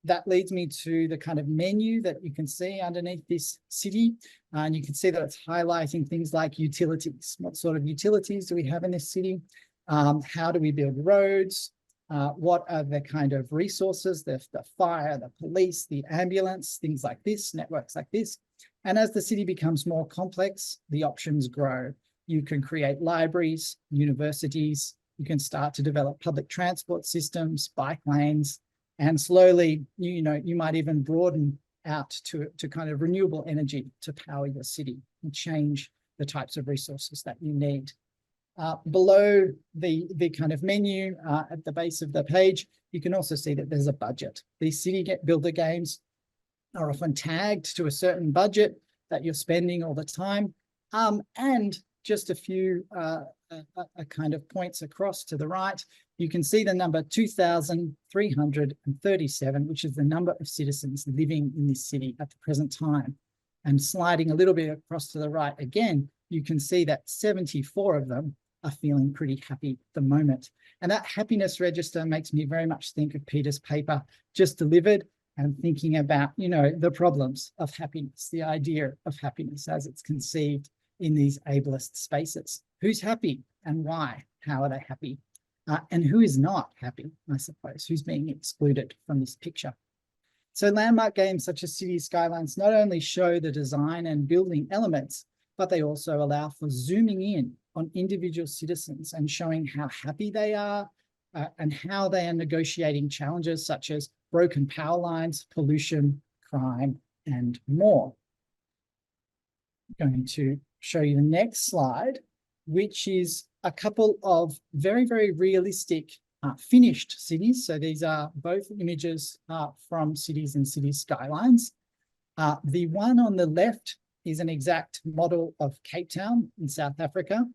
that leads me to the kind of menu that you can see underneath this city. And you can see that it's highlighting things like utilities. What sort of utilities do we have in this city? How do we build roads? What are the kind of resources, the fire, the police, the ambulance, things like this, networks like this. And as the city becomes more complex, the options grow. You can create libraries, universities, you can start to develop public transport systems, bike lanes, and slowly, you might even broaden out to kind of renewable energy to power your city and change the types of resources that you need. Below the kind of menu at the base of the page, you can also see that there's a budget. These city builder games are often tagged to a certain budget that you're spending all the time. And just a few kind of points across to the right, you can see the number 2,337, which is the number of citizens living in this city at the present time. And sliding a little bit across to the right again, you can see that 74 of them are feeling pretty happy at the moment. And that happiness register makes me very much think of Peter's paper just delivered, and thinking about, the problems of happiness, the idea of happiness as it's conceived in these ableist spaces. Who's happy and why? How are they happy? And who is not happy, I suppose? Who's being excluded from this picture? So landmark games such as Cities Skylines not only show the design and building elements, but they also allow for zooming in on individual citizens and showing how happy they are and how they are negotiating challenges such as broken power lines, pollution, crime, and more. I'm going to show you the next slide, which is a couple of very, very realistic finished cities. So these are both images from Cities and Cities Skylines. The one on the left is an exact model of Cape Town in South Africa,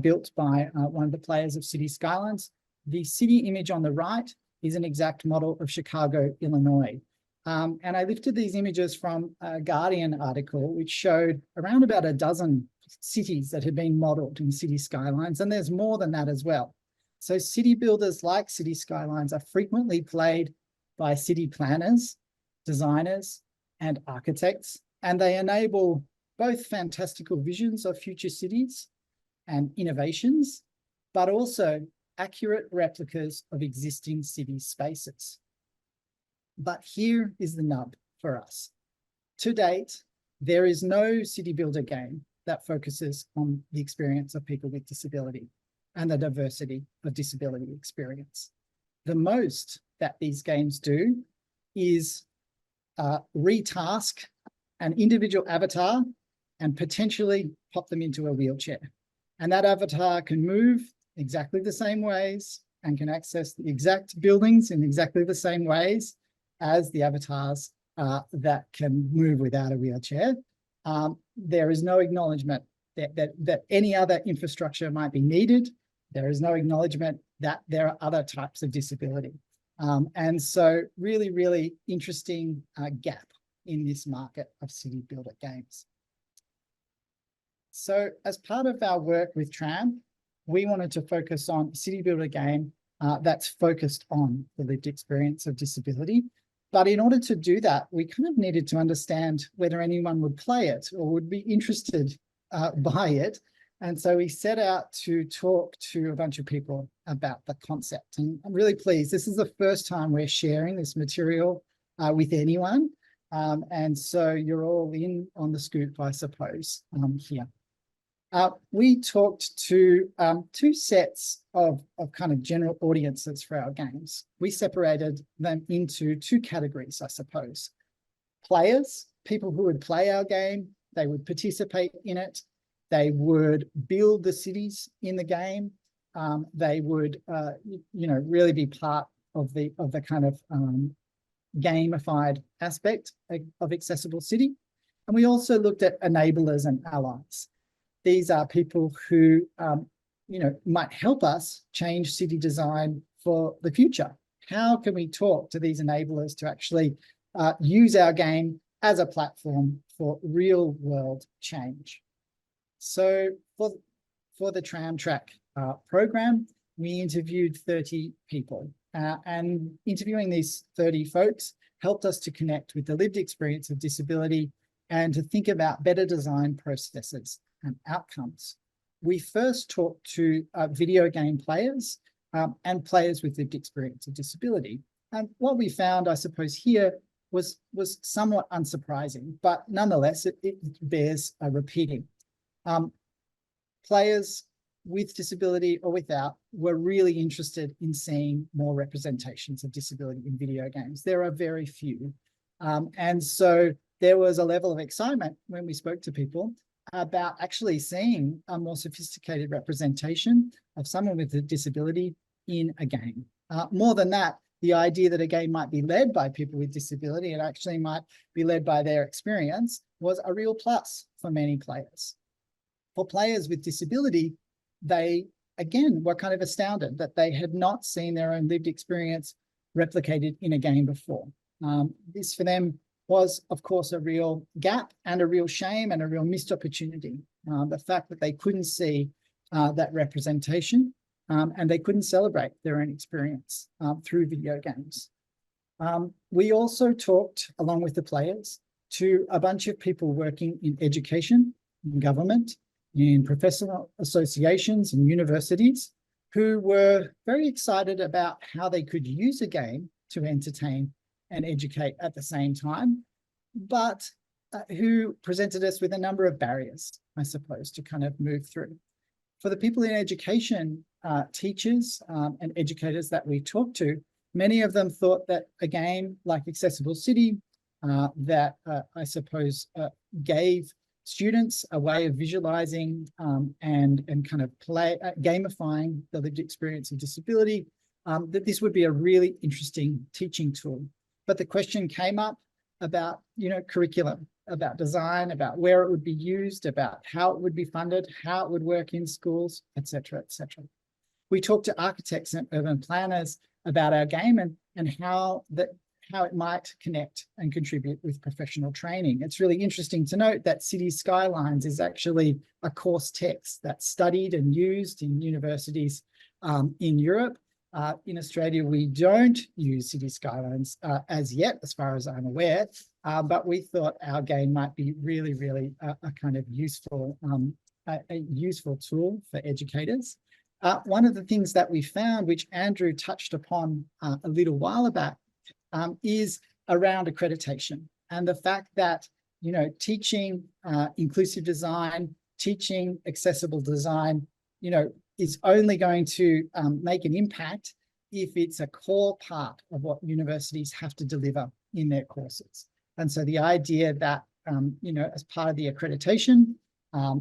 built by one of the players of Cities Skylines. The city image on the right is an exact model of Chicago, Illinois. And I lifted these images from a Guardian article, which showed around about a dozen cities that had been modeled in City Skylines, and there's more than that as well. So city builders like City Skylines are frequently played by city planners, designers, and architects, and they enable both fantastical visions of future cities and innovations, but also accurate replicas of existing city spaces. But here is the nub for us. To date, there is no city builder game that focuses on the experience of people with disability and the diversity of disability experience. The most that these games do is retask an individual avatar and potentially pop them into a wheelchair. And that avatar can move exactly the same ways and can access the exact buildings in exactly the same ways as the avatars that can move without a wheelchair. There is no acknowledgement that any other infrastructure might be needed. There is no acknowledgement that there are other types of disability. And so really, really interesting gap in this market of city builder games. So as part of our work with TRAM, we wanted to focus on a city builder game that's focused on the lived experience of disability. But in order to do that, we kind of needed to understand whether anyone would play it or would be interested by it. And so we set out to talk to a bunch of people about the concept. And I'm really pleased. This is the first time we're sharing this material with anyone. And so you're all in on the scoop, I suppose, here. We talked to two sets of kind of general audiences for our games. We separated them into two categories, I suppose. Players, people who would play our game, they would participate in it. They would build the cities in the game. They would, really be part of the kind of gamified aspect of Accessible City. And we also looked at enablers and allies. These are people who, might help us change city design for the future. How can we talk to these enablers to actually use our game as a platform for real world change? So for the Tram Track program, we interviewed 30 people, and interviewing these 30 folks helped us to connect with the lived experience of disability and to think about better design processes and outcomes. We first talked to video game players and players with lived experience of disability. And what we found, I suppose, here was somewhat unsurprising, but nonetheless, it bears repeating. Players with disability or without were really interested in seeing more representations of disability in video games. There are very few. And so there was a level of excitement when we spoke to people about actually seeing a more sophisticated representation of someone with a disability in a game. More than that, the idea that a game might be led by people with disability and actually might be led by their experience was a real plus for many players. For players with disability, they, again, were kind of astounded that they had not seen their own lived experience replicated in a game before. This for them was, of course, a real gap and a real shame and a real missed opportunity. The fact that they couldn't see that representation and they couldn't celebrate their own experience through video games. We also talked, along with the players, to a bunch of people working in education, in government, in professional associations and universities who were very excited about how they could use a game to entertain and educate at the same time, but who presented us with a number of barriers, I suppose, to kind of move through. For the people in education, teachers and educators that we talked to, many of them thought that a game like Accessible City that I suppose gave students a way of visualizing and kind of gamifying the lived experience of disability, that this would be a really interesting teaching tool. But the question came up about, curriculum, about design, about where it would be used, about how it would be funded, how it would work in schools, et cetera, et cetera. We talked to architects and urban planners about our game and how it might connect and contribute with professional training. It's really interesting to note that City Skylines is actually a course text that's studied and used in universities in Europe. In Australia, we don't use city skylines as yet, as far as I'm aware, but we thought our game might be really, really a kind of useful, a useful tool for educators. One of the things that we found, which Andrew touched upon a little while back, is around accreditation and the fact that, you know, teaching inclusive design, teaching accessible design, you know, is only going to make an impact if it's a core part of what universities have to deliver in their courses. And so the idea that, you know, as part of the accreditation,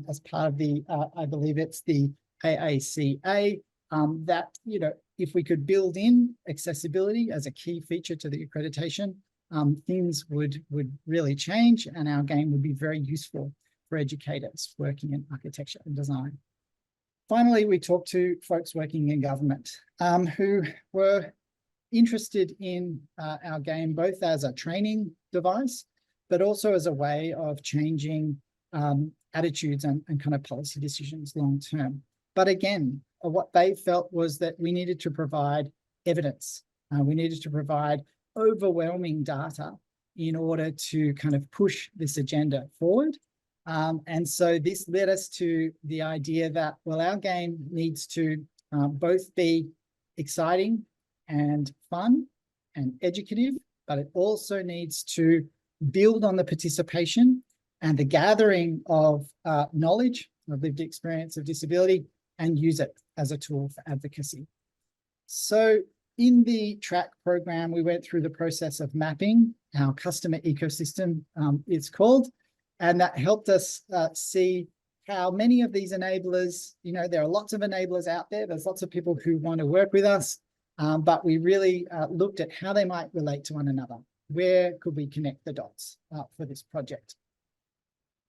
as part of the, I believe it's the AACA, that, you know, if we could build in accessibility as a key feature to the accreditation, things would really change, and our game would be very useful for educators working in architecture and design. Finally, we talked to folks working in government who were interested in our game, both as a training device, but also as a way of changing attitudes and kind of policy decisions long term. But again, what they felt was that we needed to provide evidence. We needed to provide overwhelming data in order to kind of push this agenda forward. And so this led us to the idea that, well, our game needs to both be exciting and fun and educative, but it also needs to build on the participation and the gathering of knowledge of lived experience of disability and use it as a tool for advocacy. So in the track program, we went through the process of mapping our customer ecosystem, it's called, and that helped us see how many of these enablers, you know, there are lots of enablers out there. There's lots of people who want to work with us, but we really looked at how they might relate to one another. Where could we connect the dots for this project?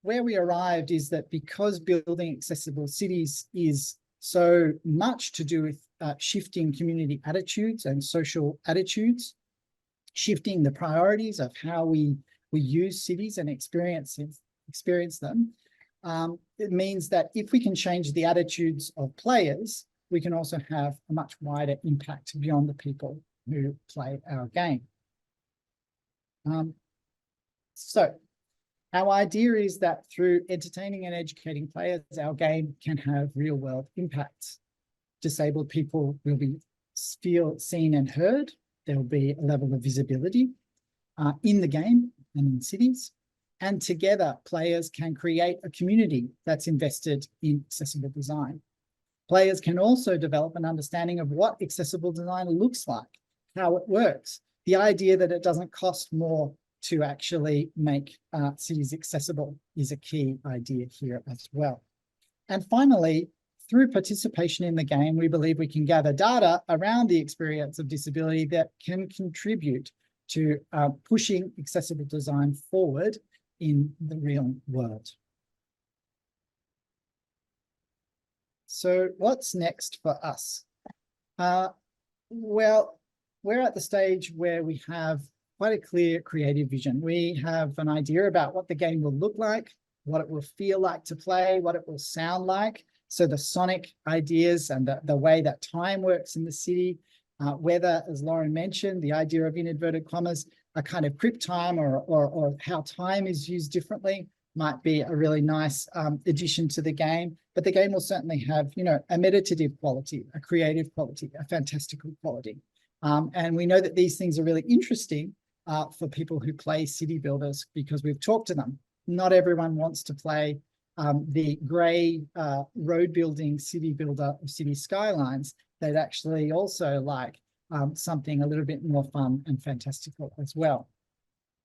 Where we arrived is that because building accessible cities is so much to do with shifting community attitudes and social attitudes, shifting the priorities of how we use cities and experience them, it means that if we can change the attitudes of players, we can also have a much wider impact beyond the people who play our game. So our idea is that through entertaining and educating players, our game can have real world impacts. Disabled people will feel seen and heard. There will be a level of visibility in the game and in cities. And together, players can create a community that's invested in accessible design. Players can also develop an understanding of what accessible design looks like, how it works, the idea that it doesn't cost more to actually make cities accessible is a key idea here as well. And finally, through participation in the game, we believe we can gather data around the experience of disability that can contribute to pushing accessible design forward in the real world. So what's next for us? Well, we're at the stage where we have quite a clear creative vision. We have an idea about what the game will look like, what it will feel like to play, what it will sound like. So the sonic ideas and the way that time works in the city, whether, as Lauren mentioned, the idea of, in inverted commas, a kind of crip time or how time is used differently might be a really nice addition to the game. But the game will certainly have, you know, a meditative quality, a creative quality, a fantastical quality. And we know that these things are really interesting for people who play city builders because we've talked to them. Not everyone wants to play the grey road building city builder of city skylines. They'd actually also like something a little bit more fun and fantastical as well.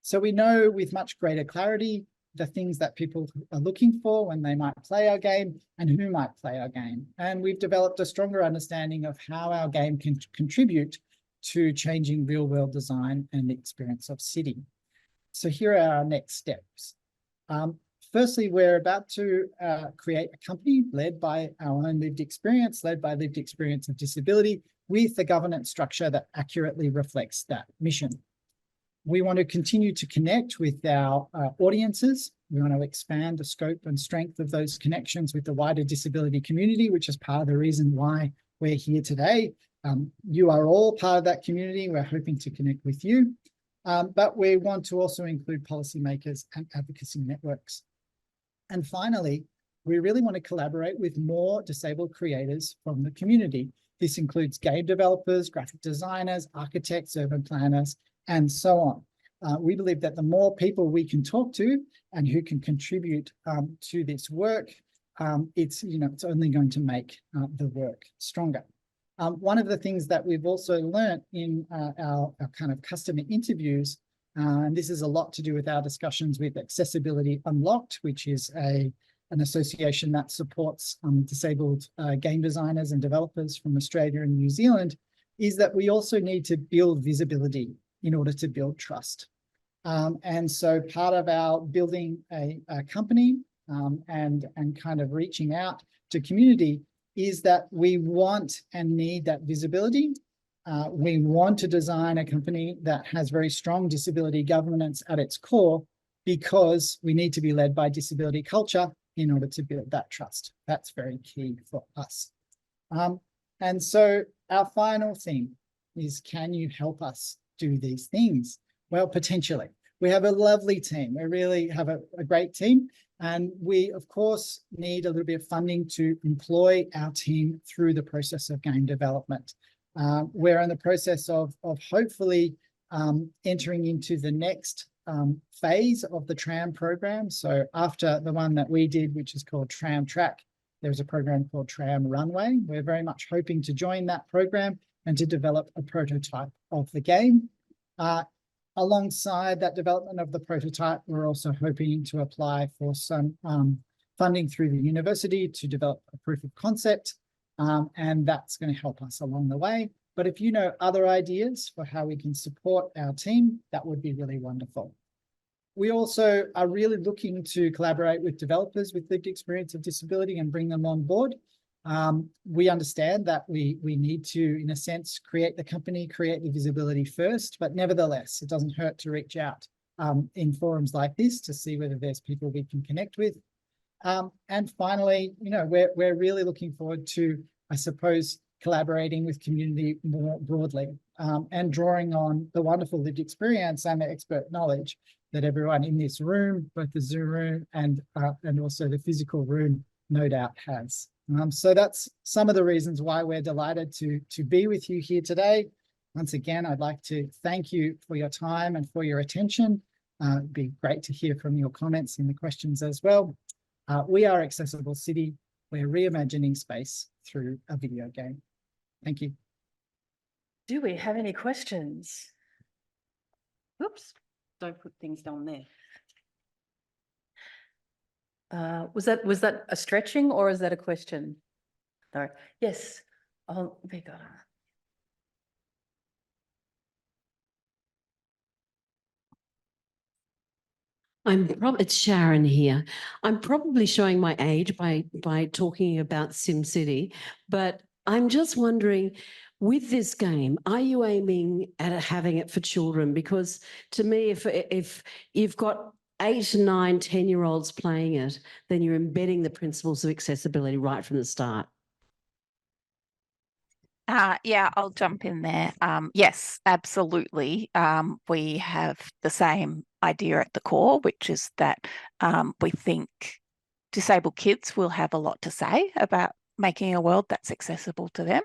So we know with much greater clarity the things that people are looking for when they might play our game and who might play our game. And we've developed a stronger understanding of how our game can contribute to changing real world design and the experience of city. So here are our next steps. Firstly, we're about to create a company led by our own lived experience, led by lived experience of disability, with a governance structure that accurately reflects that mission. We want to continue to connect with our audiences. We want to expand the scope and strength of those connections with the wider disability community, which is part of the reason why we're here today. You are all part of that community. We're hoping to connect with you, but we want to also include policymakers and advocacy networks. And finally, we really want to collaborate with more disabled creators from the community. This includes game developers, graphic designers, architects, urban planners, and so on. We believe that the more people we can talk to and who can contribute to this work, it's only going to make the work stronger. One of the things that we've also learned in our kind of customer interviews, and this is a lot to do with our discussions with Accessibility Unlocked, which is an association that supports disabled game designers and developers from Australia and New Zealand, is that we also need to build visibility in order to build trust. And so part of our building a company and kind of reaching out to community is that we want and need that visibility. We want to design a company that has very strong disability governance at its core, because we need to be led by disability culture in order to build that trust. That's very key for us. And so our final theme is, can you help us do these things? Well, potentially. We have a lovely team. We really have a great team. And we, of course, need a little bit of funding to employ our team through the process of game development. We're in the process of hopefully entering into the next phase of the TRAM program. So after the one that we did, which is called TRAM Track, there's a program called TRAM Runway. We're very much hoping to join that program and to develop a prototype of the game. Alongside that development of the prototype, we're also hoping to apply for some funding through the university to develop a proof of concept, and that's going to help us along the way. But if you know other ideas for how we can support our team, that would be really wonderful. We also are really looking to collaborate with developers with lived experience of disability and bring them on board. We understand that we need to, in a sense, create the company, create the visibility first, but nevertheless, it doesn't hurt to reach out in forums like this to see whether there's people we can connect with. And finally, we're really looking forward to, I suppose, collaborating with community more broadly and drawing on the wonderful lived experience and the expert knowledge that everyone in this room, both the Zoom room and also the physical room, no doubt has. So that's some of the reasons why we're delighted to be with you here today. Once again, I'd like to thank you for your time and for your attention. It'd be great to hear from your comments in the questions as well. We are Accessible City. We're reimagining space through a video game. Thank you. Do we have any questions? Oops, don't put things down there. Was that a stretching or is that a question? No. Yes. Oh, there you go. It's Sharon here. I'm probably showing my age by talking about SimCity, but I'm just wondering, with this game, are you aiming at having it for children? Because to me, if you've got 8, 9, 10-year-olds playing it, then you're embedding the principles of accessibility right from the start. Yeah, I'll jump in there. Yes, absolutely. We have the same idea at the core, which is that we think disabled kids will have a lot to say about making a world that's accessible to them,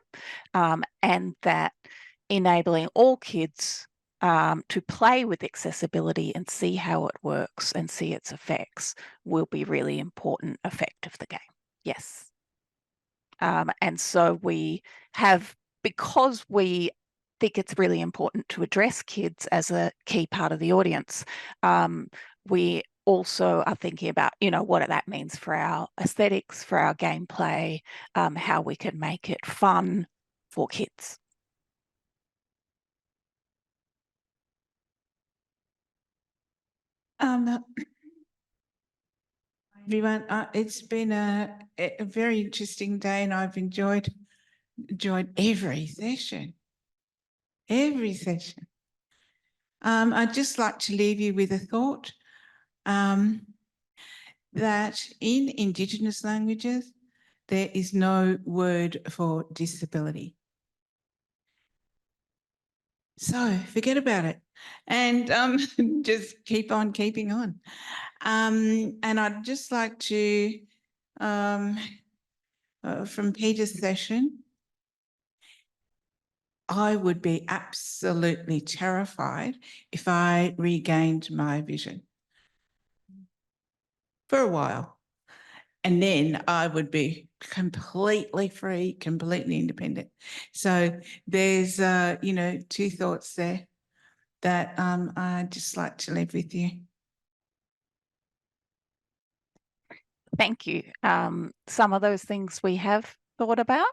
and that enabling all kids to play with accessibility and see how it works and see its effects will be really important effect of the game. Yes. And so we have, because we think it's really important to address kids as a key part of the audience, we also are thinking about, what that means for our aesthetics, for our gameplay, how we can make it fun for kids. Everyone, it's been a very interesting day, and I've enjoyed every session. Every session. I'd just like to leave you with a thought that in Indigenous languages, there is no word for disability. So forget about it and just keep on keeping on. And I'd just like to, from Peter's session, I would be absolutely terrified if I regained my vision for a while. And then I would be completely free, completely independent. So there's, you know, two thoughts there that I'd just like to leave with you. Thank you. Some of those things we have thought about,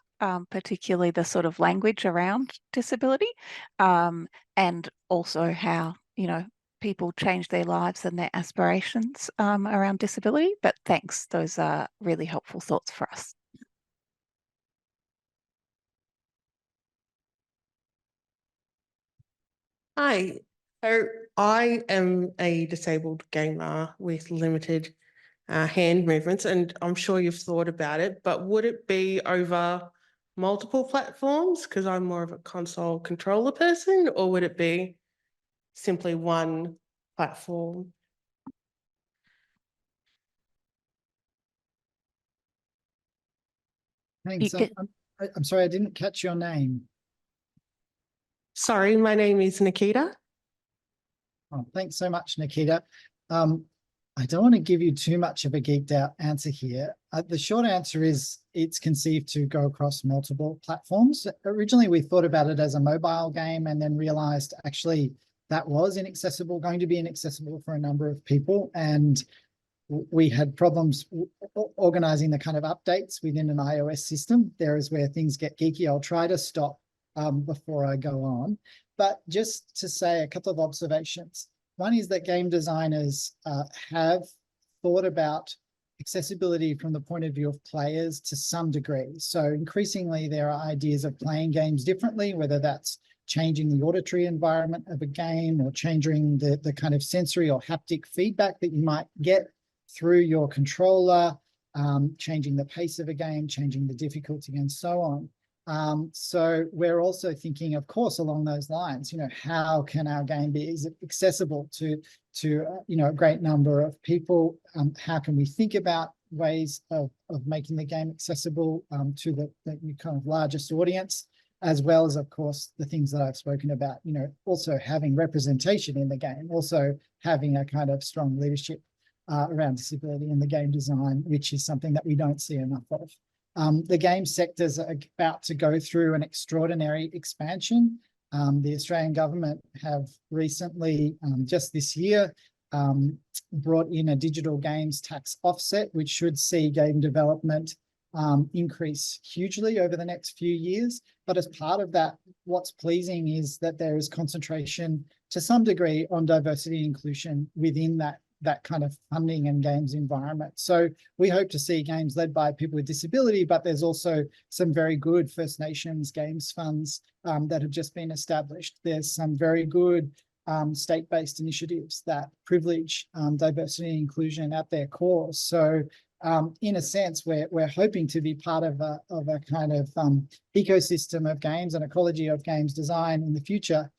particularly the sort of language around disability, and also how, you know, people change their lives and their aspirations around disability. But thanks, those are really helpful thoughts for us. Hi, so I am a disabled gamer with limited hand movements, and I'm sure you've thought about it, but would it be over multiple platforms because I'm more of a console controller person, or would it be simply one platform? Thanks. I'm sorry, I didn't catch your name. Sorry, my name is Nikita. Oh, thanks so much, Nikita. I don't want to give you too much of a geeked out answer here. The short answer is it's conceived to go across multiple platforms. Originally, we thought about it as a mobile game and then realized actually that was inaccessible, going to be inaccessible for a number of people. And we had problems organizing the kind of updates within an iOS system. There is where things get geeky. I'll try to stop before I go on. But just to say a couple of observations. One is that game designers have thought about accessibility from the point of view of players to some degree. So increasingly there are ideas of playing games differently, whether that's changing the auditory environment of a game or changing the kind of sensory or haptic feedback that you might get through your controller, changing the pace of a game, changing the difficulty and so on. So we're also thinking, of course, along those lines, you know, how can our game be accessible to you know, a great number of people? How can we think about ways of making the game accessible to the kind of largest audience, as well as, of course, the things that I've spoken about, you know, also having representation in the game, also having a kind of strong leadership around disability in the game design, which is something that we don't see enough of. The game sectors are about to go through an extraordinary expansion. The Australian government have recently, just this year, brought in a digital games tax offset, which should see game development increase hugely over the next few years. But as part of that, what's pleasing is that there is concentration to some degree on diversity and inclusion within that kind of funding and games environment. So we hope to see games led by people with disability, but there's also some very good First Nations games funds that have just been established. There's some very good state-based initiatives that privilege diversity and inclusion at their core. So in a sense, we're hoping to be part of a kind of ecosystem of games and ecology of games design in the future,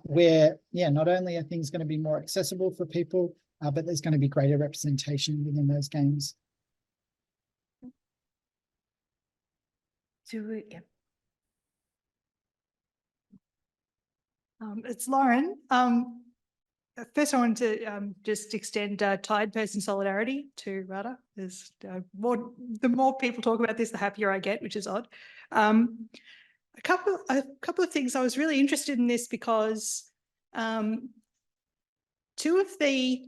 where, yeah, not only are things going to be more accessible for people, but there's going to be greater representation within those games. It's Lauren. First, I want to just extend tired person solidarity to Rada. There's the more people talk about this, the happier I get, which is odd. A couple of things. I was really interested in this because two of the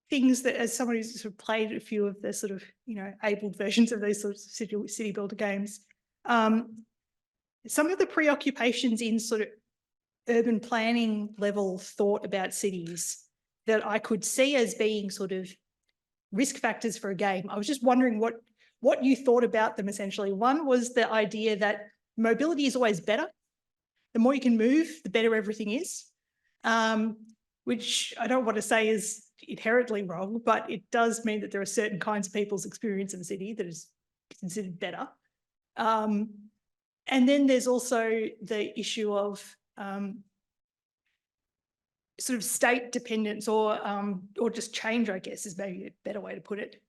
things that, as someone who's sort of played a few of the sort of, you know, abled versions of these sorts of city builder games, some of the preoccupations in sort of urban planning level thought about cities that I could see as being sort of risk factors for a game. I was just wondering what you thought about them essentially. One was the idea that mobility is always better. The more you can move, the better everything is, which I don't want to say is inherently wrong, but it does mean that there are certain kinds of people's experience of a city that is considered better. And then there's also the issue of sort of state dependence or just change, I guess, is maybe a better way to put it.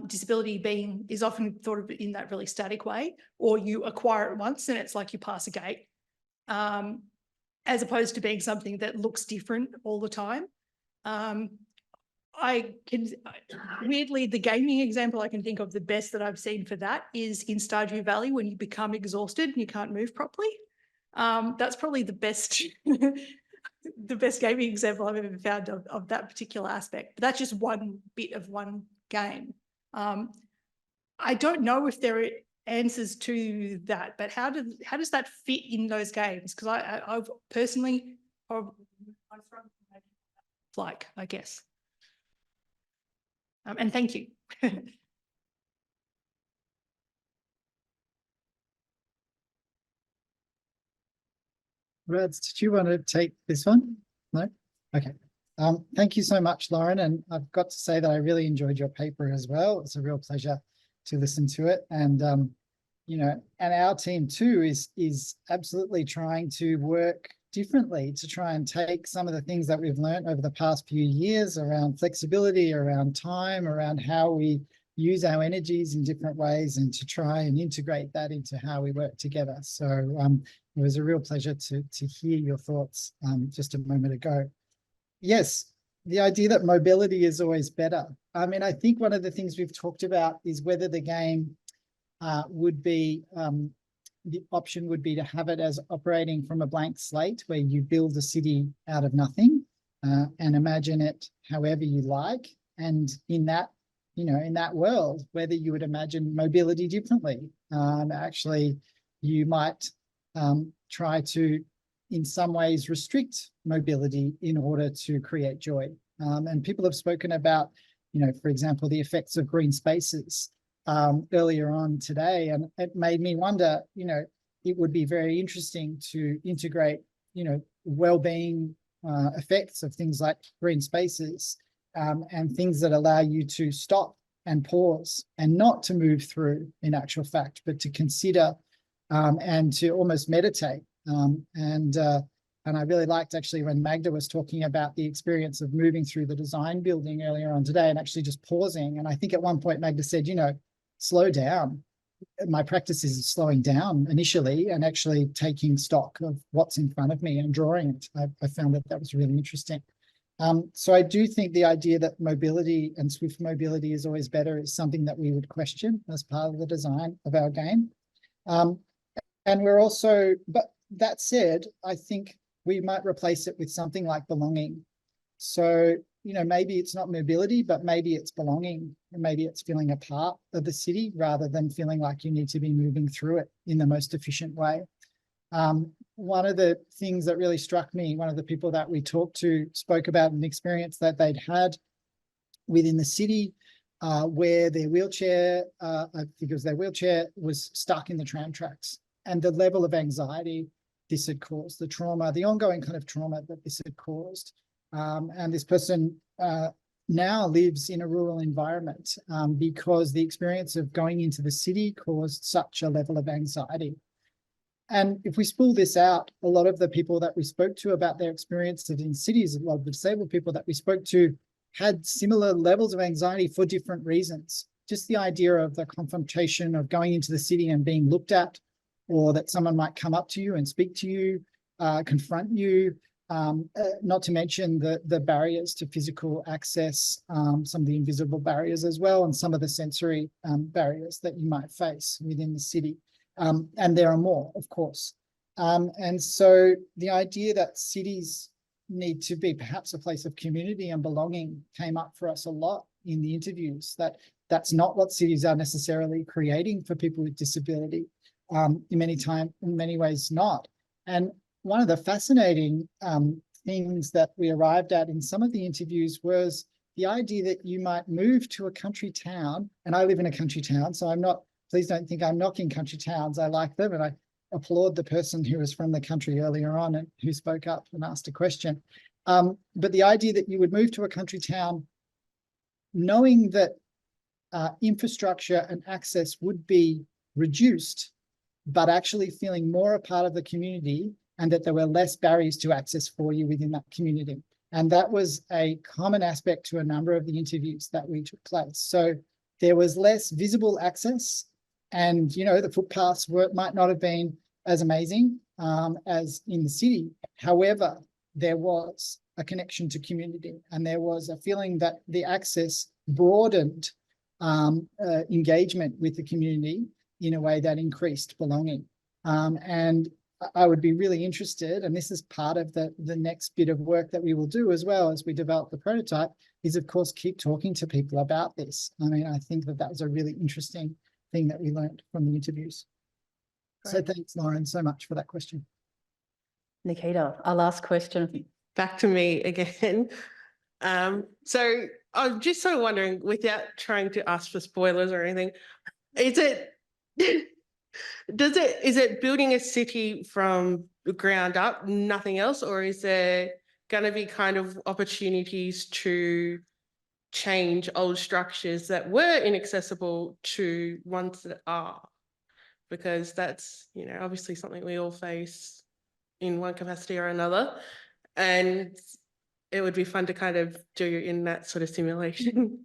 Disability is often thought of in that really static way, or you acquire it once and it's like you pass a gate, as opposed to being something that looks different all the time. Weirdly, the gaming example I can think of the best that I've seen for that is in Stardew Valley, when you become exhausted and you can't move properly. That's probably the best the best gaming example I've ever found of that particular aspect. But that's just one bit of one game. I don't know if there are answers to that, but how does that fit in those games? Because I've personally, like, I guess. And thank you. Rads, did you want to take this one? No? Okay. Thank you so much, Lauren. And I've got to say that I really enjoyed your paper as well. It's a real pleasure to listen to it. And, you know, and our team too is absolutely trying to work differently to try and take some of the things that we've learned over the past few years around flexibility, around time, around how we use our energies in different ways, and to try and integrate that into how we work together. So it was a real pleasure to hear your thoughts just a moment ago. Yes, the idea that mobility is always better. I mean, I think one of the things we've talked about is whether the game would be, the option would be to have it as operating from a blank slate, where you build a city out of nothing and imagine it however you like. And in that, you know, in that world, whether you would imagine mobility differently. Actually, you might try to, in some ways, restrict mobility in order to create joy. And people have spoken about, you know, for example, the effects of green spaces earlier on today. And it made me wonder, you know, it would be very interesting to integrate, you know, well-being effects of things like green spaces and things that allow you to stop and pause and not to move through in actual fact, but to consider and to almost meditate. And I really liked actually when Magda was talking about the experience of moving through the design building earlier on today and actually just pausing. And I think at one point Magda said, you know, slow down. My practice is slowing down initially and actually taking stock of what's in front of me and drawing it. I found that was really interesting. So I do think the idea that mobility and swift mobility is always better is something that we would question as part of the design of our game. And we're also, but that said, I think we might replace it with something like belonging. So, you know, maybe it's not mobility, but maybe it's belonging, and maybe it's feeling a part of the city rather than feeling like you need to be moving through it in the most efficient way. One of the things that really struck me, one of the people that we talked to spoke about an experience that they'd had within the city where their wheelchair, I think it was their wheelchair, was stuck in the tram tracks, and the level of anxiety this had caused, the trauma, the ongoing kind of trauma that this had caused. And this person now lives in a rural environment because the experience of going into the city caused such a level of anxiety. And if we spool this out, a lot of the people that we spoke to about their experiences in cities, a lot of the disabled people that we spoke to had similar levels of anxiety for different reasons. Just the idea of the confrontation of going into the city and being looked at, or that someone might come up to you and speak to you, confront you, not to mention the barriers to physical access, some of the invisible barriers as well, and some of the sensory barriers that you might face within the city. And there are more, of course. And so the idea that cities need to be perhaps a place of community and belonging came up for us a lot in the interviews, that's not what cities are necessarily creating for people with disability. In many ways not. And one of the fascinating things that we arrived at in some of the interviews was the idea that you might move to a country town, and I live in a country town, so I'm not, please don't think I'm knocking country towns. I like them, and I applaud the person who was from the country earlier on and who spoke up and asked a question. But the idea that you would move to a country town knowing that infrastructure and access would be reduced, but actually feeling more a part of the community and that there were less barriers to access for you within that community. And that was a common aspect to a number of the interviews that we took place. So there was less visible access and, you know, the footpaths might not have been as amazing as in the city. However, there was a connection to community and there was a feeling that the access broadened engagement with the community in a way that increased belonging. And I would be really interested, and this is part of the next bit of work that we will do as well as we develop the prototype, is of course keep talking to people about this. I mean, I think that was a really interesting thing that we learned from the interviews. So thanks, Lauren, so much for that question. Nikita, our last question. Back to me again. So I'm just sort of wondering, without trying to ask for spoilers or anything, is it building a city from the ground up, nothing else, or is there going to be kind of opportunities to change old structures that were inaccessible to ones that are? Because that's, you know, obviously something we all face in one capacity or another. And it would be fun to kind of do in that sort of simulation.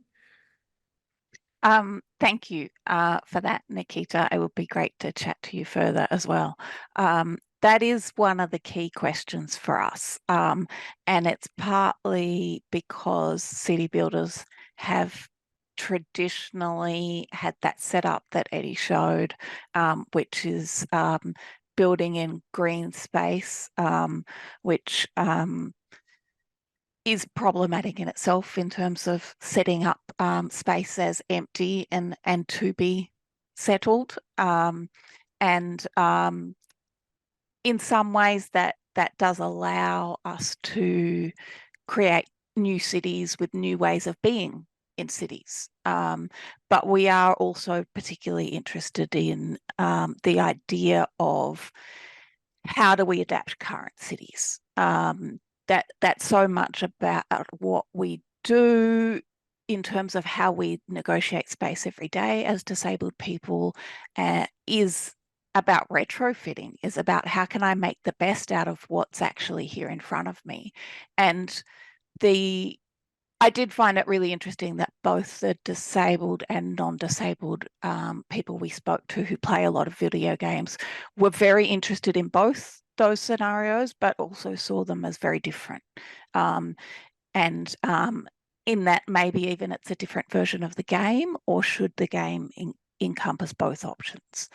Thank you for that, Nikita. It would be great to chat to you further as well. That is one of the key questions for us. And it's partly because city builders have traditionally had that setup that Eddie showed, which is building in green space, which is problematic in itself in terms of setting up space as empty and to be settled. And in some ways that does allow us to create new cities with new ways of being in cities. But we are also particularly interested in the idea of how do we adapt current cities? That's so much about what we do in terms of how we negotiate space every day as disabled people, is about retrofitting, is about how can I make the best out of what's actually here in front of me. And I did find it really interesting that both the disabled and non-disabled people we spoke to who play a lot of video games were very interested in both those scenarios, but also saw them as very different. And in that maybe even it's a different version of the game, or should the game encompass both options?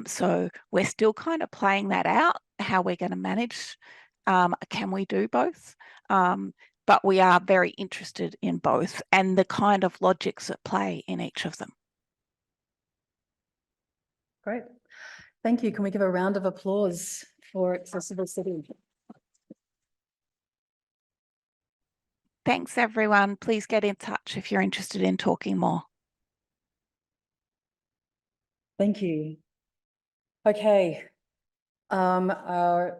So we're still kind of playing that out, how we're going to manage, can we do both? But we are very interested in both and the kind of logics at play in each of them. Great. Thank you. Can we give a round of applause for Accessible City? Thanks, everyone. Please get in touch if you're interested in talking more. Thank you. Okay. Our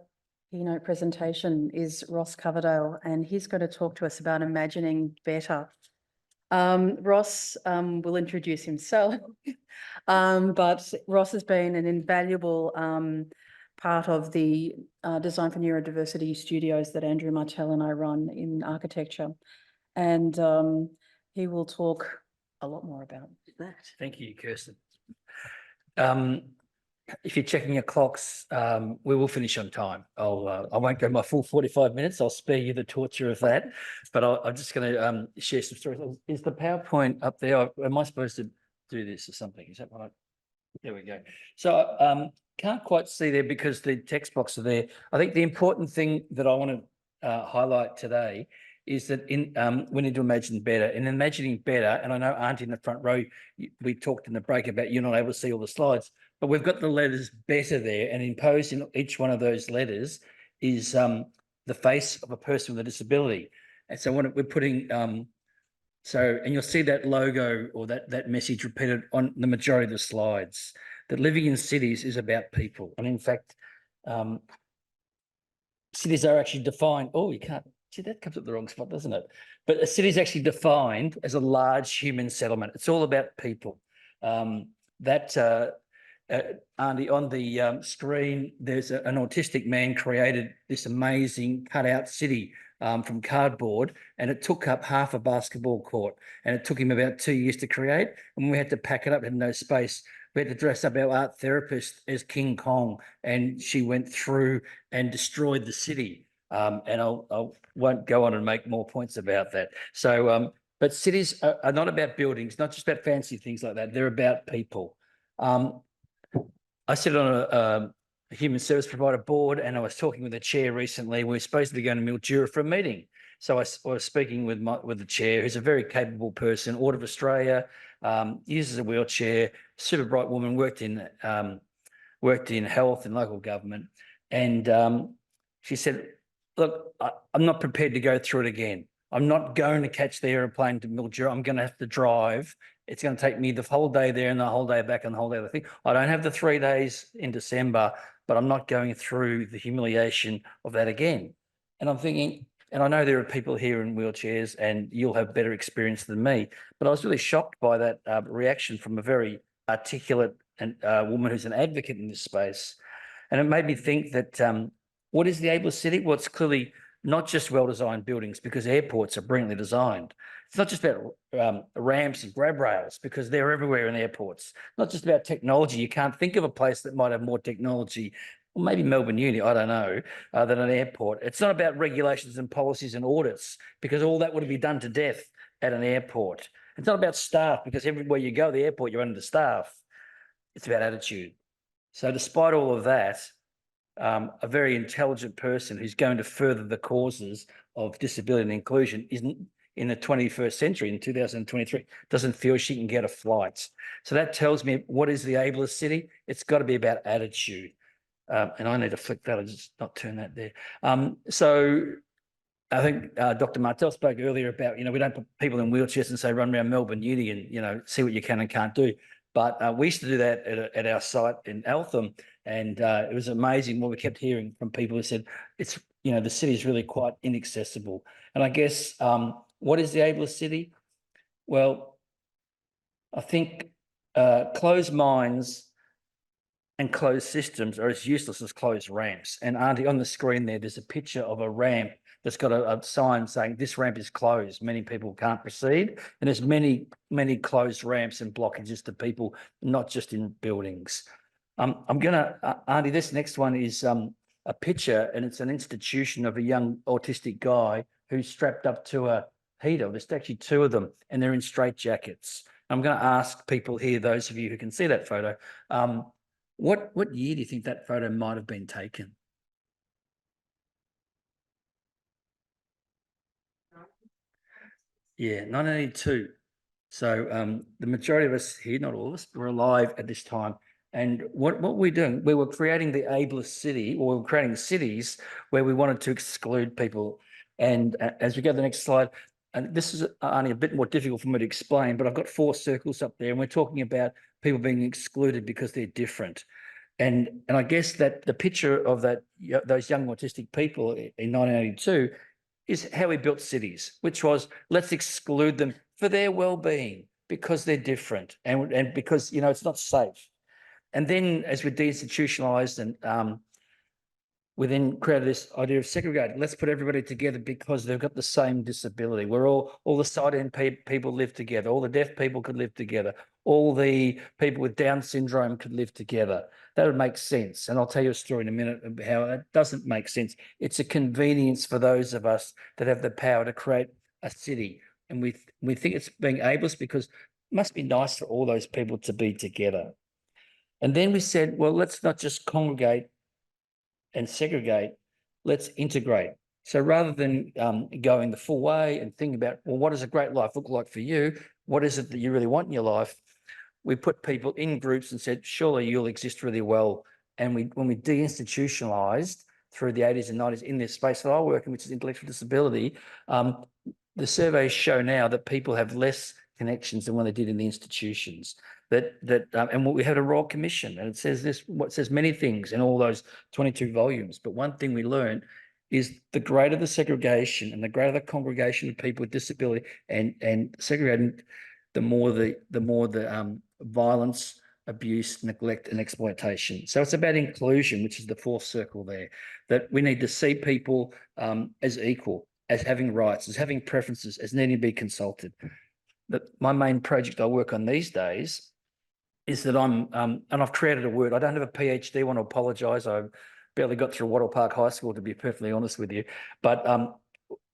keynote presentation is Ross Coverdale, and he's going to talk to us about imagining better. Ross will introduce himself, but Ross has been an invaluable part of the Design for Neurodiversity studios that Andrew Martell and I run in architecture. And he will talk a lot more about that. Thank you, Kirsten. If you're checking your clocks, we will finish on time. I won't go my full 45 minutes. I'll spare you the torture of that. But I'm just going to share some stories. Is the PowerPoint up there? Am I supposed to do this or something? Is that right? There we go. So can't quite see there because the text box are there. I think the important thing that I want to highlight today is that we need to imagine better. And imagining better, and I know Auntie in the front row, we talked in the break about you're not able to see all the slides, but we've got the letters better there, and imposed in each one of those letters is the face of a person with a disability. And so what we're putting, and you'll see that logo or that message repeated on the majority of the slides, that living in cities is about people. And in fact, cities are actually defined. Oh, you can't. Gee, that comes up the wrong spot, doesn't it? But a city is actually defined as a large human settlement. It's all about people. Andy, on the screen, there's an autistic man created this amazing cutout city from cardboard, and it took up half a basketball court, and it took him about 2 years to create. And when we had to pack it up, had no space. We had to dress up our art therapist as King Kong, and she went through and destroyed the city. And I won't go on and make more points about that. So, but cities are not about buildings, not just about fancy things like that. They're about people. I sit on a human service provider board, and I was talking with the chair recently. We were supposed to be going to Mildura for a meeting. So I was speaking with the chair, who's a very capable person, Order of Australia, uses a wheelchair, super bright woman, worked in health and local government. And she said, look, I'm not prepared to go through it again. I'm not going to catch the aeroplane to Mildura. I'm going to have to drive. It's going to take me the whole day there and the whole day back and the whole day of the thing. I don't have the 3 days in December, but I'm not going through the humiliation of that again. And I'm thinking, and I know there are people here in wheelchairs and you'll have better experience than me, but I was really shocked by that reaction from a very articulate and woman who's an advocate in this space. And it made me think that what is the Ableist city? Well, it's clearly not just well-designed buildings, because airports are brilliantly designed. It's not just about ramps and grab rails, because they're everywhere in airports. Not just about technology. You can't think of a place that might have more technology, or maybe Melbourne Uni, I don't know, than an airport. It's not about regulations and policies and audits, because all that would be done to death at an airport. It's not about staff, because everywhere you go at the airport, you're understaffed. It's about attitude. So despite all of that, a very intelligent person who's going to further the causes of disability and inclusion isn't in the 21st century, in 2023, doesn't feel she can get a flight. So that tells me, what is the Ableist city? It's got to be about attitude. And I need to flick that, I just not turn that there. So I think Dr. Martel spoke earlier about, we don't put people in wheelchairs and say, run around Melbourne Uni and, see what you can and can't do. But we used to do that at our site in Eltham, and it was amazing what we kept hearing from people who said, it's, the city is really quite inaccessible. And I guess, what is the Ableist city? Well, I think closed minds and closed systems are as useless as closed ramps. And Auntie, on the screen there's a picture of a ramp that's got a sign saying this ramp is closed. Many people can't proceed. And there's many, many closed ramps and blockages to people, not just in buildings. I'm going to, Auntie, this next one is a picture, and it's an institution of a young autistic guy who's strapped up to a heater. There's actually two of them, and they're in straitjackets. I'm going to ask people here, those of you who can see that photo, what year do you think that photo might have been taken? Yeah, 1982. So the majority of us here, not all of us, were alive at this time. And what were we doing? We were creating the Ableist city, or we were creating cities where we wanted to exclude people. And as we go to the next slide, and this is only a bit more difficult for me to explain, but I've got 4 circles up there, and we're talking about people being excluded because they're different. And I guess that the picture of those young autistic people in 1982 is how we built cities, which was, let's exclude them for their well-being because they're different and because, it's not safe. And then as we deinstitutionalized and we then created this idea of segregating. Let's put everybody together because they've got the same disability. We're all the sight-in people live together. All the deaf people could live together. All the people with Down syndrome could live together. That would make sense. And I'll tell you a story in a minute of how it doesn't make sense. It's a convenience for those of us that have the power to create a city. And we think it's being ableist because it must be nice for all those people to be together. And then we said, well, let's not just congregate and segregate, let's integrate. So rather than going the full way and thinking about, well, what does a great life look like for you? What is it that you really want in your life? We put people in groups and said, surely you'll exist really well. And when we deinstitutionalized through the 80s and 90s in this space that I work in, which is intellectual disability, the surveys show now that people have less connections than when they did in the institutions. And we had a Royal Commission, and it says many things in all those 22 volumes. But one thing we learned is the greater the segregation and the greater the congregation of people with disability and segregating, the more the violence, abuse, neglect, and exploitation. So it's about inclusion, which is the fourth circle there, that we need to see people as equal, as having rights, as having preferences, as needing to be consulted. But my main project I work on these days is that and I've created a word. I don't have a PhD, I want to apologise. I barely got through Wattle Park High School, to be perfectly honest with you. But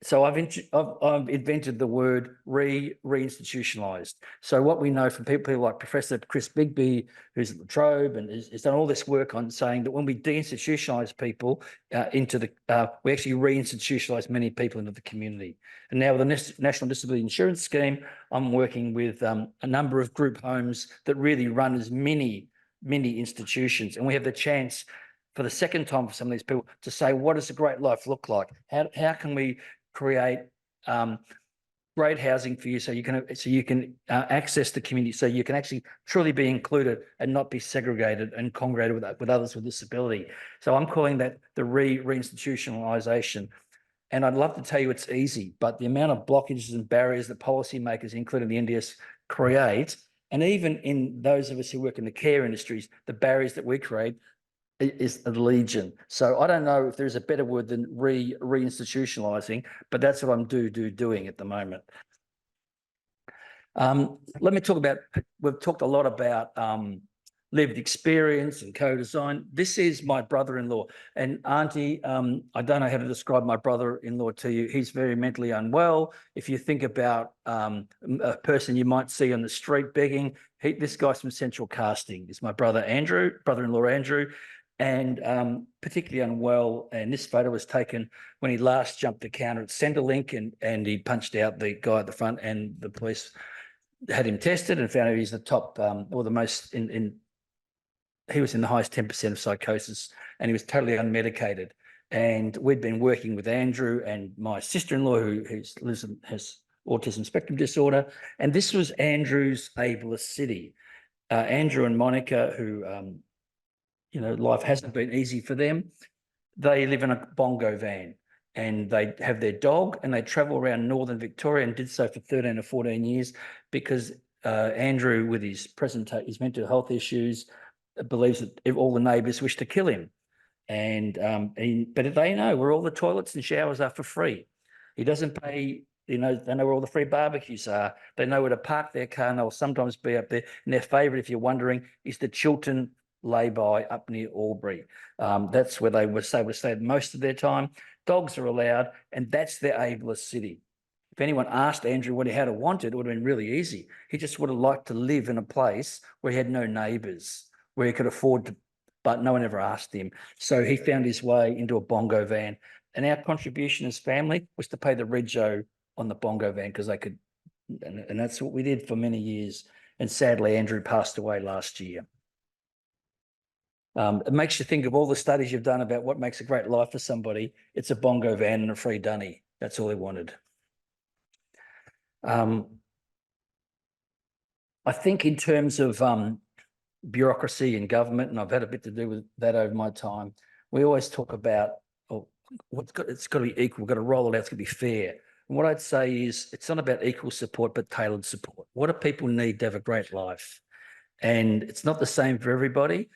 so I've invented the word reinstitutionalised. So what we know from people like Professor Chris Bigby, who's at La Trobe, and has done all this work on saying that when we deinstitutionalise people into the, we actually reinstitutionalise many people into the community. And now with the National Disability Insurance Scheme, I'm working with a number of group homes that really run as mini institutions, and we have the chance for the second time for some of these people to say, what does a great life look like? How can we create great housing for you so you can access the community, so you can actually truly be included and not be segregated and congregated with others with disability. So I'm calling that the reinstitutionalisation. And I'd love to tell you it's easy, but the amount of blockages and barriers that policymakers, including the NDIS, create, and even in those of us who work in the care industries, the barriers that we create is a legion. So I don't know if there's a better word than reinstitutionalizing, but that's what I'm doing at the moment. Let me talk about, we've talked a lot about lived experience and co-design. This is my brother-in-law, and Auntie, I don't know how to describe my brother-in-law to you. He's very mentally unwell. If you think about a person you might see on the street begging, this guy's from Central Casting. Is my brother-in-law Andrew, and particularly unwell. And this photo was taken when he last jumped the counter at Centrelink, and he punched out the guy at the front, and the police had him tested and found out he's the top or the most he was in the highest 10% of psychosis, and he was totally unmedicated. And we'd been working with Andrew and my sister-in-law, who has autism spectrum disorder. And this was Andrew's ableist city. Andrew and Monica, who, life hasn't been easy for them. They live in a bongo van, and they have their dog, and they travel around northern Victoria, and did so for 13 or 14 years because Andrew, with his mental health issues, believes that all the neighbours wish to kill him. But they know where all the toilets and showers are for free. He doesn't pay, they know where all the free barbecues are. They know where to park their car, and they'll sometimes be up there. And their favourite, if you're wondering, is the Chiltern lay-by up near Albury. That's where they would stay most of their time. Dogs are allowed, and that's their ableist city. If anyone asked Andrew what he had wanted, it would have been really easy. He just would have liked to live in a place where he had no neighbours, where he could afford to, but no one ever asked him. So he found his way into a bongo van. And our contribution as family was to pay the rego on the bongo van because they could, and that's what we did for many years. And sadly, Andrew passed away last year. It makes you think of all the studies you've done about what makes a great life for somebody. It's a bongo van and a free dunny. That's all he wanted. I think in terms of bureaucracy and government, and I've had a bit to do with that over my time, we always talk about, it's got to be equal, we've got to roll it out, it's got to be fair. And what I'd say is it's not about equal support, but tailored support. What do people need to have a great life? And it's not the same for everybody.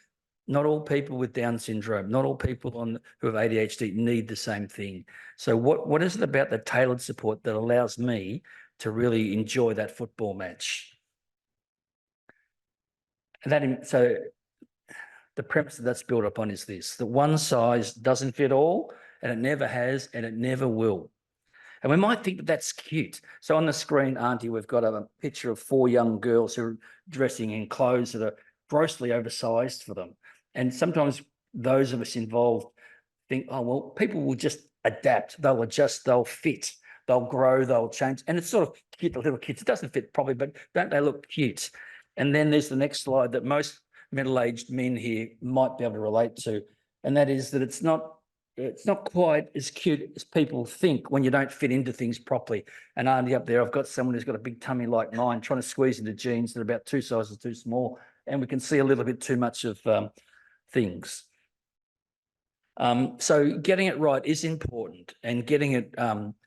Not all people with Down syndrome, not all people who have ADHD need the same thing. So what is it about the tailored support that allows me to really enjoy that football match? And so the premise that's built upon is this: that one size doesn't fit all, and it never has, and it never will. And we might think that that's cute. So on the screen, Auntie, we've got a picture of 4 young girls who are dressing in clothes that are grossly oversized for them. And sometimes those of us involved think, oh, well, people will just adapt. They'll adjust, they'll fit, they'll grow, they'll change. And it's sort of cute, the little kids. It doesn't fit properly, but don't they look cute? And then there's the next slide that most middle-aged men here might be able to relate to. And that is that it's not quite as cute as people think when you don't fit into things properly. And Auntie up there, I've got someone who's got a big tummy like mine trying to squeeze into jeans that are about 2 sizes too small. And we can see a little bit too much of things. So getting it right is important, and getting it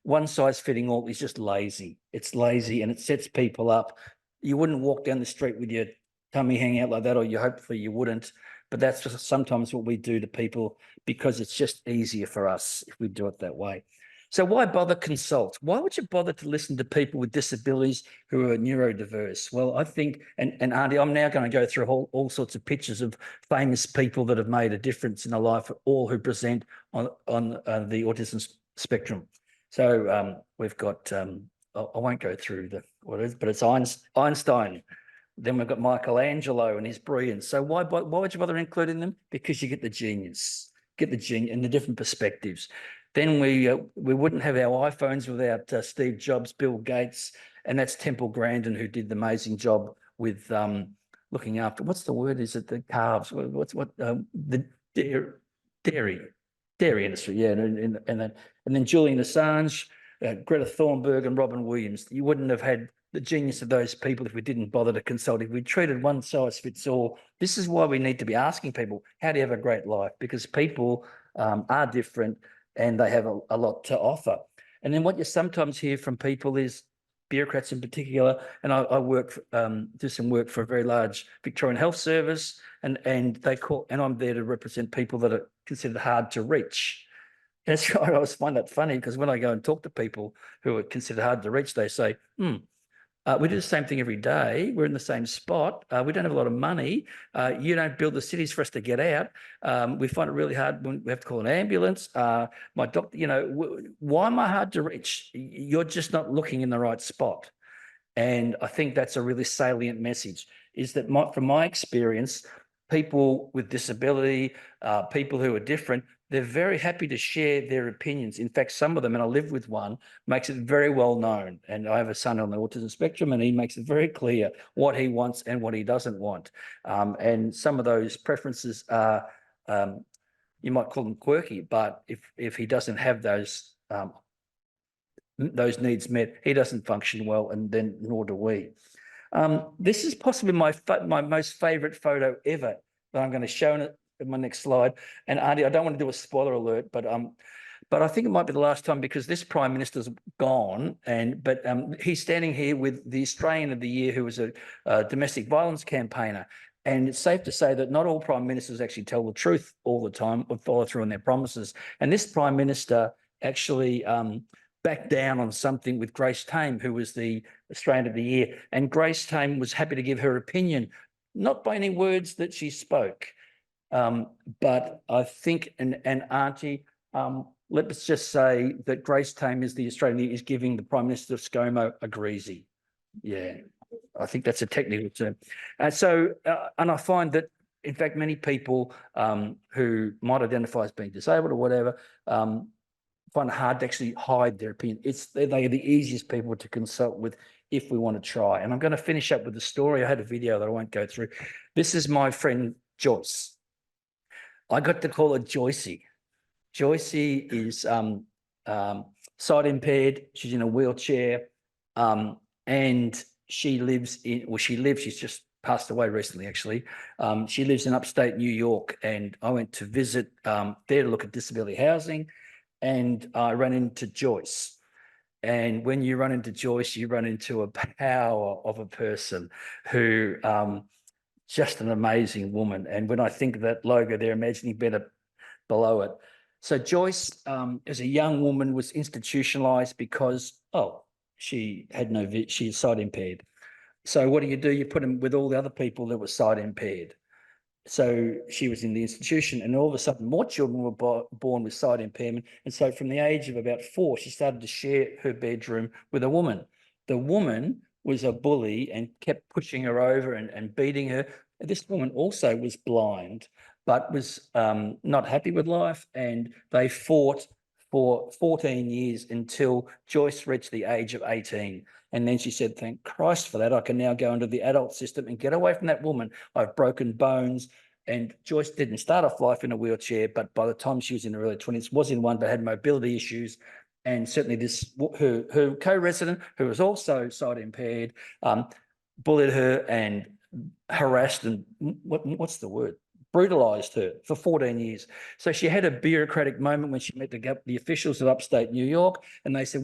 one size fitting all is just lazy. It's lazy and it sets people up. You wouldn't walk down the street with your tummy hanging out like that, or you hopefully you wouldn't. But that's just sometimes what we do to people because it's just easier for us if we do it that way. So why bother consult? Why would you bother to listen to people with disabilities who are neurodiverse? Well, I think, and Auntie, I'm now going to go through all sorts of pictures of famous people that have made a difference in the life of all who present on the autism spectrum. So we've got, I won't go through what it is, but it's Einstein. Then we've got Michelangelo and his brilliance. So why would you bother including them? Because you get the genius and the different perspectives. Then we wouldn't have our iPhones without Steve Jobs, Bill Gates, and that's Temple Grandin, who did the amazing job with looking after, what's the word? Is it the calves? The dairy industry? Yeah, and then Julian Assange, Greta Thunberg, and Robin Williams. You wouldn't have had the genius of those people if we didn't bother to consult. If we treated one size fits all, this is why we need to be asking people, how do you have a great life? Because people are different and they have a lot to offer. And then what you sometimes hear from people is, bureaucrats in particular, and I do some work for a very large Victorian health service, and I'm there to represent people that are considered hard to reach. That's right. I always find that funny because when I go and talk to people who are considered hard to reach, they say, we do the same thing every day. We're in the same spot. We don't have a lot of money. You don't build the cities for us to get out. We find it really hard when we have to call an ambulance. My doctor, why am I hard to reach? You're just not looking in the right spot. And I think that's a really salient message, is that from my experience, people with disability, people who are different, they're very happy to share their opinions. In fact, some of them, and I live with one, makes it very well known. And I have a son on the autism spectrum, and he makes it very clear what he wants and what he doesn't want. And some of those preferences are, you might call them quirky, but if he doesn't have those needs met, he doesn't function well, and then nor do we. This is possibly my most favourite photo ever that I'm going to show in my next slide. And Auntie, I don't want to do a spoiler alert, but I think it might be the last time because this Prime Minister's gone, but he's standing here with the Australian of the Year, who was a domestic violence campaigner. And it's safe to say that not all Prime Ministers actually tell the truth all the time or follow through on their promises. And this Prime Minister actually backed down on something with Grace Tame, who was the Australian of the Year. And Grace Tame was happy to give her opinion, not by any words that she spoke. But I think, and Auntie, let's just say that Grace Tame is the Australian, is giving the Prime Minister of ScoMo a greasy. Yeah, I think that's a technical term. And I find that, in fact, many people who might identify as being disabled or whatever, find it hard to actually hide their opinion. They are the easiest people to consult with if we want to try. And I'm going to finish up with a story. I had a video that I won't go through. This is my friend Joyce. I got to call her Joycey. Joycey is sight impaired. She's in a wheelchair, and she's just passed away recently, actually. She lives in upstate New York, and I went to visit there to look at disability housing, and I ran into Joyce. And when you run into Joyce, you run into a power of a person who just an amazing woman. And when I think of that logo there, imagining better below it. So Joyce, as a young woman, was institutionalized because, she is sight impaired. So what do? You put them with all the other people that were sight impaired. So she was in the institution, and all of a sudden more children were born with sight impairment. And so from the age of about 4, she started to share her bedroom with a woman. The woman was a bully and kept pushing her over and beating her. This woman also was blind, but was not happy with life, and they fought for 14 years until Joyce reached the age of 18. And then she said, thank Christ for that. I can now go into the adult system and get away from that woman. I've broken bones. And Joyce didn't start off life in a wheelchair, but by the time she was in her early 20s, was in one, but had mobility issues. And certainly her co-resident, who was also sight impaired, bullied her and harassed and what's the word? brutalised her for 14 years. So she had a bureaucratic moment when she met the officials of upstate New York, and they said,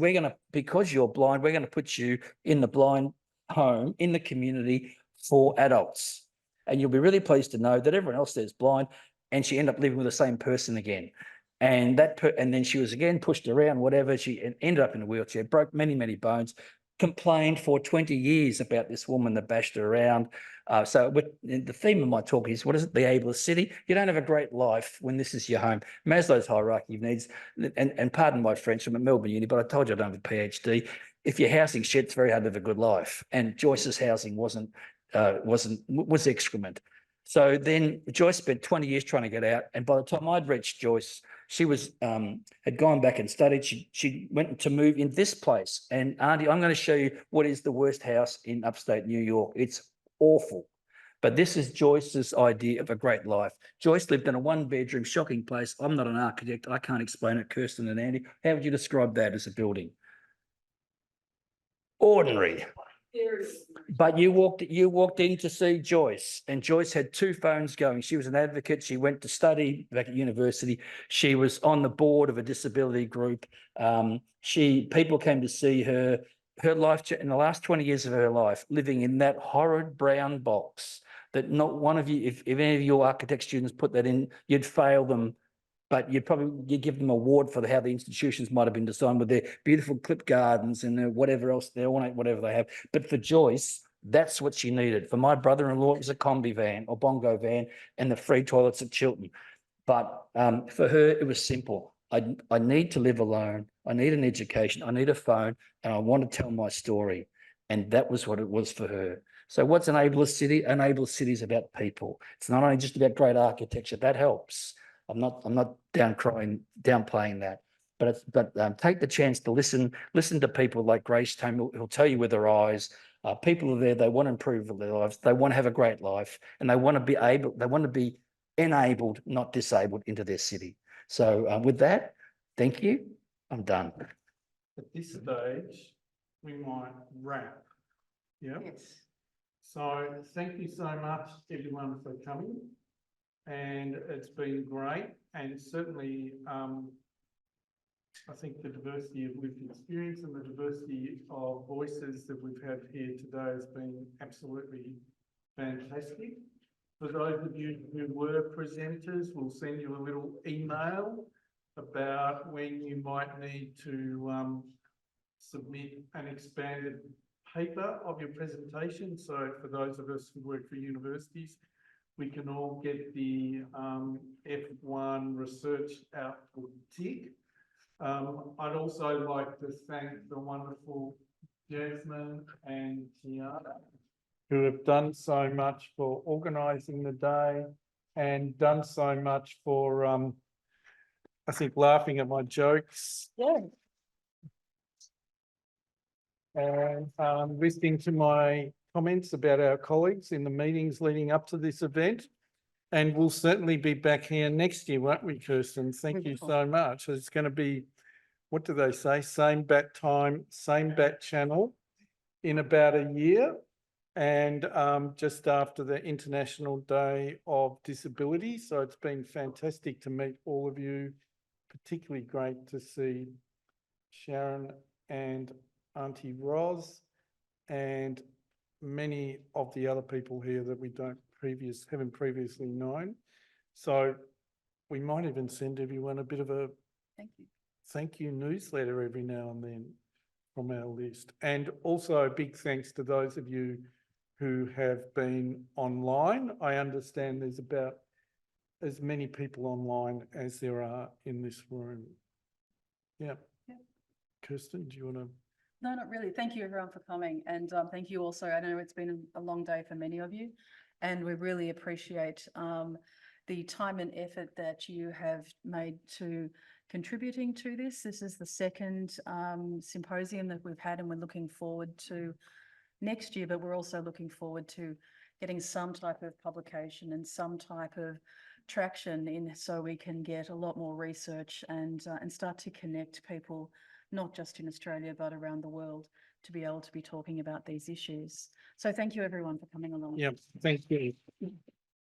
because you're blind, we're going to put you in the blind home in the community for adults. And you'll be really pleased to know that everyone else there is blind. And she ended up living with the same person again. And and then she was again pushed around, whatever. She ended up in a wheelchair, broke many, many bones, complained for 20 years about this woman that bashed her around. So the theme of my talk is, what is it? The ableist city. You don't have a great life when this is your home. Maslow's hierarchy of needs, and pardon my French, I'm at Melbourne Uni, but I told you I don't have a PhD. If your housing shit, it's very hard to have a good life. And Joyce's housing was excrement. So then Joyce spent 20 years trying to get out. And by the time I'd reached Joyce, she was had gone back and studied. She went to move in this place. And Auntie, I'm going to show you what is the worst house in upstate New York. It's awful. But this is Joyce's idea of a great life. Joyce lived in a one-bedroom, shocking place. I'm not an architect. I can't explain it, Kirsten and Andy. How would you describe that as a building? Ordinary. But you walked in to see Joyce, and Joyce had 2 phones going. She was an advocate. She went to study back at university. She was on the board of a disability group. People came to see her. Her life in the last 20 years of her life, living in that horrid brown box that not one of you, if any of your architect students put that in, you'd fail them. But you'd give them an award for how the institutions might have been designed with their beautiful clip gardens and their whatever else, their ornate whatever they have. But for Joyce, that's what she needed. For my brother-in-law, it was a combi van or bongo van and the free toilets at Chiltern. But for her, it was simple. I need to live alone. I need an education. I need a phone, and I want to tell my story. And that was what it was for her. So what's an ableist city? An ableist city is about people. It's not only just about great architecture. That helps. I'm not downplaying that, but take the chance to listen to people like Grace Tame, who'll tell you with their eyes. People are there. They want to improve their lives. They want to have a great life, and they want to be enabled, not disabled, into their city. So with that, thank you. I'm done. At this stage, we might wrap. Yeah. Yes. So thank you so much, everyone, for coming. And it's been great, and certainly I think the diversity of lived experience and the diversity of voices that we've had here today has been absolutely fantastic. For those of you who were presenters, we'll send you a little email about when you might need to submit an expanded paper of your presentation. So for those of us who work for universities, we can all get the F1 research output tick. I'd also like to thank the wonderful Jasmine and Tiana, who have done so much for organising the day and done so much for, I think, laughing at my jokes. Yeah. And listening to my comments about our colleagues in the meetings leading up to this event. And we'll certainly be back here next year, won't we, Kirsten? Thank you so much. It's going to be, what do they say? Same bat time, same bat channel in about a year. And just after the International Day of Disability. So it's been fantastic to meet all of you. Particularly great to see Sharon and Auntie Roz and many of the other people here that we haven't previously known. So we might even send everyone a bit of a thank you newsletter every now and then from our list. And also a big thanks to those of you who have been online. I understand there's about as many people online as there are in this room. Yeah. Kirsten, do you want to? No, not really. Thank you everyone for coming, and thank you also. I know it's been a long day for many of you, and we really appreciate the time and effort that you have made to contributing to this. This is the second symposium that we've had, and we're looking forward to next year, but we're also looking forward to getting some type of publication and some type of traction in, so we can get a lot more research and start to connect people, not just in Australia, but around the world, to be able to be talking about these issues. So thank you everyone for coming along. Yeah, thank you.